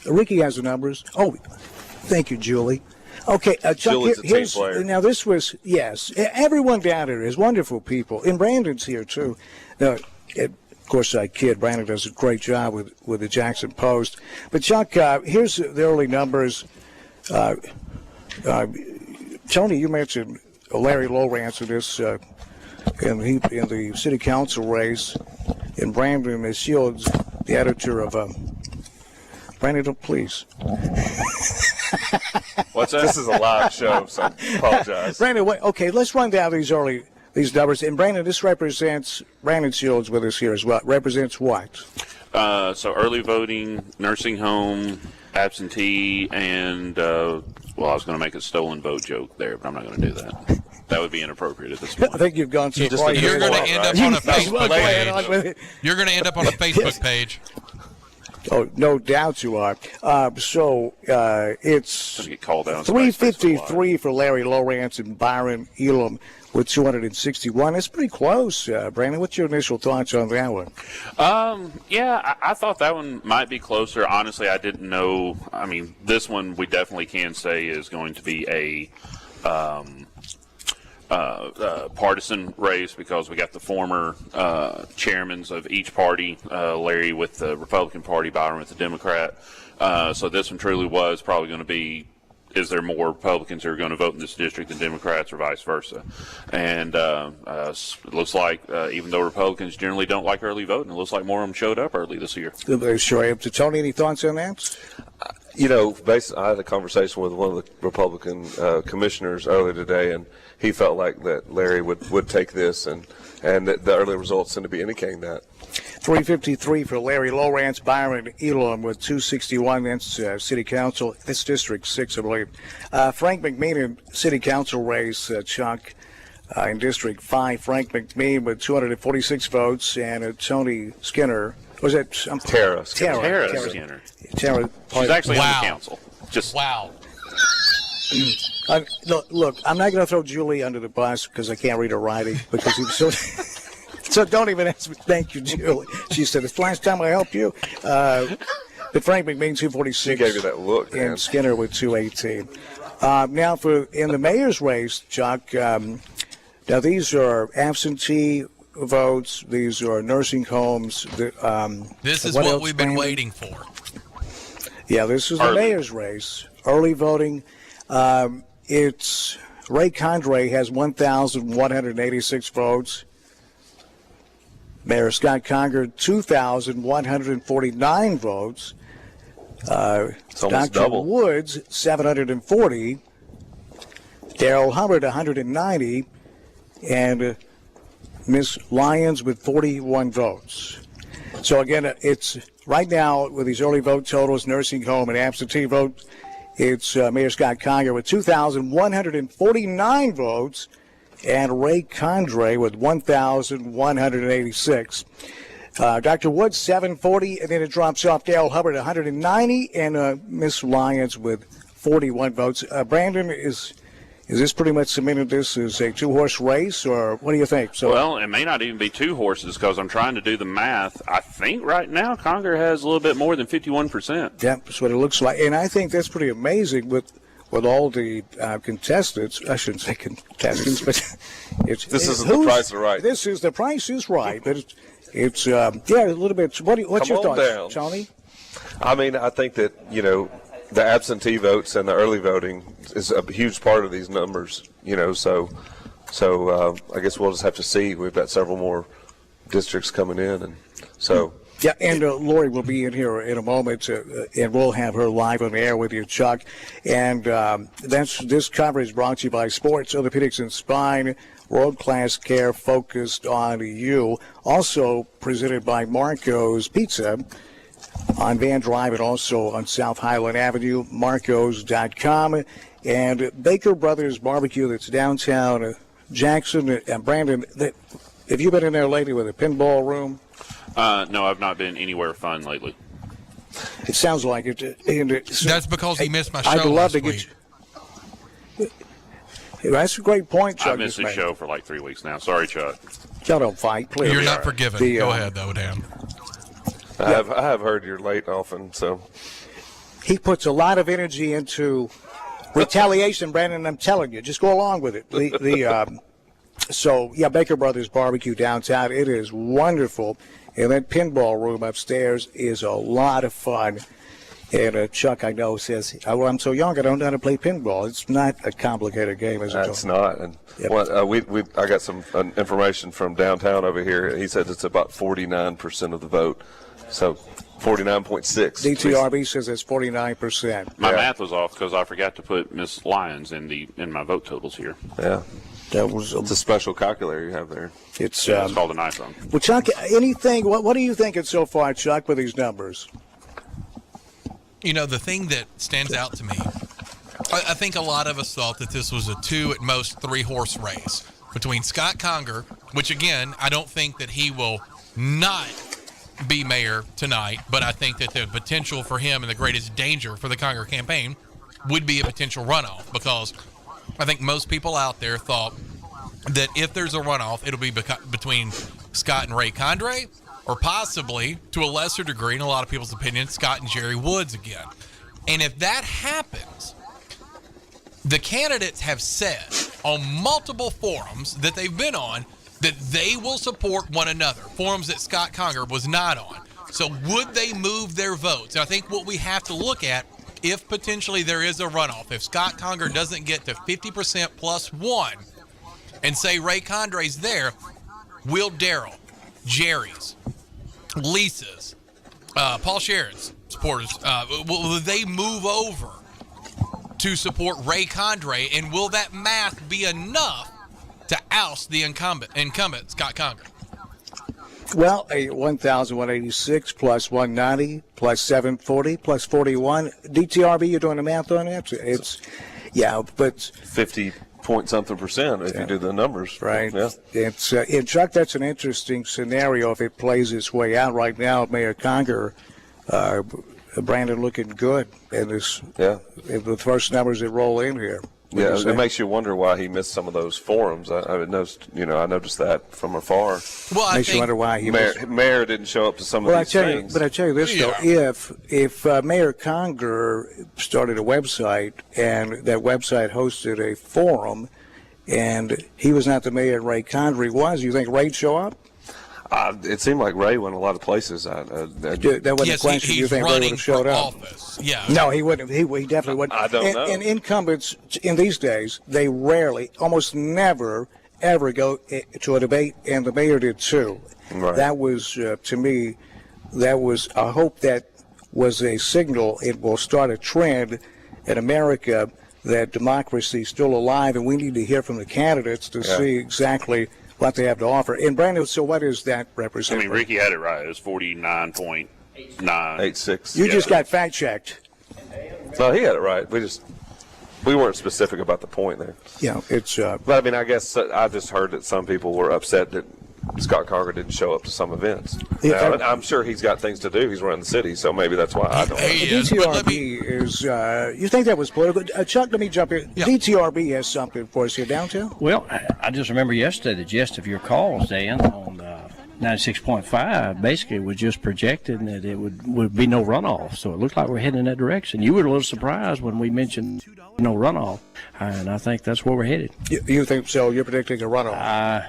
Ricky has the numbers. Oh, thank you, Julie. Okay, Chuck, Julie's a team player. Now this was, yes, everyone down there is wonderful people. And Brandon's here, too. Now, of course, I kid. Brandon does a great job with the Jackson Post. But, Chuck, here's the early numbers. Tony, you mentioned Larry Lawrence in this in the city council race, and Brandon Shields, the editor of Brandon, please. What's that? This is a live show, so I apologize. Brandon, okay, let's run down these numbers. And Brandon, this represents Brandon Shields with us here as well. Represents what? So early voting, nursing home, absentee, and I was going to make a stolen vote joke there, but I'm not going to do that. That would be inappropriate at this point. I think you've gone too far. You're going to end up on a Facebook page. You're going to end up on a Facebook page. Oh, no doubt you are. It's get called down 353 for Larry Lawrence and Byron Elam with 261. That's pretty close, Brandon. What's your initial thoughts on that one? I thought that one might be closer. Honestly, I didn't know. I mean, this one we definitely can say is going to be a partisan race because we got the former chairmen of each party, Larry with the Republican Party, Byron with the Democrat. So this one truly was probably going to be, is there more Republicans who are going to vote in this district than Democrats or vice versa? And it looks like even though Republicans generally don't like early voting, it looks like more of them showed up early this year. Sure. To Tony, any thoughts on that? Basically, I had a conversation with one of the Republican commissioners earlier today, and he felt like that Larry would take this, and that the early results seem to be indicating that. 353 for Larry Lawrence, Byron Elam with 261. That's City Council. That's District 6, I believe. Frank McMean City Council race, Chuck, in District 5. Frank McMean with 246 votes, and Tony Skinner. Was that Tara Skinner? Tara. She's actually on the council. Just wow. Look, I'm not going to throw Julie under the bus because I can't read her writing because he was so. So don't even ask me. Thank you, Julie. She said, "It's the last time I helped you." But Frank McMean 246. She gave you that look, man. And Skinner with 218. Now in the mayor's race, Chuck. Now these are absentee votes. These are nursing homes. This is what we've been waiting for. Yeah, this is the mayor's race. Early voting. It's Ray Condrey has 1,186 votes. Mayor Scott Conger, 2,149 votes. It's almost Dr. double. Woods, 740. Darrell Hubbard, 190. And Miss Lyons with 41 votes. So, again, it's right now with these early vote totals, nursing home and absentee vote, it's Mayor Scott Conger with 2,149 votes and Ray Condrey with 1,186. Dr. Woods, 740, and then it drops off. Darrell Hubbard, 190, and Miss Lyons with 41 votes. Brandon, is Is this pretty much cemented this as a two-horse race, or what do you think? So, Well, it may not even be 2 horses because I'm trying to do the math. I think right now Conger has a little bit more than 51%. yeah, that's what it looks like. And I think that's pretty amazing with all the contestants. I shouldn't say contestants, but This isn't the Price is Right. This is the Price is Right, but it's yeah, a little bit. What's your Come on thoughts, down. Tony? I mean, I think that, the absentee votes and the early voting is a huge part of these numbers, so I guess we'll just have to see. We've got several more districts coming in, and so. Yeah, and Lori will be in here in a moment, and we'll have her live on the air with you, Chuck. And this coverage brought to you by Sports Orthopedics and Spine, world-class care focused on you. Also presented by Marco's Pizza on Van Drive and also on South Highland Avenue, marcos.com. And Baker Brothers Barbecue that's downtown Jackson. And Brandon, have you been in there lately with a pinball room? No, I've not been anywhere fun lately. It sounds like it. That's because he missed my show I'd love last to week. get you. That's a great point, Chuck. I missed the show for like 3 weeks now. Sorry, Chuck. Y'all don't fight, please. You're not forgiven. Go ahead, though, Dan. I have heard you're late often, so. He puts a lot of energy into retaliation, Brandon. I'm telling you, just go along with it. So yeah, Baker Brothers Barbecue downtown. It is wonderful, and that pinball room upstairs is a lot of fun. And Chuck, I know, says, "Well, I'm so young, I don't know how to play pinball." It's not a complicated game, is it? It's not. And I got some information from downtown over here. He said it's about 49% of the vote. So 49.6. DTRB says it's 49%. My math was off because I forgot to put Miss Lyons in my vote totals here. Yeah. It's a special calculator you have there. It's called an iPhone. Well, Chuck, anything? What are you thinking so far, Chuck, with these numbers? The thing that stands out to me, I think a lot of us thought that this was a 2 at most 3 horse race between Scott Conger, which again, I don't think that he will not be mayor tonight, but I think that the potential for him and the greatest danger for the Conger campaign would be a potential runoff, because I think most people out there thought that if there's a runoff, it'll be between Scott and Ray Condrey, or possibly, to a lesser degree, in a lot of people's opinion, Scott and Jerry Woods again. And if that happens, the candidates have said on multiple forums that they've been on that they will support one another, forums that Scott Conger was not on. So would they move their votes? And I think what we have to look at, if potentially there is a runoff, if Scott Conger doesn't get to 50% plus 1, and say Ray Condrey's there, will Darrell, Jerry's, Lisa's, Paul Sharon's supporters, will they move over to support Ray Condrey, and will that math be enough to oust the incumbent Scott Conger? Well, 1,186 plus 190 plus 740 plus 41. DTRB, you're doing the math on it? But 50 point something percent if you do the numbers. Right. Yeah. It's in Chuck, that's an interesting scenario if it plays its way out. Right now, Mayor Conger, Brandon looking good in this. Yeah. In the first numbers that roll in here. Yeah, it makes you wonder why he missed some of those forums. I noticed that from afar. Well, makes you wonder why he Mayor didn't show up to some of these things. But I tell you this though, if Mayor Conger started a website and that website hosted a forum, and he was not the mayor, Ray Condrey was, you think Ray'd show up? It seemed like Ray went a lot of places. That wasn't the question. You think Ray would have showed up? Office. Yeah. No, he wouldn't. He definitely wouldn't. I don't know. And incumbents in these days, they rarely, almost never, ever go to a debate, and the mayor did too. Right. That was, to me, I hope that was a signal. It will start a trend in America that democracy is still alive, and we need to hear from the candidates to see exactly what they have to offer. And Brandon, so what does that represent? I mean, Ricky had it right. It was 49.986. You just got fact checked. No, he had it right. We weren't specific about the point there. Yeah, it's. But I mean, I guess I just heard that some people were upset that Scott Conger didn't show up to some events. Yeah, now, I'm sure he's got things to do. He's running the city, so maybe that's why I don't. DTRB is, you think that was political? Chuck, let me jump in. Yeah. DTRB has something for us here downtown. Well, I just remember yesterday the gist of your calls, Dan, on 96.5 basically was just projecting that it would be no runoff. So it looked like we're heading in that direction. You were a little surprised when we mentioned no runoff, and I think that's where we're headed. You think so? You're predicting a runoff?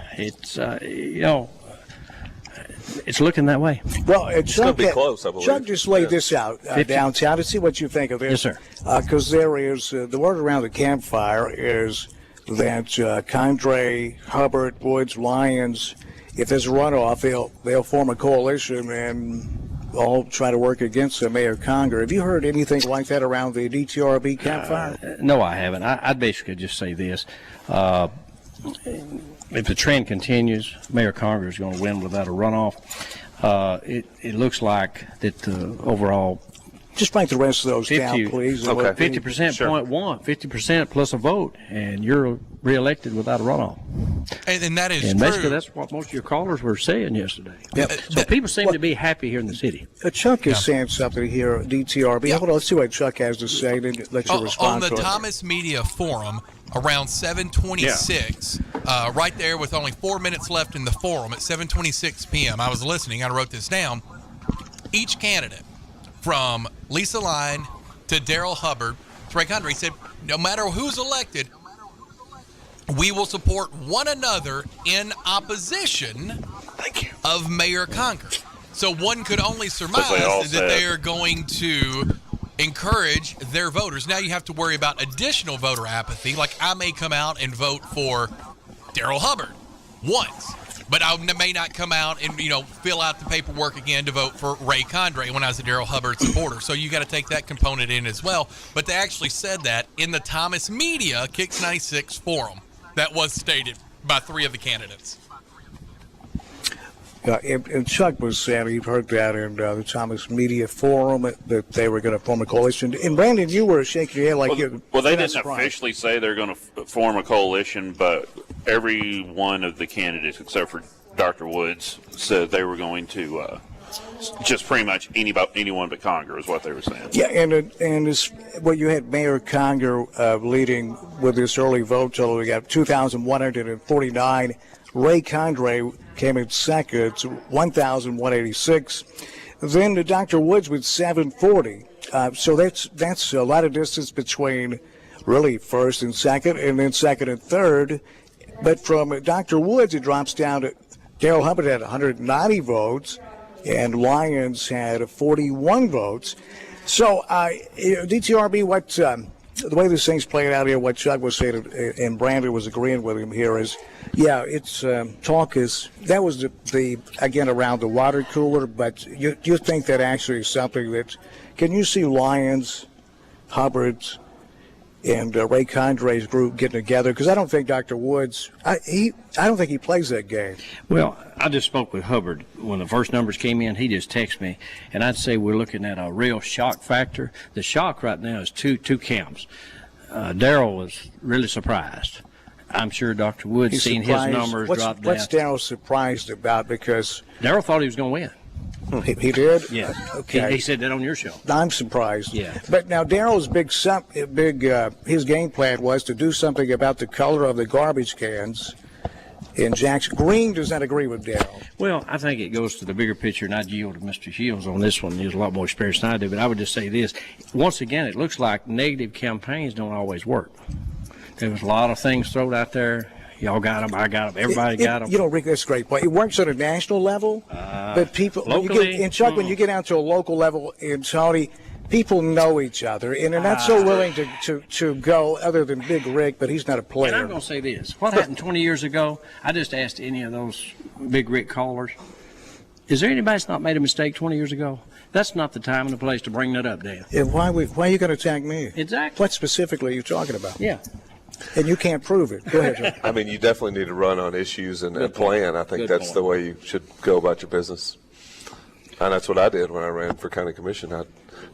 It's looking that way. Well, It's going to be close, I believe. Chuck just laid this out 50. downtown to see what you think of this. Yes, sir. Because there is, the word around the campfire is that Condrey, Hubbard, Woods, Lyons, if there's a runoff, they'll form a coalition and all try to work against Mayor Conger. Have you heard anything like that around the DTRB campfire? No, I haven't. I'd basically just say this. If the trend continues, Mayor Conger is going to win without a runoff. It looks like that the overall. Just break the rest of those down, please. 50% Sure. 50% plus a vote, and you're reelected without a runoff. And that is And true. basically, that's what most of your callers were saying yesterday. So people seem to be happy here in the city. Chuck is saying something here, DTRB. Hold on, let's see what Chuck has to say, then let you respond on the to it. Thomas Media Forum around 7:26, right there with only 4 minutes left in the forum at 7:26 p.m. I was listening. I wrote this down. Each candidate, from Lisa Line to Daryl Hubbard to Ray Condrey, said no matter who's elected, we will support one another in opposition of Mayor Conger. So one could only surmise that they are going to encourage their voters. Now you have to worry about additional voter apathy. Like I may come out and vote for Daryl Hubbard once, but I may not come out and fill out the paperwork again to vote for Ray Condrey when I was a Daryl Hubbard supporter. So you got to take that component in as well. But they actually said that in the Thomas Media Kicks 96 forum. That was stated by 3 of the candidates. And Chuck was saying, you've heard that in the Thomas Media Forum, that they were going to form a coalition. And Brandon, you were shaking your head like you're Well, they not didn't surprised. officially say they're going to form a coalition, but every one of the candidates, except for Dr. Woods, said they were going to just pretty much anyone but Conger is what they were saying. Yeah, and this, well, you had Mayor Conger leading with this early vote total. We got 2,149. Ray Condrey came in second, 1,186. Then Dr. Woods with 740. So that's a lot of distance between really first and second, and then second and third. But from Dr. Woods, it drops down to Daryl Hubbard had 190 votes, and Lyons had 41 votes. So, DTRB, what the way this thing's playing out here, what Chuck was saying, and Brandon was agreeing with him here, is, yeah, it's talk is that was the again around the water cooler, but you think that actually is something that can you see Lyons, Hubbard's, and Ray Condrey's group getting together? Because I don't think Dr. Woods, I don't think he plays that game. Well, I just spoke with Hubbard when the first numbers came in. He just texted me, and I'd say we're looking at a real shock factor. The shock right now is two camps. Daryl was really surprised. I'm sure Dr. Woods He's seen surprised. his numbers drop down. What's Daryl surprised about? Because Daryl thought he was going to win. He did? Yeah. Okay. He said that on your show. I'm surprised. Yeah. But now Daryl's his game plan was to do something about the color of the garbage cans in Jackson. Green does not agree with Daryl. Well, I think it goes to the bigger picture, and I'd yield to Mr. Shields on this one. He has a lot more experience than I do, but I would just say this. Once again, it looks like negative campaigns don't always work. There was a lot of things thrown out there. Y'all got them, I got them, everybody got them. Rick, that's a great point. It works on a national level, but people, locally, when you get down to a local level in Tony, people know each other, and they're not so willing to go other than Big Rick, but he's not a player. And I'm going to say this. What happened 20 years ago, I just asked any of those Big Rick callers, is there anybody that's not made a mistake 20 years ago? That's not the time and the place to bring that up, Dan. And why are you going to attack me? Exactly. What specifically are you talking about? Yeah. And you can't prove it. Go ahead, John. I mean, you definitely need to run on issues and plan. I think that's the way you should go about your business. And that's what I did when I ran for county commission.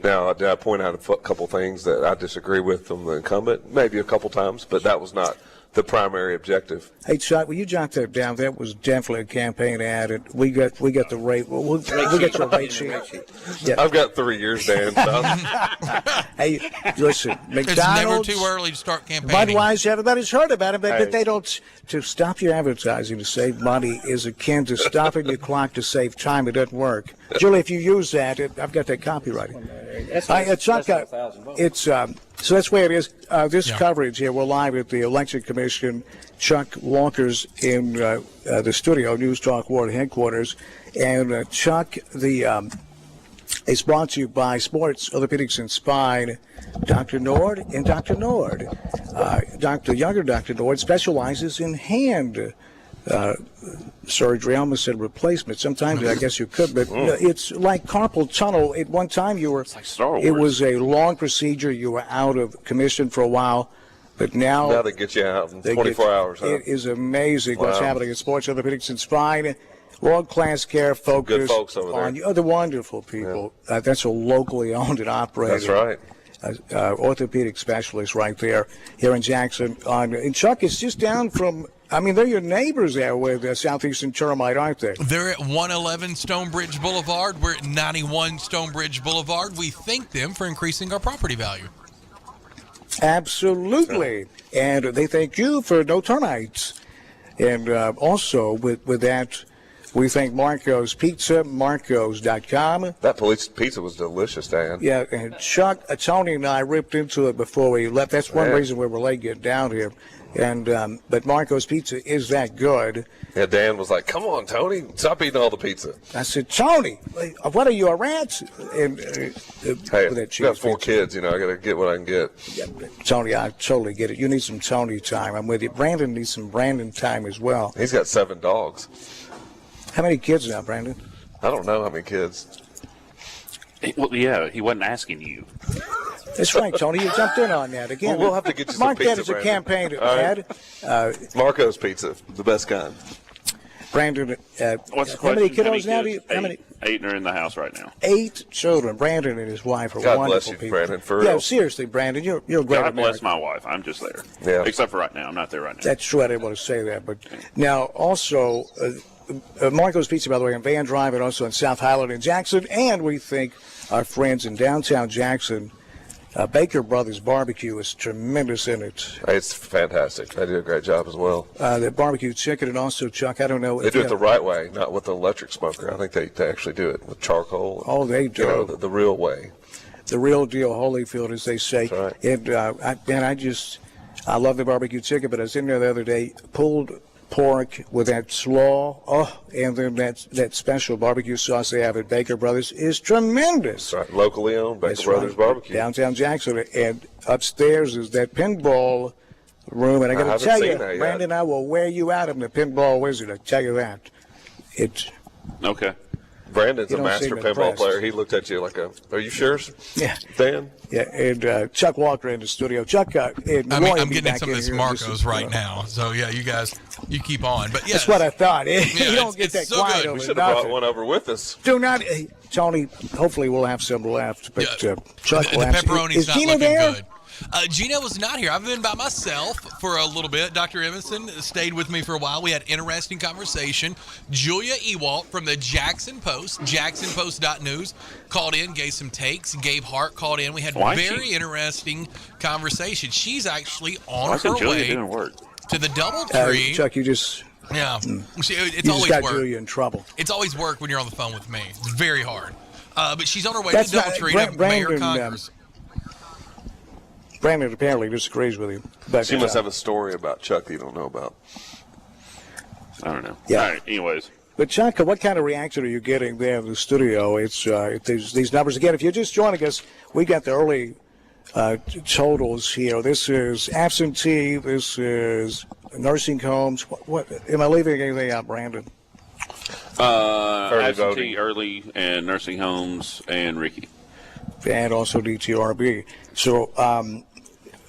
Now, did I point out a couple things that I disagree with from the incumbent? Maybe a couple times, but that was not the primary objective. Hey, Chuck, will you jot that down? That was definitely a campaign ad. And we got the rate. We'll get your rate sheet. Yeah. I've got 3 years, Dan. So Hey, listen, McDonald's. It's never too early to start campaigning. Budweiser, everybody's heard about it, but Hey. they don't. To stop your advertising to save money is akin to stopping your clock to save time. It doesn't work. Julie, if you use that, I've got that copyrighted. Chuck, it's so that's the way it is. This coverage here, we're live at the Election Commission. Chuck Walker's in the studio, News Talk World headquarters, and Chuck, it's brought to you by Sports Orthopedics and Spine. Dr. Nord and Dr. Nord. Younger Dr. Nord specializes in hand surgery. I almost said replacement. Sometimes I guess you could, but it's like carpal tunnel. At one time you were. It's like Star Wars. It was a long procedure. You were out of commission for a while, but now they get you out in 24 hours. Huh? It is amazing what's happening at Sports Orthopedics and Spine. World-class care focus good folks over there. on you. The wonderful people. That's a locally owned and operated. That's right. Orthopedic specialist right there here in Jackson. And Chuck, it's just down from, they're your neighbors there with Southeastern Termite, aren't they? They're at 111 Stonebridge Boulevard. We're at 91 Stonebridge Boulevard. We thank them for increasing our property value. Absolutely. And they thank you for no termites. And also with that, we thank Marco's Pizza, Marcos.com. That police pizza was delicious, Dan. Yeah, and Chuck, Tony and I ripped into it before we left. That's one reason we were late getting down here. And but Marco's Pizza is that good. Yeah, Dan was like, "Come on, Tony, stop eating all the pizza." I said, "Tony, what are you, a rat?" And Hey, with that I've got 4 pizza. kids. I got to get what I can get. Yeah, Tony, I totally get it. You need some Tony time. I'm with you. Brandon needs some Brandon time as well. He's got 7 dogs. How many kids now, Brandon? I don't know how many kids. Well, yeah, he wasn't asking you. That's right, Tony. You jumped in on that again. Well, we'll have to get you some Mark pizza, that as a Brandon. campaign All right. ad. Marco's Pizza, the best kind. Brandon, What's the how question? many kiddos now? kids? How many? 8 are in the house right now. 8 children. Brandon and his wife are God wonderful bless you, people. Brandon, for yeah, real. seriously, Brandon, you're a great God American. bless my wife. I'm just there. Yeah. Except for right now. I'm not there right now. That's true. I didn't want to say that, but now also Marco's Pizza, by the way, on Van Drive and also in South Highland and Jackson, and we think our friends in downtown Jackson. Baker Brothers Barbecue is tremendous in it. It's fantastic. They do a great job as well. The barbecue chicken and also, Chuck, I don't know. They do it the right way, not with the electric smoker. I think they actually do it with charcoal. Oh, they do. You know, the real way. The real deal, Holyfield, as they say. That's right. And I love the barbecue chicken, but I was in there the other day, pulled pork with that slaw, and then that special barbecue sauce they have at Baker Brothers is tremendous. That's right. Locally owned, Baker That's Brothers right. Barbecue. Downtown Jackson, and upstairs is that pinball room, and I got to haven't tell seen you, that yet. Brandon, I will wear you out. I'm the pinball wizard. I tell you that. It's Okay. Brandon's You a don't master seem pinball impressed. player. He looked at you like are you sure, yeah. Dan? Yeah, and Chuck Walker in the studio. Chuck, and I'm Roy will getting be in back some of this here in just a- Marcos right now. So, yeah, you guys, you keep on. But, yeah. That's what I thought. Yeah, You don't get it's that so quiet good. over We should have brought nothing. one over with us. Do not, Tony. Hopefully, we'll have some left. But Chuck The will have pepperoni's Is not Gina looking there? good. Gina was not here. I've been by myself for a little bit. Dr. Evanson stayed with me for a while. We had interesting conversation. Julia Ewalt from the Jackson Post, jacksonpost.news, called in, gave some takes. Gabe Hart called in. We had very interesting conversation. She's actually on Why her isn't Julia way doing work? to the Doubletree. Chuck, you just Yeah. It's you always just got work. Julia in trouble. It's always work when you're on the phone with me. It's very hard. But she's on her way That's to not- Doubletree to Mayor Brandon, Congress. Brandon apparently disagrees with you. But, She must have a story about Chuck that you don't know about. I don't know. Yeah. All right. Anyways. But Chuck, what kind of reaction are you getting there in the studio? It's these numbers again. If you're just joining us, we got the early totals here. This is absentee. This is nursing homes. What am I leaving anything out, Brandon? Absentee, early, and nursing homes, and Ricky. And also DTRB. So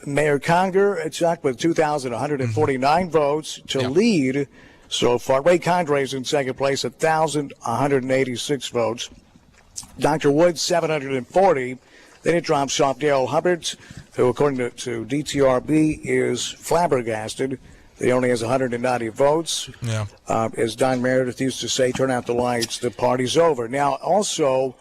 Mayor Conger, Chuck, with 2,149 votes to lead so far. Ray Condre's in second place, 1,186 votes. Dr. Woods, 740. Then it drops off Darrell Hubbard, who, according to DTRB, is flabbergasted He only has 190 votes. Yeah. As Don Meredith used to say, turn out the lights, the party's over. Now, also,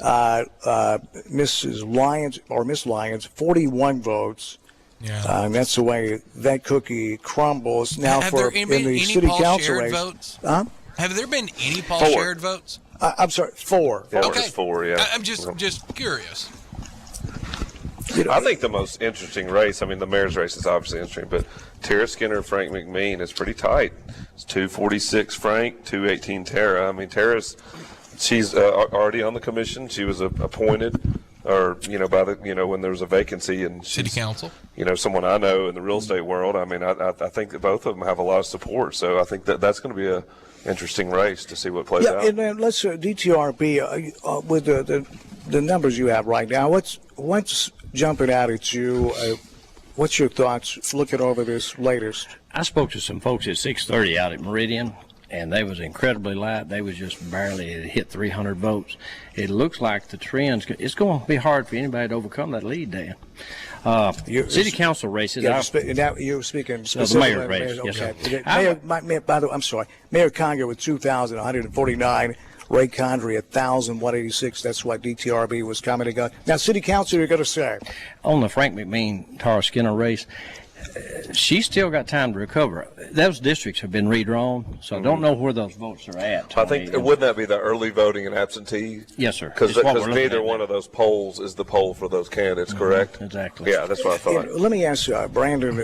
Mrs. Lyons, or Miss Lyons, 41 votes. Yeah. And that's the way that cookie crumbles. Now, Have for there in been the any city Paul council Sherrod race, votes? Huh? Have there been any Paul 4. Sherrod votes? I'm sorry, 4. Yeah, Okay. it's 4, yeah. I'm just curious. I think the most interesting race, I mean, the mayor's race is obviously interesting, but Tara Skinner, Frank McMean is pretty tight. It's 246 Frank, 218 Tara. I mean, she's already on the commission. She was appointed, or, by the, when there was a vacancy, and City council. Someone I know in the real estate world. I mean, I think that both of them have a lot of support. So I think that's going to be a interesting race to see what plays out. Yeah, and then let's DTRB with the numbers you have right now. What's jumping out at you? What's your thoughts looking over this latest? I spoke to some folks at 6:30 out at Meridian, and they was incredibly light. They was just barely hit 300 votes. It looks like the trends. It's going to be hard for anybody to overcome that lead, Dan. City council races. Now you're speaking the specifically. mayor race. Yes, sir. Mayor, by the way, I'm sorry. Mayor Conger with 2,149. Ray Condrey 1,186. That's what DTRB was commenting on. Now, City Council, you're going to say on the Frank McMean Tara Skinner race, she's still got time to recover. Those districts have been redrawn, so I don't know where those votes are at. I think, wouldn't that be the early voting and absentee? Yes, sir. Because neither one of those polls is the poll for those candidates, correct? Exactly. Yeah, that's what I thought. Let me ask Brandon,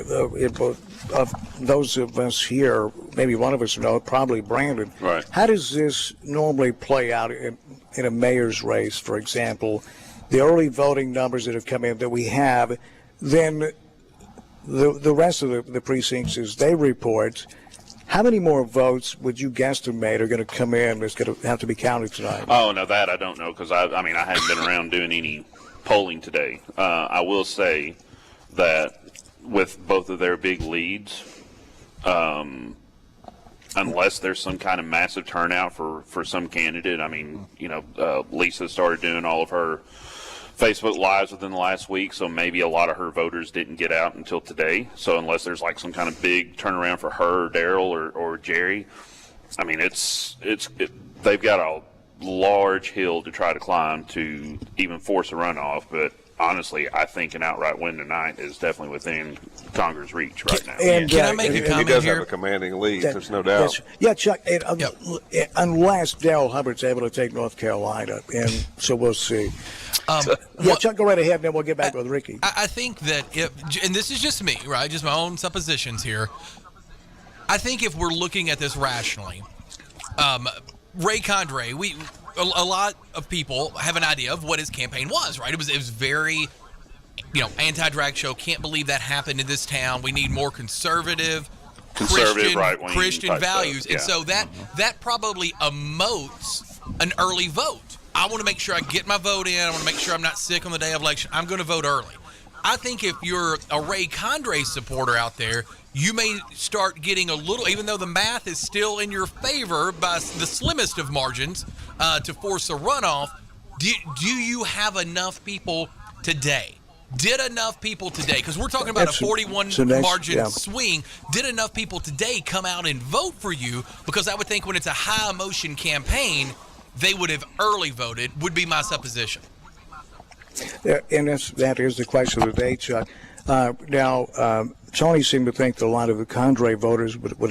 of those of us here, maybe one of us know, probably Brandon. Right. How does this normally play out in a mayor's race, for example? The early voting numbers that have come in that we have, then the rest of the precincts, as they report, how many more votes would you guesstimate are going to come in that's going to have to be counted tonight? Oh, no, that I don't know, because I haven't been around doing any polling today. I will say that with both of their big leads, unless there's some kind of massive turnout for some candidate, Lisa started doing all of her Facebook Lives within the last week, so maybe a lot of her voters didn't get out until today. So unless there's like some kind of big turnaround for her, or Daryl, or Jerry, they've got a large hill to try to climb to even force a runoff. But honestly, I think an outright win tonight is definitely within Conger's reach right now. And Can I make a comment He does here? have a commanding lead, there's no doubt. Yeah, Chuck, unless Darrell Hubbard's able to take North Carolina, and so we'll see. Chuck, go right ahead, and then we'll get back with Ricky. I think that and this is just me, right? Just my own suppositions here. I think if we're looking at this rationally, Ray Condrey, a lot of people have an idea of what his campaign was, right? It was very, anti-drag show. Can't believe that happened in this town. We need more conservative right-wing Christian values, stuff. and so that probably emotes an early vote. I want to make sure I get my vote in. I want to make sure I'm not sick on the day of election. I'm going to vote early. I think if you're a Ray Condrey supporter out there, you may start getting a little, even though the math is still in your favor by the slimmest of margins to force a runoff. Do you have enough people today? Did enough people today, because we're talking about a 41 margin swing, did enough people today come out and vote for you? Because I would think when it's a high emotion campaign, they would have early voted, would be my supposition. Yeah, and that is the question of the day, Chuck. Now, Tony seemed to think that a lot of the Condrey voters would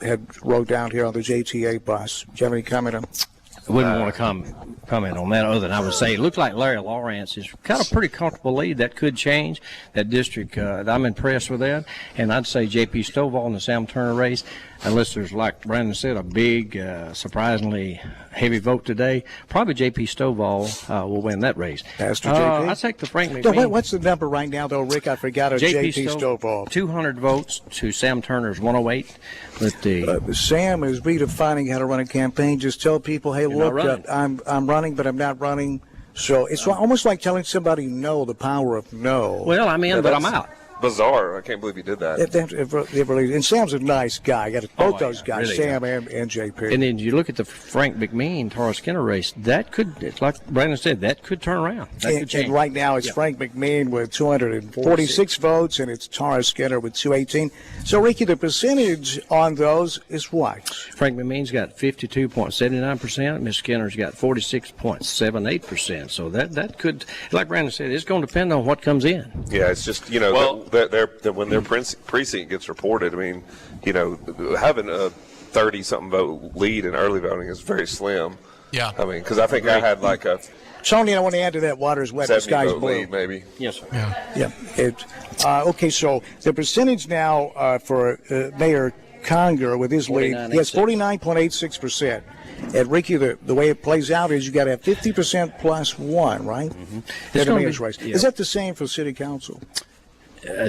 have rode down here on the JTA bus. Do you have any comment on that? I wouldn't want to comment on that other than I would say it looked like Larry Lawrence is kind of pretty comfortable lead. That could change. That district, I'm impressed with that. And I'd say J.P. Stovall in the Sam Turner race, unless there's, like Brandon said, a big, surprisingly heavy vote today, probably J.P. Stovall will win that race. Pastor J.P.? I take the Frank McMean. No, what's the number right now, though, Rick? I forgot. J.P. Stovall. 200 votes to Sam Turner's 108. But Sam is redefining how to run a campaign. Just tell people, hey, look, I'm running, but I'm not running. So it's almost like telling somebody no, the power of no. Well, I'm in, but I'm out. bizarre. I can't believe he did that. And Sam's a nice guy. Both those guys, really Sam and JP. And then you look at the Frank McMean Tara Skinner race. That could, it's like Brandon said, that could turn around. That could change. And right now it's Frank McMean with 246 votes, and it's Tara Skinner with 218. So, Ricky, the percentage on those is what? Frank McMean's got 52.79%. Miss Skinner's got 46.78%. So that could, like Brandon said, it's going to depend on what comes in. Yeah, it's just, when their precinct gets reported, I mean, having a 30-something vote lead in early voting is very slim. Yeah. I mean, because I think I had like a Tony, I want to add to that. Water's wet, the sky's vote blue. lead, maybe. Yes, sir. Yeah. Okay, so the percentage now for Mayor Conger with his lead, he has 49.86%. And Ricky, the way it plays out is you got to have 50% plus one, right? Mm-hmm. The mayor's race. Yeah. Is that the same for city council?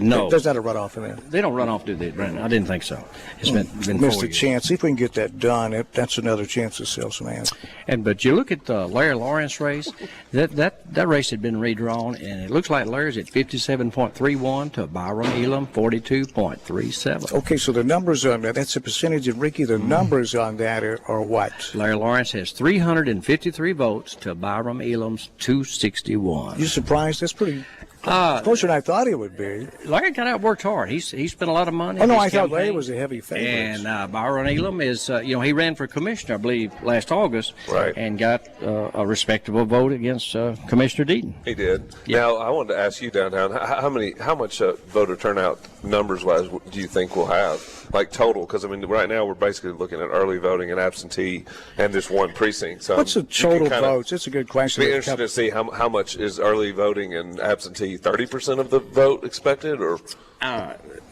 No. There's not a runoff in there. They don't run off, do they, Brandon? I didn't think so. It's been 4 Missed a years. chance. See if we can get that done. That's another chance to sell some ads. But you look at the Larry Lawrence race, that race had been redrawn, and it looks like Larry's at 57.31 to Byron Elam 42.37. Okay, so the numbers on that's a percentage, and Ricky, the numbers on that are what? Larry Lawrence has 353 votes to Byron Elam's 261. You surprised? That's pretty closer than I thought it would be. Larry got out, worked hard. He spent a lot of money. Oh, no, in I his thought campaign. Larry was a heavy favorite. And Byron Elam is, he ran for commissioner, I believe, last August, right, and got a respectable vote against Commissioner Deaton. He did. Yeah. Now, I wanted to ask you downtown, how much voter turnout numbers-wise do you think we'll have, like total? Because, I mean, right now we're basically looking at early voting and absentee and just one precinct. So what's the total votes? That's a good question. Be interested to see how much is early voting and absentee, 30% of the vote expected, or?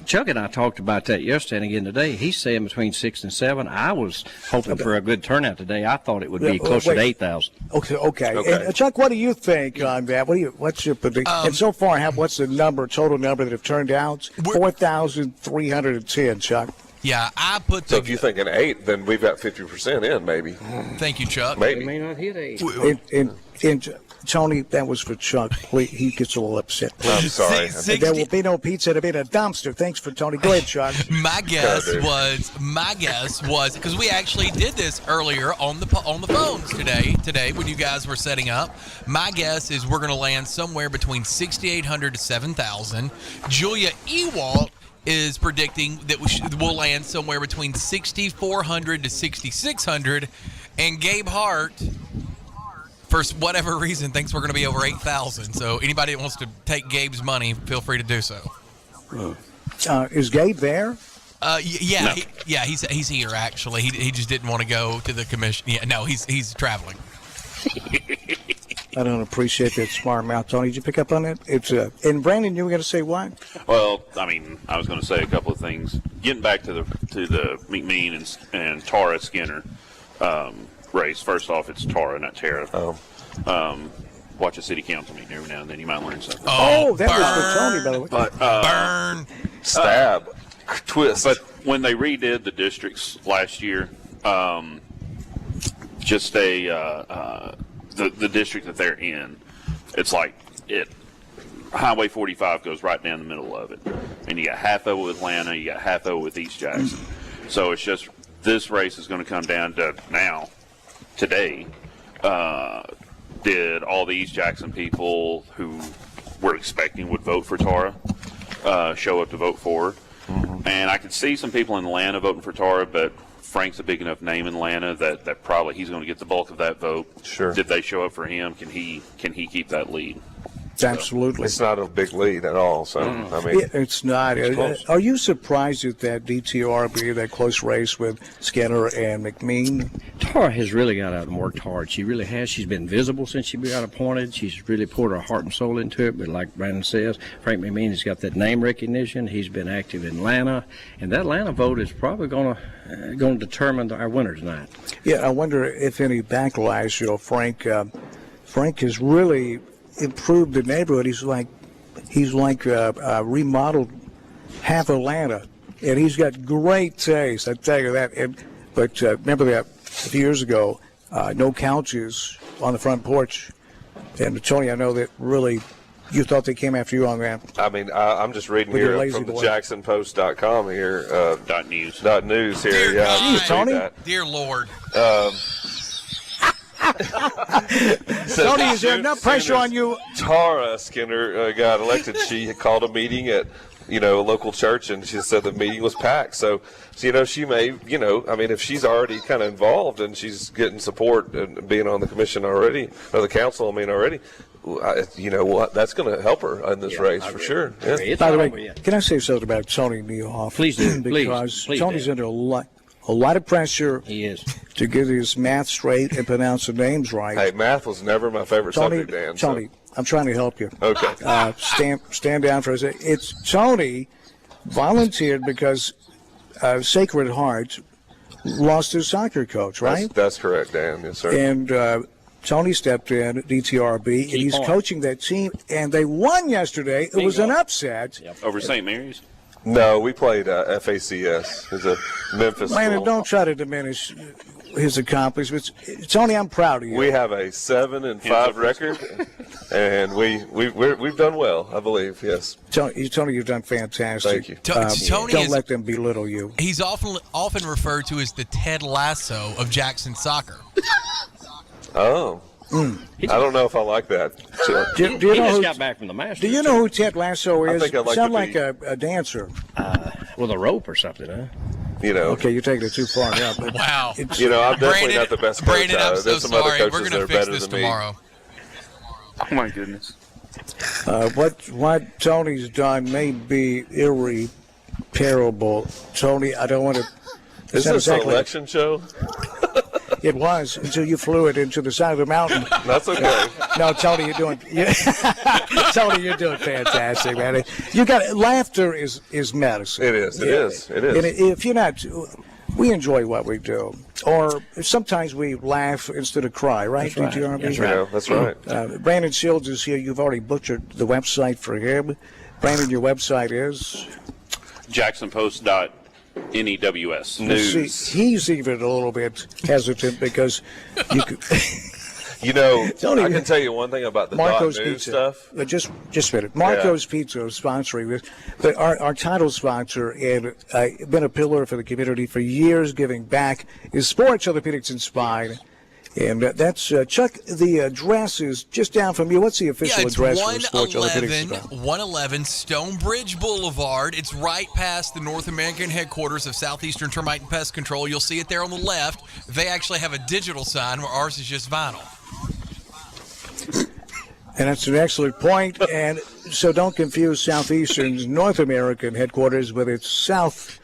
Chuck and I talked about that yesterday and again today. He's saying between 6 and 7. I was hoping for a good turnout today. I thought it would be closer to 8,000. Okay. And, Chuck, what do you think on that? What's your prediction? And so far, what's the total number that have turned out? 4,310, Chuck. Yeah, I put So if you think an 8, then we've got 50% in, maybe. Thank you, Chuck. Maybe. They may not hit 8. And Tony, that was for Chuck. He gets a little upset. I'm sorry. There will be no pizza. It'll be in a dumpster. Thanks for Tony. Go ahead, Chuck. My guess was because we actually did this earlier on the phones today when you guys were setting up. My guess is we're going to land somewhere between 6,800 to 7,000. Julia Ewalt is predicting that we'll land somewhere between 6,400 to 6,600, and Gabe Hart, for whatever reason, thinks we're going to be over 8,000. So anybody that wants to take Gabe's money, feel free to do so. Is Gabe there? Yeah, No. He's here actually. He just didn't want to go to the commission. Yeah, no, he's traveling. I don't appreciate that smart mouth, Tony. Did you pick up on that? And Brandon, you were going to say what? Well, I mean, I was going to say a couple of things. Getting back to the McMean and Tara Skinner race. First off, it's Tara, not Tara. Watch a city council meeting every now and then. You might learn something. Oh, that was for Tony, by the way. But, burn, stab, twist. But when they redid the districts last year, just the district that they're in, it's like Highway 45 goes right down the middle of it, and you got half of it with Atlanta, you got half of it with East Jackson. So it's just this race is going to come down to today. Did all the East Jackson people who were expecting would vote for Tara show up to vote for her? Mm-hmm. And I could see some people in Atlanta voting for Tara, but Frank's a big enough name in Atlanta that probably he's going to get the bulk of that vote. Sure. Did they show up for him? Can he keep that lead? Absolutely. It's not a big lead at all. So I mean, it's not. Are you surprised at that DTR that close race with Skinner and McMean? Tara has really got out and worked hard. She really has. She's been visible since she got appointed. She's really poured her heart and soul into it. But like Brandon says, Frank McMean has got that name recognition. He's been active in Atlanta, and that Atlanta vote is probably going to determine our winner tonight. Yeah, I wonder if any backlash. Frank has really improved the neighborhood. He's like remodeled half Atlanta, and he's got great taste. I tell you that. But remember that a few years ago, no couches on the front porch, and Tony, I know that really You thought they came after you on that? I mean, I'm just reading With your here lazy from the boy. JacksonPost.com here. .news. .news here. Dear Yeah, God. just read Tony? that. Dear Lord. Tony, is there enough pressure on you? Tara Skinner got elected. She had called a meeting at, a local church, and she said the meeting was packed. So she may, I mean, if she's already kind of involved and she's getting support and being on the commission already, or the council, already, you know what? That's going to help her in this race for sure. Yeah. By the way, can I say something about Tony Niehoff? Please do. Because Please Tony's do. under a lot of pressure. He is. To get his math straight and pronounce the names right. Hey, math was never my favorite subject, Dan. so- Tony, I'm trying to help you. Okay. Stand down for a second. It's Tony volunteered because Sacred Heart lost his soccer coach, right? That's correct, Dan. Yes, sir. And Tony stepped in at DTRB, and he's point. coaching that team, and they won yesterday. It was an upset. Over St. Mary's? No, we played FACS. It's a Memphis Landon, school. don't try to diminish his accomplishments. Tony, I'm proud of you. We have a 7-5 record, and we've done well, I believe. Yes. Tony, you've done fantastic. Thank you. Tony don't is- let them belittle you. He's often referred to as the Ted Lasso of Jackson soccer. Oh. I don't know if I like that. Do you He know just who, got back from the Masters. do you know who Ted Lasso I is? think I'd like Sound to like be- a dancer. With a rope or something, huh? Okay, you're taking it too far now. But Wow. it's- I'm definitely Brandon- not the best coach. Brandon, I'm so There's some other sorry. coaches We're that going are to fix better this than me. tomorrow. Oh, my goodness. what Tony's done may be irreparable. Tony, I don't want to. Is this an election show? It was until you flew it into the side of the mountain. That's okay. No, Tony, you're doing. Tony, you're doing fantastic, man. You got laughter is medicine. It is. It is. It is. And if you're not, we enjoy what we do, or sometimes we laugh instead of cry, right? That's right. DTRB? That's right. That's right. Brandon Shields is here. You've already butchered the website for him. Brandon, your website is. JacksonPost.news. See, he's even a little bit hesitant because you could. Tony, I can tell you one thing about the Marco's .news Pizza. stuff. Just a minute. Marco's Pizza is sponsoring this. But our title sponsor and been a pillar for the community for years, giving back, is Sports Orthopedics and Spine. And that's Chuck. The address is just down from you. What's the official It's address for Sports Orthopedics and 111, Spine? 111 Stonebridge Boulevard. It's right past the North American headquarters of Southeastern Termite and Pest Control. You'll see it there on the left. They actually have a digital sign where ours is just vinyl. And that's an excellent point. And so don't confuse Southeastern's North American headquarters with its South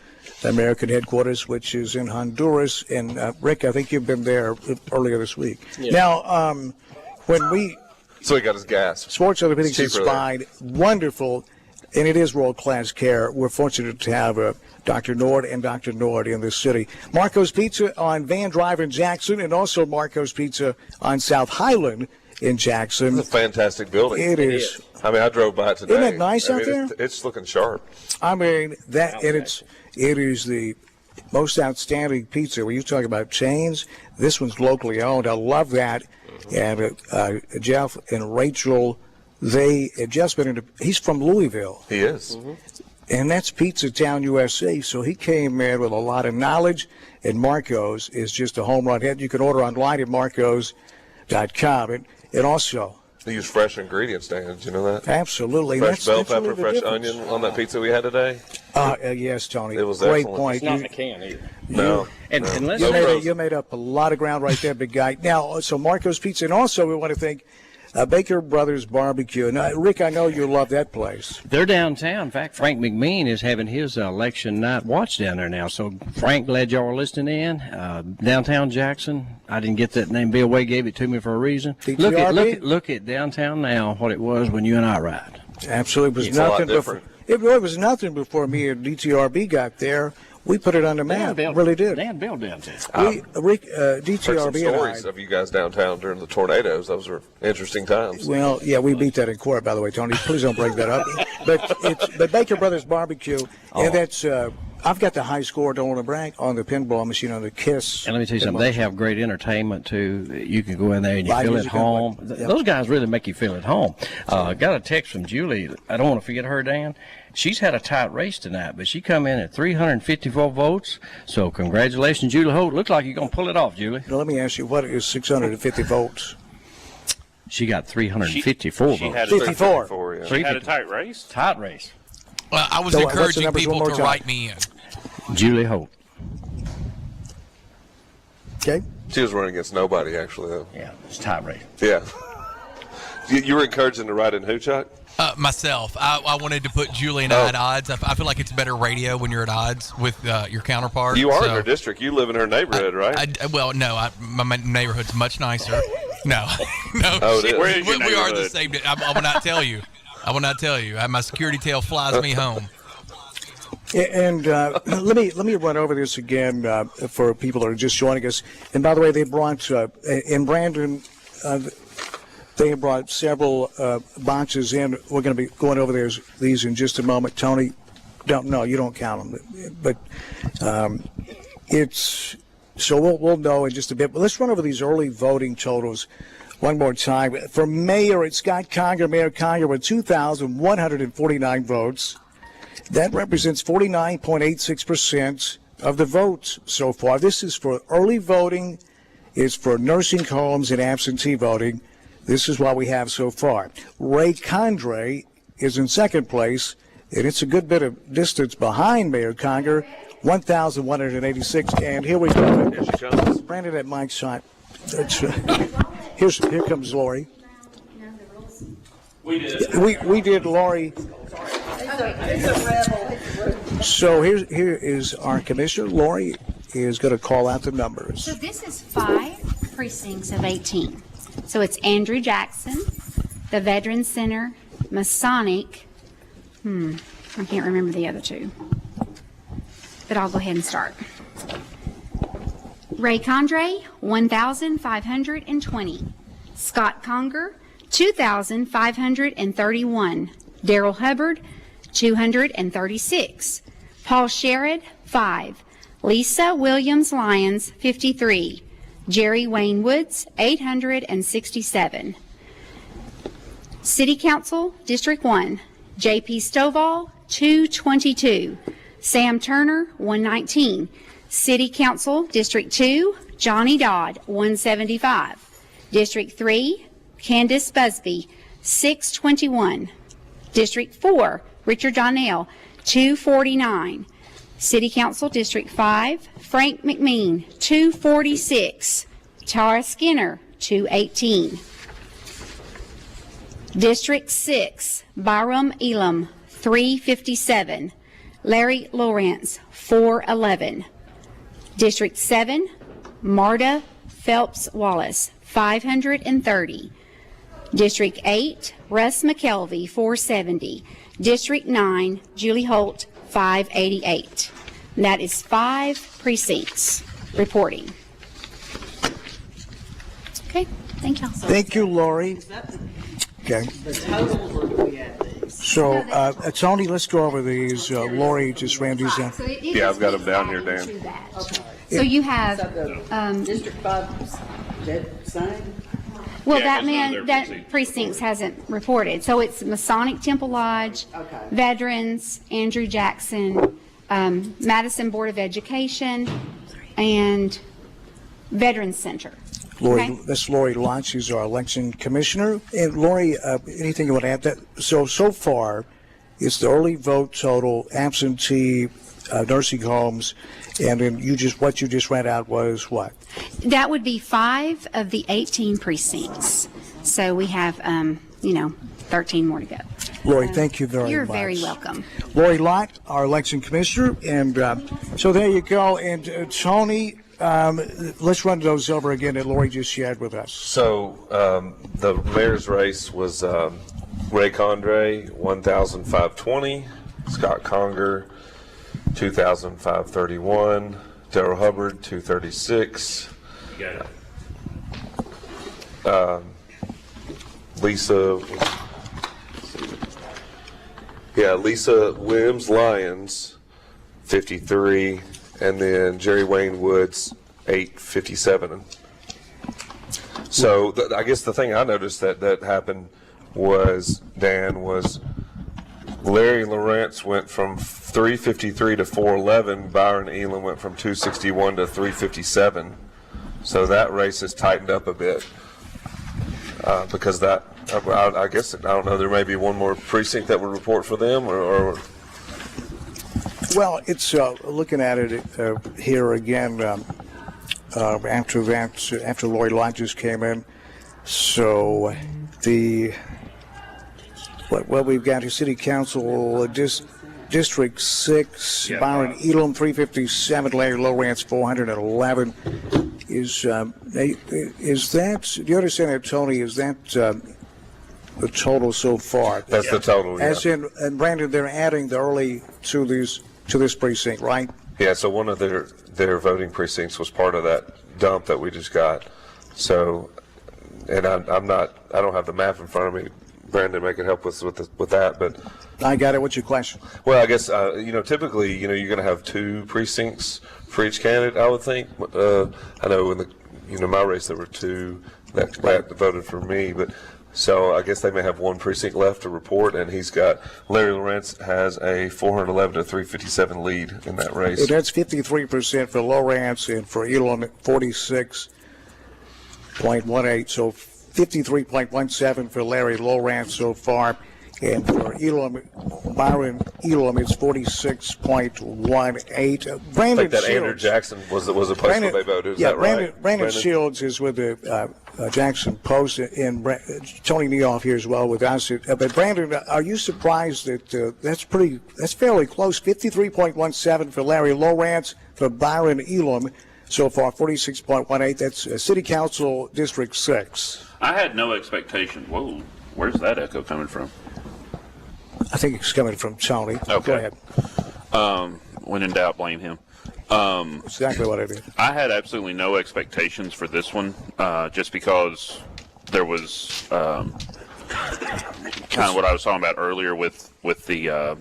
American headquarters, which is in Honduras. And Rick, I think you've been there earlier this week. Yeah. Now, when we So he got his gas. Sports Orthopedics and It's cheaper there. Spine, wonderful, and it is world-class care. We're fortunate to have Dr. Nord and Dr. Nord in this city. Marco's Pizza on Van Drive in Jackson, and also Marco's Pizza on South Highland in Jackson. It's a fantastic building. It is. I mean, I drove by it today. Isn't it nice out there? It's looking sharp. I mean, it is the most outstanding pizza. When you talk about chains, this one's locally owned. I love that. And Jeff and Rachel, they have just been into. He's from Louisville. He is. And that's Pizza Town, USA. So he came in with a lot of knowledge. And Marco's is just a home run hit. You can order online at marcos.com. And also, They use fresh ingredients, Dan. Did you know that? absolutely. Fresh bell that's pepper, really the fresh difference. onion on that pizza we had today. Yes, Tony. It was Great excellent. point. It's not in a can either. No. And no. unless You made up a lot of ground right there, big guy. Now, so Marco's Pizza, and also we want to thank Baker Brothers Barbecue. Now, Rick, I know you love that place. They're downtown. In fact, Frank McMean is having his election night watch down there now. So, Frank, glad y'all are listening in. Downtown Jackson. I didn't get that name. Bill Way gave it to me for a reason. TTRB? Look at downtown now, what it was when you and I arrived. Absolutely. It was It's a lot nothing before. different. It was nothing before me and DTRB got there. We put it on the map. Really did. Dan built downtown. Rick, Heard some DTRB and stories I. of you guys downtown during the tornadoes. Those were interesting times. Well, yeah, we beat that in court, by the way, Tony. Please don't bring that up. But Baker Brothers Barbecue, and that's I've got the high score, don't want to brag, on the pinball machine on the KISS. And let me tell you something, they have great entertainment too. You can go in there and you Live feel at music, home. yep. Those guys really make you feel at home. Got a text from Julie. I don't want to forget her, Dan. She's had a tight race tonight, but she come in at 354 votes. So congratulations, Julie Holt. Looks like you're going to pull it off, Julie. Now, let me ask you, what is 650 votes? She got 354 She votes. had 54. Yeah. She had a tight race. Tight race. I was So, what's the encouraging numbers people one more to time? write me in. Julie Holt. Okay. She was running against nobody, actually, though. Yeah, it's tight race. Yeah. You were encouraging to write in who, Chuck? Myself. I wanted to put Julie and I at odds. I feel like it's better radio when you're at odds with your counterpart. You are in so- her district. You live in her neighborhood, right? Well, no. My neighborhood's much nicer. No. No. Oh, it is. Where is we your are the neighborhood? same. I will not tell you. I will not tell you. My security tail flies me home. And let me run over this again for people that are just joining us. And by the way, they brought in Brandon. They brought several boxes in. We're going to be going over these in just a moment. Tony, you don't count them, but it's so we'll know in just a bit. But let's run over these early voting totals one more time. For mayor, it's Scott Conger, Mayor Conger, with 2,149 votes. That represents 49.86% of the votes so far. This is for early voting. It's for nursing homes and absentee voting. This is what we have so far. Ray Condrey is in second place, and it's a good bit of distance behind Mayor Conger, 1,186. And here we go. Here she comes. Brandon at Mike's side. Here comes Lori. We did. We did, Lori. So here is our commissioner. Lori is going to call out the numbers. So this is 5 precincts of 18. So it's Andrew Jackson, the Veterans Center, Masonic. I can't remember the other two. But I'll go ahead and start. Ray Condrey, 1,520. Scott Conger, 2,531. Daryl Hubbard, 236. Paul Sherrod, 5. Lisa Williams Lyons, 53. Jerry Wayne Woods, 867. City Council, District 1. J.P. Stovall, 222. Sam Turner, 119. City Council, District 2. Johnny Dodd, 175. District 3. Candace Busby, 621. District 4, Richard Donnell, 249. City Council District 5, Frank McMean, 246. Tara Skinner, 218. District 6, Byram Elam, 357. Larry Lawrence, 411. District 7, Marta Phelps Wallace, 530. District 8, Russ McKelvey, 470. District 9, Julie Holt, 588. And that is 5 precincts reporting. Okay, thank you. Thank you, Lori. Okay. So, Tony, let's go over these. Lori just ran these down. Yeah, I've got them down here, Dan. So you have District 5, that same? well, Yeah, that 'cause none of man their that precincts precincts hasn't reported. So it's Masonic Temple Lodge, Veterans, Andrew Jackson, Madison Board of Education, and Veterans Center. Lori, Okay. that's Lori Lott. She's our election commissioner. And Lori, anything you want to add? So far, it's the early vote total, absentee, nursing homes, and then what you just read out was what? That would be 5 of the 18 precincts. So we have, 13 more to go. Lori, thank you very much. You're very welcome. Lori Lott, our election commissioner. And so there you go. And Tony, let's run those over again that Lori just shared with us. So the mayor's race was Ray Condrey, 1,520. Scott Conger, 2,531. Daryl Hubbard, 236. You got it. Lisa Williams Lyons, 853, and then Jerry Wayne Woods 857. So I guess the thing I noticed that happened was, Dan, was Larry Lawrence went from 353 to 411. Byron Elam went from 261 to 357. So that race has tightened up a bit because that, I guess, I don't know, there may be one more precinct that would report for them or Well, it's looking at it here again after that, after Lori Lodges came in. So what we've got is City Council District 6, Byron Elam 357, Larry Lawrence 411. Is that, do you understand that, Tony, is that the total so far? That's the total, yeah. As in, and Brandon, they're adding the early to this precinct, right? Yeah, so one of their voting precincts was part of that dump that we just got. So, and I don't have the map in front of me. Brandon may can help us with that, but I got it. What's your question? Well, I guess typically you're going to have 2 precincts for each candidate. I would think. I know in my race there were 2 that voted for me, but so I guess they may have 1 precinct left to report, and Larry Lawrence has a 411 to 357 lead in that race. And that's 53% for Lawrence, and for Elam 46.18. So 53.17 for Larry Lawrence so far, and for Byron Elam, it's 46.18. I think that Andrew Jackson was a place where they voted. Is that right? Brandon Shields is with the Jackson Post, and Tony Niehoff here as well with us. But Brandon, are you surprised that that's fairly close? 53.17 for Larry Lawrence, for Byron Elam so far, 46.18. That's City Council District 6. I had no expectation. Whoa, where's that echo coming from? I think it's coming from Tony. Okay. Go ahead. When in doubt, blame him. Exactly what I did. I had absolutely no expectations for this one, just because there was kind of what I was talking about earlier with the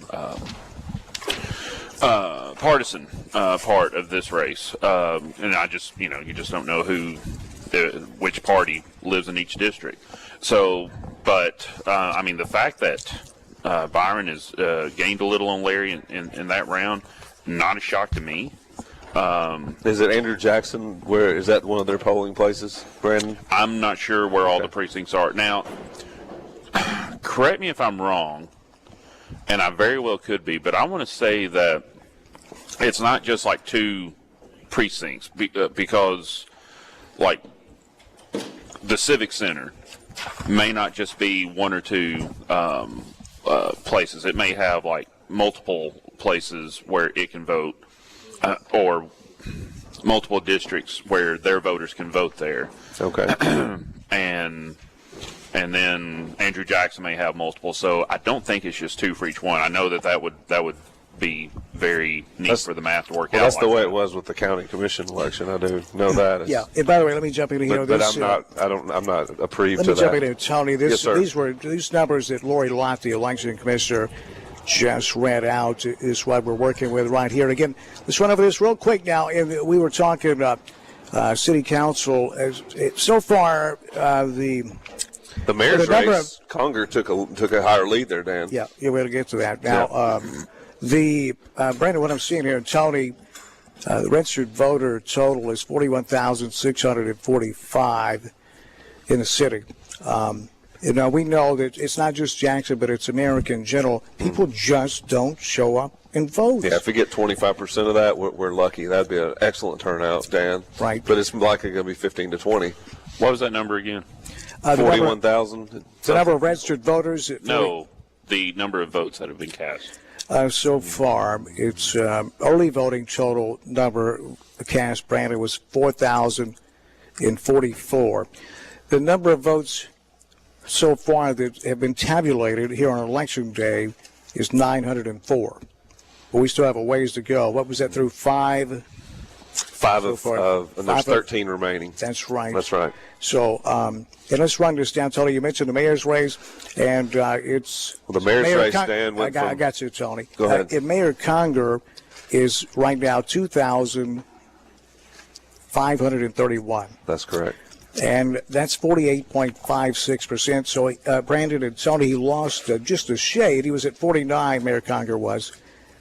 partisan part of this race, and I just you just don't know which party lives in each district. So, but I mean, the fact that Byron has gained a little on Larry in that round, not a shock to me. Is it Andrew Jackson? Where is that one of their polling places, Brandon? I'm not sure where all the precincts are. Now, correct me if I'm wrong, and I very well could be, but I want to say that it's not just like 2 precincts, because like the Civic Center may not just be 1 or 2 places. It may have like multiple places where it can vote, or multiple districts where their voters can vote there. Okay. and then Andrew Jackson may have multiple. So I don't think it's just 2 for each one. I know that would be very neat for the math to work out. That's like the way that. it was with the county commission election. I do know that. Yeah. And by the way, let me jump in here. But I'm not approved to that. Let me jump in here, Tony. Yes, sir. These numbers that Lori Lott, the election commissioner, just read out is what we're working with right here. Again, let's run over this real quick now. And we were talking about City Council. So far, the mayor's race, Conger took a higher lead there, Dan. Yeah, we're going to get to that now. Brandon, what I'm seeing here, Tony, the registered voter total is 41,645 in the city. We know that it's not just Jackson, but it's America in general. People just don't show up and vote. Yeah, if we get 25% of that, we're lucky. That'd be an excellent turnout, Dan. Right. But it's likely going to be 15 to 20. What was that number again? 41,000. The number of registered voters? No, the number of votes that have been cast. So far, it's early voting total number cast, Brandon, was 4,044. The number of votes so far that have been tabulated here on Election Day is 904. But we still have a ways to go. What was that, through 5? 5 and there's 13 remaining. That's right. That's right. So, and let's run this down, Tony. You mentioned the mayor's race, and it's... Well, the mayor's race, Dan, I got you, Tony. Go ahead. Mayor Conger is right now 2,531. That's correct. And that's 48.56%. So Brandon and Tony, he lost just a shade. He was at 49, Mayor Conger was.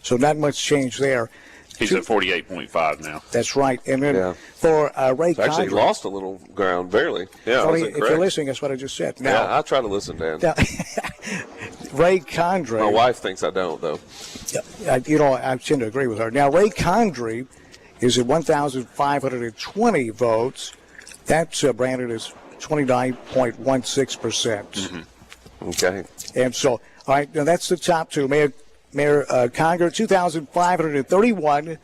So not much change there. He's at 48.5 now. That's right. And then for Ray Conger. Actually, he lost a little ground, barely. Yeah, Tony, if you're listening, that's what I just said. Now, yeah, I try to listen, Dan. Now, Ray Condrey. My wife thinks I don't, though. I tend to agree with her. Now, Ray Condrey is at 1,520 votes. That's Brandon is 29.16%. Okay. And so, all right, now that's the top two. Mayor Conger, 2,531,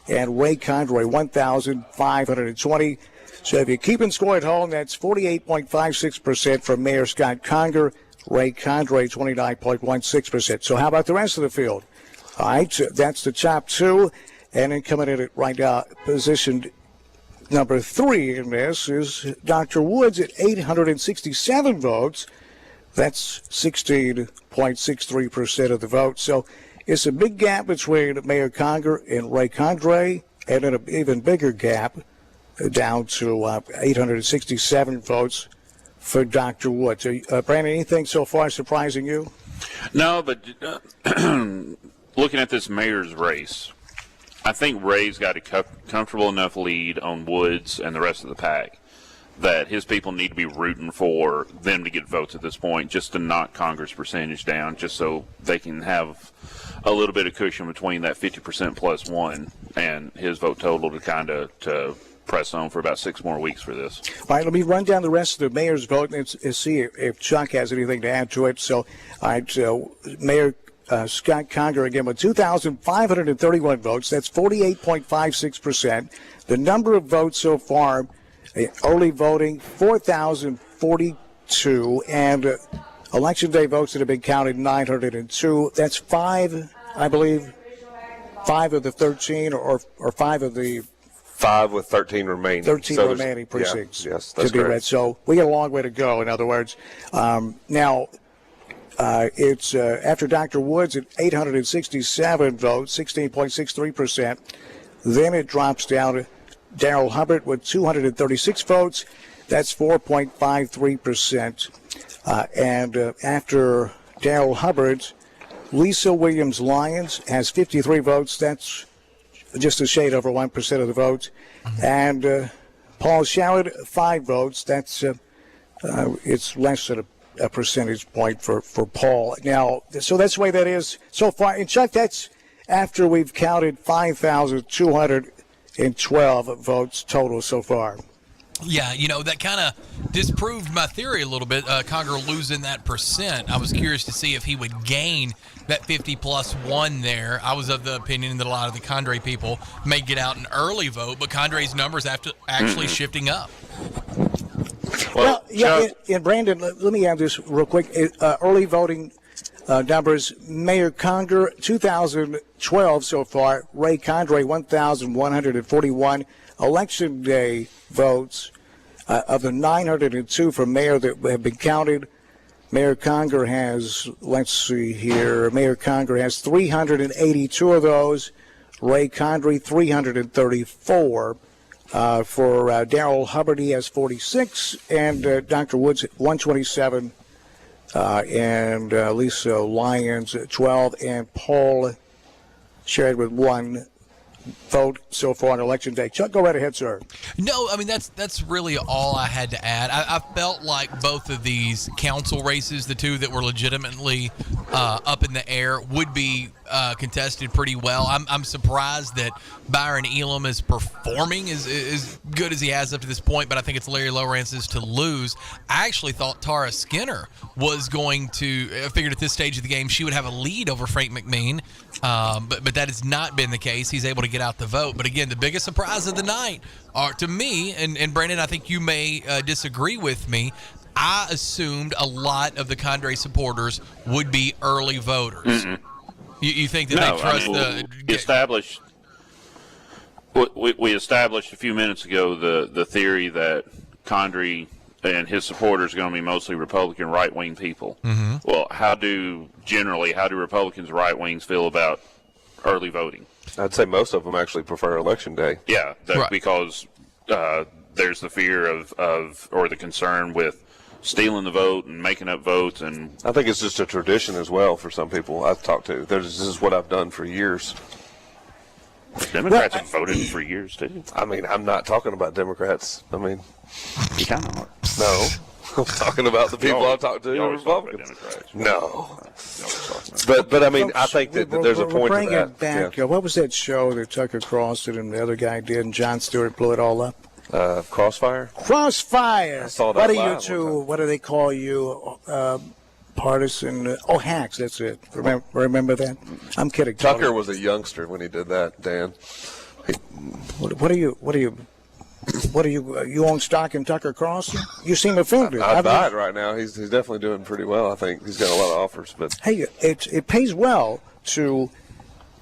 and Ray Condrey, 1,520. So if you're keeping score at home, that's 48.56% for Mayor Scott Conger, Ray Condrey, 29.16%. So how about the rest of the field? All right, so that's the top two. And then coming in at right now, positioned number 3 in this is Dr. Woods at 867 votes. That's 16.63% of the vote. So it's a big gap between Mayor Conger and Ray Condrey, and then an even bigger gap down to 867 votes for Dr. Woods. Brandon, anything so far surprising you? No, but looking at this mayor's race, I think Ray's got a comfortable enough lead on Woods and the rest of the pack that his people need to be rooting for them to get votes at this point, just to knock Conger's percentage down, just so they can have a little bit of cushion between that 50% plus one and his vote total to kind of press on for about 6 more weeks for this. All right, let me run down the rest of the mayor's vote and see if Chuck has anything to add to it. So, all right, Mayor Scott Conger again with 2,531 votes. That's 48.56%. The number of votes so far, early voting, 4,042, and election day votes that have been counted, 902. That's 5, I believe, 5 of the 13, or 5 of the 5 with 13 remaining. 13 remaining precincts yes, to that's be correct. read. So we got a long way to go, in other words. Now, it's after Dr. Woods at 867 votes, 16.63%. Then it drops down to Darrell Hubbard with 236 votes. That's 4.53%. And after Darrell Hubbard, Lisa Williams Lyons has 53 votes. That's just a shade over 1% of the vote. And Paul Sherrod, 5 votes. That's it's less than a percentage point for Paul. Now, so that's the way that is so far. And Chuck, that's after we've counted 5,212 votes total so far. Yeah, that kind of disproved my theory a little bit, Conger losing that percent. I was curious to see if he would gain that 50 plus 1 there. I was of the opinion that a lot of the Condrey people may get out an early vote, but Condrey's numbers actually shifting up. Well, yeah, and Brandon, let me add this real quick. Early voting numbers, Mayor Conger, 2,012 so far. Ray Condrey, 1,141. Election day votes of the 902 for mayor that have been counted. Mayor Conger has, let's see here, Mayor Conger has 382 of those. Ray Condrey, 334. For Darrell Hubbard, he has 46, and Dr. Woods, 127, and Lisa Lyons, 12, and Paul Sherrod with 1 vote so far on Election Day. Chuck, go right ahead, sir. No, I mean, that's really all I had to add. I felt like both of these council races, the two that were legitimately up in the air, would be contested pretty well. I'm surprised that Byron Elam is performing as good as he has up to this point, but I think it's Larry Lowrance's to lose. I actually thought Tara Skinner was going to, I figured at this stage of the game she would have a lead over Frank McMean, but that has not been the case. He's able to get out the vote. But again, the biggest surprise of the night are, to me, and Brandon, I think you may disagree with me, I assumed a lot of the Condrey supporters would be early voters. You think that they trust established? We established a few minutes ago the theory that Condrey and his supporters are going to be mostly Republican right-wing people. Well, how do Republicans right-wings feel about early voting. I'd say most of them actually prefer election day. Yeah, because there's the fear or the concern with stealing the vote and making up votes, and I think it's just a tradition as well for some people I've talked to. This is what I've done for years. Democrats have voted for years too. I mean, I'm not talking about Democrats. I mean, you kind of are. No, I'm talking about the people I talk to. You always talk about Republicans. No, but I mean, I think that there's a point to bring that. it back. What was that show that Tucker Carlson and the other guy did, and Jon Stewart blew it all up? Crossfire. Crossfire. I saw that What are live you one two? What do they call you? Partisan. Hacks. That's it. Remember that? I'm kidding. Tucker Tony. was a youngster when he did that, Dan. What are you? You own stock in Tucker Carlson? You seem offended. I'd buy it right now. He's definitely doing pretty well. I think he's got a lot of offers. But hey, it pays well to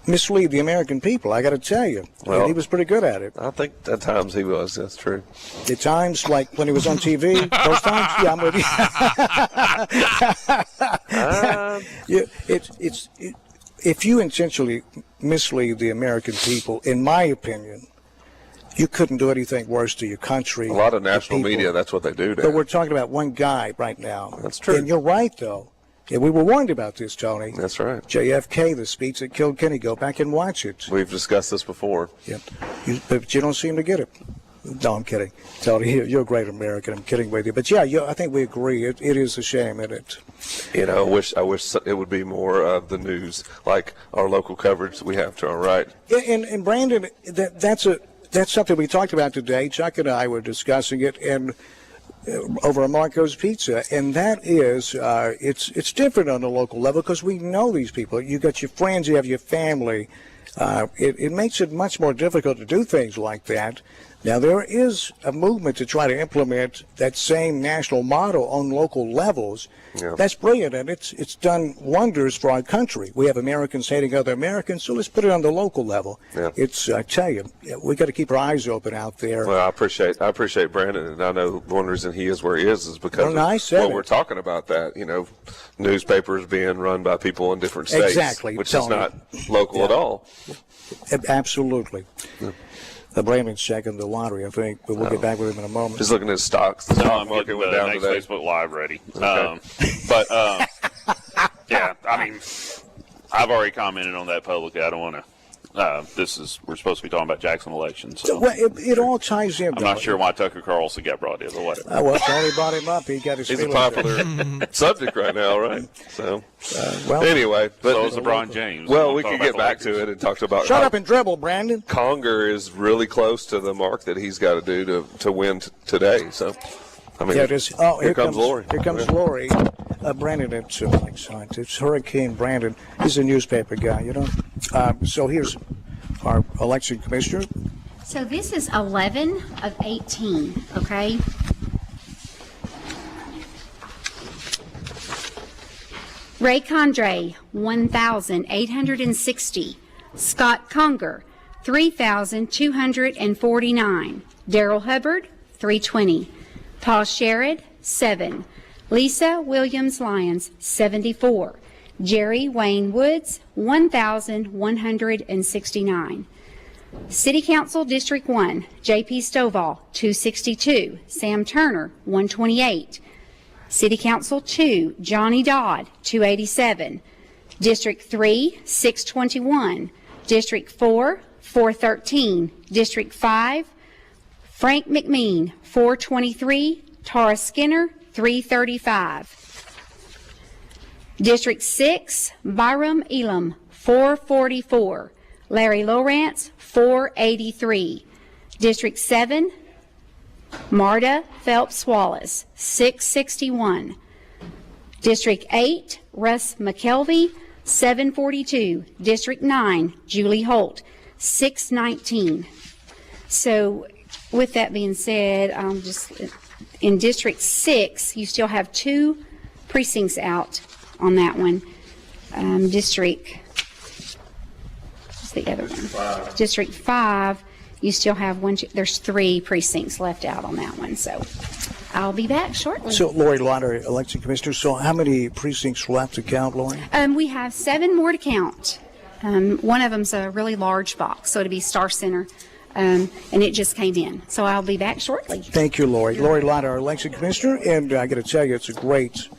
mislead the American people. I got to tell you, Well, he was pretty good at it. I think at times he was. That's true. At times, like when he was on TV, those times, yeah, I'm with you. If you intentionally mislead the American people, in my opinion, you couldn't do anything worse to your country. A lot of national people. media, that's what they do. But Dan. we're talking about one guy right now. That's true. And you're right, though. Yeah, we were warned about this, Tony. That's right. JFK, the speech that killed Kennedy. Go back and watch it. We've discussed this before. Yep. But you don't seem to get it. No, I'm kidding. Tony, you're a great American. I'm kidding with you. But yeah, I think we agree. It is a shame, isn't it? You know, I wish it would be more of the news, like our local coverage that we have to our right. And Brandon, that's something we talked about today. Chuck and I were discussing it, and over at Marco's Pizza, and that is it's different on the local level because we know these people. You got your friends, you have your family. It makes it much more difficult to do things like that. Now, there is a movement to try to implement that same national model on local levels. Yeah. That's brilliant, and it's done wonders for our country. We have Americans hating other Americans, so let's put it on the local level. Yeah. I tell you, we got to keep our eyes open out there. Well, I appreciate Brandon, and I know one reason he is where he is because Well, I said of what it. we're talking about. That newspapers being run by people in different states, Exactly, which Tony. is not local at all. Absolutely. Yeah. Brandon's checking the lottery, I think, but we'll get back with him in a moment. He's looking at stocks. The stock market went down next today. Facebook Live ready. Okay. Yeah, I mean, I've already commented on that publicly. I don't want to. We're supposed to be talking about Jackson elections. So Well, it all ties in. I'm not sure why Tucker Carlson got brought in, but whatever. Well, Tony brought him up. He got his He's a feelings popular hurt. subject right now, right? So, well, anyway. But, so is LeBron James. Well, we Talk could about get the back Lakers. to it and talk about Shut up and dribble, Brandon. Conger is really close to the mark that he's got to do to win today. So, I mean, Yeah, it is. Oh, here comes Lori. Here comes Yeah. Lori. Brandon, it's Hurricane Brandon. He's a newspaper guy, you know. So here's our election commissioner. So this is 11 of 18, okay? Ray Condre, 1,860. Scott Conger, 3,249. Daryl Hubbard, 320. Paul Sherrod, 7. Lisa Williams Lyons, 74. Jerry Wayne Woods, 1,169. City Council District 1, J.P. Stovall, 262. Sam Turner, 128. City Council 2, Johnny Dodd, 287. District 3, 621. District 4, 413. District 5, Frank McMean, 423. Tara Skinner, 335. District 6, Byram Elam, 444. Larry Lawrence, 483. District 7, Marta Phelps Wallace, 661. District 8, Russ McKelvey, 742. District 9, Julie Holt, 619. So with that being said, in District 6, you still have 2 precincts out on that one. What's the other one? District 5, you still have there's 3 precincts left out on that one. So I'll be back shortly. So, Lori Lauder, election commissioner. So, how many precincts left to count, Lori? We have 7 more to count. One of them's a really large box, so it'll be Star Center, and it just came in. So I'll be back shortly. Thank you, Lori. Lori Lott, our election commissioner, and I got to tell you, it's a great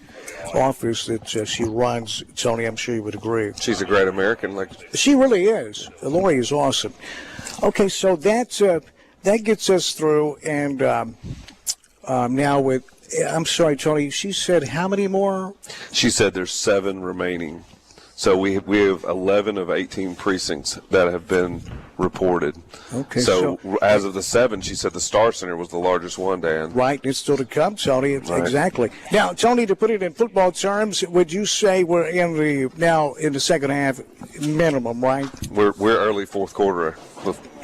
office that she runs. Tony, I'm sure you would agree. She's a great American. She really is. Lori is awesome. Okay, so that gets us through, and now with, I'm sorry, Tony, she said how many more? She said there's 7 remaining. So we have 11 of 18 precincts that have been reported. Okay. So as of the 7, she said the Star Center was the largest one, Dan. Right. It's still to come, Tony. Right. Exactly. Now, Tony, to put it in football terms, would you say we're now in the second half minimum, right? We're early fourth quarter,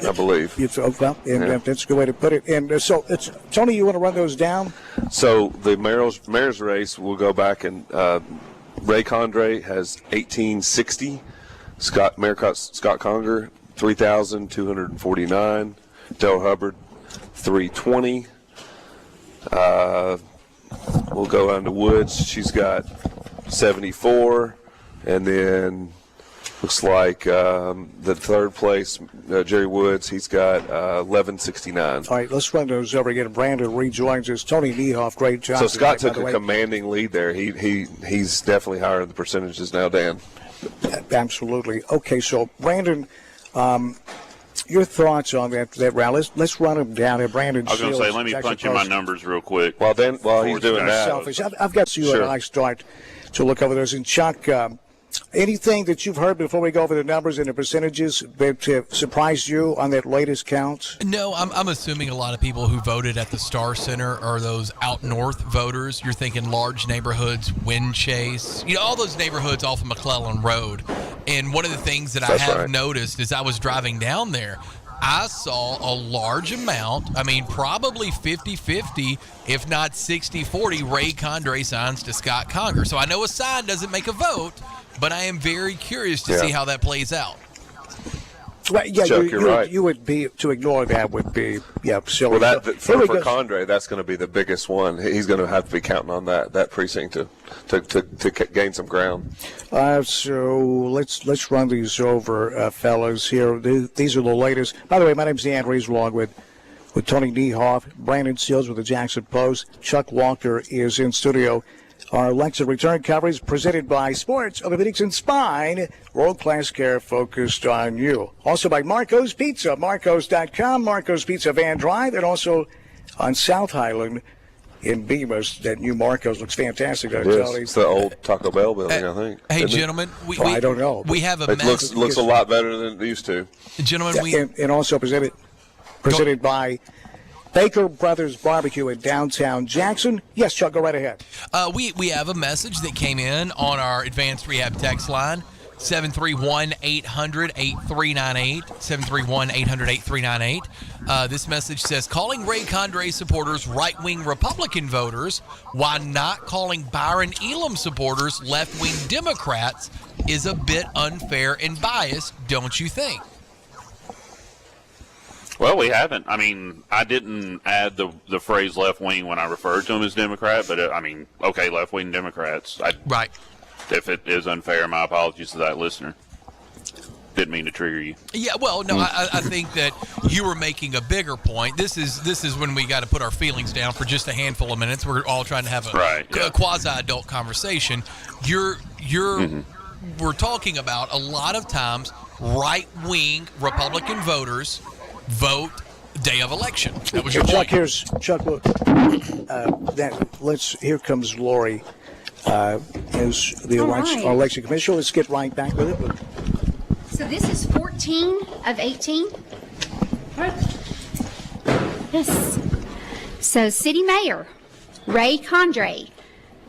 I believe. That's a good way to put it. And so, Tony, you want to run those down? So the mayor's race, we'll go back and Ray Condrey has 1860. Mayor Scott Conger, 3,249. Del Hubbard, 320. We'll go on to Woods. She's got 74. And then looks like the third place, Jerry Woods, he's got 1169. All right, let's run those over again. Brandon rejoins us. Tony Niehoff, great job. So Scott took a commanding lead there. He's definitely higher in the percentages now, Dan. Absolutely. Okay, so Brandon, your thoughts on that round? Let's run them down here. Brandon, I was going to say, let me punch in my numbers real quick. While he's doing that, selfish. I've got you and I start to look over those. And Chuck, anything that you've heard before we go over the numbers and the percentages that surprised you on that latest count? No, I'm assuming a lot of people who voted at the Star Center are those out north voters. You're thinking large neighborhoods, Windchase, all those neighborhoods off of McClellan Road. And one of the things that I have noticed as I was driving down there, I saw a large amount, probably 50-50, if not 60-40, Ray Condrey signs to Scott Conger. So I know a sign doesn't make a vote, but I am very curious to see how that plays out. Well, yeah, Chuck, you're right. You would be, to ignore that would be, silly. Well, for Condrey, that's going to be the biggest one. He's going to have to be counting on that precinct to gain some ground. So let's run these over, fellas. Here, these are the latest. By the way, my name's Dan Rees, along with Tony Niehoff, Brandon Seals with the Jackson Post. Chuck Walker is in studio. Our election return coverage presented by Sports Orthopedics and Spine, world-class care focused on you. Also by Marco's Pizza, marcos.com, Marco's Pizza Van Drive, and also on South Highland in Bemis. That new Marco's looks fantastic. It's the old Taco Bell building, I think. Hey, gentlemen, I don't know. We have a it looks a lot better than it used to. Gentlemen, and also presented by Baker Brothers Barbecue in downtown Jackson. Yes, Chuck, go right ahead. We have a message that came in on our Advanced Rehab text line, 731-800-8398, 731-800-8398. This message says, calling Ray Condrey supporters right-wing Republican voters, why not calling Byron Elam supporters left-wing Democrats is a bit unfair and biased, don't you think? Well, we haven't. I didn't add the phrase left wing when I referred to them as Democrat, but okay, left wing Democrats. Right. If it is unfair, my apologies to that listener. Didn't mean to trigger you. Yeah, well, no, I think that you were making a bigger point. This is when we got to put our feelings down for just a handful of minutes. We're all trying to have a quasi-adult conversation. We're talking about a lot of times right-wing Republican voters vote day of election. That was your point. Chuck. Look, here comes Lori as the election commissioner. Let's get right back with it. So this is 14 of 18. Yes. So city mayor Ray Condrey,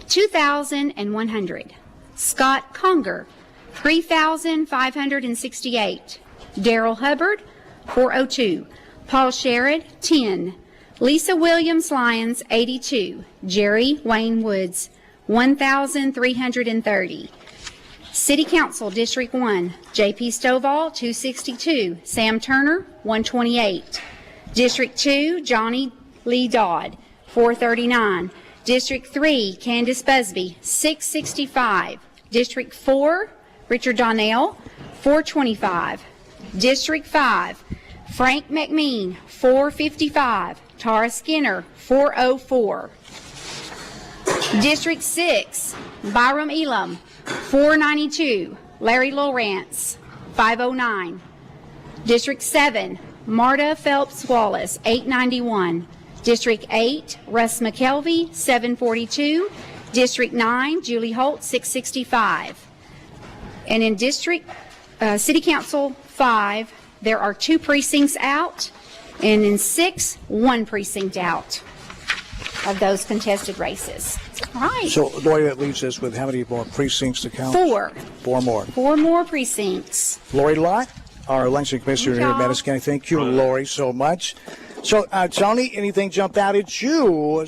2,100. Scott Conger, 3,568. Daryl Hubbard, 402. Paul Sherrod, 10. Lisa Williams Lyons, 82. Jerry Wayne Woods, 1,330. City Council, District 1, J.P. Stovall, 262. Sam Turner, 128. District 2, Johnny Lee Dodd, 439. District 3, Candace Busby, 665. District 4, Richard Donnell, 425. District 5, Frank McMean, 455. Tara Skinner, 404. District 6, Byram Elam, 492. Larry Lawrence, 509. District 7, Marta Phelps Wallace, 891. District 8, Russ McKelvey, 742. District 9, Julie Holt, 665. And in District City Council 5, there are 2 precincts out, and in 6, 1 precinct out of those contested races. All right. So, Lori, that leaves us with how many more precincts to count? 4. 4 more. 4 more precincts. Lori Lott, our election commissioner here at Madison County. Thank you, Lori, so much. So, Tony, anything jumped out at you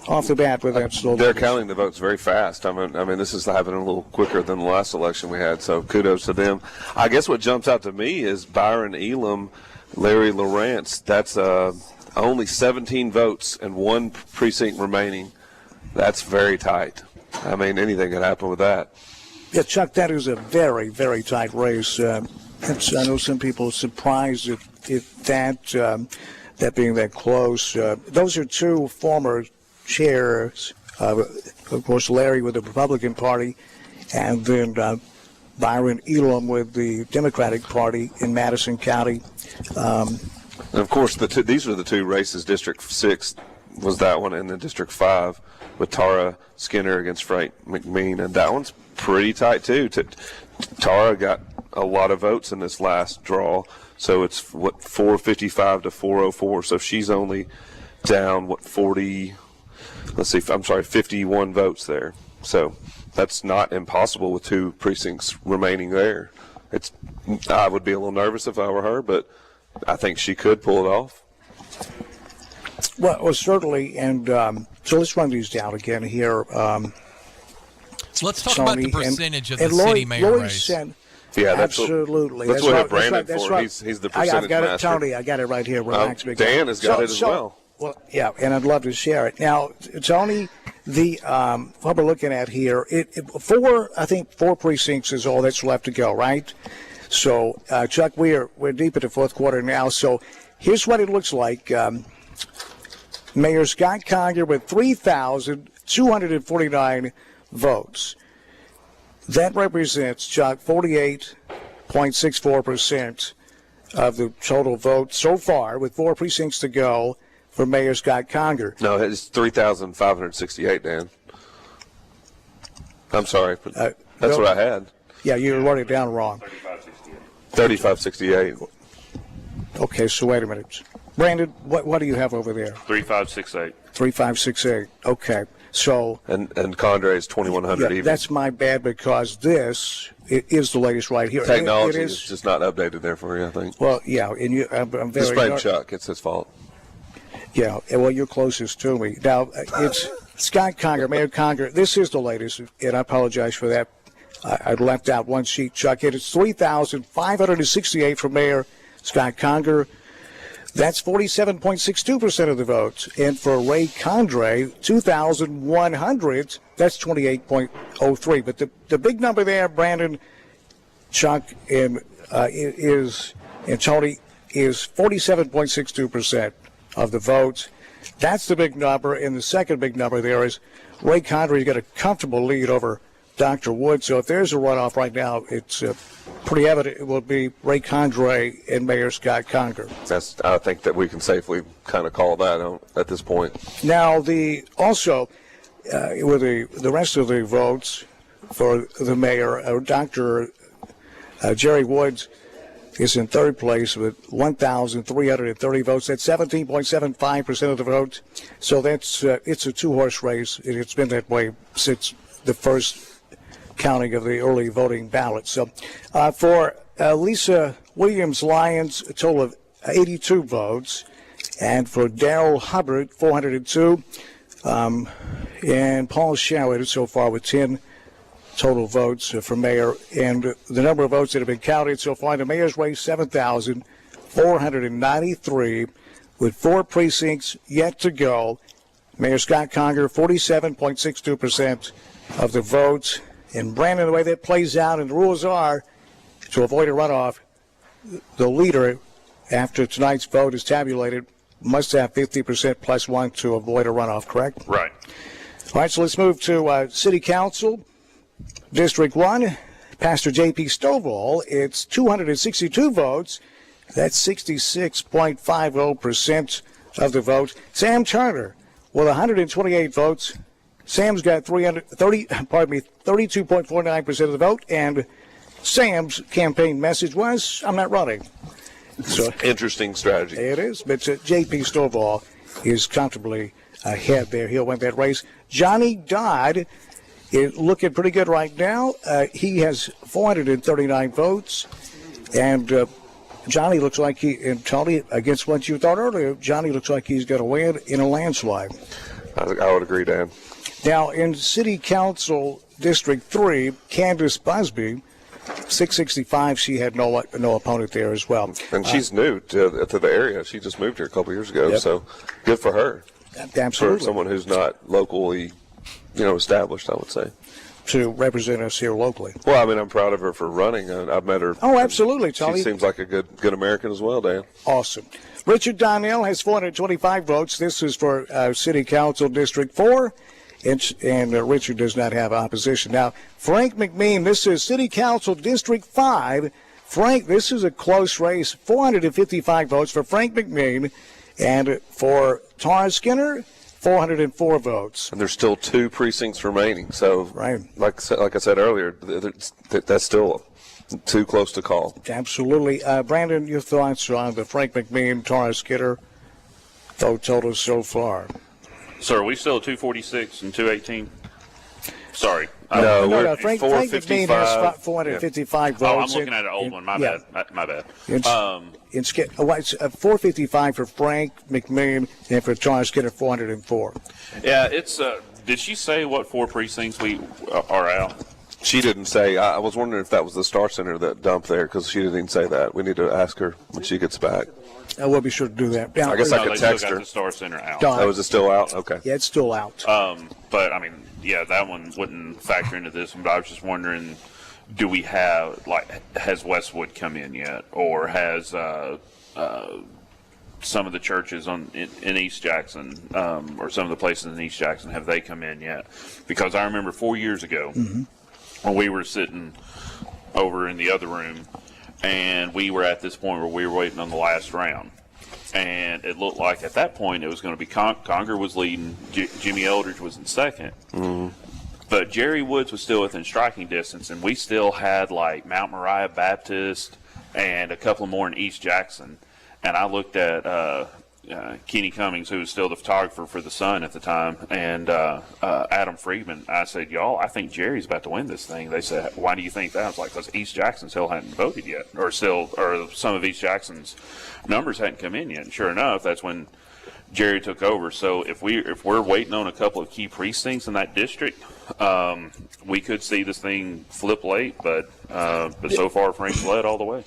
off the bat with that? They're counting the votes very fast. I mean, this is happening a little quicker than the last election we had, so kudos to them. I guess what jumps out to me is Byron Elam, Larry Lawrence. That's only 17 votes and 1 precinct remaining. That's very tight. I mean, anything could happen with that. Yeah, Chuck, that is a very, very tight race. I know some people are surprised if that being that close. Those are 2 former chairs, of course, Larry with the Republican Party, and then Byron Elam with the Democratic Party in Madison County. And of course, these are the 2 races. District 6 was that one, and then District 5 with Tara Skinner against Frank McMean, and that one's pretty tight too. Tara got a lot of votes in this last draw, so it's 455 to 404. So she's only down 51 votes there. So that's not impossible with 2 precincts remaining there. I would be a little nervous if I were her, but I think she could pull it off. Well, certainly, and so let's run these down again here. Let's talk Tony, about the percentage of the Lori, city mayor Lori race. Absolutely. That's what right, Brandon that's for. right. He's the percentage I've got it, master. Tony. I got it right here. Relax, big guy. Dan has got it as well. Well, yeah, and I'd love to share it. Now, Tony, what we're looking at here, 4 precincts is all that's left to go, right? So, Chuck, we're deep into 4th quarter now. So, here's what it looks like. Mayor Scott Conger with 3,249 votes. That represents, Chuck, 48.64% of the total votes so far, with 4 precincts to go for Mayor Scott Conger. No, it's 3,568, Dan. I'm sorry, but that's what I had. Yeah, you wrote it down wrong. 3568. Okay, so wait a minute. Brandon, what do you have over there? 3568. 3568. Okay. So and Condre is 2100 even. That's my bad because it is the latest right here. Technology is just not updated there for you, I think. Well, yeah, and I'm very. Just blame Chuck. It's his fault. Yeah, well, you're closest to me. Now, it's Scott Conger, Mayor Conger. This is the latest, and I apologize for that. I left out one sheet, Chuck. It is 3,568 for Mayor Scott Conger. That's 47.62% of the votes. And for Ray Condrey, 2,100, that's 28.03. But the big number there, Brandon, Chuck, and Tony, is 47.62% of the votes. That's the big number. And the second big number there is Ray Condrey's got a comfortable lead over Dr. Wood. So if there's a runoff right now, it's pretty evident it will be Ray Condrey and Mayor Scott Conger. I think that we can safely kind of call that at this point. Now, with the rest of the votes for the mayor, Dr. Jerry Woods is in 3rd place with 1,330 votes. That's 17.75% of the votes. So that's it's a 2-horse race. It's been that way since the first counting of the early voting ballots. So for Lisa Williams Lyons, a total of 82 votes. And for Darrell Hubbard, 402. And Paul Showett so far with 10 total votes for mayor. And the number of votes that have been counted so far in the mayor's race, 7,493, with 4 precincts yet to go. Mayor Scott Conger, 47.62% of the votes. And Brandon, the way that plays out, and the rules are, to avoid a runoff, the leader, after tonight's vote is tabulated, must have 50% plus one to avoid a runoff, correct? Right. All right, so let's move to City Council, District 1. Pastor J.P. Stovall, it's 262 votes. That's 66.50% of the vote. Sam Turner, with 128 votes. Sam's got 32.49% of the vote, and Sam's campaign message was, I'm not running. So Interesting strategy. it is, but J.P. Stovall is comfortably ahead there. He'll win that race. Johnny Dodd is looking pretty good right now. He has 439 votes, and Johnny looks like and Tony, against what you thought earlier, Johnny looks like he's going to win in a landslide. I would agree, Dan. Now, in City Council District 3, Candace Busby, 665, she had no opponent there as well. And she's new to the area. She just moved here a couple years ago, Yep. so good for her. Absolutely. For someone who's not locally, established, I would say. To represent us here locally. Well, I mean, I'm proud of her for running. I've met her. Oh, absolutely, Tony. She seems like a good American as well, Dan. Awesome. Richard Donnell has 425 votes. This is for City Council District 4, and Richard does not have opposition. Now, Frank McMean, this is City Council District 5. Frank, this is a close race. 455 votes for Frank McMean, and for Tara Skinner, 404 votes. And there's still 2 precincts remaining. So, right. like I said earlier, that's still too close to call. Absolutely. Brandon, your thoughts on the Frank McMean, Tara Skinner vote total so far? So are we still at 246 and 218? Sorry. No. Frank McMean has 455 votes. Oh, I'm looking at an old one. My bad. My bad. It's 455 for Frank McMean, and for Tara Skinner, 404. Yeah, it's. Did she say what 4 precincts we are out? She didn't say. I was wondering if that was the Star Center that dumped there, because she didn't even say that. We need to ask her when she gets back. We'll be sure to do that. Now, I guess I could they text still got her. the Star Center out. Oh, is it still out? Okay. Yeah, it's still out. But I mean, yeah, that one wouldn't factor into this one. But I was just wondering, do we have has Westwood come in yet, or has some of the churches in East Jackson, or some of the places in East Jackson, have they come in yet? Because I remember 4 years ago when we were sitting over in the other room, and we were at this point where we were waiting on the last round. And it looked like at that point it was going to be Conger was leading, Jimmy Eldridge was in second. But Jerry Woods was still within striking distance, and we still had like Mount Moriah Baptist and a couple more in East Jackson. And I looked at Kenny Cummings, who was still the photographer for the Sun at the time, and Adam Friedman. I said, y'all, I think Jerry's about to win this thing. They said, why do you think that? I was like, because East Jackson still hadn't voted yet, or some of East Jackson's numbers hadn't come in yet. And sure enough, that's when Jerry took over. So if we're waiting on a couple of key precincts in that district, we could see this thing flip late. But so far, Frank's led all the way.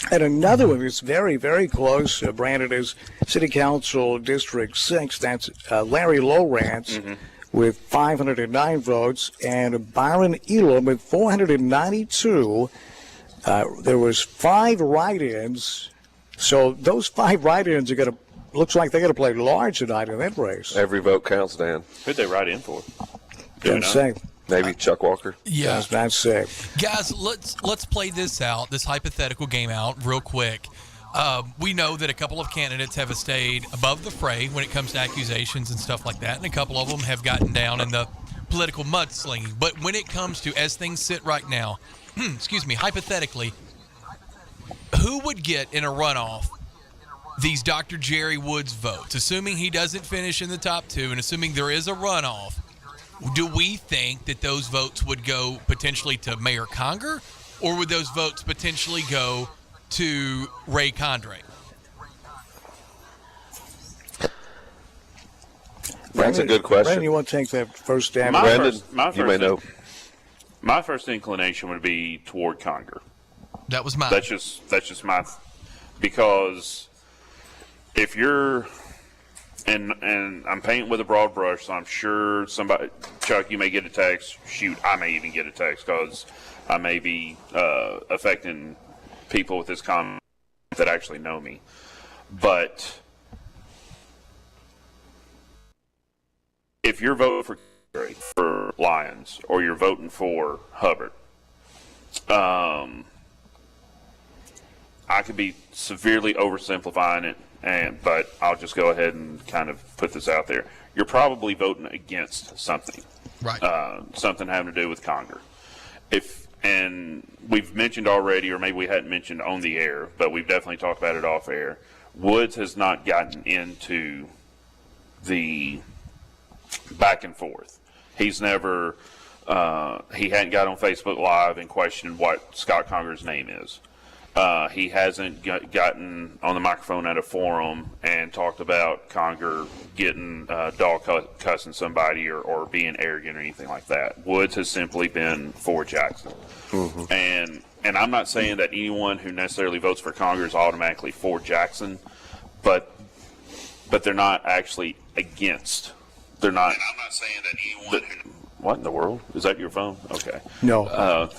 And another one that's very, very close, Brandon, is City Council District 6. That's Larry Lowrance with 509 votes, and Byron Elam with 492. There was 5 write-ins. So those 5 write-ins are going to, looks like they're going to play large tonight in that race. Every vote counts, Dan. Who'd they write in for? Doesn't say. Maybe Chuck Walker. Yeah. Does not say. Guys, let's play this hypothetical game out real quick. We know that a couple of candidates have stayed above the fray when it comes to accusations and stuff like that, and a couple of them have gotten down in the political mudslinging. But when it comes to, as things sit right now, excuse me, hypothetically, who would get in a runoff these Dr. Jerry Woods votes, assuming he doesn't finish in the top 2 and assuming there is a runoff? Do we think that those votes would go potentially to Mayor Conger, or would those votes potentially go to Ray Condrey? That's a good question. Brandon, you want to take that first stab? You may know. My first inclination would be toward Conger. That was mine. That's just my, because if you're, and I'm painting with a broad brush, so I'm sure somebody, Chuck, you may get a text. Shoot, I may even get a text because I may be affecting people with this comment that actually know me. But if you're voting for Lyons or you're voting for Hubbard, I could be severely oversimplifying it, but I'll just go ahead and kind of put this out there. You're probably voting against something, right? Something having to do with Conger. And we've mentioned already, or maybe we hadn't mentioned on the air, but we've definitely talked about it off air. Woods has not gotten into the back and forth. He's never, he hadn't got on Facebook Live and questioned what Scott Conger's name is. He hasn't gotten on the microphone at a forum and talked about Conger getting dog cussing somebody or being arrogant or anything like that. Woods has simply been for Jackson. Mm-hmm. And I'm not saying that anyone who necessarily votes for Conger is automatically for Jackson, but they're not actually against. They're not. And I'm not saying that anyone. What in the world? Is that your phone? Okay. No.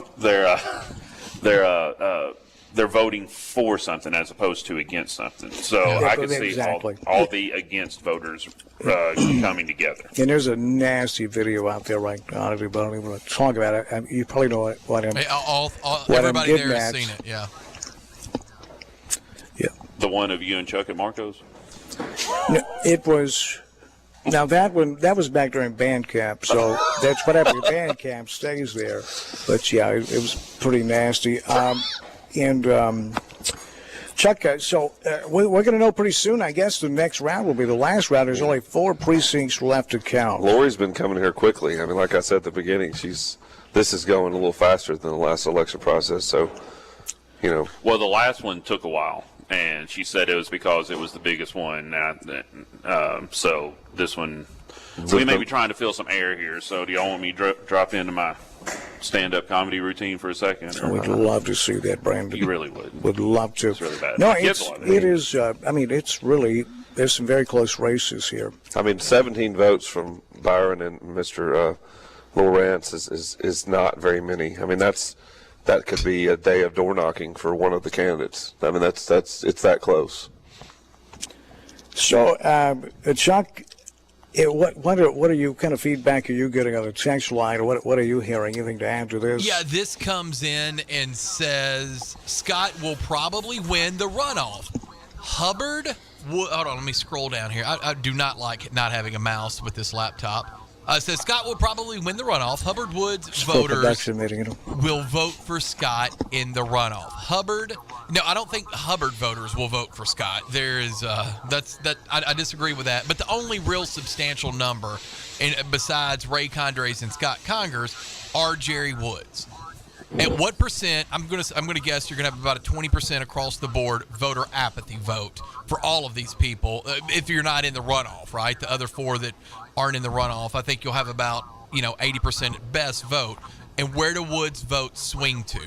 They're voting for something as opposed to against something. So Yeah, I can see exactly. all the against voters coming together. And there's a nasty video out there right now. I don't even want to talk about it. You probably know what I'm. Everybody there has seen it. Yeah. Yeah. The one of you and Chuck at Marco's. No, it was. Now that was back during band camp, so that's what happened. Band camp stays there, but yeah, it was pretty nasty. Chuck, so we're going to know pretty soon. I guess the next round will be the last round. There's only 4 precincts left to count. Lori's been coming here quickly. I mean, like I said at the beginning, this is going a little faster than the last election process. So, Well, the last one took a while, and she said it was because it was the biggest one. So this one, we may be trying to fill some air here. So do y'all want me to drop into my stand-up comedy routine for a second? We'd love to see that, Brandon. You really would. Would love to. It's really bad. No, it is. I mean, it's really. There's some very close races here. I mean, 17 votes from Byron and Mr. Lawrence is not very many. I mean, that could be a day of door knocking for one of the candidates. I mean, it's that close. So, Chuck, what are you kind of feedback are you getting on the text line, or what are you hearing? Anything to add to this? Yeah, this comes in and says Scott will probably win the runoff. Hubbard, hold on, let me scroll down here. I do not like not having a mouse with this laptop. It says Scott will probably win the runoff. Hubbard Woods voters will vote for Scott in the runoff. No, I don't think Hubbard voters will vote for Scott. There is I disagree with that. But the only real substantial number, besides Ray Condres and Scott Congers, are Jerry Woods. At what percent? I'm gonna guess you're gonna have about a 20% across the board voter apathy vote for all of these people. If you're not in the runoff, right? The other 4 that aren't in the runoff, I think you'll have about 80% at best vote. And where do Woods' votes swing to?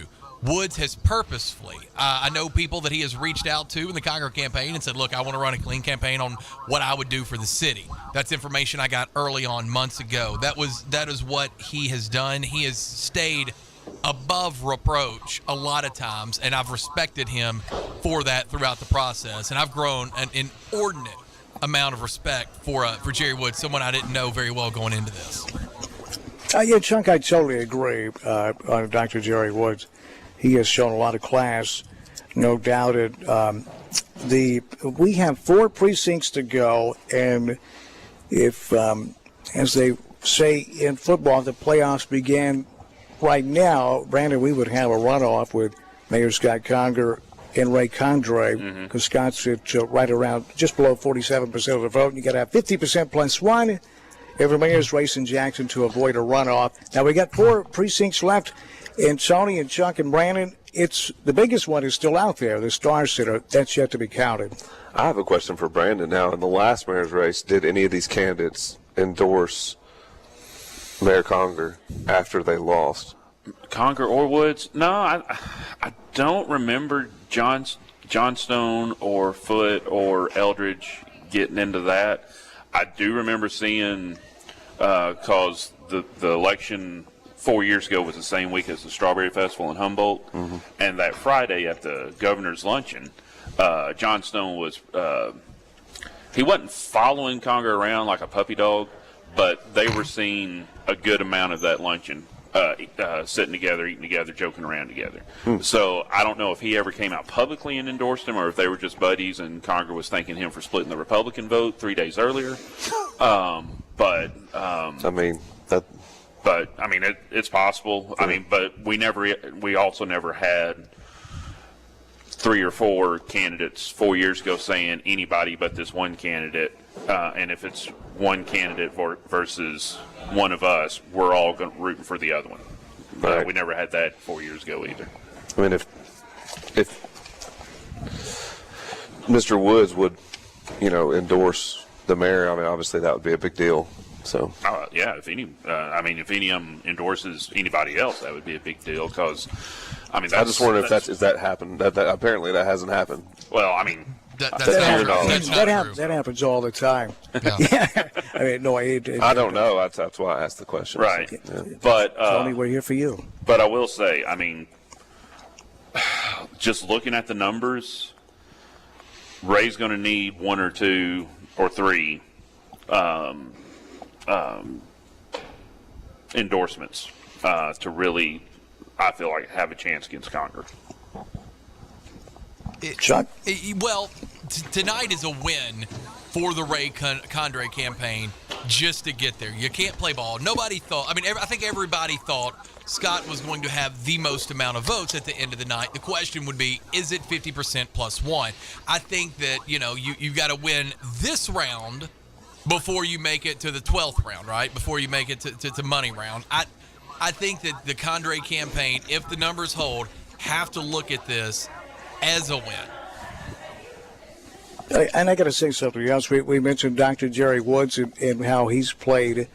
Woods has purposefully, I know people that he has reached out to in the Conger campaign and said, look, I want to run a clean campaign on what I would do for the city. That's information I got early on months ago. That is what he has done. He has stayed above reproach a lot of times, and I've respected him for that throughout the process. And I've grown an inordinate amount of respect for Jerry Woods, someone I didn't know very well going into this. Yeah, Chuck, I totally agree on Dr. Jerry Woods. He has shown a lot of class, no doubt. We have 4 precincts to go, and if, as they say in football, the playoffs began right now, Brandon, we would have a runoff with Mayor Scott Conger and Ray Condre, because Scott's at right around just below 47% of the vote. And you got to have 50% plus 1 every mayor's race in Jackson to avoid a runoff. Now we got 4 precincts left, and Tony and Chuck and Brandon, the biggest one is still out there, the Star Center. That's yet to be counted. I have a question for Brandon now. In the last mayor's race, did any of these candidates endorse Mayor Conger after they lost? Conger or Woods? No, I don't remember Johnstone or Foote or Eldridge getting into that. I do remember seeing, because the election 4 years ago was the same week as the Strawberry Festival in Humboldt, and that Friday at the governor's luncheon, John Stone was he wasn't following Conger around like a puppy dog, but they were seeing a good amount of that luncheon. Sitting together, eating together, joking around together. So I don't know if he ever came out publicly and endorsed him, or if they were just buddies and Conger was thanking him for splitting the Republican vote 3 days earlier. But it's possible. I mean, but we also never had 3 or 4 candidates 4 years ago saying anybody but this one candidate. And if it's one candidate versus one of us, we're all rooting for the other one. Right. We never had that 4 years ago either. I mean, if Mr. Woods would, endorse the mayor, I mean, obviously that would be a big deal. So yeah, if any of them endorses anybody else, that would be a big deal. Because I mean, I just wonder if that happened. That apparently that hasn't happened. Well, I mean. That happens all the time. Yeah. I mean, no, I don't know. That's why I asked the question. Right. Yeah. But Tony, we're here for you. But I will say, I mean, just looking at the numbers, Ray's going to need 1 or 2 or 3 endorsements to really, I feel like, have a chance against Conger. Tonight is a win for the Ray Condrey campaign just to get there. You can't play ball. Nobody thought, I think everybody thought Scott was going to have the most amount of votes at the end of the night. The question would be, is it 50% plus 1? I think that, you've got to win this round before you make it to the 12th round, right? Before you make it to money round. I think that the Condrey campaign, if the numbers hold, have to look at this as a win. And I got to say something else. We mentioned Dr. Jerry Woods and how he's played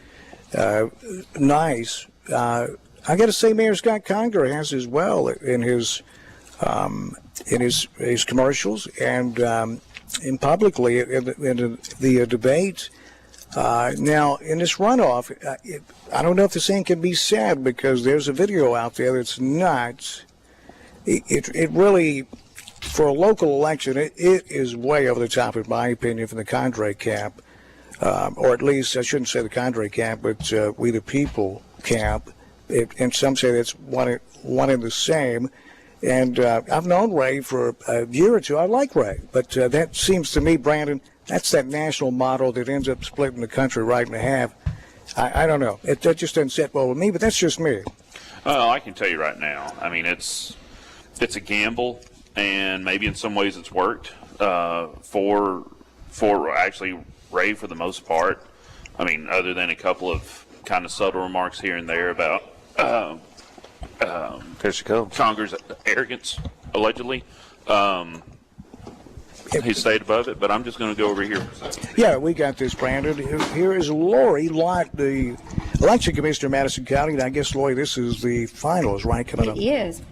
nice. I got to say, Mayor Scott Conger has as well in his commercials and publicly in the debate. Now, in this runoff, I don't know if the same can be said because there's a video out there that's nuts. It really, for a local election, it is way over the top, in my opinion, from the Condrey camp, or at least I shouldn't say the Condrey camp, but We the People camp. And some say that's one and the same. And I've known Ray for a year or two. I like Ray, but that seems to me, Brandon, that's that national model that ends up splitting the country right in half. I don't know. That just doesn't sit well with me, but that's just me. I can tell you right now. I mean, it's a gamble, and maybe in some ways it's worked for actually Ray for the most part. I mean, other than a couple of kind of subtle remarks here and there about there she comes. Conger's arrogance, allegedly. He stayed above it, but I'm just going to go over here. Yeah, we got this, Brandon. Here is Lori Lott, the election commissioner of Madison County. And I guess, Lori, this is the finals, right, coming up? It is.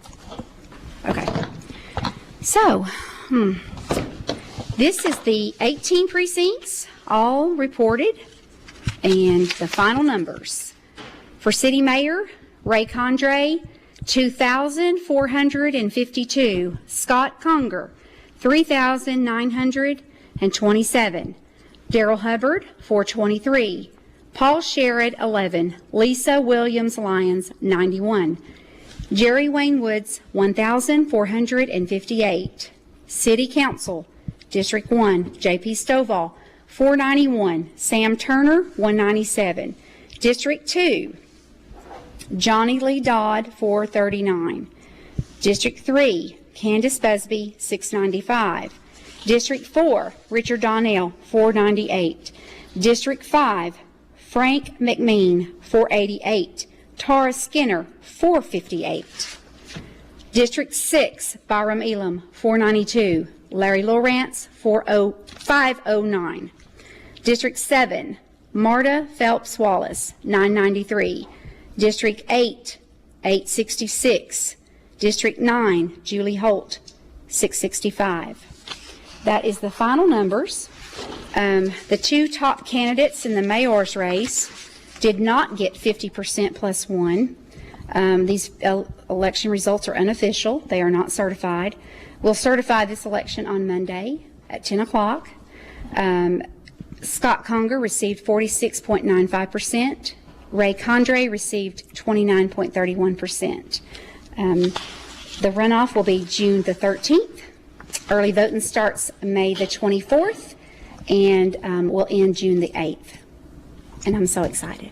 Okay. So, this is the 18 precincts, all reported, and the final numbers. For city mayor, Ray Condrey, 2,452. Scott Conger, 3,927. Daryl Hubbard, 423. Paul Sherrod, 11. Lisa Williams Lyons, 91. Jerry Wayne Woods, 1,458. City Council, District 1, J.P. Stovall, 491. Sam Turner, 197. District 2, Johnny Lee Dodd, 439. District 3, Candace Busby, 695. District 4, Richard Donnell, 498. District 5, Frank McMean, 488. Tara Skinner, 458. District 6, Byram Elam, 492. Larry Lawrence, 509. District 7, Marta Phelps Wallace, 993. District 8, 866. District 9, Julie Holt, 665. That is the final numbers. The two top candidates in the mayor's race did not get 50% plus 1. These election results are unofficial. They are not certified. We'll certify this election on Monday at 10 o'clock. Scott Conger received 46.95%. Ray Condrey received 29.31%. The runoff will be June the 13th. Early voting starts May the 24th and will end June the 8th. And I'm so excited.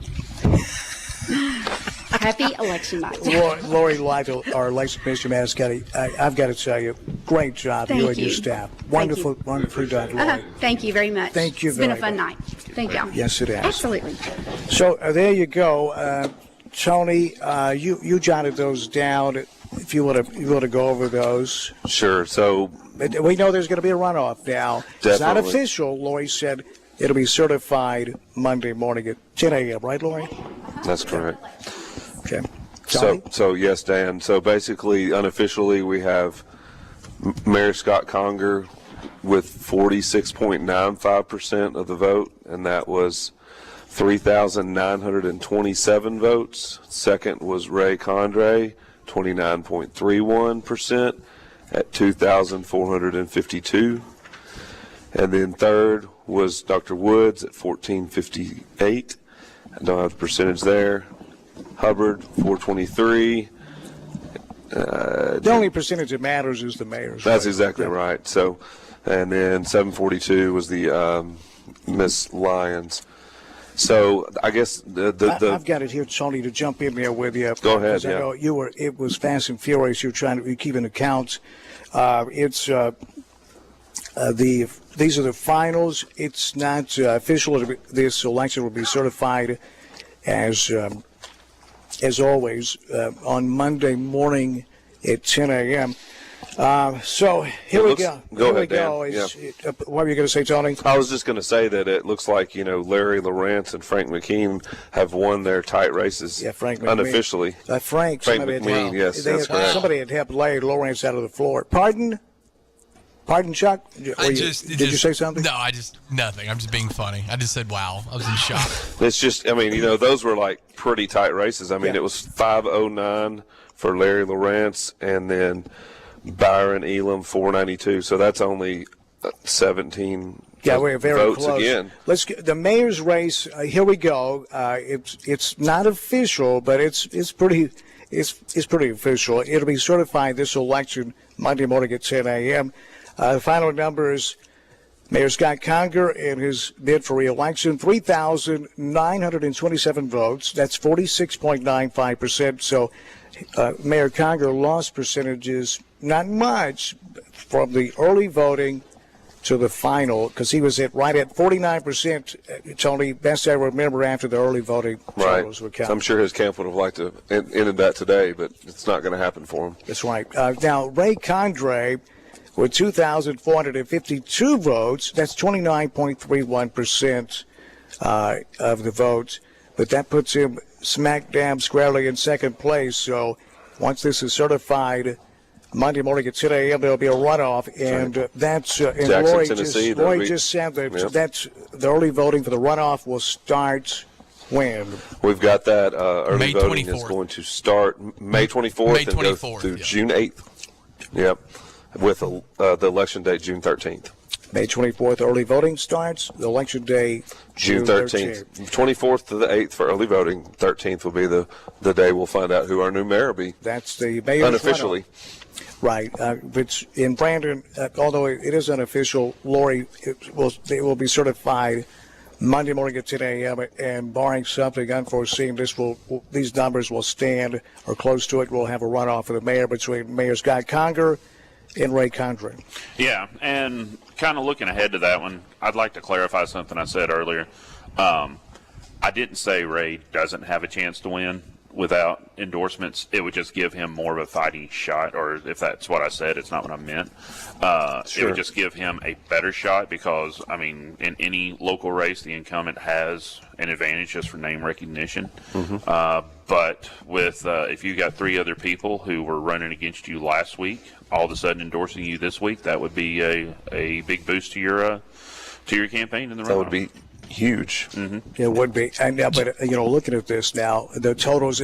Happy election night. Lori Lytle, our election commission mascot, I've got to tell you, great job, you and your staff. Wonderful done, Lori. Thank you very much. Thank you It's been a very fun night. Thank you. Yes, it has. Absolutely. So there you go. Tony, you jotted those down. If you want to go over those. Sure. So we know there's going to be a runoff now. It's not Definitely. official. Lori said it'll be certified Monday morning at 10 a.m., right, Lori? That's correct. Okay. So yes, Dan. So basically, unofficially, we have Mayor Scott Conger with 46.95% of the vote, and that was 3,927 votes. Second was Ray Condrey, 29.31% at 2,452. And then third was Dr. Woods at 1458. I don't have the percentage there. Hubbard, 423. The only percentage that matters is the mayor's. That's right? exactly right. So, and then 742 was the Miss Lyons. So I guess I've got it here, Tony, to jump in there with you. Go ahead. I know you were. It was fast and furious. You're trying to keep an account. These are the finals. It's not official. This election will be certified as always on Monday morning at 10 a.m. So here we go. Go ahead, Dan. What were you going to say, Tony? I was just going to say that it looks like, Larry Lawrence and Frank McKean have won their tight races Frank McMean. unofficially. Frank McMean, yes, that's correct. Somebody had helped Larry Lawrence out of the floor. Pardon, Chuck? Did you say something? No, nothing. I'm just being funny. I just said, wow. I was in shock. It's just, those were like pretty tight races. It was 509 for Larry Lawrence and then Byron Elam 492. So that's only 17 we're very votes close. again. Let's get the mayor's race. Here we go. It's not official, but it's pretty official. It'll be certified this election Monday morning at 10 a.m. The final numbers: Mayor Scott Conger in his bid for re-election, 3,927 votes. That's 46.95%. So Mayor Conger lost percentages, not much, from the early voting to the final, because he was right at 49%. It's only best I remember after the early voting totals were counted. I'm sure his camp would have liked to ended that today, but it's not going to happen for him. That's right. Now, Ray Condrey with 2,452 votes. That's 29.31% of the votes, but that puts him smack dab squarely in second place. So once this is certified Monday morning at 10 a.m., there'll be a runoff, and that's Jackson, Lori just said that that's the early voting for the runoff will start when? We've got that early May voting 24th. is going to start May 24th and go through June 8th. Yep, with the election date June 13th. May 24th, early voting starts. The election day, June 13th. 24th to the 8th for early voting. 13th will be the day we'll find out who our new mayor will be. That's the mayor's unofficially. Runoff. Right. Which in Brandon, although it is unofficial, Lori, it will be certified Monday morning at 10 a.m. And barring something unforeseen, these numbers will stand or close to it. We'll have a runoff for the mayor between Mayor Scott Conger and Ray Condrey. Yeah, and kind of looking ahead to that one, I'd like to clarify something I said earlier. I didn't say Ray doesn't have a chance to win without endorsements. It would just give him more of a fighting shot, or if that's what I said, it's not what I meant. It would just give him a better shot because, in any local race, the incumbent has an advantage just for name recognition. But with if you got three other people who were running against you last week, all of a sudden endorsing you this week, that would be a big boost to your campaign in the runoff. That would be huge. It would be. And but looking at this now, the totals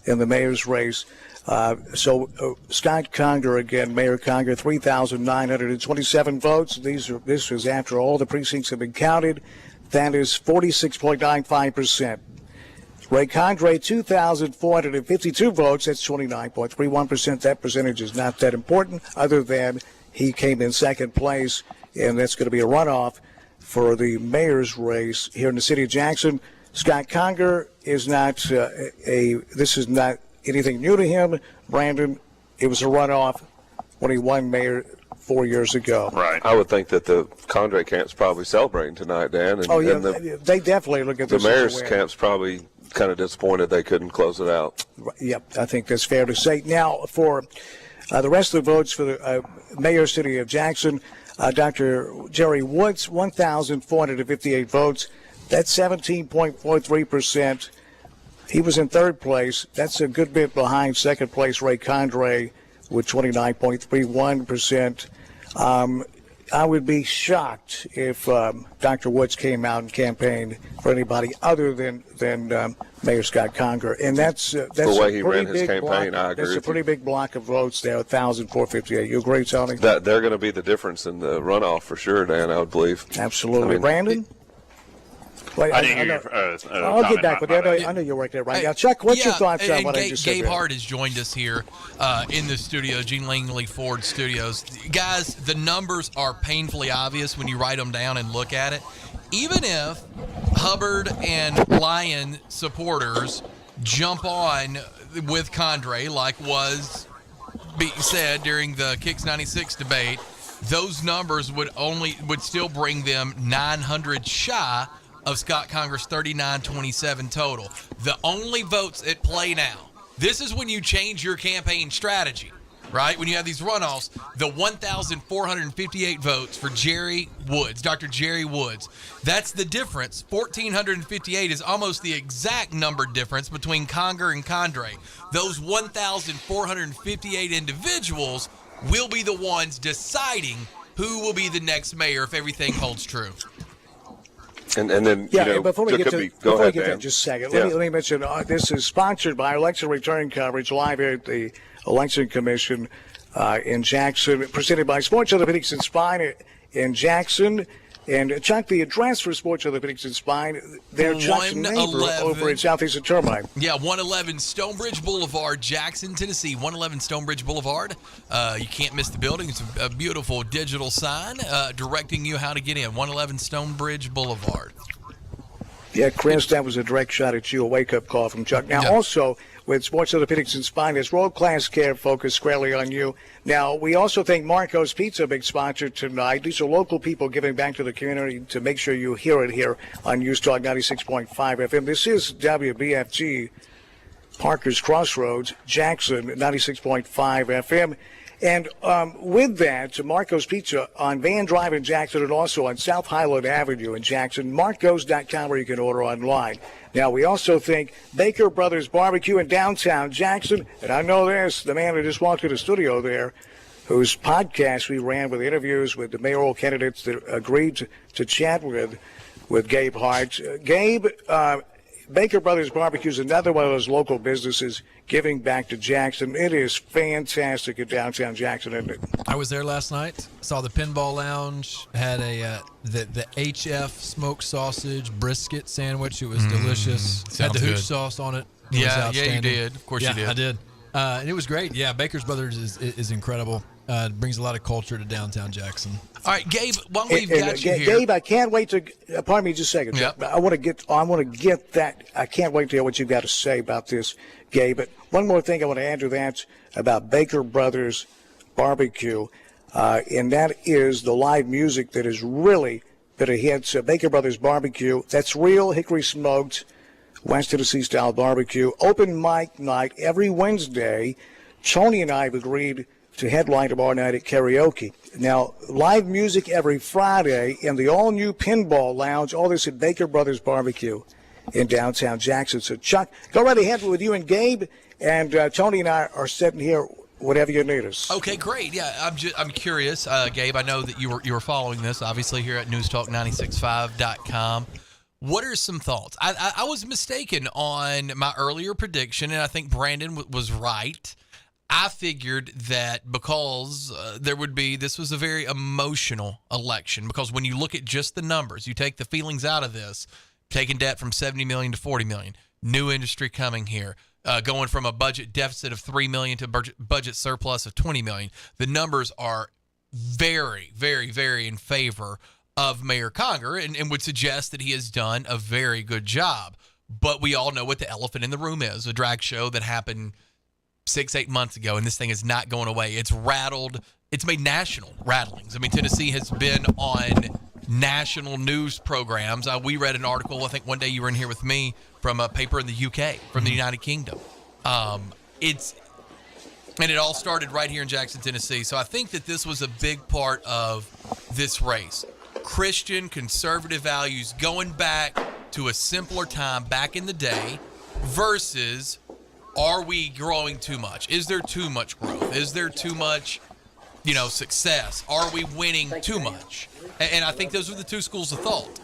in the mayor's race. Scott Conger again, Mayor Conger, 3,927 votes. This was after all the precincts have been counted. That is 46.95%. Ray Condrey, 2,452 votes. That's 29.31%. That percentage is not that important, other than he came in second place, and that's going to be a runoff for the mayor's race here in the city of Jackson. Scott Conger is not this is not anything new to him. Brandon, it was a runoff when he won mayor 4 years ago. Right. I would think that the Condrey camp's probably celebrating tonight, Dan. And, they definitely look at this. The mayor's camp's probably kind of disappointed they couldn't close it out. Yep, I think that's fair to say. Now, for the rest of the votes for the mayor city of Jackson, Dr. Jerry Woods, 1,458 votes. That's 17.43%. He was in third place. That's a good bit behind second place Ray Condrey with 29.31%. I would be shocked if Dr. Woods came out and campaigned for anybody other than Mayor Scott Conger. And that's the way he ran his campaign. I agree. That's a pretty big block of votes there, 1,458. You agree, Tony? That they're going to be the difference in the runoff for sure, Dan, I would believe. Absolutely. I mean, Brandon? Wait, I didn't hear I'll get back with you. I know you're right there right now. Chuck, what's your thoughts on what I just said? Gabe Hart has joined us here in the studio, Gene Langley Ford Studios. Guys, the numbers are painfully obvious when you write them down and look at it. Even if Hubbard and Lyon supporters jump on with Condrey, like was being said during the Kicks 96 debate, those numbers would still bring them 900 shy of Scott Conger's 3927 total. The only votes at play now, this is when you change your campaign strategy, right? When you have these runoffs, the 1,458 votes for Jerry Woods, Dr. Jerry Woods. That's the difference. 1,458 is almost the exact number difference between Conger and Condrey. Those 1,458 individuals will be the ones deciding who will be the next mayor if everything holds true. And then, before we get to that, just a second, Yeah. let me mention this is sponsored by Election Return Coverage live here at the Election Commission in Jackson, presented by Sports Orthopedics and Spine in Jackson. And Chuck, the address for Sports Orthopedics and Spine, they're Chuck's neighbor over at Southeastern Termite. Yeah, 111 Stonebridge Boulevard, Jackson, Tennessee. 111 Stonebridge Boulevard. You can't miss the building. It's a beautiful digital sign directing you how to get in. 111 Stonebridge Boulevard. Yeah, Chris, that was a direct shot at you, a wake-up call from Chuck. Now, also, with Sports Orthopedics and Spine, there's world-class care focused squarely on you. Now, we also think Marco's Pizza, a big sponsor tonight. These are local people giving back to the community to make sure you hear it here on News Talk 96.5 FM. This is WBFG, Parker's Crossroads, Jackson, 96.5 FM. And with that, Marco's Pizza on Van Drive in Jackson and also on South Highland Avenue in Jackson, marcos.com, where you can order online. Now, we also think Baker Brothers Barbecue in downtown Jackson. And I know this, the man who just walked to the studio there, whose podcast we ran with interviews with the mayoral candidates that agreed to chat with Gabe Hart. Gabe, Baker Brothers Barbecue is another one of those local businesses giving back to Jackson. It is fantastic in downtown Jackson, isn't it? I was there last night. Saw the Pinball Lounge. Had the HF smoked sausage brisket sandwich. It was delicious. Had the hooch sauce on it. Yeah, you did. Of course you did. I did. And it was great. Yeah, Baker's Brothers is incredible. It brings a lot of culture to downtown Jackson. All right, Gabe, while we've got you here. Gabe, I can't wait to, pardon me just a second. Yep. I want to get that. I can't wait to hear what you've got to say about this, Gabe. But one more thing I want to add to that about Baker Brothers Barbecue, and that is the live music that has really been a hit. Baker Brothers Barbecue, that's real hickory smoked, West Tennessee style barbecue. Open mic night every Wednesday. Tony and I have agreed to headline tomorrow night at karaoke. Now, live music every Friday in the all-new Pinball Lounge. All this at Baker Brothers Barbecue in downtown Jackson. So, Chuck, go right ahead with you and Gabe, and Tony and I are sitting here whenever you need us. Okay, great. Yeah, I'm curious, Gabe. I know that you were following this, obviously, here at NewsTalk965.com. What are some thoughts? I was mistaken on my earlier prediction, and I think Brandon was right. I figured that because this was a very emotional election, because when you look at just the numbers, you take the feelings out of this, taking debt from $70 million to $40 million, new industry coming here, going from a budget deficit of $3 million to budget surplus of $20 million. The numbers are very, very, very in favor of Mayor Conger and would suggest that he has done a very good job. But we all know what the elephant in the room is, a drag show that happened 6-8 months ago, and this thing is not going away. It's rattled. It's made national rattlings. I mean, Tennessee has been on national news programs. We read an article, I think one day you were in here with me, from a paper in the UK, from the United Kingdom. And it all started right here in Jackson, Tennessee. So I think that this was a big part of this race. Christian conservative values going back to a simpler time back in the day versus, are we growing too much? Is there too much growth? Is there too much, success? Are we winning too much? And I think those are the two schools of thought.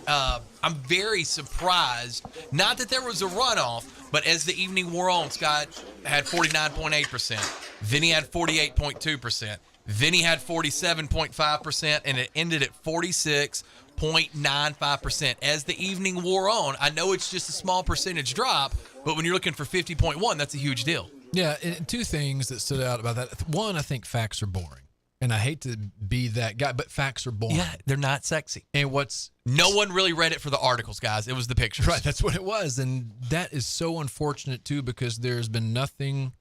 I'm very surprised, not that there was a runoff, but as the evening wore on, Scott had 49.8%. Vinny had 48.2%. Vinny had 47.5%, and it ended at 46.95%. As the evening wore on, I know it's just a small percentage drop, but when you're looking for 50.1, that's a huge deal. Yeah, and two things that stood out about that. One, I think facts are boring. And I hate to be that guy, but facts are boring. Yeah, they're not sexy. And no one really read it for the articles, guys. It was the pictures. Right, that's what it was. And that is so unfortunate, too, because there's been nothing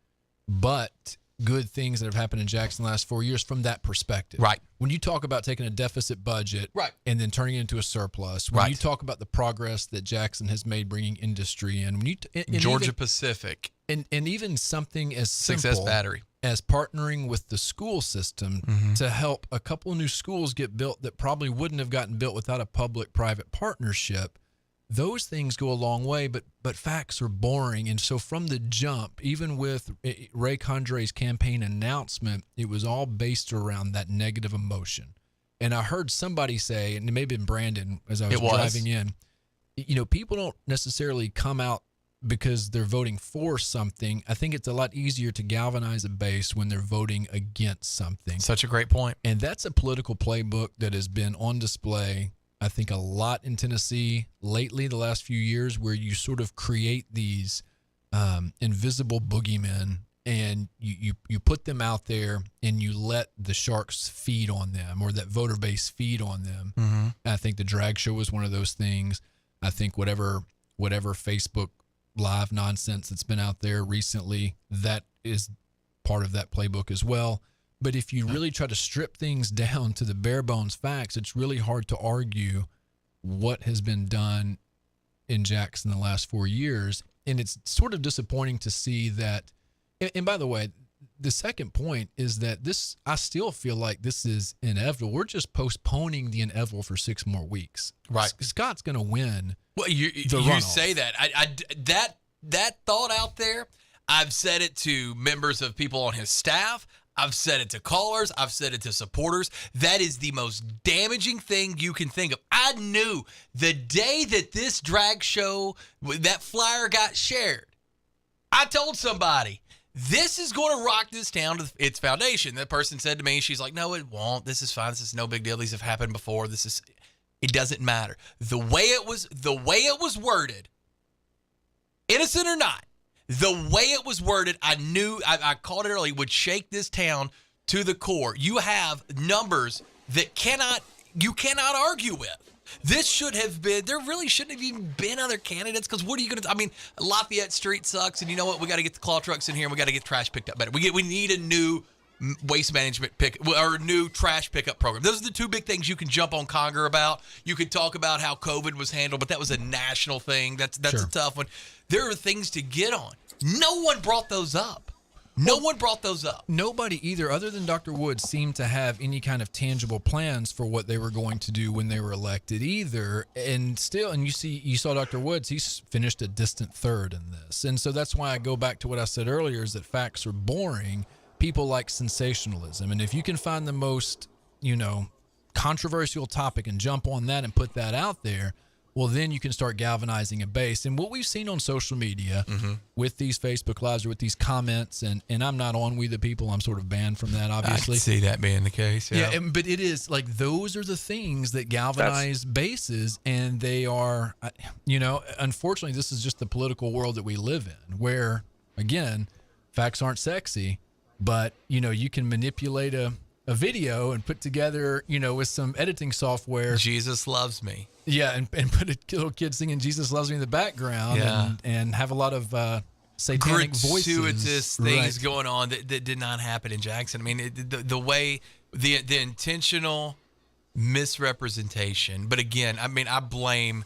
but good things that have happened in Jackson the last 4 years from that perspective. Right. When you talk about taking a deficit budget and then turning it into a surplus, when you talk about the progress that Jackson has made bringing industry in, when you Georgia Pacific. And even something as simple Success Battery as partnering with the school system to help a couple of new schools get built that probably wouldn't have gotten built without a public-private partnership. Those things go a long way, but facts are boring. And so from the jump, even with Ray Condre's campaign announcement, it was all based around that negative emotion. And I heard somebody say, and it may have been Brandon as I was driving in, people don't necessarily come out because they're voting for something. I think it's a lot easier to galvanize a base when they're voting against something. Such a great point. And that's a political playbook that has been on display, I think, a lot in Tennessee lately, the last few years, where you sort of create these invisible boogeymen and you put them out there and you let the sharks feed on them, or that voter base feed on them. I think the drag show was one of those things. I think whatever Facebook Live nonsense that's been out there recently, that is part of that playbook as well. But if you really try to strip things down to the bare bones facts, it's really hard to argue what has been done in Jackson the last 4 years. And it's sort of disappointing to see that. And by the way, the second point is that I still feel like this is inevitable. We're just postponing the inevitable for 6 more weeks. Right. Scott's going to win. Well, you say that. That thought out there, I've said it to members of people on his staff. I've said it to callers. I've said it to supporters. That is the most damaging thing you can think of. I knew the day that this drag show, that flyer got shared, I told somebody, this is going to rock this town to its foundation. That person said to me, she's like, no, it won't. This is fine. This is no big deal. These have happened before. It doesn't matter. The way it was worded, innocent or not, the way it was worded, I knew, I called it early, would shake this town to the core. You have numbers that you cannot argue with. This should have been, there really shouldn't have even been other candidates, because what are you going to, Lafayette Street sucks, and you know what, we got to get the claw trucks in here, and we got to get trash picked up better. We need a new waste management new trash pickup program. Those are the two big things you can jump on Conger about. You could talk about how COVID was handled, but that was a national thing. That's a tough one. There are things to get on. No one brought those up. Nobody either, other than Dr. Woods, seemed to have any kind of tangible plans for what they were going to do when they were elected either. And you saw Dr. Woods, he's finished a distant third in this. And so that's why I go back to what I said earlier, is that facts are boring. People like sensationalism. And if you can find the most, controversial topic and jump on that and put that out there, well, then you can start galvanizing a base. And what we've seen on social media with these Facebook Lives or with these comments, and I'm not on We the People. I'm sort of banned from that, obviously. I can see that being the case. Yeah, but it is like those are the things that galvanize bases, and they are, unfortunately, this is just the political world that we live in, where, again, facts aren't sexy, but, you can manipulate a video and put together, with some editing software. Jesus loves me. Yeah, and put a little kid singing "Jesus Loves Me" in the background, and have a lot of satanic voices, gratuitous things going on that did not happen in Jackson. I mean, the way the intentional misrepresentation. But again, I mean, I blame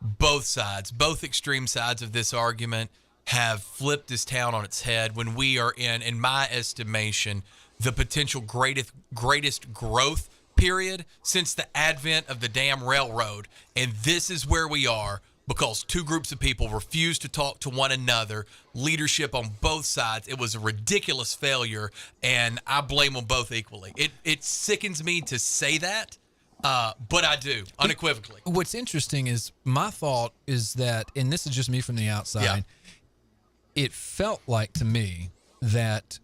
both sides. Both extreme sides of this argument have flipped this town on its head when we are in my estimation, the potential greatest growth period since the advent of the damn railroad. And this is where we are because two groups of people refuse to talk to one another. Leadership on both sides. It was a ridiculous failure, and I blame them both equally. It sickens me to say that, but I do, unequivocally. What's interesting is my thought is that, and this is just me from the outside, it felt like to me that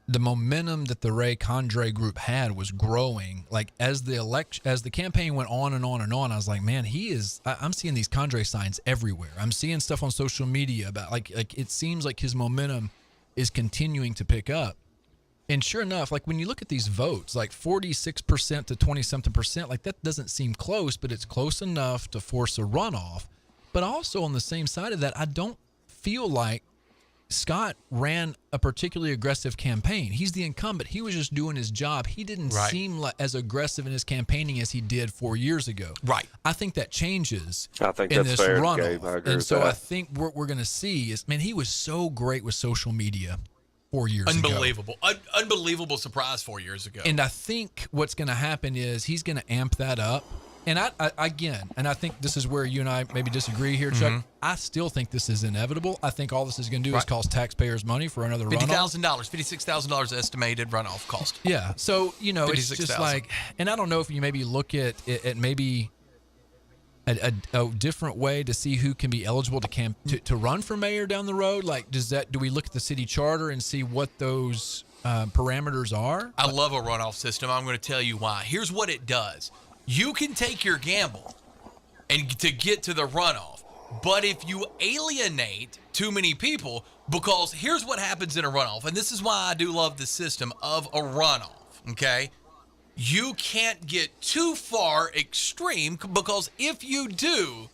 the momentum that the Ray Condrey group had was growing. Like as the campaign went on and on and on, I was like, man, I'm seeing these Condrey signs everywhere. I'm seeing stuff on social media about like it seems like his momentum is continuing to pick up. And sure enough, like when you look at these votes, like 46% to 20-something%, like that doesn't seem close, but it's close enough to force a runoff. But also on the same side of that, I don't feel like Scott ran a particularly aggressive campaign. He's the incumbent. He was just doing his job. He didn't seem like as aggressive in his campaigning as he did 4 years ago. Right. I think that changes. I think in that's this fair, runoff. Gabe. I agree and with so that. I think what we're going to see is, man, he was so great with social media 4 years ago. Unbelievable. Unbelievable surprise 4 years ago. And I think what's going to happen is he's going to amp that up. And I think this is where you and I maybe disagree here, Chuck. I still think this is inevitable. I think all this is going to do is cost taxpayers money for another runoff. $56,000 estimated runoff cost. Yeah. So, it's just like, and I don't know if you maybe look at maybe a different way to see who can be eligible to run for mayor down the road. Like, do we look at the city charter and see what those parameters are? I love a runoff system. I'm going to tell you why. Here's what it does. You can take your gamble and to get to the runoff, but if you alienate too many people, because here's what happens in a runoff, and this is why I do love the system of a runoff, okay? You can't get too far extreme, because if you do,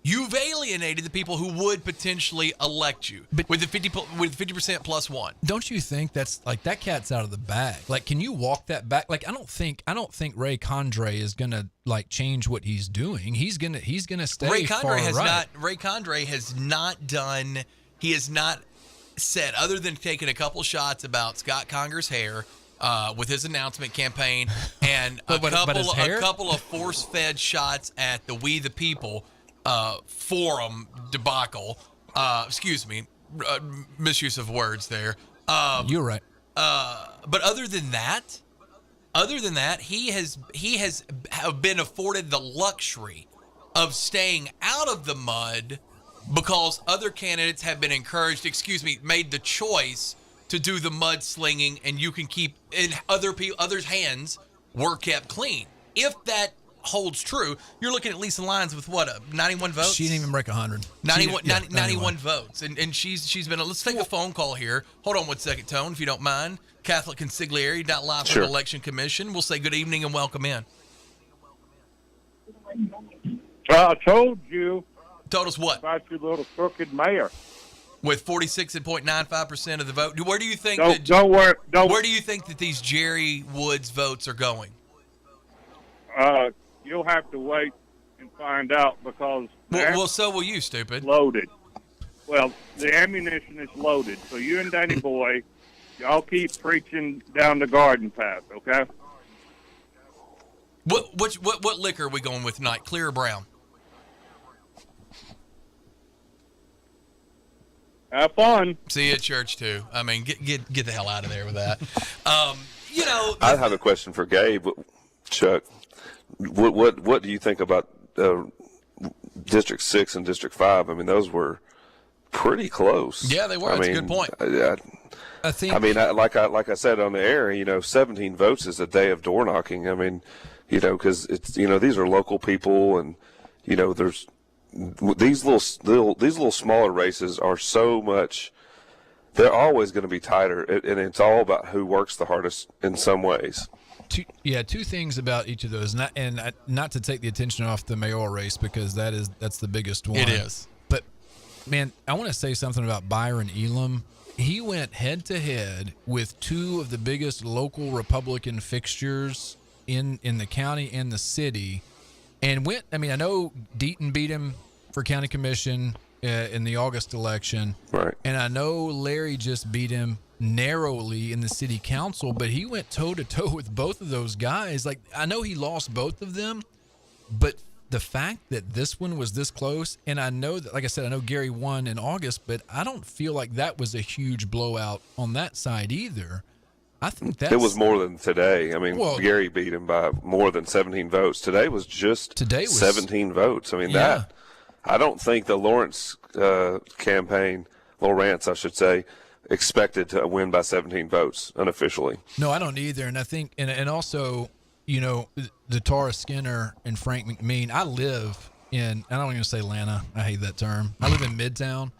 you've alienated the people who would potentially elect you with 50% plus one. Don't you think that's like that cat's out of the bag? Like, can you walk that back? Like, I don't think Ray Condrey is gonna like change what he's doing. He's gonna stay Ray Condrey far has right. not. Ray Condrey has not done. He has not said, other than taking a couple shots about Scott Conger's hair. With his announcement campaign and a couple of force-fed shots at the We the People forum debacle. Excuse me, misuse of words there. You're right. But other than that, he has been afforded the luxury of staying out of the mud because other candidates have been made the choice to do the mudslinging, and you can keep in others' hands were kept clean. If that holds true, you're looking at Lisa Lyons with 91 votes? She didn't even break 100. 91 votes. And she's been let's take a phone call here. Hold on 1 second, Tone, if you don't mind. Catholic Consigliere, live from the Election Commission. We'll say good evening and welcome in. I told you. Told us what? About your little crooked mayor. With 46.95% of the vote. Where do you think where do you think that these Jerry Woods votes are going? You'll have to wait and find out because well, so will you, stupid. Loaded. Well, the ammunition is loaded. So you and Danny Boy, y'all keep preaching down the garden path, okay? What liquor are we going with tonight? Clear or brown? Have fun. See you at church too. I mean, get the hell out of there with that. I have a question for Gabe, Chuck. What do you think about District 6 and District 5, I mean, those were pretty close. Yeah, they were. That's a good point. I think. I mean, like I said on the air, 17 votes is a day of door knocking. I mean, because it's these are local people, and there's these little smaller races are so much. They're always going to be tighter, and it's all about who works the hardest in some ways. Two things about each of those, not to take the attention off the mayoral race, because that's the biggest one. It is. But man, I want to say something about Byron Elam. He went head to head with two of the biggest local Republican fixtures in the county and the city, and went. I mean, I know Deaton beat him for county commission in the August election, right? And I know Larry just beat him narrowly in the city council, but he went toe to toe with both of those guys. Like, I know he lost both of them, but the fact that this one was this close, and I know that, like I said, I know Gary won in August, but I don't feel like that was a huge blowout on that side either. I think it was more than today. I mean, Gary beat him by more than 17 votes. Today was 17 votes. I mean, that I don't think the Lawrence campaign, Lawrence, I should say, expected to win by 17 votes unofficially. No, I don't either. And I think, and also, the Tara Skinner and Frank McMean, I live in, I don't want to say Atlanta. I hate that term. I live in Midtown.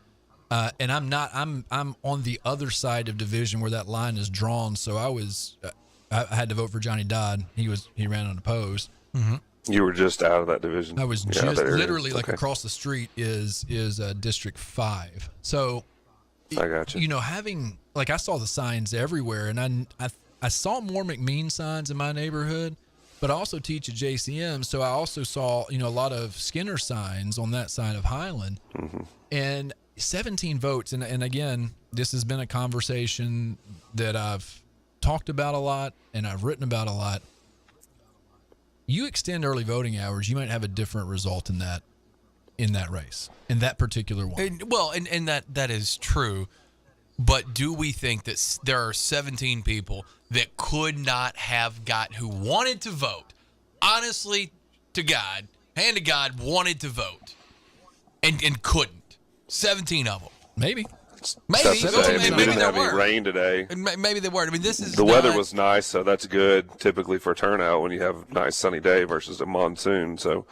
And I'm on the other side of division where that line is drawn. So I had to vote for Johnny Dodd. He ran unopposed. Mm-hmm. You were just out of that division. I was just literally across the street is District 5. So I got you. Having, like, I saw the signs everywhere, and I saw more McMean signs in my neighborhood, but I also teach at JCM, so I also saw, a lot of Skinner signs on that side of Highland. Mm-hmm. And 17 votes, and again, this has been a conversation that I've talked about a lot and I've written about a lot. You extend early voting hours, you might have a different result in that race, in that particular one. And that is true. But do we think that there are 17 people that could not have who wanted to vote, honestly to God, hand to God, wanted to vote and couldn't? 17 of them. Maybe. Maybe we didn't have any rain today. Maybe they weren't. I mean, this is the weather was nice, so that's good. Typically for turnout when you have a nice sunny day versus a monsoon. So,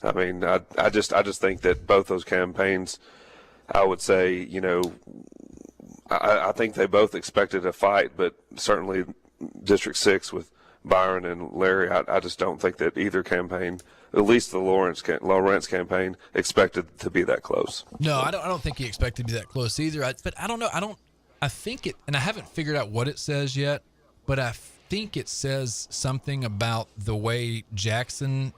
I mean, I just think that both those campaigns, I would say, I think they both expected a fight, but certainly District 6 with Byron and Larry, I just don't think that either campaign, at least the Lawrence campaign, expected to be that close. No, I don't think he expected to be that close either. But I don't know. I think it, and I haven't figured out what it says yet, but I think it says something about the way Jackson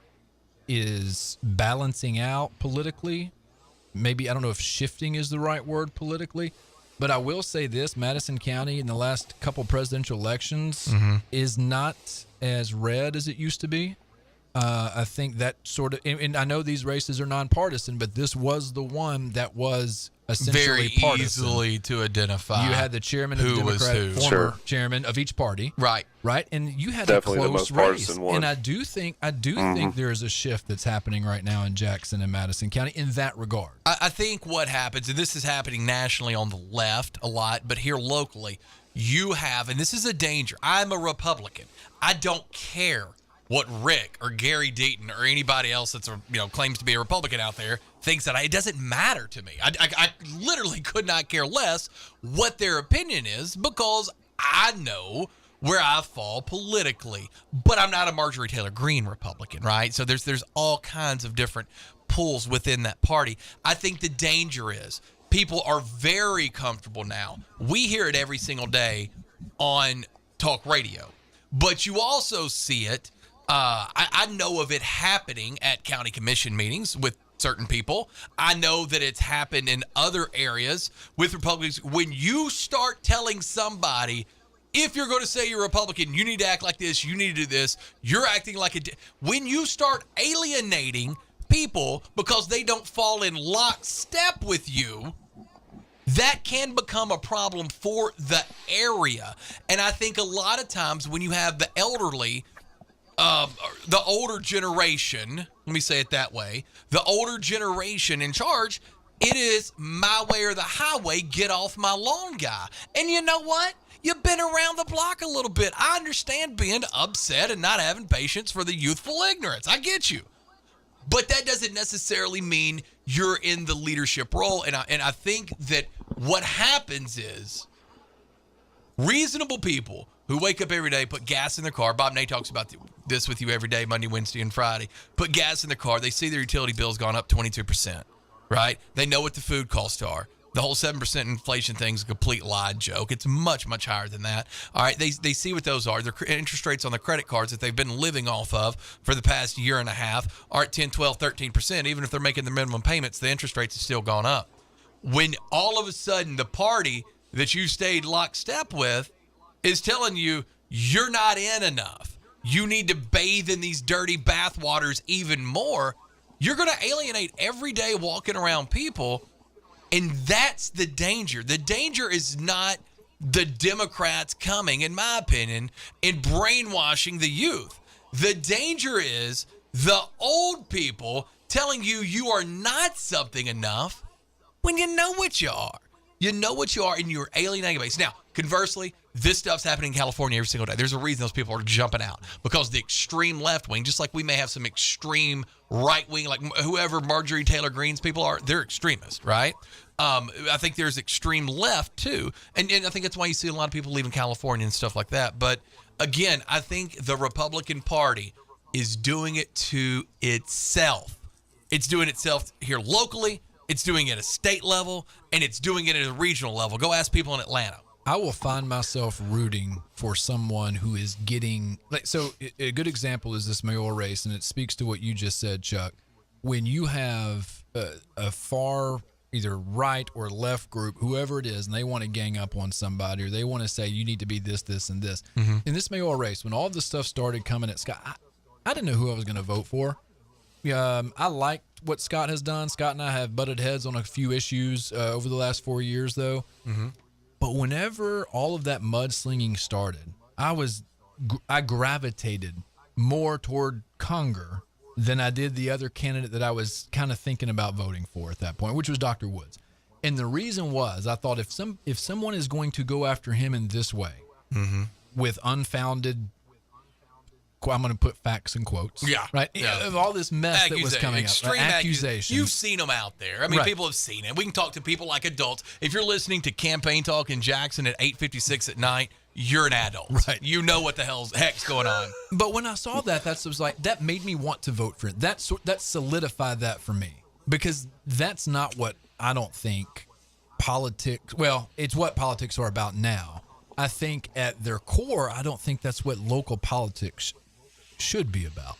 is balancing out politically. Maybe, I don't know if shifting is the right word politically, but I will say this: Madison County in the last couple presidential elections is not as red as it used to be. I think that sort of, and I know these races are nonpartisan, but this was the one that was essentially very partisan. Easily to identify. You had the chairman of the Democrat, former chairman of each party, right, and you had definitely a close the most partisan race. one. And I do think there is a shift that's happening right now in Jackson and Madison County in that regard. I think what happens, and this is happening nationally on the left a lot, but here locally, you have, and this is a danger. I'm a Republican. I don't care what Rick or Gary Deaton or anybody else that's claims to be a Republican out there thinks that it doesn't matter to me. I literally could not care less what their opinion is because I know where I fall politically. But I'm not a Marjorie Taylor Greene Republican, right? So there's all kinds of different pulls within that party. I think the danger is people are very comfortable now. We hear it every single day on talk radio, but you also see it. I know of it happening at county commission meetings with certain people. I know that it's happened in other areas with Republicans. When you start telling somebody, if you're going to say you're a Republican, you need to act like this, you need to do this, you're acting like when you start alienating people because they don't fall in lockstep with you, that can become a problem for the area. And I think a lot of times when you have the elderly the older generation, let me say it that way, the older generation in charge, it is my way or the highway, get off my lawn guy. And you know what? You've been around the block a little bit. I understand being upset and not having patience for the youthful ignorance. I get you. But that doesn't necessarily mean you're in the leadership role. And I think that what happens is reasonable people who wake up every day, put gas in their car. Bob Nate talks about this with you every day, Monday, Wednesday, and Friday. Put gas in their car. They see their utility bill's gone up 22%, right? They know what the food costs are. The whole 7% inflation thing is a complete lie joke. It's much, much higher than that. All right, they see what those are. Their interest rates on the credit cards that they've been living off of for the past year and a half are at 10, 12, 13%. Even if they're making the minimum payments, the interest rates have still gone up. When all of a sudden the party that you stayed lockstep with is telling you you're not in enough, you need to bathe in these dirty bathwaters even more, you're going to alienate everyday walking around people. And that's the danger. The danger is not the Democrats coming, in my opinion, and brainwashing the youth. The danger is the old people telling you you are not something enough when you know what you are. You know what you are, and you're alienating base. Now, conversely, this stuff's happening in California every single day. There's a reason those people are jumping out, because the extreme left wing, just like we may have some extreme right wing, like whoever Marjorie Taylor Greene's people are, they're extremists, right? I think there's extreme left too. And I think that's why you see a lot of people leaving California and stuff like that. But again, I think the Republican Party is doing it to itself. It's doing itself here locally. It's doing it at a state level, and it's doing it at a regional level. Go ask people in Atlanta. I will find myself rooting for someone who is getting so a good example is this mayoral race, and it speaks to what you just said, Chuck. When you have a far either right or left group, whoever it is, and they want to gang up on somebody, or they want to say you need to be this, this, and this. Mm-hmm. In this mayoral race, when all this stuff started coming at Scott, I didn't know who I was going to vote for. I liked what Scott has done. Scott and I have butted heads on a few issues over the last 4 years, though. Mm-hmm. But whenever all of that mudslinging started, I gravitated more toward Conger than I did the other candidate that I was kind of thinking about voting for at that point, which was Dr. Woods. And the reason was I thought if someone is going to go after him in this way, mm-hmm. with unfounded, I'm going to put facts in quotes. Yeah. Right? Yeah. Of all this mess that was coming extreme up. Accusations. You've seen them out there. I mean, people have seen it. We can talk to people like adults. If you're listening to Campaign Talk in Jackson at 8:56 at night, you're an adult. Right. You know what the heck's going on. But when I saw that made me want to vote for it. That solidified that for me. Because that's not what I don't think politics, well, it's what politics are about now. I think at their core, I don't think that's what local politics should be about,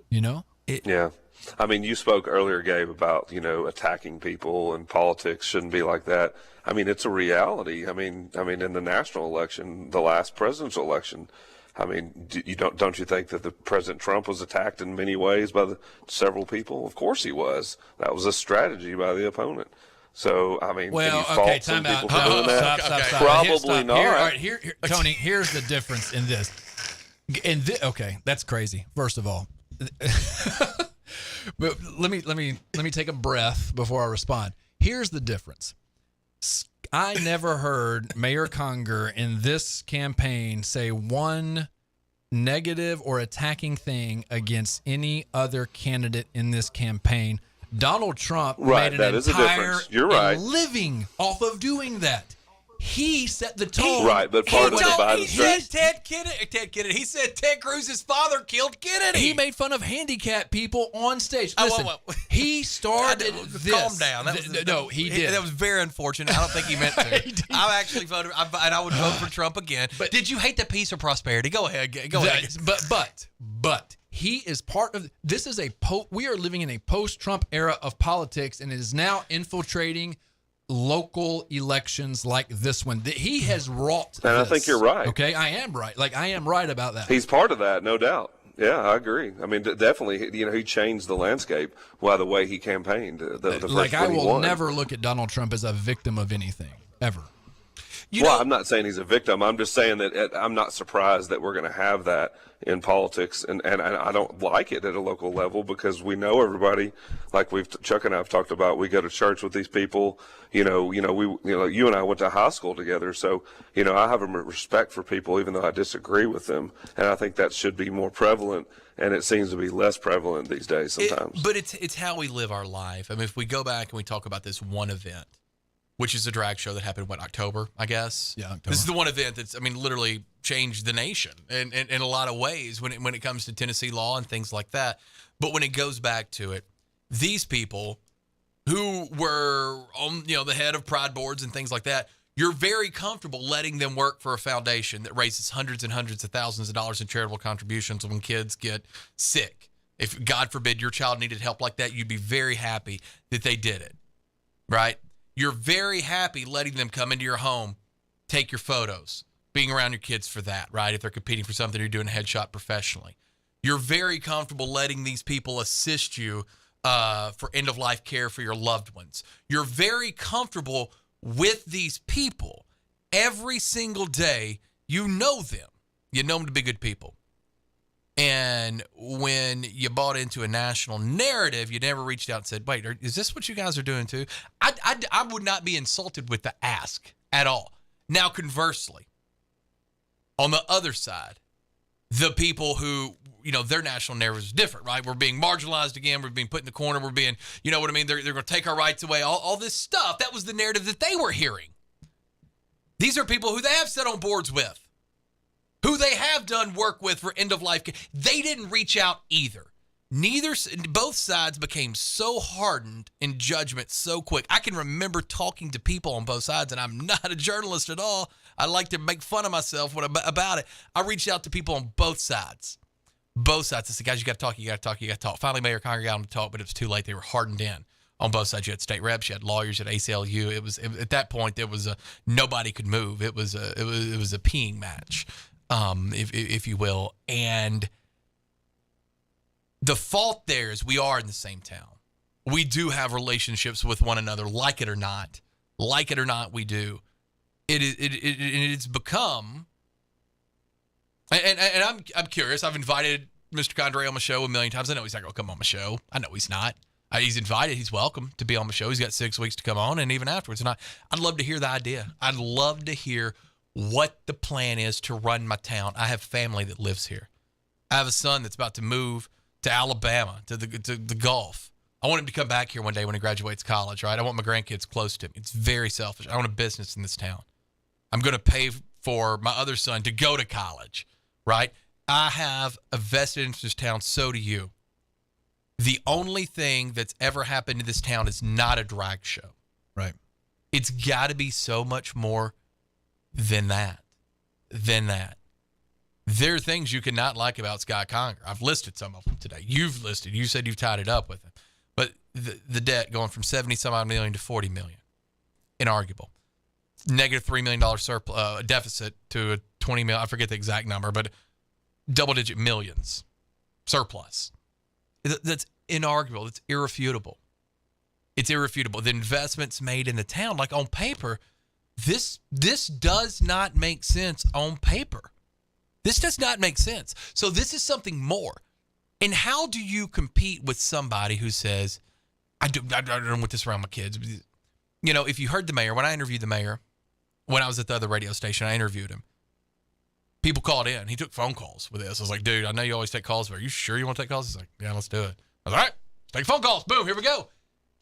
Yeah. I mean, you spoke earlier, Gabe, about, attacking people, and politics shouldn't be like that. I mean, it's a reality. I mean, in the national election, the last presidential election, I mean, don't you think that the President Trump was attacked in many ways by several people? Of course he was. That was a strategy by the opponent. So, I mean, can you fault some people for doing that? Stop. Probably not. Here, Tony, here's the difference in this. Okay, that's crazy. First of all, but let me take a breath before I respond. Here's the difference. I never heard Mayor Conger in this campaign say one negative or attacking thing against any other candidate in this campaign. Donald Trump made an entire living off of doing that. He set the tone. Right, but part of the Biden strategy. Ted Kennedy. He said Ted Cruz's father killed Kennedy. He made fun of handicapped people on stage. Listen, he started this. Calm down. He did. That was very unfortunate. I don't think he meant to. I actually voted, and I would vote for Trump again. But did you hate the peace or prosperity? Go ahead. But he is part of this. Is we are living in a post-Trump era of politics, and it is now infiltrating local elections like this one. He has wrought this. And I think you're right. Okay, I am right. I am right about that. He's part of that, no doubt. Yeah, I agree. I mean, definitely, he changed the landscape by the way he campaigned. The first I will never look at Donald Trump as a victim of anything, ever. I'm not saying he's a victim. I'm just saying that I'm not surprised that we're going to have that in politics, and I don't like it at a local level because we know everybody. Like Chuck and I have talked about, we go to church with these people. You and I went to high school together, so I have a respect for people, even though I disagree with them, and I think that should be more prevalent. And it seems to be less prevalent these days sometimes. But it's how we live our life. I mean, if we go back and we talk about this one event, which is a drag show that happened, October, I guess? Yeah, October. This is the one event that's, literally changed the nation in a lot of ways when it comes to Tennessee law and things like that. But when it goes back to it, these people who were on, the head of pride boards and things like that, you're very comfortable letting them work for a foundation that raises hundreds and hundreds of thousands of dollars in charitable contributions when kids get sick. If, God forbid, your child needed help like that, you'd be very happy that they did it, right? You're very happy letting them come into your home, take your photos, being around your kids for that, right? If they're competing for something, you're doing a headshot professionally. You're very comfortable letting these people assist you for end-of-life care for your loved ones. You're very comfortable with these people every single day. You know them. You know them to be good people. And when you bought into a national narrative, you never reached out and said, wait, is this what you guys are doing too? I would not be insulted with the ask at all. Now, conversely, on the other side, the people who, their national narrative is different, right? We're being marginalized again. We're being put in the corner. We're being, They're going to take our rights away. All this stuff. That was the narrative that they were hearing. These are people who they have sat on boards with, who they have done work with for end-of-life care. They didn't reach out either. Both sides became so hardened in judgment so quick. I can remember talking to people on both sides, and I'm not a journalist at all. I like to make fun of myself about it. I reached out to people on both sides. Both sides. I said, guys, you got to talk. Finally, Mayor Conger got them to talk, but it was too late. They were hardened in on both sides. You had state reps, you had lawyers, you had ACLU. At that point, there was nobody could move. It was a peeing match, if you will. And the fault there is we are in the same town. We do have relationships with one another, like it or not. Like it or not, we do. It's become, and I'm curious. I've invited Mr. Condrey on my show a million times. I know he's not going to come on my show. I know he's not. He's invited. He's welcome to be on my show. He's got 6 weeks to come on, and even afterwards. And I'd love to hear the idea. I'd love to hear what the plan is to run my town. I have family that lives here. I have a son that's about to move to Alabama, to the Gulf. I want him to come back here one day when he graduates college, right? I want my grandkids close to him. It's very selfish. I want a business in this town. I'm going to pay for my other son to go to college, right? I have a vested interest in this town. So do you. The only thing that's ever happened in this town is not a drag show. Right. It's got to be so much more than that. There are things you cannot like about Scott Conger. I've listed some of them today. You said you've tied it up with him. But the debt going from 70-some-odd million to 40 million, inarguable. Negative $3 million surplus deficit to a 20 million. I forget the exact number, but double-digit millions surplus. That's inarguable. It's irrefutable. The investments made in the town, like on paper, this does not make sense on paper. This does not make sense. So this is something more. And how do you compete with somebody who says, I don't want this around my kids? If you heard the mayor, when I interviewed the mayor, when I was at the other radio station, I interviewed him. People called in. He took phone calls with this. I was like, dude, I know you always take calls, but are you sure you want to take calls? He's like, yeah, let's do it. I was like, all right, take phone calls. Boom, here we go.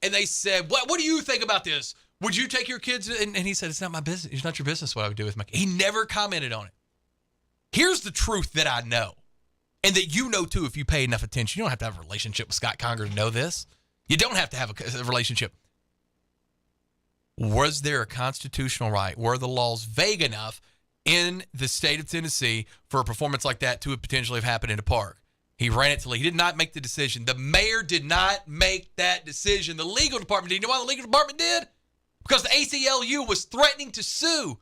And they said, what do you think about this? Would you take your kids? And he said, it's not my business. It's not your business what I would do with my kids. He never commented on it. Here's the truth that I know, and that you know too if you pay enough attention. You don't have to have a relationship with Scott Conger to know this. You don't have to have a relationship. Was there a constitutional right? Were the laws vague enough in the state of Tennessee for a performance like that to potentially have happened in a park? He ran it to legal. He did not make the decision. The mayor did not make that decision. The legal department did. You know why the legal department did? Because the ACLU was threatening to sue.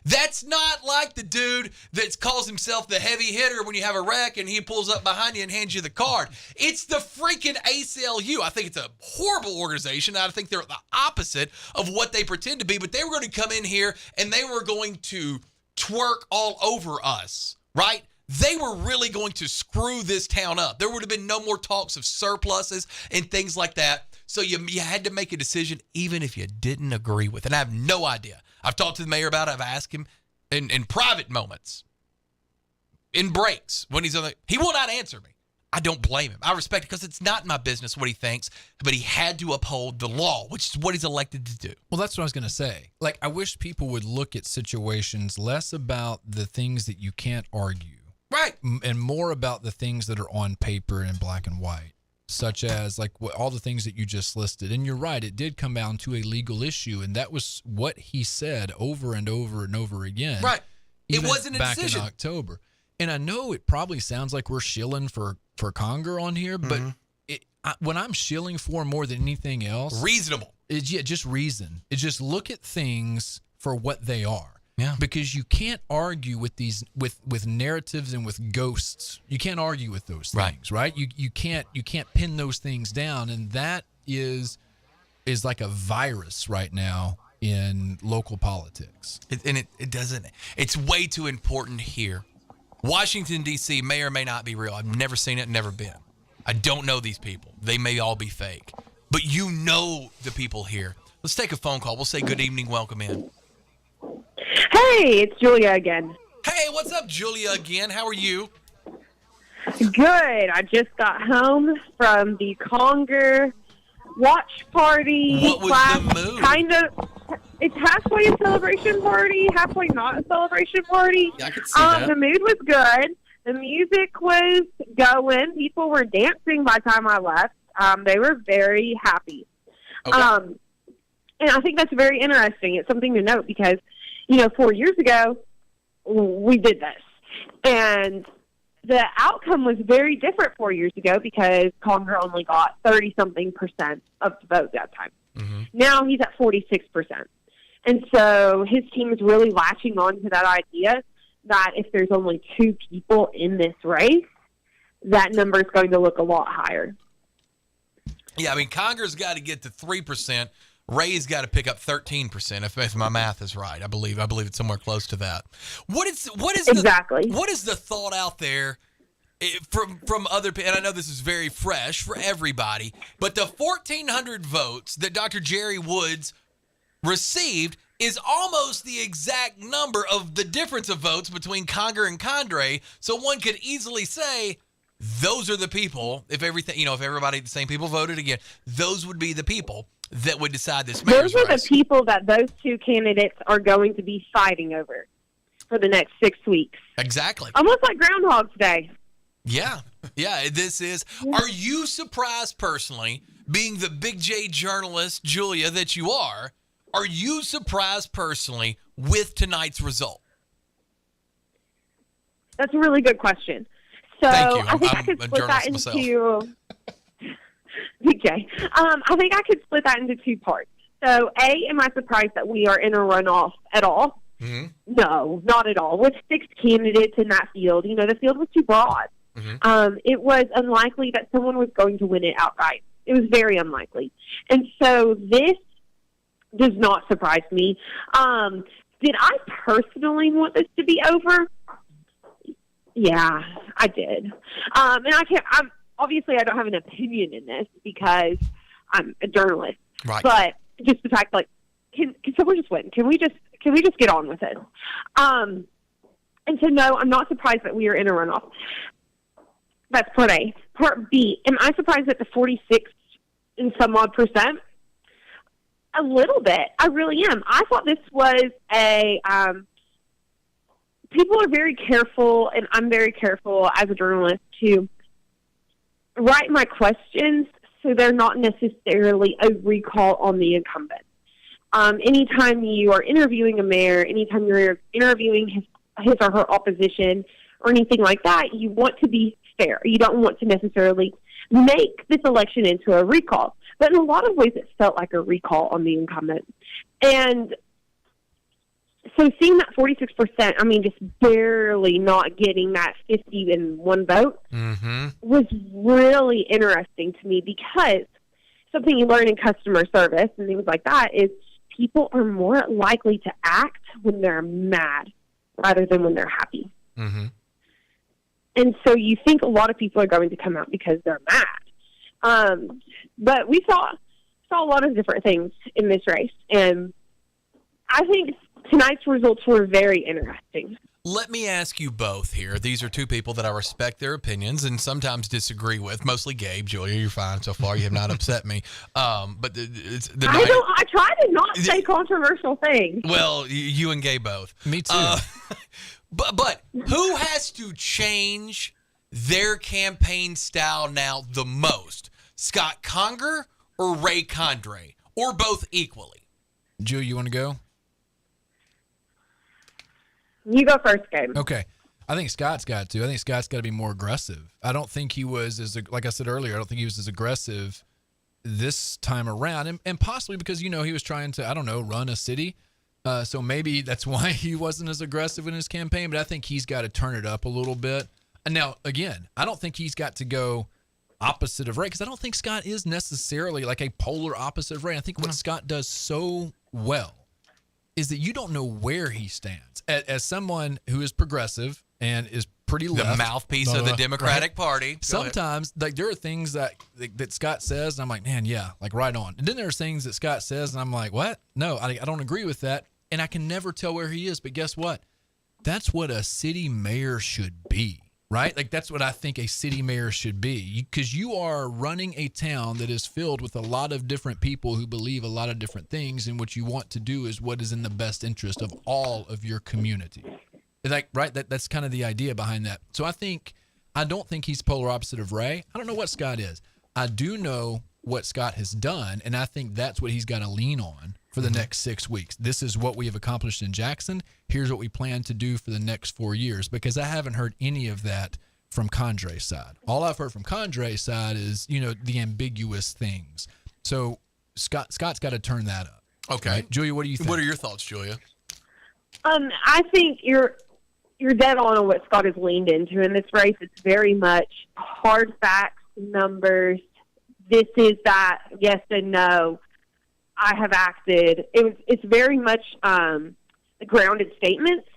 That's not like the dude that calls himself the heavy hitter when you have a wreck and he pulls up behind you and hands you the card. It's the freaking ACLU. I think it's a horrible organization. I think they're the opposite of what they pretend to be, but they were going to come in here and they were going to twerk all over us, right? They were really going to screw this town up. There would have been no more talks of surpluses and things like that. So you had to make a decision even if you didn't agree with it. And I have no idea. I've talked to the mayor about it. I've asked him in private moments, in breaks, when he's on he will not answer me. I don't blame him. I respect it because it's not my business what he thinks, but he had to uphold the law, which is what he's elected to do. Well, that's what I was going to say. Like, I wish people would look at situations less about the things that you can't argue. Right. And more about the things that are on paper in black and white, such as like all the things that you just listed. And you're right, it did come down to a legal issue, and that was what he said over and over and over again. Right. It even wasn't a back decision. in October. And I know it probably sounds like we're shilling for Conger on here, but when I'm shilling for more than anything else, reasonable. Just reason. It's just look at things for what they are. Yeah. Because you can't argue with these with narratives and with ghosts. You can't argue with those things, right? You can't pin those things down, and that is like a virus right now in local politics. It doesn't. It's way too important here. Washington, D.C. may or may not be real. I've never seen it, never been. I don't know these people. They may all be fake. But you know the people here. Let's take a phone call. We'll say good evening, welcome in. Hey, it's Julia again. Hey, what's up, Julia again? How are you? Good. I just got home from the Conger watch party. What was the mood? Kind of. It's halfway a celebration party, halfway not a celebration party. Yeah, I could see that. The mood was good. The music was going. People were dancing by the time I left. They were very happy. Okay. And I think that's very interesting. It's something to note because, 4 years ago, we did this. And the outcome was very different 4 years ago because Conger only got 30-something% of the vote that time. Mm-hmm. Now he's at 46%. And so his team is really latching on to that idea that if there's only two people in this race, that number is going to look a lot higher. Yeah, I mean, Conger's got to get to 3%. Ray's got to pick up 13%, if my math is right. I believe it's somewhere close to that. What is exactly? What is the thought out there from other people? And I know this is very fresh for everybody, but the 1,400 votes that Dr. Jerry Woods received is almost the exact number of the difference of votes between Conger and Condrey. So one could easily say those are the people. If everybody, the same people voted again, those would be the people that would decide this mayor's Those are race. the people that those two candidates are going to be fighting over for the next 6 weeks. Exactly. Almost like Groundhog's Day. Yeah. This is. Are you surprised personally, being the Big J journalist, Julia, that you are? Are you surprised personally with tonight's result? That's a really good question. So Thank you. I think I could split that into BJ. I think I could split that into 2 parts. So, A, am I surprised that we are in a runoff at all? Mm-hmm. No, not at all. With 6 candidates in that field, the field was too broad. Mm-hmm. It was unlikely that someone was going to win it outright. It was very unlikely. And so this does not surprise me. Did I personally want this to be over? Yeah, I did. And obviously I don't have an opinion in this because I'm a journalist. Right. But just the fact, can someone just win? Can we just get on with it? And so no, I'm not surprised that we are in a runoff. That's part A. Part B, am I surprised at the 46 and some odd percent? A little bit. I really am. I thought this was people are very careful, and I'm very careful as a journalist to write my questions so they're not necessarily a recall on the incumbent. Anytime you are interviewing a mayor, anytime you're interviewing his or her opposition or anything like that, you want to be fair. You don't want to necessarily make this election into a recall. But in a lot of ways, it felt like a recall on the incumbent. And So seeing that 46%, I mean, just barely not getting that 51 vote was really interesting to me, because something you learn in customer service and things like that is people are more likely to act when they're mad rather than when they're happy. And so you think a lot of people are going to come out because they're mad. But we saw a lot of different things in this race, and I think tonight's results were very interesting. Let me ask you both here. These are two people that I respect their opinions and sometimes disagree with. Mostly Gabe. Julia, you're fine so far. You have not upset me. But I try to not say controversial things. Well, you and Gabe both. Me too. But who has to change their campaign style now the most? Scott Conger or Ray Condrey? Or both equally? Julia, you want to go? You go first, Gabe. Okay. I think Scott's got to. I think Scott's got to be more aggressive. I don't think he was, like I said earlier, I don't think he was as aggressive this time around. And possibly because, he was trying to, I don't know, run a city. So maybe that's why he wasn't as aggressive in his campaign. But I think he's got to turn it up a little bit. And now, again, I don't think he's got to go opposite of Ray, because I don't think Scott is necessarily like a polar opposite of Ray. I think what Scott does so well is that you don't know where he stands. As someone who is progressive and is pretty left, the mouthpiece of the Democratic Party. Sometimes like there are things that Scott says, and I'm like, man, yeah, like right on. And then there's things that Scott says, and I'm like, what? No, I don't agree with that. And I can never tell where he is. But guess what? That's what a city mayor should be. Right? Like that's what I think a city mayor should be, because you are running a town that is filled with a lot of different people who believe a lot of different things, and what you want to do is what is in the best interest of all of your community. Like, right? That's kind of the idea behind that. So I don't think he's polar opposite of Ray. I don't know what Scott is. I do know what Scott has done, and I think that's what he's got to lean on for the next 6 weeks. This is what we have accomplished in Jackson. Here's what we plan to do for the next 4 years, because I haven't heard any of that from Condrey's side. All I've heard from Condrey's side is, the ambiguous things. So Scott's got to turn that up. Okay. Right? Julia, what do you think? What are your thoughts, Julia? I think you're dead on what Scott has leaned into in this race. It's very much hard facts, numbers. This is that, yes and no. I have acted. It's very much grounded statements.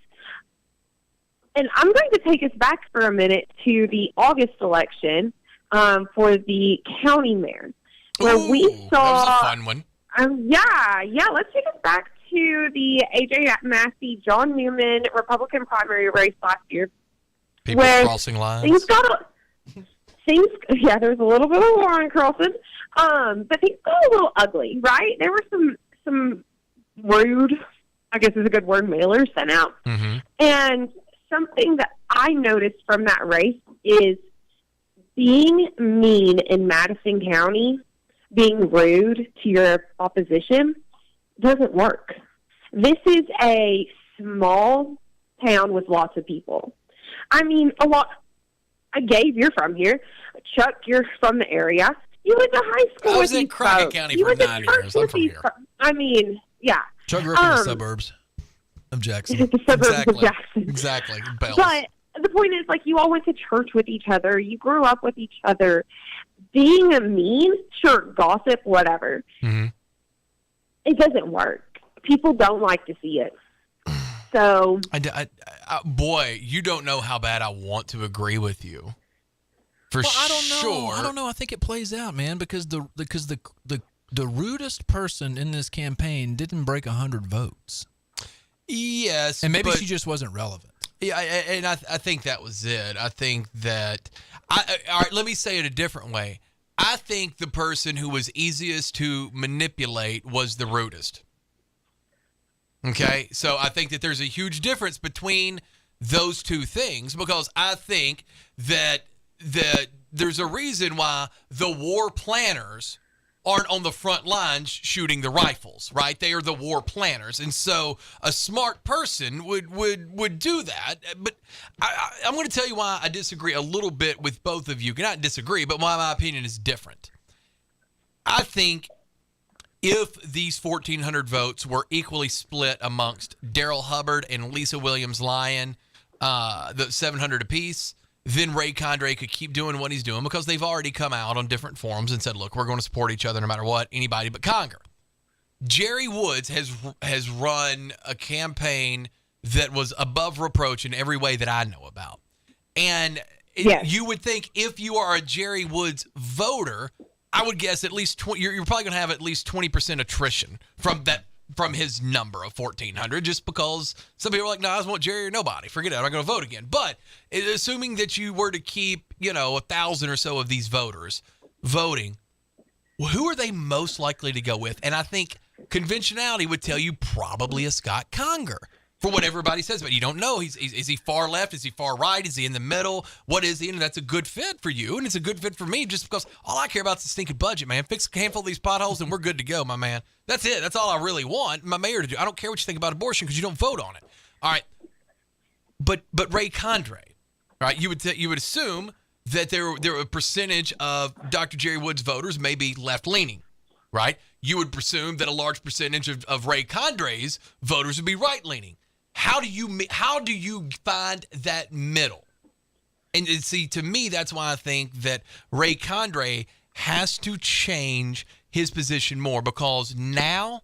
And I'm going to take us back for a minute to the August election for the county mayor, where we saw. That was a fun one. Yeah. Let's take us back to the A.J. Massey, John Newman Republican primary race last year. People crossing lines. There was a little bit of line crossing, but things got a little ugly, right? There were some rude, I guess is a good word, mailers sent out. And something that I noticed from that race is being mean in Madison County, being rude to your opposition, doesn't work. This is a small town with lots of people. I mean, a lot. Gabe, you're from here. Chuck, you're from the area. You went to high school I was with in these Crockett folks. County You for went to 9 church years. I'm with from these here. I mean, yeah. Chuck grew up in the suburbs of Jackson. The suburbs of Jackson. Exactly. Bells. But the point is, like, you all went to church with each other. You grew up with each other. Being a mean, sure, gossip, whatever. It doesn't work. People don't like to see it. So, boy, you don't know how bad I want to agree with you. I don't know. I think it plays out, man, because the rudest person in this campaign didn't break 100 votes. Yes, and maybe she just wasn't relevant. Yeah, and I think that was it. I think that. All right, let me say it a different way. I think the person who was easiest to manipulate was the rudest. Okay, so I think that there's a huge difference between those two things, because I think that there's a reason why the war planners aren't on the front lines shooting the rifles, right? They are the war planners. And so a smart person would do that. But I'm going to tell you why I disagree a little bit with both of you. Not disagree, but why my opinion is different. I think if these 1,400 votes were equally split amongst Daryl Hubbard and Lisa Williams-Lyon, the 700 apiece, then Ray Condrey could keep doing what he's doing because they've already come out on different forums and said, look, we're going to support each other no matter what, anybody but Conger. Jerry Woods has run a campaign that was above reproach in every way that I know about. And you would think if you are a Jerry Woods voter, I would guess at least you're probably going to have at least 20% attrition from his number of 1,400, just because some people are like, no, I just want Jerry or nobody. Forget it. I'm not going to vote again. But assuming that you were to keep, 1,000 or so of these voters voting, who are they most likely to go with? And I think conventionality would tell you probably a Scott Conger for what everybody says, but you don't know. Is he far left? Is he far right? Is he in the middle? What is he? And that's a good fit for you, and it's a good fit for me just because all I care about is the stinking budget, man. Fix a handful of these potholes, and we're good to go, my man. That's it. That's all I really want my mayor to do. I don't care what you think about abortion because you don't vote on it. All right. But Ray Condrey, right? You would assume that there were a percentage of Dr. Jerry Woods voters may be left-leaning, right? You would presume that a large percentage of Ray Condrey's voters would be right-leaning. How do you find that middle? And see, to me, that's why I think that Ray Condrey has to change his position more, because now,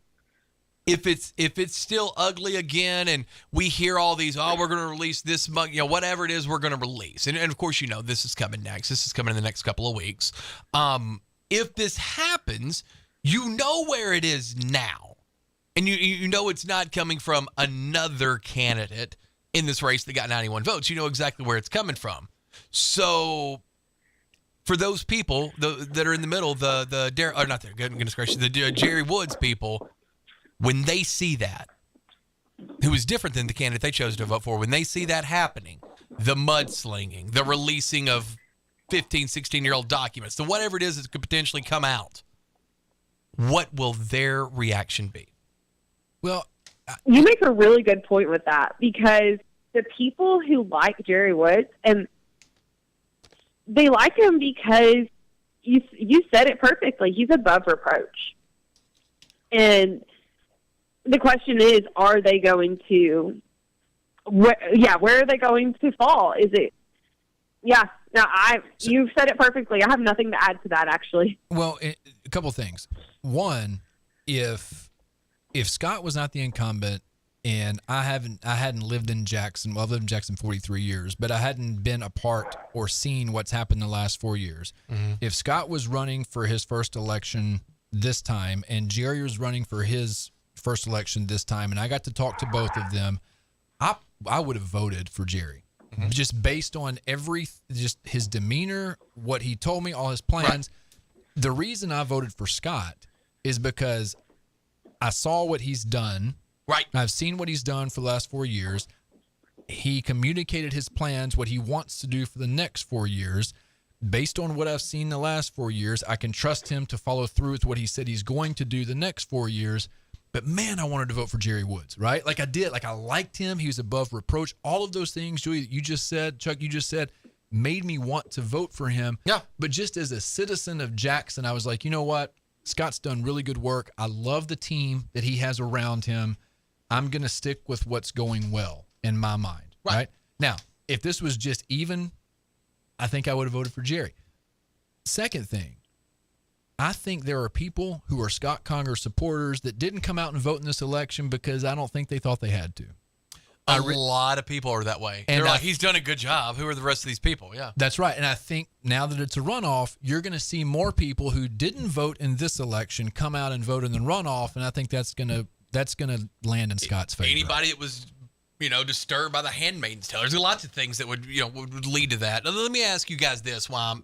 if it's still ugly again, and we hear all these, we're going to release this mug, whatever it is, we're going to release, and of course, this is coming next. This is coming in the next couple of weeks. If this happens, you know where it is now. And you know it's not coming from another candidate in this race that got 91 votes. You know exactly where it's coming from. So for those people that are in the middle, the Jerry Woods people, when they see that, who is different than the candidate they chose to vote for, when they see that happening, the mudslinging, the releasing of 15, 16-year-old documents, so whatever it is that could potentially come out, what will their reaction be? Well, you make a really good point with that, because the people who like Jerry Woods, and they like him because you said it perfectly. He's above reproach. And the question is, are they going to, where are they going to fall? Is it, you've said it perfectly. I have nothing to add to that, actually. Well, a couple things. One, if Scott was not the incumbent, and I hadn't lived in Jackson, well, I've lived in Jackson 43 years, but I hadn't been a part or seen what's happened in the last 4 years. Mm-hmm. If Scott was running for his first election this time, and Jerry was running for his first election this time, and I got to talk to both of them, I would have voted for Jerry. Mm-hmm. Just based on just his demeanor, what he told me, all his plans. Right. The reason I voted for Scott is because I saw what he's done. Right. I've seen what he's done for the last 4 years. He communicated his plans, what he wants to do for the next 4 years. Based on what I've seen the last 4 years, I can trust him to follow through with what he said he's going to do the next 4 years. But, man, I wanted to vote for Jerry Woods, right? Like I did. Like I liked him. He was above reproach. All of those things, Julie, you just said, Chuck, you just said, made me want to vote for him. Yeah. But just as a citizen of Jackson, I was like, you know what? Scott's done really good work. I love the team that he has around him. I'm going to stick with what's going well in my mind. Right? Now, if this was just even, I think I would have voted for Jerry. Second thing, I think there are people who are Scott Conger supporters that didn't come out and vote in this election because I don't think they thought they had to. A lot of people are that way. And they're like, he's done a good job. Who are the rest of these people? Yeah. That's right. And I think now that it's a runoff, you're going to see more people who didn't vote in this election come out and vote in the runoff, and I think that's going to land in Scott's favor. Anybody that was, disturbed by the Handmaid's Tale. There's lots of things that would lead to that. Now, let me ask you guys this while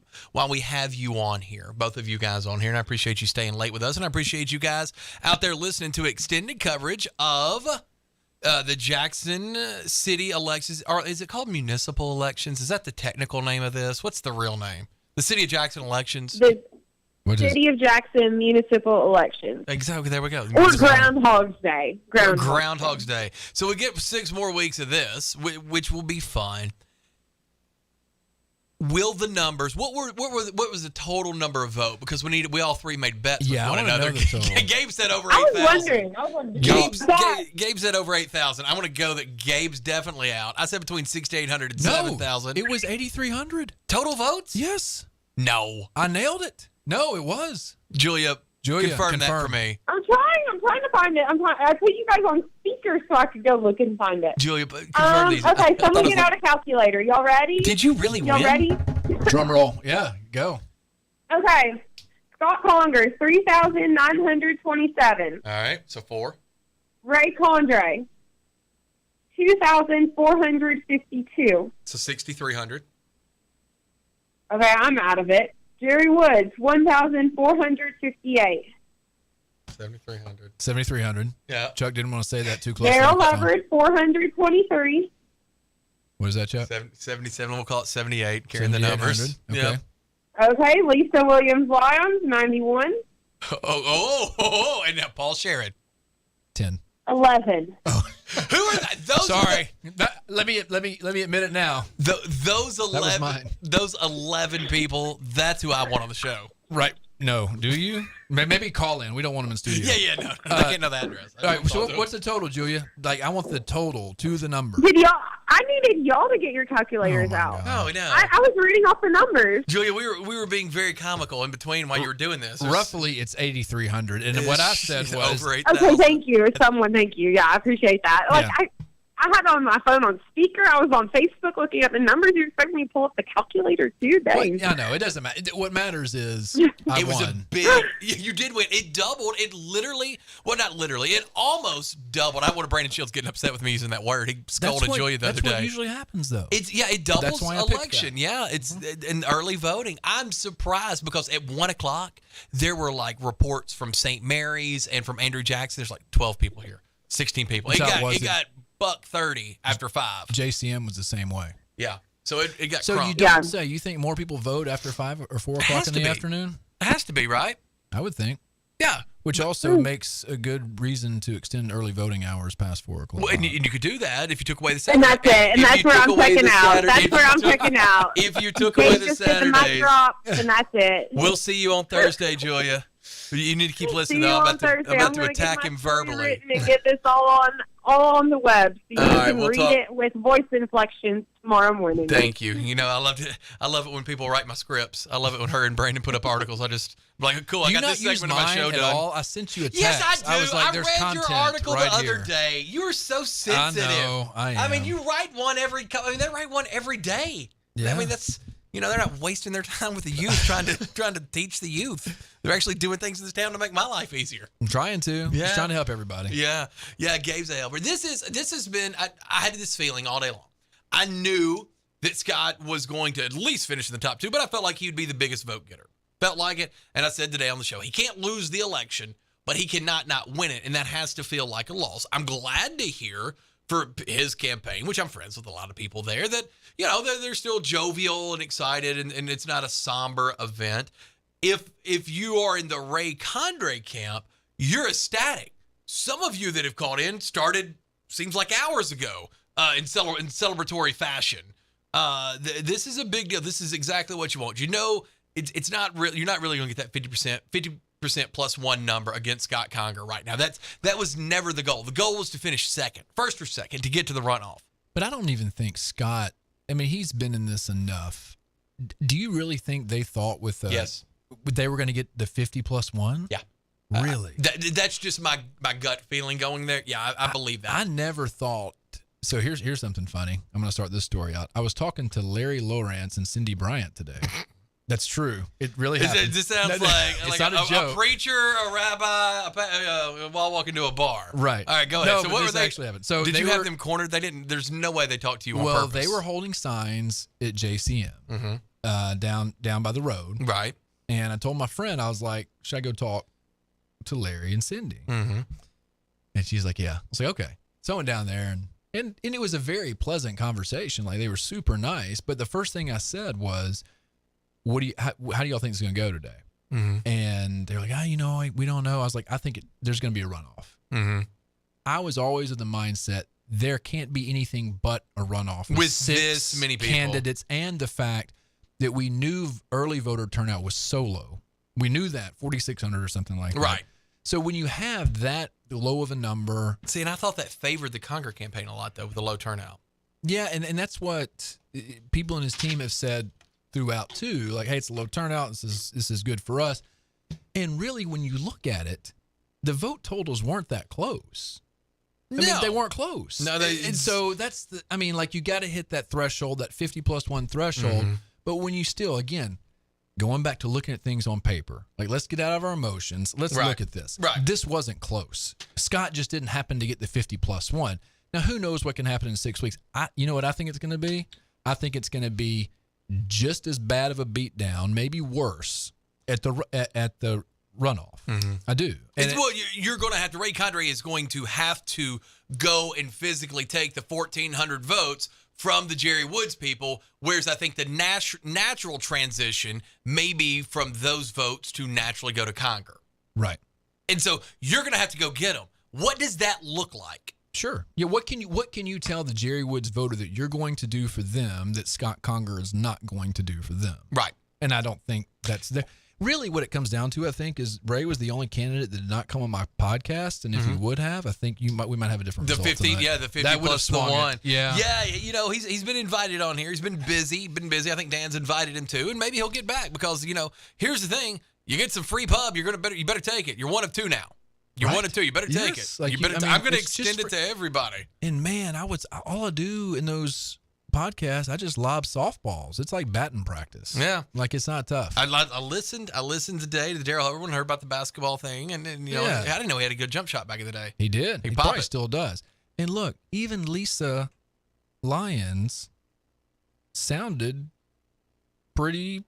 we have you on here, both of you guys on here, and I appreciate you staying late with us, and I appreciate you guys out there listening to extended coverage of the Jackson City elections. Or is it called municipal elections? Is that the technical name of this? What's the real name? The City of Jackson elections? The City of Jackson municipal elections. Exactly. There we go. Or Groundhog's Day. Groundhog's Day. So we get 6 more weeks of this, which will be fun. Will the numbers? What was the total number of vote? Because we all three made bets with one I wanna another. know the total. Gabe said over I was 8,000. wondering. Gabe said over 8,000. I want to go that Gabe's definitely out. I said between 6,800 and 7,000. It was 8,300 total votes. Yes. No, I nailed it. No, it was. Julia, confirm that for me. I'm trying to find it. I put you guys on speaker so I could go look and find it. Julia, confirm these. Okay, someone get out a calculator. Y'all ready? Did you really Y'all win? ready? Drum roll. Yeah, go. Okay. Scott Conger, 3,927. All right, so 4. Ray Condre, 2,452. So 6,300. Okay, I'm out of it. Jerry Woods, 1,458. 7,300. 7,300. Yeah. Chuck didn't want to say that too close. Daryl Leverett, 423. What is that, Chuck? 77. We'll call it 78. Carrying the numbers. 7,800. Yeah. Okay, Lisa Williams-Lyons, 91. Oh, and now Paul Sherrod. 10. 11. Who are those? Sorry. Let me admit it now. Those 11. That was mine. Those 11 people. That's who I want on the show. Right. No. Do you? Maybe call in. We don't want them in studio. Yeah. No. I can't know the address. All right. So what's the total, Julia? Like, I want the total to the number. I needed y'all to get your calculators out. Oh, no. I was reading off the numbers. Julia, we were being very comical in between while you were doing this. Roughly, it's 8,300. And what I said was over 8,000. Okay, thank you. Thank you. Yeah, I appreciate that. Like, Yeah. I had on my phone on speaker. I was on Facebook looking at the numbers. You expect me to pull up the calculator too? Dang. Yeah, no, it doesn't matter. What matters is I It was won. a big. You did win. It doubled. It literally. Well, not literally. It almost doubled. I wanted Brandon Shields getting upset with me using that word. He scolded Julia the other day. That's what usually happens, though. It doubles That's why I picked election. that. Yeah, it's in early voting. I'm surprised because at 1:00 there were like reports from St. Mary's and from Andrew Jackson. There's like 12 people here, 16 people. It got $130 after 5. JCM was the same way. Yeah, so it got. So crumbed. you don't say you think more people vote after 5 or 4 o'clock in the afternoon? It has to be, right? I would think. Yeah. Which also makes a good reason to extend early voting hours past 4 o'clock. Well, and you could do that if you took away the And Saturday. that's it. And that's where I'm checking out. That's where I'm checking out. If you took away the Just hit the mic Saturdays, drop, and that's it. we'll see you on Thursday, Julia. You need to keep listening. See you Though. I'm on about to, Thursday. I'm about to gonna get attack my him story verbally. written and get this all on the web, so you All right, can we'll read talk. it with voice inflections tomorrow morning. Thank you. You know, I love it when people write my scripts. I love it when her and Brandon put up articles. I'm like, cool, I got this segment of my show done. All? I sent you a text. Yes, I do. I was like, there's read content your article right the other here. day. You are so sensitive. I know. I mean, am. you write one they write one every day. Yeah. I mean, that's, they're not wasting their time with the youth trying to teach the youth. They're actually doing things in this town to make my life easier. I'm trying to. Yeah. Just trying to help everybody. Yeah. Gabe's a helper. This has been. I had this feeling all day long. I knew that Scott was going to at least finish in the top 2, but I felt like he would be the biggest vote getter. Felt like it, and I said today on the show, he can't lose the election, but he cannot not win it, and that has to feel like a loss. I'm glad to hear for his campaign, which I'm friends with a lot of people there, that they're still jovial and excited, and it's not a somber event. If you are in the Ray Condre camp, you're ecstatic. Some of you that have called in started, seems like hours ago, in celebratory fashion. This is a big deal. This is exactly what you want. It's not real. You're not really going to get that 50% plus 1 number against Scott Conger right now. That was never the goal. The goal was to finish first or second, to get to the runoff. But I don't even think Scott. I mean, he's been in this enough. Do you really think they thought Yes. They were going to get the 50 plus 1? Yeah. Really? That's just my gut feeling going there. Yeah, I believe that. I never thought. So here's something funny. I'm going to start this story out. I was talking to Larry Lawrence and Cindy Bryant today. That's true. It really happened. This sounds like a preacher, a rabbi, while walking to a bar. Right. All right, go ahead. No, So but what this were they actually happened. So did they you have were- them cornered? They didn't. There's no way they talked to you on Well, purpose. they were holding signs at JCM down by the road. Right. And I told my friend, I was like, should I go talk to Larry and Cindy? Mm-hmm. And she's like, yeah. I was like, okay. So I went down there and it was a very pleasant conversation. Like, they were super nice. But the first thing I said was, how do y'all think it's going to go today? Mm-hmm. And they're like, we don't know. I was like, I think there's going to be a runoff. Mm-hmm. I was always of the mindset there can't be anything but a runoff With 6 this many people. candidates, and the fact that we knew early voter turnout was so low. We knew that 4,600 or something like that. Right. So when you have that low of a number, See, and I thought that favored the Conger campaign a lot, though, with the low turnout. yeah, and that's what people in his team have said throughout too. Like, hey, it's a low turnout. This is good for us. And really, when you look at it, the vote totals weren't that close. I mean, they weren't close. No, and so that's the. I mean, like, you got to hit that threshold, that 50+1 threshold. Mm-hmm. But when you still, again, going back to looking at things on paper, like, let's get out of our emotions. Let's Right. look at this. Right. This wasn't close. Scott just didn't happen to get the 50+1. Now, who knows what can happen in 6 weeks? You know what I think it's going to be? I think it's going to be just as bad of a beatdown, maybe worse, at the runoff. I do. And Well, you're going to have to. Ray Condrey is going to have to go and physically take the 1,400 votes from the Jerry Woods people, whereas I think the natural transition may be from those votes to naturally go to Conger. Right. And so you're going to have to go get them. What does that look like? Sure. Yeah. What can you tell the Jerry Woods voter that you're going to do for them that Scott Conger is not going to do for them? Right. And I don't think that's there. Really, what it comes down to, I think, is Ray was the only candidate that did not come on my podcast, and if he would have, I think we might have a different result. The 50, tonight. yeah, the 50 That plus the swung it. one. Yeah. Yeah, you know, he's been invited on here. He's been busy. I think Dan's invited him too, and maybe he'll get back because, you know, here's the thing. You get some free pub, you better take it. You're one of two now. You're one of two. You better take Yes. it. Like, You better. I mean, I'm going to it's extend just it to everybody. And man, all I do in those podcasts, I just lob softballs. It's like batting practice. Yeah. Like, it's not tough. I listened today to Daryl Hubbard when I heard about the basketball thing, and you know, Yeah. I didn't know he had a good jump shot back in the day. He did. He pop probably it. still does. And look, even Lisa Lyons sounded pretty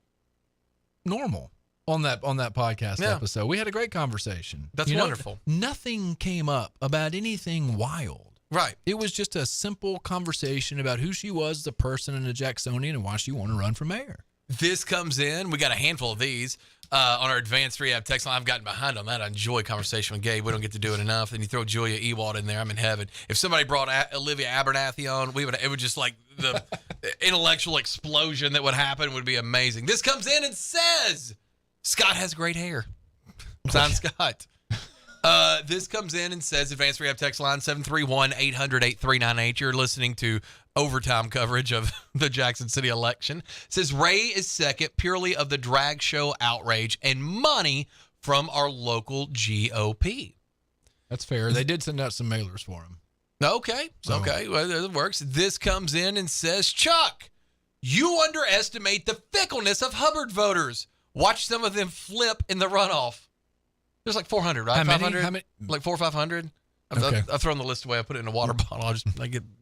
normal on that podcast Yeah. episode. We had a great conversation. That's You know, wonderful. Nothing came up about anything wild. Right. It was just a simple conversation about who she was as a person and a Jacksonian and why she wanted to run for mayor. This comes in. We got a handful of these on our advanced rehab text line. I've gotten behind on that. I enjoy conversation with Gabe. We don't get to do it enough. Then you throw Julia Ewald in there, I'm in heaven. If somebody brought Olivia Abernathy on, it would just like the intellectual explosion that would happen would be amazing. This comes in and says, Scott has great hair. Signed Scott. This comes in and says, advanced rehab text line 731-800-8398. You're listening to overtime coverage of the Jackson City election. It says Ray is second purely of the drag show outrage and money from our local GOP. That's fair. They did send out some mailers for him. Okay. Okay. Well, it works. This comes in and says, Chuck, you underestimate the fickleness of Hubbard voters. Watch some of them flip in the runoff. There's like 400, right? How many? 500? How many? Like 400 or 500? Okay. I've thrown the list away. I put it in a water bottle. I just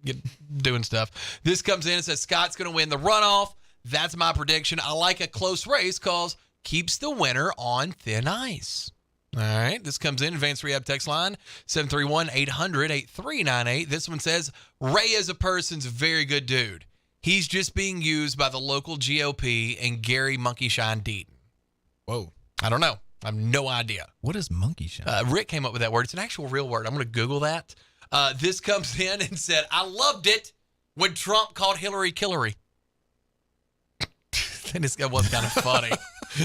get doing stuff. This comes in and says Scott's going to win the runoff. That's my prediction. I like a close race because keeps the winner on thin ice. All right. This comes in advanced rehab text line 731-800-8398. This one says Ray as a person's a very good dude. He's just being used by the local GOP and Gary Monkeyshine Deaton. Whoa. I don't know. I have no idea. What is monkeyshine? Rick came up with that word. It's an actual real word. I'm going to Google that. This comes in and said, I loved it when Trump called Hillary Killery. And this guy was kind of funny.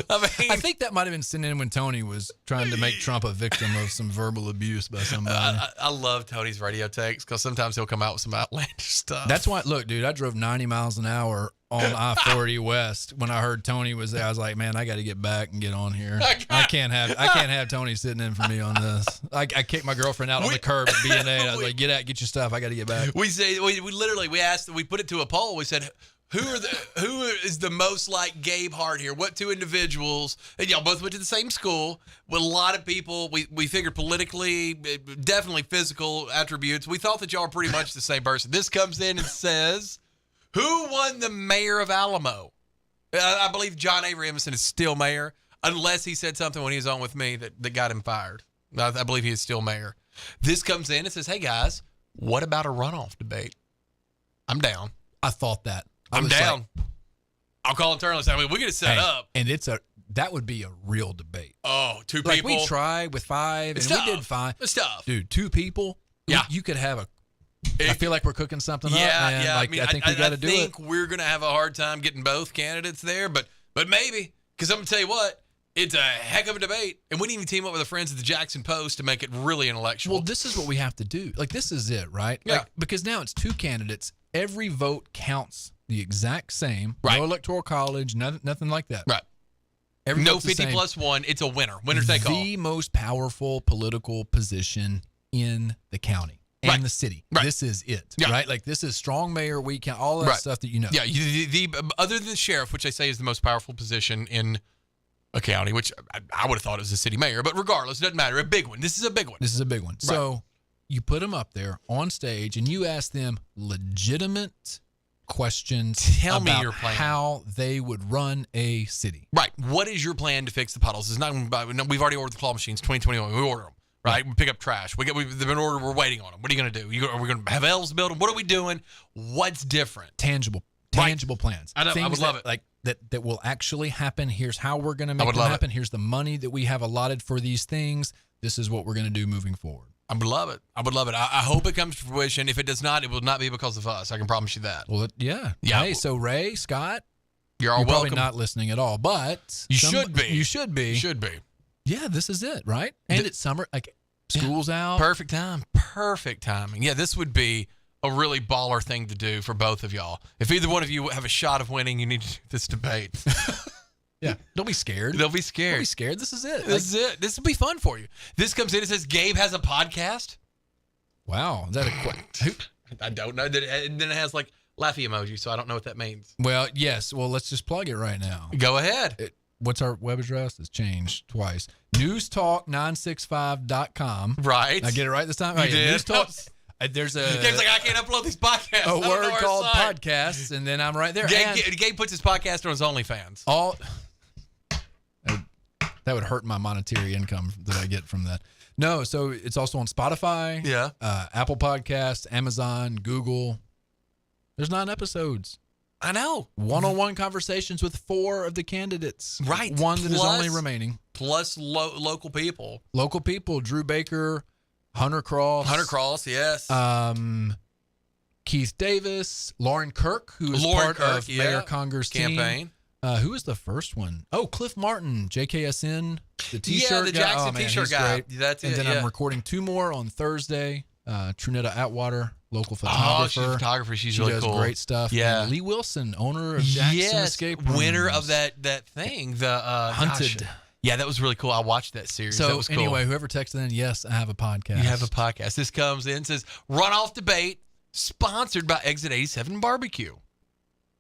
I think that might have been sent in when Tony was trying to make Trump a victim of some verbal abuse by somebody. I love Tony's radio takes because sometimes he'll come out with some outlandish stuff. That's why, look, dude, I drove 90 miles an hour on I-40 West. When I heard Tony was there, I was like, man, I got to get back and get on here. I can't have Tony sitting in for me on this. I kicked my girlfriend out on the curb at B&A. And I was like, get out, get your stuff. I got to get back. We asked, we put it to a poll. We said, who is the most like Gabe Hart here? What two individuals? And y'all both went to the same school with a lot of people. We figured politically, definitely physical attributes. We thought that y'all were pretty much the same person. This comes in and says, who won the mayor of Alamo? I believe John Avery Emerson is still mayor, unless he said something when he was on with me that got him fired. I believe he is still mayor. This comes in and says, hey guys, what about a runoff debate? I'm down. I thought that. I'm down. I'll call internally. I mean, we get it set up. And that would be a real debate. Oh, two like people. We tried with 5, It's and tough. we did 5. It's tough. Dude, 2 people. Yeah. You could have I feel like we're cooking something up, man. Yeah. Like, I think we got to do it. I think we're going to have a hard time getting both candidates there, but maybe. Because I'm going to tell you what, it's a heck of a debate, and we need to team up with the friends at the Jackson Post to make it really intellectual. Well, this is what we have to do. Like, this is it, right? Yeah. Like, because now it's 2 candidates. Every vote counts the exact same. Right. No electoral college, nothing like that. Right. Every No vote's the 50 same. plus 1. It's a winner. Winner take all. The most powerful political position in the county and Right. the city. Right. This is it, Yeah. right? Like, this is strong mayor, we count, all that Right. stuff that you know. Yeah, the other than the sheriff, which I say is the most powerful position in a county, which I would have thought it was the city mayor, but regardless, it doesn't matter. A big one. This is a big one. This is a big one. So you put them up there on stage and you ask them legitimate questions Tell me about your plan. how they would run a city. Right. What is your plan to fix the puddles? It's not. We've already ordered the claw machines. 2021. We order them. Right. We pick up trash. They've been ordered. We're waiting on them. What are you going to do? Are we going to have elves build them? What are we doing? What's different? Tangible plans. I know. I Things would love it. Like that will actually happen. Here's how we're going to make would them love happen. Here's the money that we have allotted for these things. This is what we're going to do moving forward. I would love it. I would love it. I hope it comes to fruition. If it does not, it will not be because of us. I can promise you that. Well, yeah. Yeah. Hey, so Ray, Scott, You're all you're welcome. probably not listening at all, but You should be. You should be. You should be. Yeah, this is it, right? And it's summer, like school's out. Perfect time. Perfect timing. Yeah, this would be a really baller thing to do for both of y'all. If either one of you have a shot of winning, you need to do this debate. Yeah, don't be scared. Don't be scared. Don't be scared. This is it. This is it. This will be fun for you. This comes in. It says Gabe has a podcast. Wow, is that a I don't know. And then it has like laughy emoji, so I don't know what that means. Well, yes. Well, let's just plug it right now. Go ahead. What's our web address? It's changed twice. Newstalk965.com. Right. I get it right this time? You Oh, yeah, did. Newstalk. There's a Gabe's like, I can't upload these podcasts. a word called podcast. podcasts, and then I'm right there. And Gabe puts his podcast on his OnlyFans. all that would hurt my monetary income that I get from that. No, so it's also on Spotify, Yeah. Apple Podcasts, Amazon, Google. There's 9 episodes. I know. One-on-one conversations with 4 of the candidates. Right. One that is Plus- only remaining. Plus local people. Local people: Drew Baker, Hunter Cross, yes. Keith Davis, Lauren Kirk, who is Lauren part Kirk, of yeah. Mayor Conger's Campaign. team. Who was the first one? Oh, Cliff Martin, JKSN, the T-shirt Yeah, the guy. Jackson Oh, man, T-shirt he's guy. great. That's and it, then yeah. I'm recording 2 more on Thursday. Trunetta Atwater, local Oh, photographer. she's a photographer. She's She really does cool. great stuff. Yeah. And Lee Wilson, owner of Jackson Yes, Escape winner Rooms. of that thing, the Hunted. gosh. Yeah, that was really cool. I watched that series. That So was cool. anyway, whoever texted in, yes, I have a podcast. You have a podcast. This comes in, says Runoff Debate, sponsored by Exit 87 Barbecue.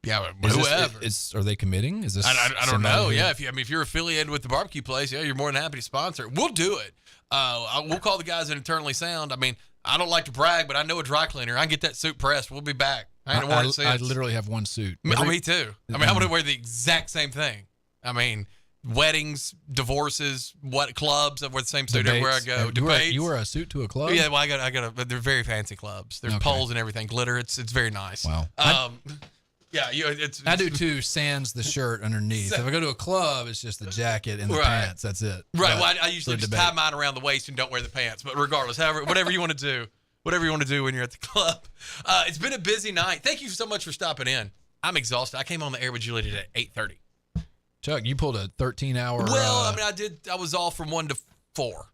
Yeah, whoever. Are they committing? Is this? I don't somebody know. who- Yeah, if you're affiliated with the barbecue place, yeah, you're more than happy to sponsor it. We'll do it. We'll call the guys at Internally Sound. I mean, I don't like to brag, but I know a dry cleaner. I can get that suit pressed. We'll be back. I ain't worn it since. I literally have one suit. Me too. I mean, I would wear the exact same thing. I mean, weddings, divorces, clubs. I wear the same suit everywhere I go. Debates. You wear a suit to a club? Yeah, well, I got they're very fancy clubs. There's Okay. poles and everything, glitter. It's very nice. Wow. Yeah, it's. I do too. Sans the shirt underneath. If I go to a club, it's just the jacket and the Right. pants. That's it. Right. But Well, I usually for just debate. tie mine around the waist and don't wear the pants. But regardless, whatever you want to do, when you're at the club. It's been a busy night. Thank you so much for stopping in. I'm exhausted. I came on the air with Julie today at 8:30. Chuck, you pulled a 13-hour. Well, I mean, I was off from 1 to 4.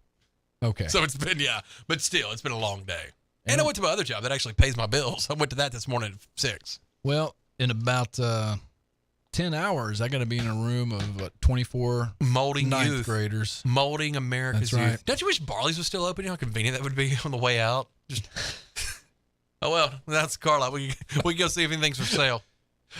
Okay. So it's been, but still, it's been a long day. And I went to my other job that actually pays my bills. I went to that this morning at 6. Well, in about 10 hours, I got to be in a room of 24 molding ninth youth graders. Molding America's That's right. youth. Don't you wish Barley's was still open? You know how convenient that would be on the way out? Just oh, well, that's Carla. We can go see if anything's for sale.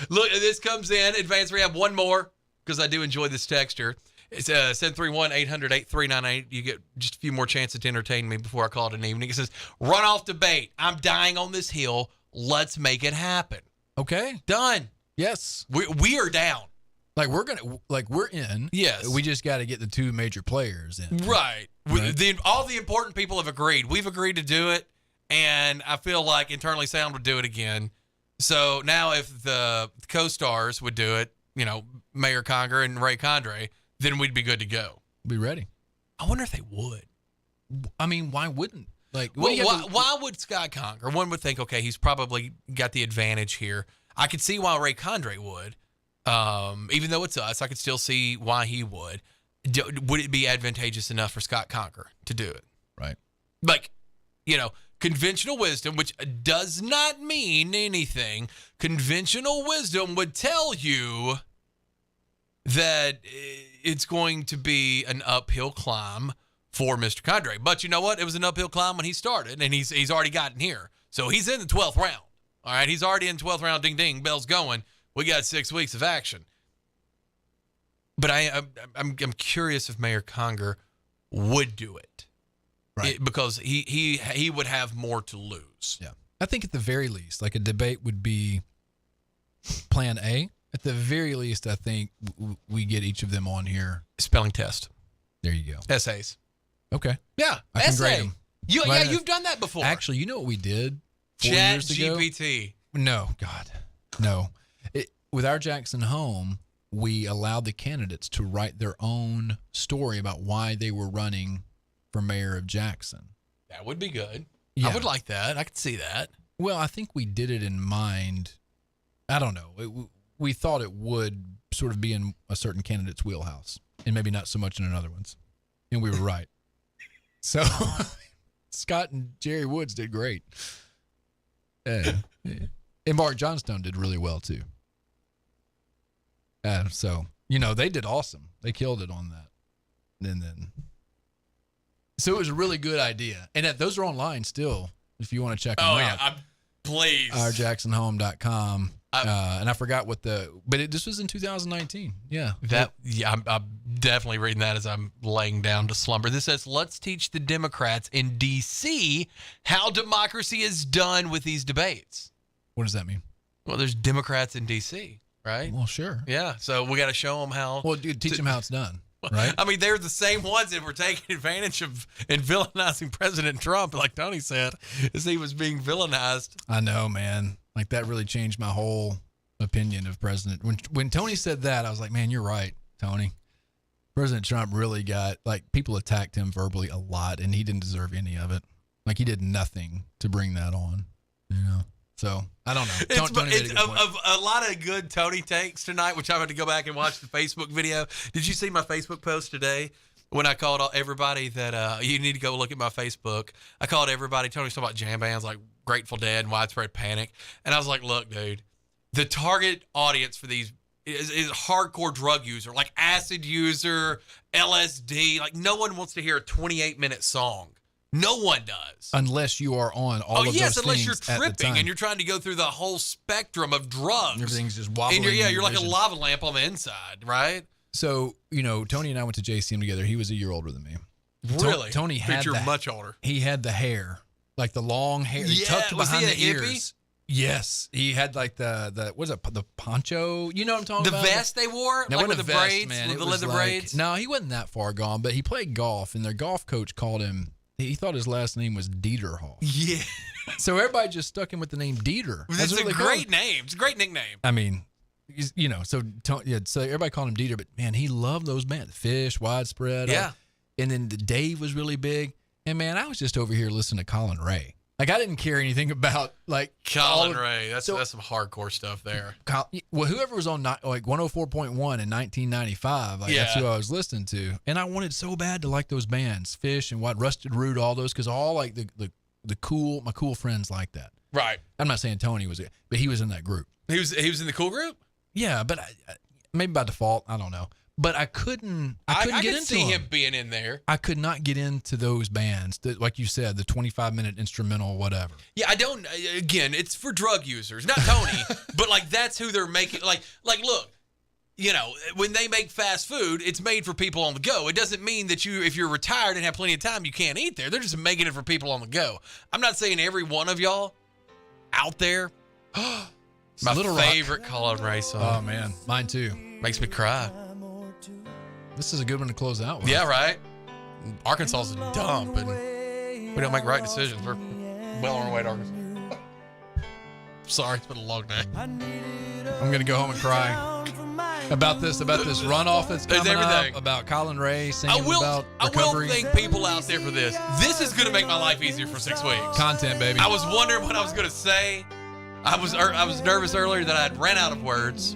Look, this comes in. Advance Rehab, one more, because I do enjoy this texture. It's 731-800-8398. You get just a few more chances to entertain me before I call it an evening. It says, runoff debate. I'm dying on this hill. Let's make it happen. Okay. Done. Yes. We are down. We're in. Yes. We just got to get the 2 major players in. Right. Right. All the important people have agreed. We've agreed to do it, and I feel like Internally Sound would do it again. So now if the co-stars would do it, Mayor Conger and Ray Condrey, then we'd be good to go. Be ready. I wonder if they would. I mean, why wouldn't? Like, Well, why would Scott Conger? One would think, okay, he's probably got the advantage here. I could see why Ray Condrey would. Even though it's us, I could still see why he would. Would it be advantageous enough for Scott Conger to do it? Right. Like, conventional wisdom, which does not mean anything. Conventional wisdom would tell you that it's going to be an uphill climb for Mr. Condrey. But you know what? It was an uphill climb when he started, and he's already gotten here. So he's in the 12th round. All right, he's already in the 12th round. Ding, ding, bell's going. We got 6 weeks of action. But I'm curious if Mayor Conger would do it. Right. Because he would have more to lose. Yeah. I think at the very least, like a debate would be plan A. At the very least, I think we get each of them on here. Spelling test. There you go. Essays. Okay. Yeah. I can grade them. You've done that before. Actually, you know what we did 4 Chat years ago? GPT. No, God. No. With our Jackson home, we allowed the candidates to write their own story about why they were running for mayor of Jackson. That would be good. Yeah. I would like that. I could see that. Well, I think we did it in mind. I don't know. We thought it would sort of be in a certain candidate's wheelhouse and maybe not so much in another one's. And we were right. So Scott and Jerry Woods did great. And Mark Johnstone did really well too. So, they did awesome. They killed it on that. And then, so it was a really good idea. And those are online still, if you want to check them out. Oh, yeah. Please. Ourjacksonhome.com. And I forgot this was in 2019. Yeah. I'm definitely reading that as I'm laying down to slumber. This says, let's teach the Democrats in D.C. how democracy is done with these debates. What does that mean? Well, there's Democrats in D.C., right? Well, sure. Yeah. So we got to show them how. Well, dude, teach them how it's done. Right. I mean, they're the same ones that were taking advantage of and villainizing President Trump, like Tony said, as he was being villainized. I know, man. Like, that really changed my whole opinion of President. When Tony said that, I was like, man, you're right, Tony. President Trump really got, people attacked him verbally a lot, and he didn't deserve any of it. Like, he did nothing to bring that on, So, I don't know. Tony made a good point. A lot of good Tony takes tonight, which I'm going to go back and watch the Facebook video. Did you see my Facebook post today when I called everybody that you need to go look at my Facebook? I called everybody. Tony's talking about jam bands like Grateful Dead and Widespread Panic. And I was like, look, dude, the target audience for these is hardcore drug user, like acid user, LSD. Like, no one wants to hear a 28-minute song. No one does. Unless you are on all of those things unless you're at the tripping time. and you're trying to go through the whole spectrum of drugs. Everything's just wobbling. And you're in your like a vision. lava lamp on the inside, right? So, Tony and I went to JCM together. He was a year older than me. Really? Tony had But you're much older. He had the hair, like the long hair tucked was behind he the a hippie? ears. Yes, he had like the what is it, the poncho? You know what I'm talking The about? vest they wore, No, like it with wasn't the a vest, braids, man. with It the was leather like- braids. No, he wasn't that far gone, but he played golf, and their golf coach called him. He thought his last name was Dieterhoff. Yeah. So everybody just stuck him with the name Dieter. It's a great name. It's a great nickname. I mean, so everybody called him Dieter, but man, he loved those bands. Fish, Widespread. Yeah. And then Dave was really big. And man, I was just over here listening to Colin Ray. Like, I didn't care anything about Colin Ray. That's some hardcore stuff there. Well, whoever was on like 104.1 in 1995, that's who I was listening to. And I wanted so bad to like those bands, Fish and Rusted Root, all those, because all like my cool friends like that. Right. I'm not saying Tony was, but he was in that group. He was in the cool group? Yeah, but maybe by default, I don't know. But I couldn't I get could into see them. him being in there. I could not get into those bands that, like you said, the 25-minute instrumental, whatever. Yeah, I don't. Again, it's for drug users, not Tony, but that's who they're making. Like, look, when they make fast food, it's made for people on the go. It doesn't mean that if you're retired and have plenty of time, you can't eat there. They're just making it for people on the go. I'm not saying every one of y'all out there. My Little favorite Colin Ray song. Oh man, mine too. Makes me cry. This is a good one to close out with. Yeah, right. Arkansas is a dump, and we don't make right decisions. We're well on our way to Arkansas. Sorry, it's been a long day. I'm gonna go home and cry. about this runoff that's coming everything. up, about Colin Ray singing about recovery. I will thank people out there for this. This is going to make my life easier for 6 weeks. Content, baby. I was wondering what I was going to say. I was nervous earlier that I'd ran out of words,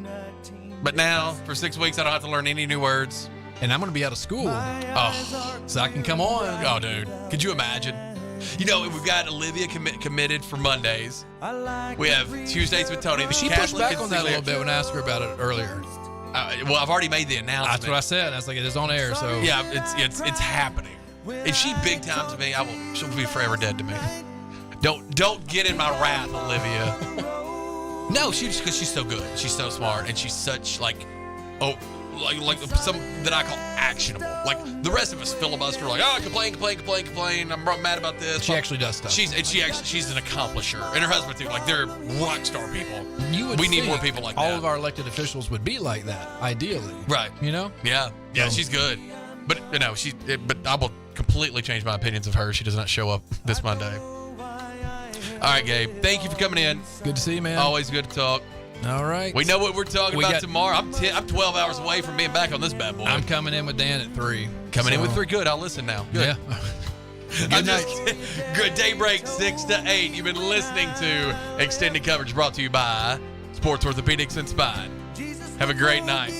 but now for 6 weeks I don't have to learn any new words. And I'm going to be out of school. Oh, so I can come on. Oh, dude, could you imagine? You know, we've got Olivia committed for Mondays. We have Tuesdays with Tony. She pushed back on that a little bit when I asked her about it earlier. Well, I've already made the announcement. That's what I said. I was like, it is on air, so yeah, it's happening. If she big times me, she'll be forever dead to me. Don't get in my wrath, Olivia. No, because she's so good. She's so smart, and she's such like some that I call actionable. Like the rest of us filibuster, like, oh, complain. I'm mad about this. She actually does stuff. She's an accomplisher, and her husband too. Like they're rock star people. We need more people like that. All of our elected officials would be like that, ideally. Right. You know? Yeah. She's good, but but I will completely change my opinions of her. She does not show up this Monday. All right, Gabe. Thank you for coming in. Good to see you, man. Always good to talk. All right. We know what we're talking about tomorrow. I'm 12 hours away from being back on this bad boy. I'm coming in with Dan at 3. Coming in with 3. Good. I'll listen now. Good. Yeah. Good night. Good daybreak 6 to 8. You've been listening to Extended Coverage brought to you by Sports Orthopedics and Spine. Have a great night.